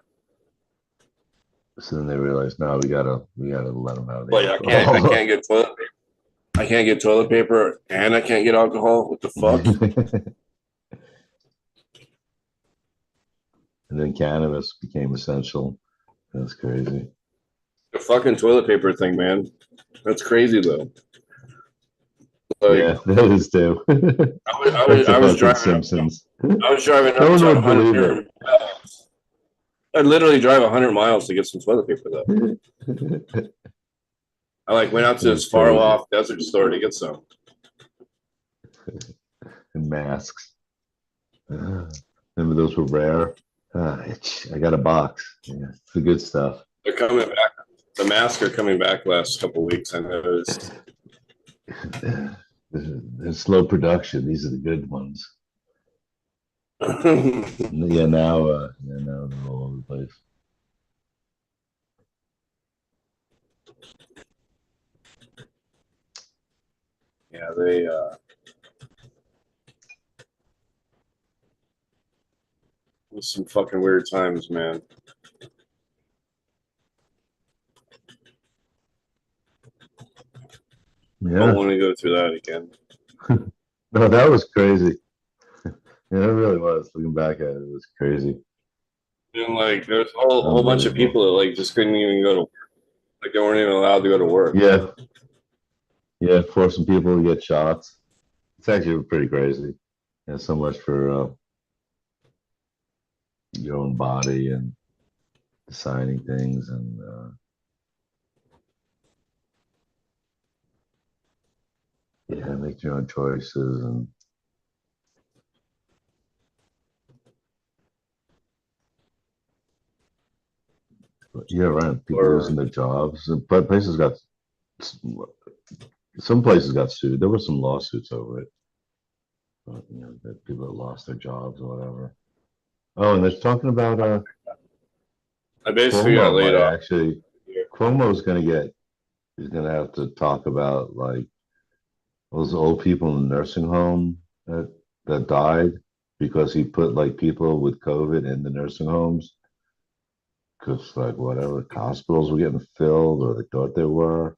D: So then they realized, no, we gotta let them have the
F: But I
D: alcohol.
F: can't get toilet paper. I can't get toilet paper, and I can't get alcohol. What the fuck?
D: And then cannabis became essential. That's crazy.
F: The fucking toilet paper thing, man. That's crazy though. Like
D: Yeah, that is too. That's the
F: I was
D: fucking
F: driving up.
D: Simpsons.
F: I was driving
D: No
F: up
D: one
F: to
D: would believe
F: 100 miles. I'd literally drive 100 miles to get some toilet paper though.
D: it.
F: I like went out to
D: It's
F: this far
D: crazy.
F: off desert store to get some.
D: And masks. Remember those were rare? I got a box. Yeah, it's the good stuff.
F: They're coming back. The masks are coming back last couple of weeks. I noticed.
D: They're slow production. These are the good ones.
F: Yeah,
D: Yeah, now they're all over the place.
F: they it was some fucking weird times, man. I
D: Yeah.
F: don't want to go through that again.
D: No, that was crazy. Yeah, it really was. Looking back at it, it was crazy.
F: And like there's a whole bunch of
D: Unbelievable.
F: people that like just couldn't even go to like they weren't even allowed to go to work.
D: Yeah. Yeah, forcing people to get shots. It's actually pretty crazy. Yeah, so much for your own body and deciding things and yeah, make your own choices and yeah, right. People
F: Or
D: losing their jobs. But places got some places got sued. There were some lawsuits over it. But, that people that lost their jobs or whatever. Oh, and they're talking about
F: I basically got
D: Cuomo
F: laid
D: might
F: off.
D: actually Cuomo's gonna get he's gonna have to talk about like those old people in the nursing home that died because he put like people with COVID in the nursing homes because like whatever hospitals were getting filled or they thought they were.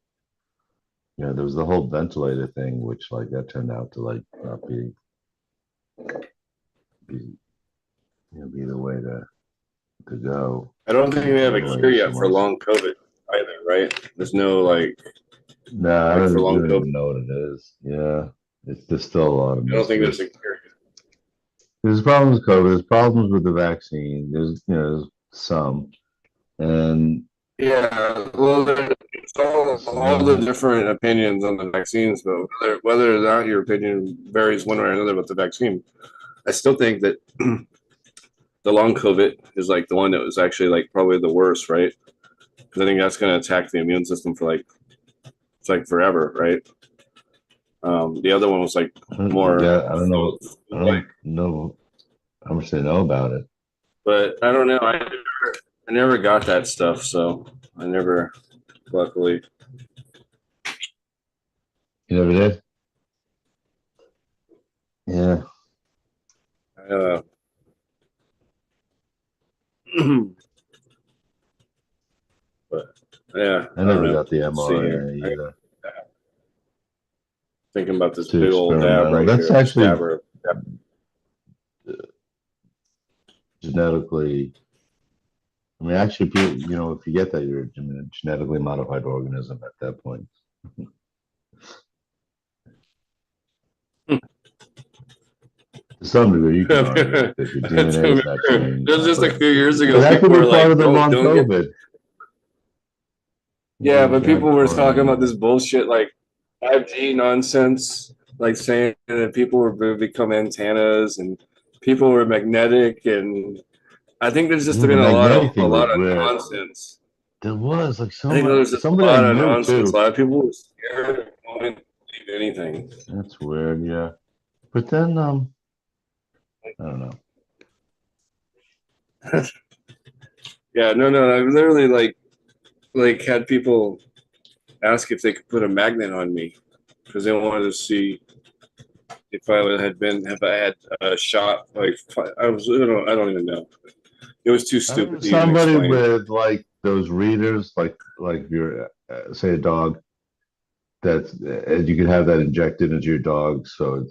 D: There was the whole ventilator thing, which like that turned out to like not be be the way to go.
F: I don't think they have a cure
D: Ventilation
F: yet for
D: was.
F: long COVID either, right? There's no like
D: No,
F: for
D: we
F: long
D: don't
F: COVID.
D: even know what it is. Yeah, there's still a lot of
F: I don't think
D: mystery.
F: there's a cure yet.
D: There's problems with COVID. There's problems with the vaccine. There's some, and
F: Yeah, well, it's all the different opinions on the vaccines, though. Whether or not your opinion varies one way or another about the vaccine, I still think that the long COVID is like the one that was actually like probably the worst, right? Because I think that's going to attack the immune system for like it's like forever, right? The other one was like more,
D: yeah, I don't know. I
F: like,
D: don't know how much they know about it.
F: but I don't know. I never got that stuff, so I never, luckily.
D: You never did? Yeah.
F: Uh, but yeah,
D: I
F: I don't
D: never
F: know.
D: got the
F: Let's see here.
D: mRNA either.
F: Thinking about
D: It's
F: this
D: too
F: big old dab
D: experimental.
F: right
D: That's
F: here. This
D: actually
F: dabber.
D: genetically. I mean, actually, if you get that, you're a genetically modified organism at that point. To some degree, you can argue
F: I
D: that your DNA is not
F: remember
D: changed,
F: this was just a
D: but
F: few years ago.
D: that
F: People
D: could
F: were
D: be part
F: like,
D: of the long
F: don't get."
D: COVID.
F: Yeah,
D: You
F: but people
D: got
F: were
D: caught
F: talking
D: on
F: about this bullshit like 5G nonsense, like saying that people were going to become antennas and people were magnetic, and I think there's just
D: yeah, the
F: been
D: magnetic
F: a
D: thing was
F: lot of
D: weird.
F: nonsense.
D: There was like
F: I think there's just a
D: somebody I
F: lot of
D: knew
F: nonsense. A
D: too.
F: lot of people were scared of going to believe anything.
D: That's weird, yeah. But then I don't know.
F: Yeah, no. I literally like had people ask if they could put a magnet on me because they wanted to see if I had a shot. Like I was, I don't even know. It was too
D: I remember
F: stupid to even
D: somebody
F: explain.
D: with like those readers, like if you're say a dog that's and you can have that injected into your dog, so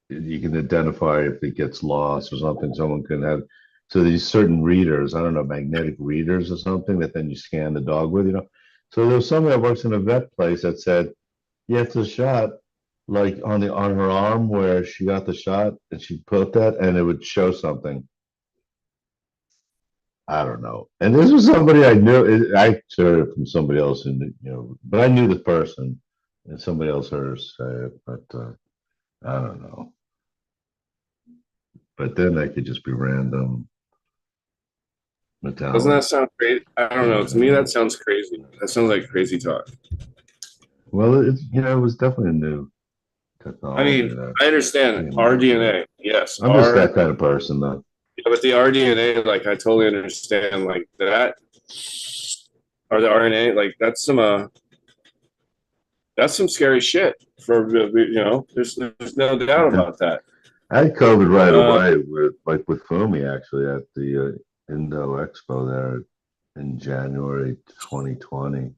D: you can identify if it gets lost or something. Someone can have so these certain readers, I don't know, magnetic readers or something that then you scan the dog with, you know. So there was someone that works in a vet place that said, yeah, it's a shot like on her arm where she got the shot and she put that and it would show something. I don't know. And this was somebody I knew. I heard it from somebody else, and you know, but I knew the person, and somebody else heard her say it. But I don't know. But then that could just be random
F: Doesn't
D: metallic.
F: that sound crazy? I don't know. To me, that sounds crazy. That sounds like crazy talk.
D: Well, it's it was definitely a new
F: I
D: technology
F: mean,
D: that
F: I understand
D: came out.
F: RDNA. Yes,
D: I'm just that kind of person, though.
F: yeah, but the RDNA, like I totally understand, like that, or the RNA, like that's some scary shit. There's no doubt about that.
D: I had COVID right
F: Uh,
D: away with Fumi actually at the Indo Expo there in January 2020.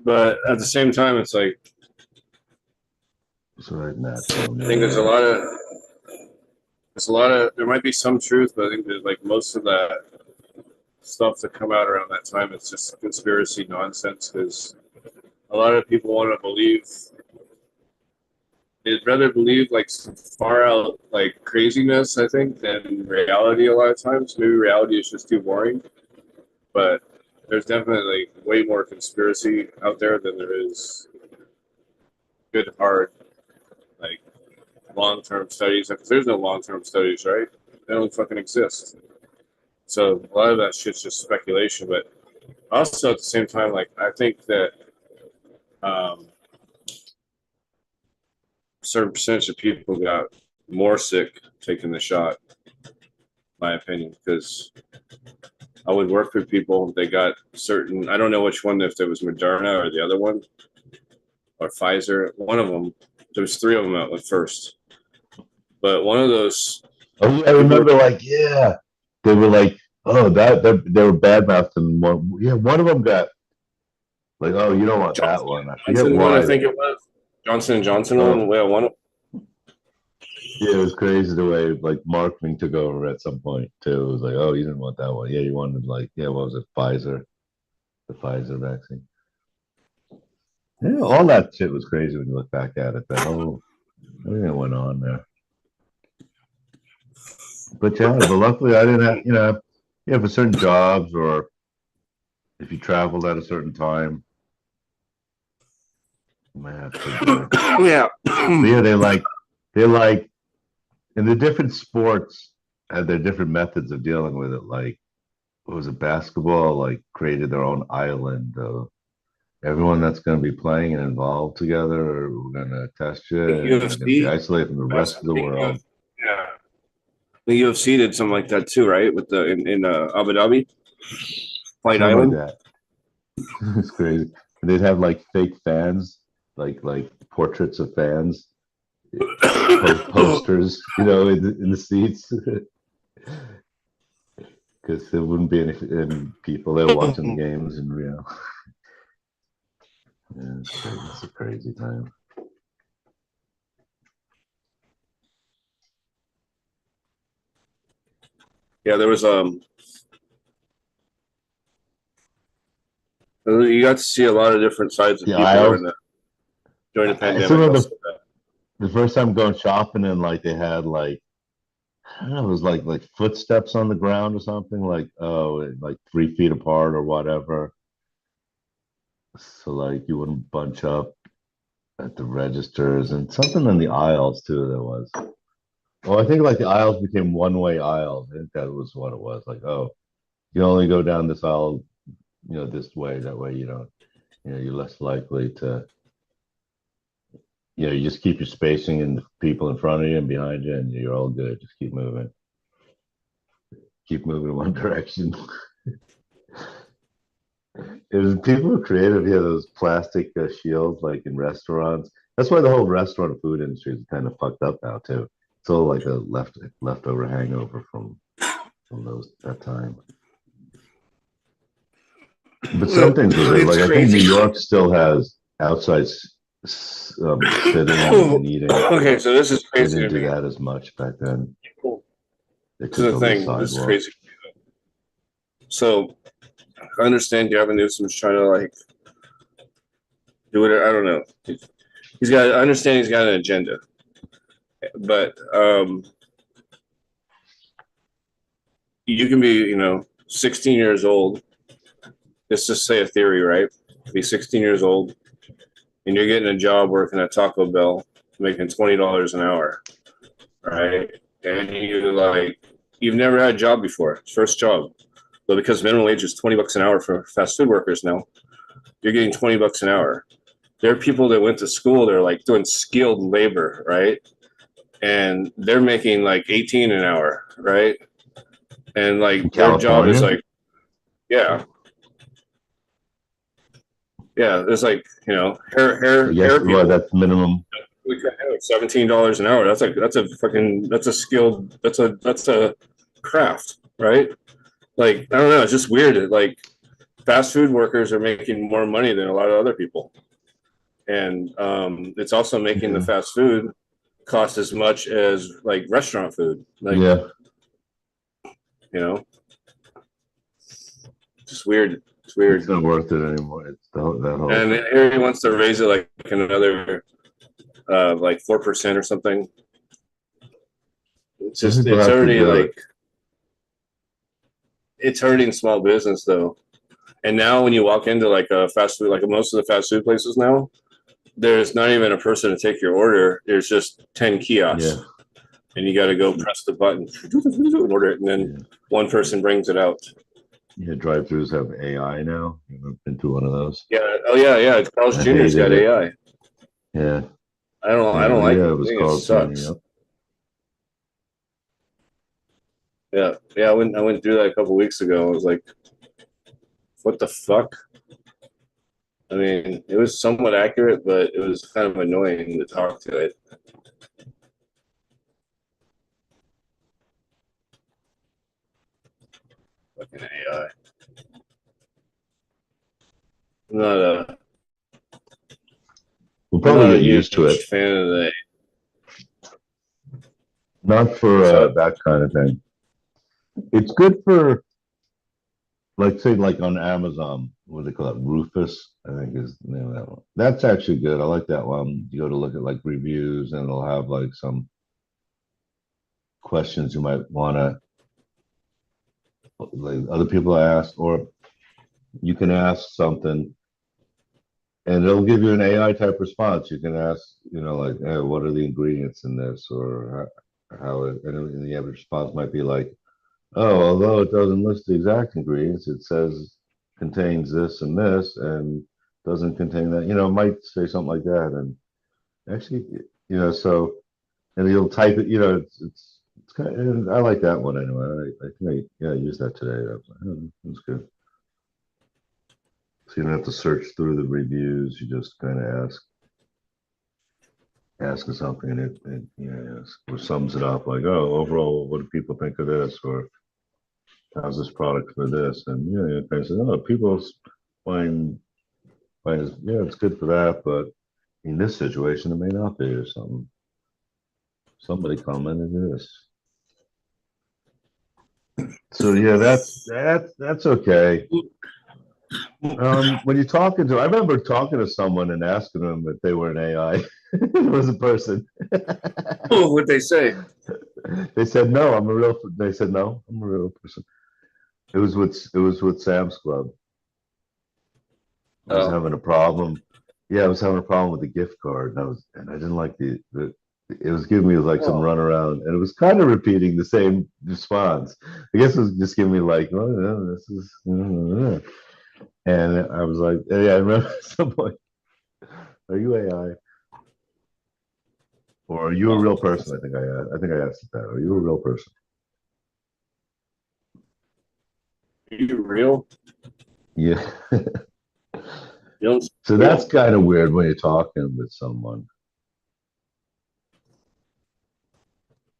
F: but at the same time, it's like
D: It's right natural.
F: I think there might be some truth, but I think there's like most of that stuff that come out around that time, it's just conspiracy nonsense because a lot of people want to believe they'd rather believe like some far out like craziness, I think, than reality a lot of times. Maybe reality is just too boring, but there's definitely way more conspiracy out there than there is good hard like long term studies because there's no long term studies, right? They don't fucking exist. So a lot of that shit's just speculation, but also at the same time, like I think that um, a certain percentage of people got more sick taking the shot, my opinion, because I would work with people. They got certain. I don't know which one, if it was Moderna or the other one, or Pfizer. One of them. There's three of them at first, but one of those
D: Oh, yeah, I
F: people were.
D: remember, like, yeah, they were like, oh, they were bad mouthing one. Yeah, one of them got like, oh, you don't want that
F: Johnson
D: one. I forget
F: Johnson one, I
D: why.
F: think it was. Johnson and Johnson one.
D: Oh,
F: Yeah, one.
D: yeah, it was crazy the way like marketing took over at some point too. It was like, oh, you didn't want that one. Yeah, you wanted like, yeah, what was it, Pfizer, the Pfizer vaccine. Yeah, all that shit was crazy when you look back at it. That whole everything that went on there. But yeah, but luckily I didn't have, for certain jobs or if you traveled at a certain time, you might have to.
F: Yeah.
D: But yeah, they like, and the different sports had their different methods of dealing with it. Like, what was it, basketball? Like, created their own island of everyone that's going to be playing and involved together. Or we're going to test you, and you're going to be
F: UFC.
D: isolated from the rest of the world.
F: Yeah. The UFC did something like that too, right? With the in Abu Dhabi, Fight
D: Something like
F: Island.
D: that. It's crazy. And they'd have like fake fans, like portraits of fans, posters, in the seats, because there wouldn't be any people there watching the games in Rio. Yeah, it's crazy. It's a crazy time.
F: Yeah, there was you got to see a lot of different sides of
D: The
F: people
D: aisles.
F: during the
D: I still
F: pandemic.
D: remember the first time going shopping and like they had like I don't know, it was like footsteps on the ground or something, like like 3 feet apart or whatever. So like you wouldn't bunch up at the registers and something in the aisles too. There was. Well, I think like the aisles became one-way aisles. I think that was what it was. Like, oh, you only go down this aisle, this way. That way you don't, you're less likely to, you just keep your spacing and the people in front of you and behind you, and you're all good. Just keep moving. Keep moving in one direction. It was people were creative. Yeah, those plastic shields like in restaurants. That's why the whole restaurant food industry is kind of fucked up now too. It's all like a leftover hangover from that time. But some things are good.
F: It's
D: Like I think New
F: crazy.
D: York still has outside sitting and eating.
F: Okay, so this is
D: They
F: crazy
D: didn't
F: to
D: do
F: me.
D: that as much back then. They
F: This is
D: took
F: the
D: over the
F: thing. This is crazy.
D: sidewalks.
F: So I understand Gavin Newsom's trying to like do it. I don't know. He's got. I understand he's got an agenda, but you can be, 16 years old. Let's just say a theory, right? Be 16 years old, and you're getting a job working at Taco Bell, making $20 an hour, right? And you've never had a job before, first job. But because minimum wage is $20 an hour for fast food workers now, you're getting $20 an hour. There are people that went to school, they're like doing skilled labor, right? And they're making like 18 an hour, right? And
D: In
F: like their job is
D: California?
F: like, yeah, yeah, there's like,
D: Yes,
F: hair
D: well,
F: people.
D: that's minimum.
F: We cut hair, $17 an hour. That's a craft, right? Like, I don't know, it's just weird. Like fast food workers are making more money than a lot of other people. And it's also making the
D: Yeah.
F: fast food cost as much as like restaurant food. Like,
D: Yeah.
F: you know, just weird. It's
D: It's
F: weird.
D: not worth it anymore. It's that whole
F: And
D: thing.
F: here he wants to raise it like another like 4% or something. It's
D: Some
F: just
D: people
F: it's
D: have to
F: already
D: do it.
F: like it's hurting small business though. And now when you walk into like a fast food, like most of the fast food places now, there's not even a person to take your order. There's just 10
D: Yeah.
F: kiosks. And you got to go press the button and order it, and then
D: Yeah.
F: one person brings it out.
D: Yeah. Drive-throughs have AI now. I've been to one of those.
F: Yeah. Oh yeah, yeah. Carl's
D: I
F: Jr.'s
D: hated
F: got
D: it.
F: AI.
D: Yeah.
F: I
D: Yeah.
F: don't like
D: Yeah.
F: it.
D: It
F: I
D: was
F: think it
D: called Junior.
F: sucks.
D: Yep.
F: Yeah. Yeah. I went through that a couple weeks ago. I was like, what the fuck? I mean, it was somewhat accurate, but it was kind of annoying to talk to it. Fucking AI. I'm not a
D: We'll
F: I'm
D: probably
F: not a
D: get used to it.
F: huge fan of the.
D: Not for
F: What's up?
D: that kind of thing. It's good for, like, say, like on Amazon, what do they call it? Rufus, I think is the name of that one. That's actually good. I like that one. You go to look at like reviews and it'll have like some questions you might want to, like other people ask, or you can ask something and it'll give you an AI type response. You can ask, like, hey, what are the ingredients in this, or how it, and the average response might be like, oh, although it doesn't list the exact ingredients, it says contains this and this and doesn't contain that. It might say something like that. And actually, so, and you'll type it, it's kind of, I like that one anyway. I think I used that today. I was like, oh, that's good. So you don't have to search through the reviews. You just kind of asking something and it or sums it up like, oh, overall, what do people think of this? Or how's this product for this? And yeah, kind of say, oh, people find yeah, it's good for that, but in this situation, it may not be or something. Somebody commented this. So yeah, that's okay. When you're talking to, I remember talking to someone and asking them if they were an AI. It was a person.
F: Oh, what they say?
D: They said no, I'm a real. They said no, I'm a real person. It was with Sam's Club. I was
F: Oh,
D: having a problem. Yeah, I was having a problem with the gift card, and I didn't like the it was giving me like some
F: oh.
D: runaround, and it was kind of repeating the same response. I guess it was just giving me like, oh, yeah, this is, and I was like, yeah, I remember at some point, are you AI or are you a real person? I think I asked it that. Are you a real person?
F: Are you real?
D: Yeah.
F: You don't
D: So that's
F: real?
D: kind of weird when you're talking with someone.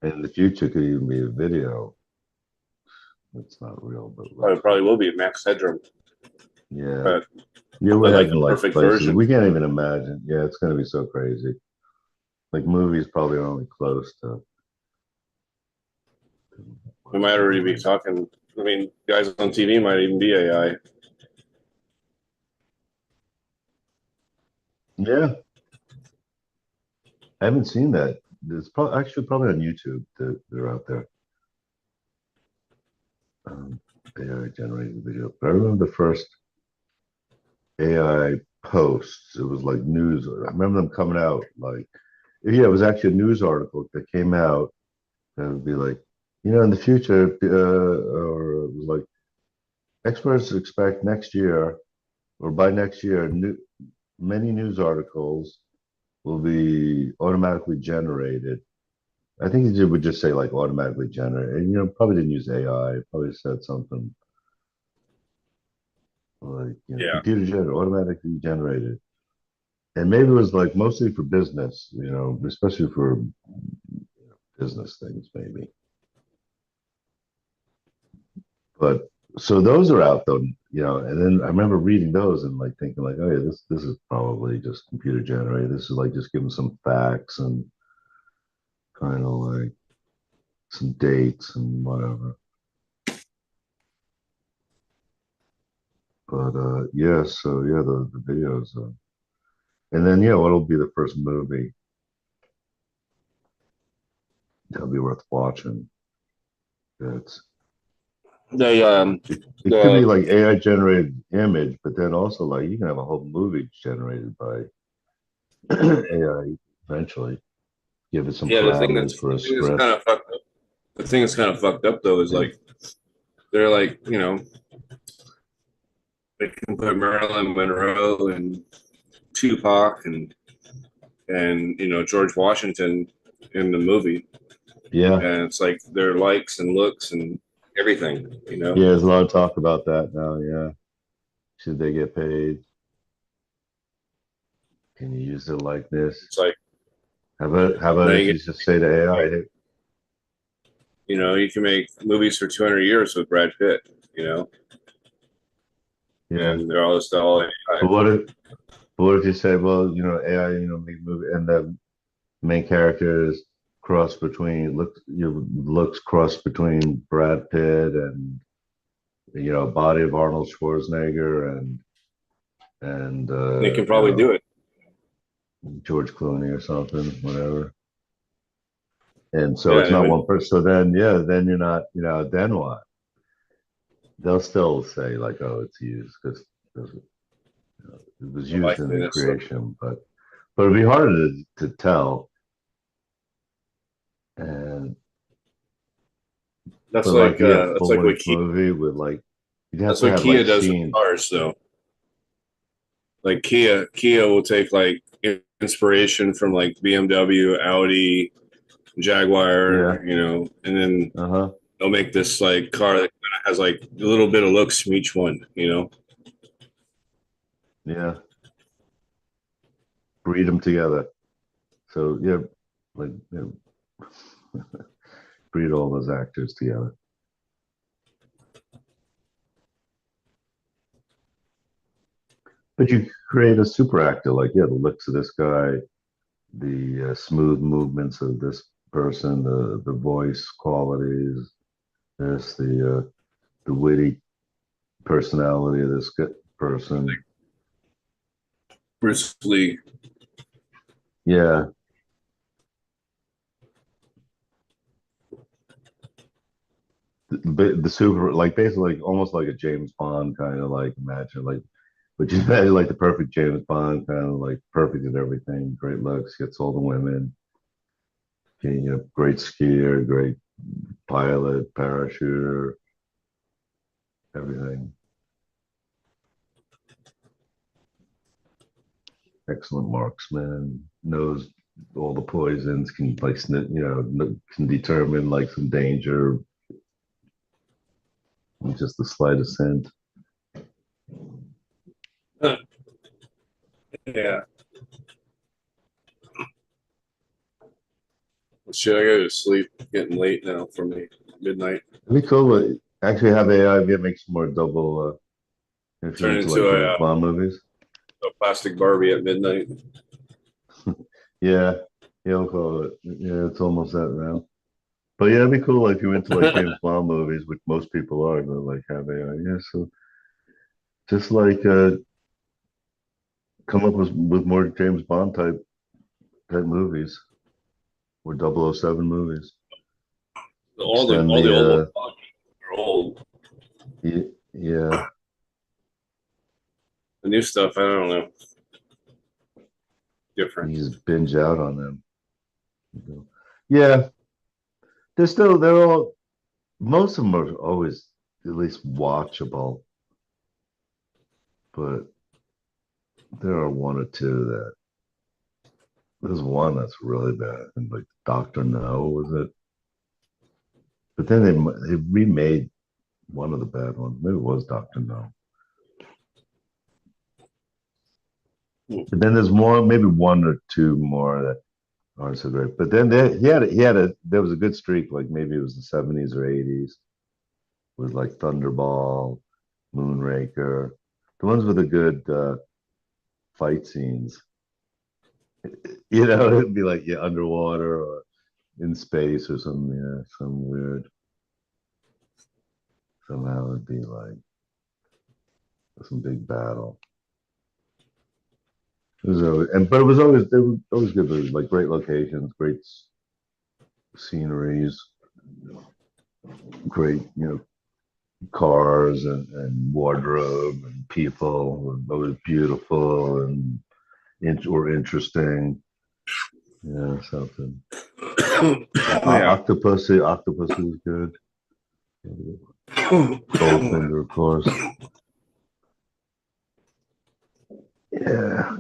D: In the future, it could even be a video. It's not real, but it looks
F: Probably
D: like
F: will be Max Headroom.
D: Yeah.
F: but
D: Yeah, we're
F: probably like
D: heading
F: the
D: like
F: perfect
D: places
F: version.
D: we can't even imagine. Yeah, it's gonna be so crazy. Like movies probably are only close to
F: We might already be talking. I mean, guys on TV might even be AI.
D: Yeah, I haven't seen that. It's probably actually probably on YouTube that they're out there. Um, AI generated video. But I remember the first AI posts. It was like news. I remember them coming out like, yeah, it was actually a news article that came out that would be like, in the future, or it was like, experts expect next year or by next year, many news articles will be automatically generated. I think it would just say like automatically generated, and probably didn't use AI. Probably said something like
F: Yeah,
D: computer generated, automatically generated, and maybe it was like mostly for business, especially for business things, maybe. But so those are out though, and then I remember reading those and like thinking like, oh yeah, this is probably just computer generated. This is like just giving some facts and kind of like some dates and whatever. But yeah, so yeah, the videos, and then yeah, what'll be the first movie that'll be worth watching? It's
F: they
D: it could be
F: the
D: like AI generated image, but then also like you can have a whole movie generated by AI eventually. Give it some
F: yeah
D: parameters for a
F: the thing that's kind
D: script.
F: of fucked up. The thing that's kind of fucked up though is
D: Yeah,
F: like they're like they can put Marilyn Monroe and Tupac and George Washington in the movie,
D: yeah,
F: and it's like their likes and looks and everything.
D: yeah. There's a lot of talk about that now. Yeah, should they get paid? Can you use their likeness?
F: It's like
D: How about
F: now
D: if
F: you
D: you just say to AI, hey,
F: you can make movies for 200 years with Brad Pitt,
D: yeah.
F: and they're all AI.
D: But what if you say, well, AI, make movie, and the main character is cross between looks cross between Brad Pitt and body of Arnold Schwarzenegger and
F: They can probably do it.
D: George Clooney or something, whatever. And so
F: Yeah,
D: it's not one person. So then, yeah, then you're not, then what? They'll still say like, oh, it's used because it was
F: the
D: used in the
F: likeliness.
D: creation, but it'd be harder to tell. And
F: That's
D: but like,
F: like
D: yeah,
F: that's
D: full
F: like what
D: length movie with like you'd have
F: that's
D: to
F: what
D: have like
F: Kia does with
D: scenes.
F: cars, though. Like Kia will take like inspiration from like BMW, Audi,
D: Yeah.
F: Jaguar, and then
D: Uh-huh.
F: they'll make this like car that kind of has like a little bit of looks from each one.
D: Yeah. Breed them together. So yeah, like breed all those actors together. But you create a super actor, like yeah, the looks of this guy, the smooth movements of this person, the voice qualities, the witty personality of this person.
F: Bruce Lee.
D: Yeah, the super like basically like, almost like a James Bond kind of like imagine like, but you imagine like the perfect James Bond kind of like perfect at everything, great looks, gets all the women, great skier, great pilot, parachuter, everything. Excellent marksman, knows all the poisons, can like can determine like some danger with just the slightest hint.
F: Yeah. Shit, I go to sleep. Getting late now for me. Midnight.
D: It'd be cool, but actually have AI make some more double If you're
F: Turn
D: into like
F: into
D: James Bond movies.
F: a plastic Barbie at midnight.
D: Yeah, yeah, we'll call it. Yeah, it's almost that now. But yeah, it'd be cool like, if you're into like James Bond movies, which most people are, they're like have AI. Yeah, so just like come up with more James Bond type movies or 007 movies. Extend
F: All the old
D: the
F: ones are old.
D: yeah.
F: The new stuff, I don't know. Different.
D: You just binge out on them. Yeah, they're all, most of them are always at least watchable, but there are one or two that, there's one that's really bad, and like Doctor No, was it? But then they remade one of the bad ones. Maybe it was Doctor No. But then there's more, maybe one or two more that aren't so great. But then there was a good streak, like maybe it was the 70s or 80s, with like Thunderball, Moonraker, the ones with the good fight scenes. It'd be like, yeah, underwater or in space or something. Yeah, some weird. Somehow it'd be like some big battle. It was always, but it was always, they were always good movies, like great locations, great sceneries, great, cars and wardrobe and people were always beautiful and or interesting. Yeah, something.
F: Yeah.
D: Octopussy was good. Goldfinger, of course. Yeah,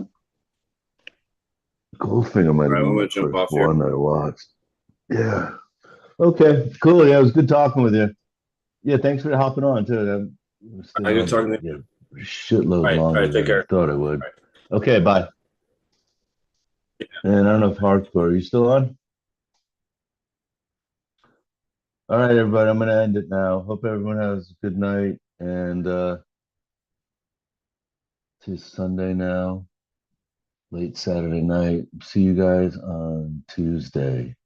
D: Goldfinger might have
F: Right, I'm
D: been
F: gonna
D: the
F: jump
D: first
F: off here.
D: one I watched. Yeah. Okay, cool. Yeah, it was good talking with you. Yeah, thanks for hopping on too. We stayed
F: Are you
D: on,
F: talking to
D: yeah, shitload
F: All
D: longer
F: right, take
D: than I
F: care.
D: thought I would.
F: All right.
D: Okay, bye. And I don't know if Hardcore, are you still on? All right, everybody, I'm gonna end it now. Hope everyone has a good night, and it's Sunday now, late Saturday night. See you guys on Tuesday.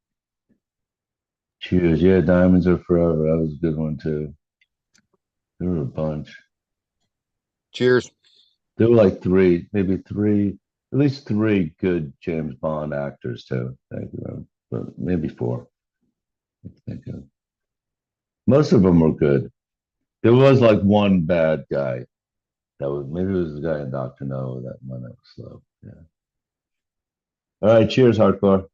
D: Cheers. Yeah, diamonds are forever. That was a good one too. There were a bunch.
E: Cheers.
D: There were like three, maybe three, at least three good James Bond actors too. Thank you, but maybe four. I think most of them were good. There was like one bad guy. That was, maybe it was the guy in Doctor No that one that was slow. Yeah. All right. Cheers, hardcore.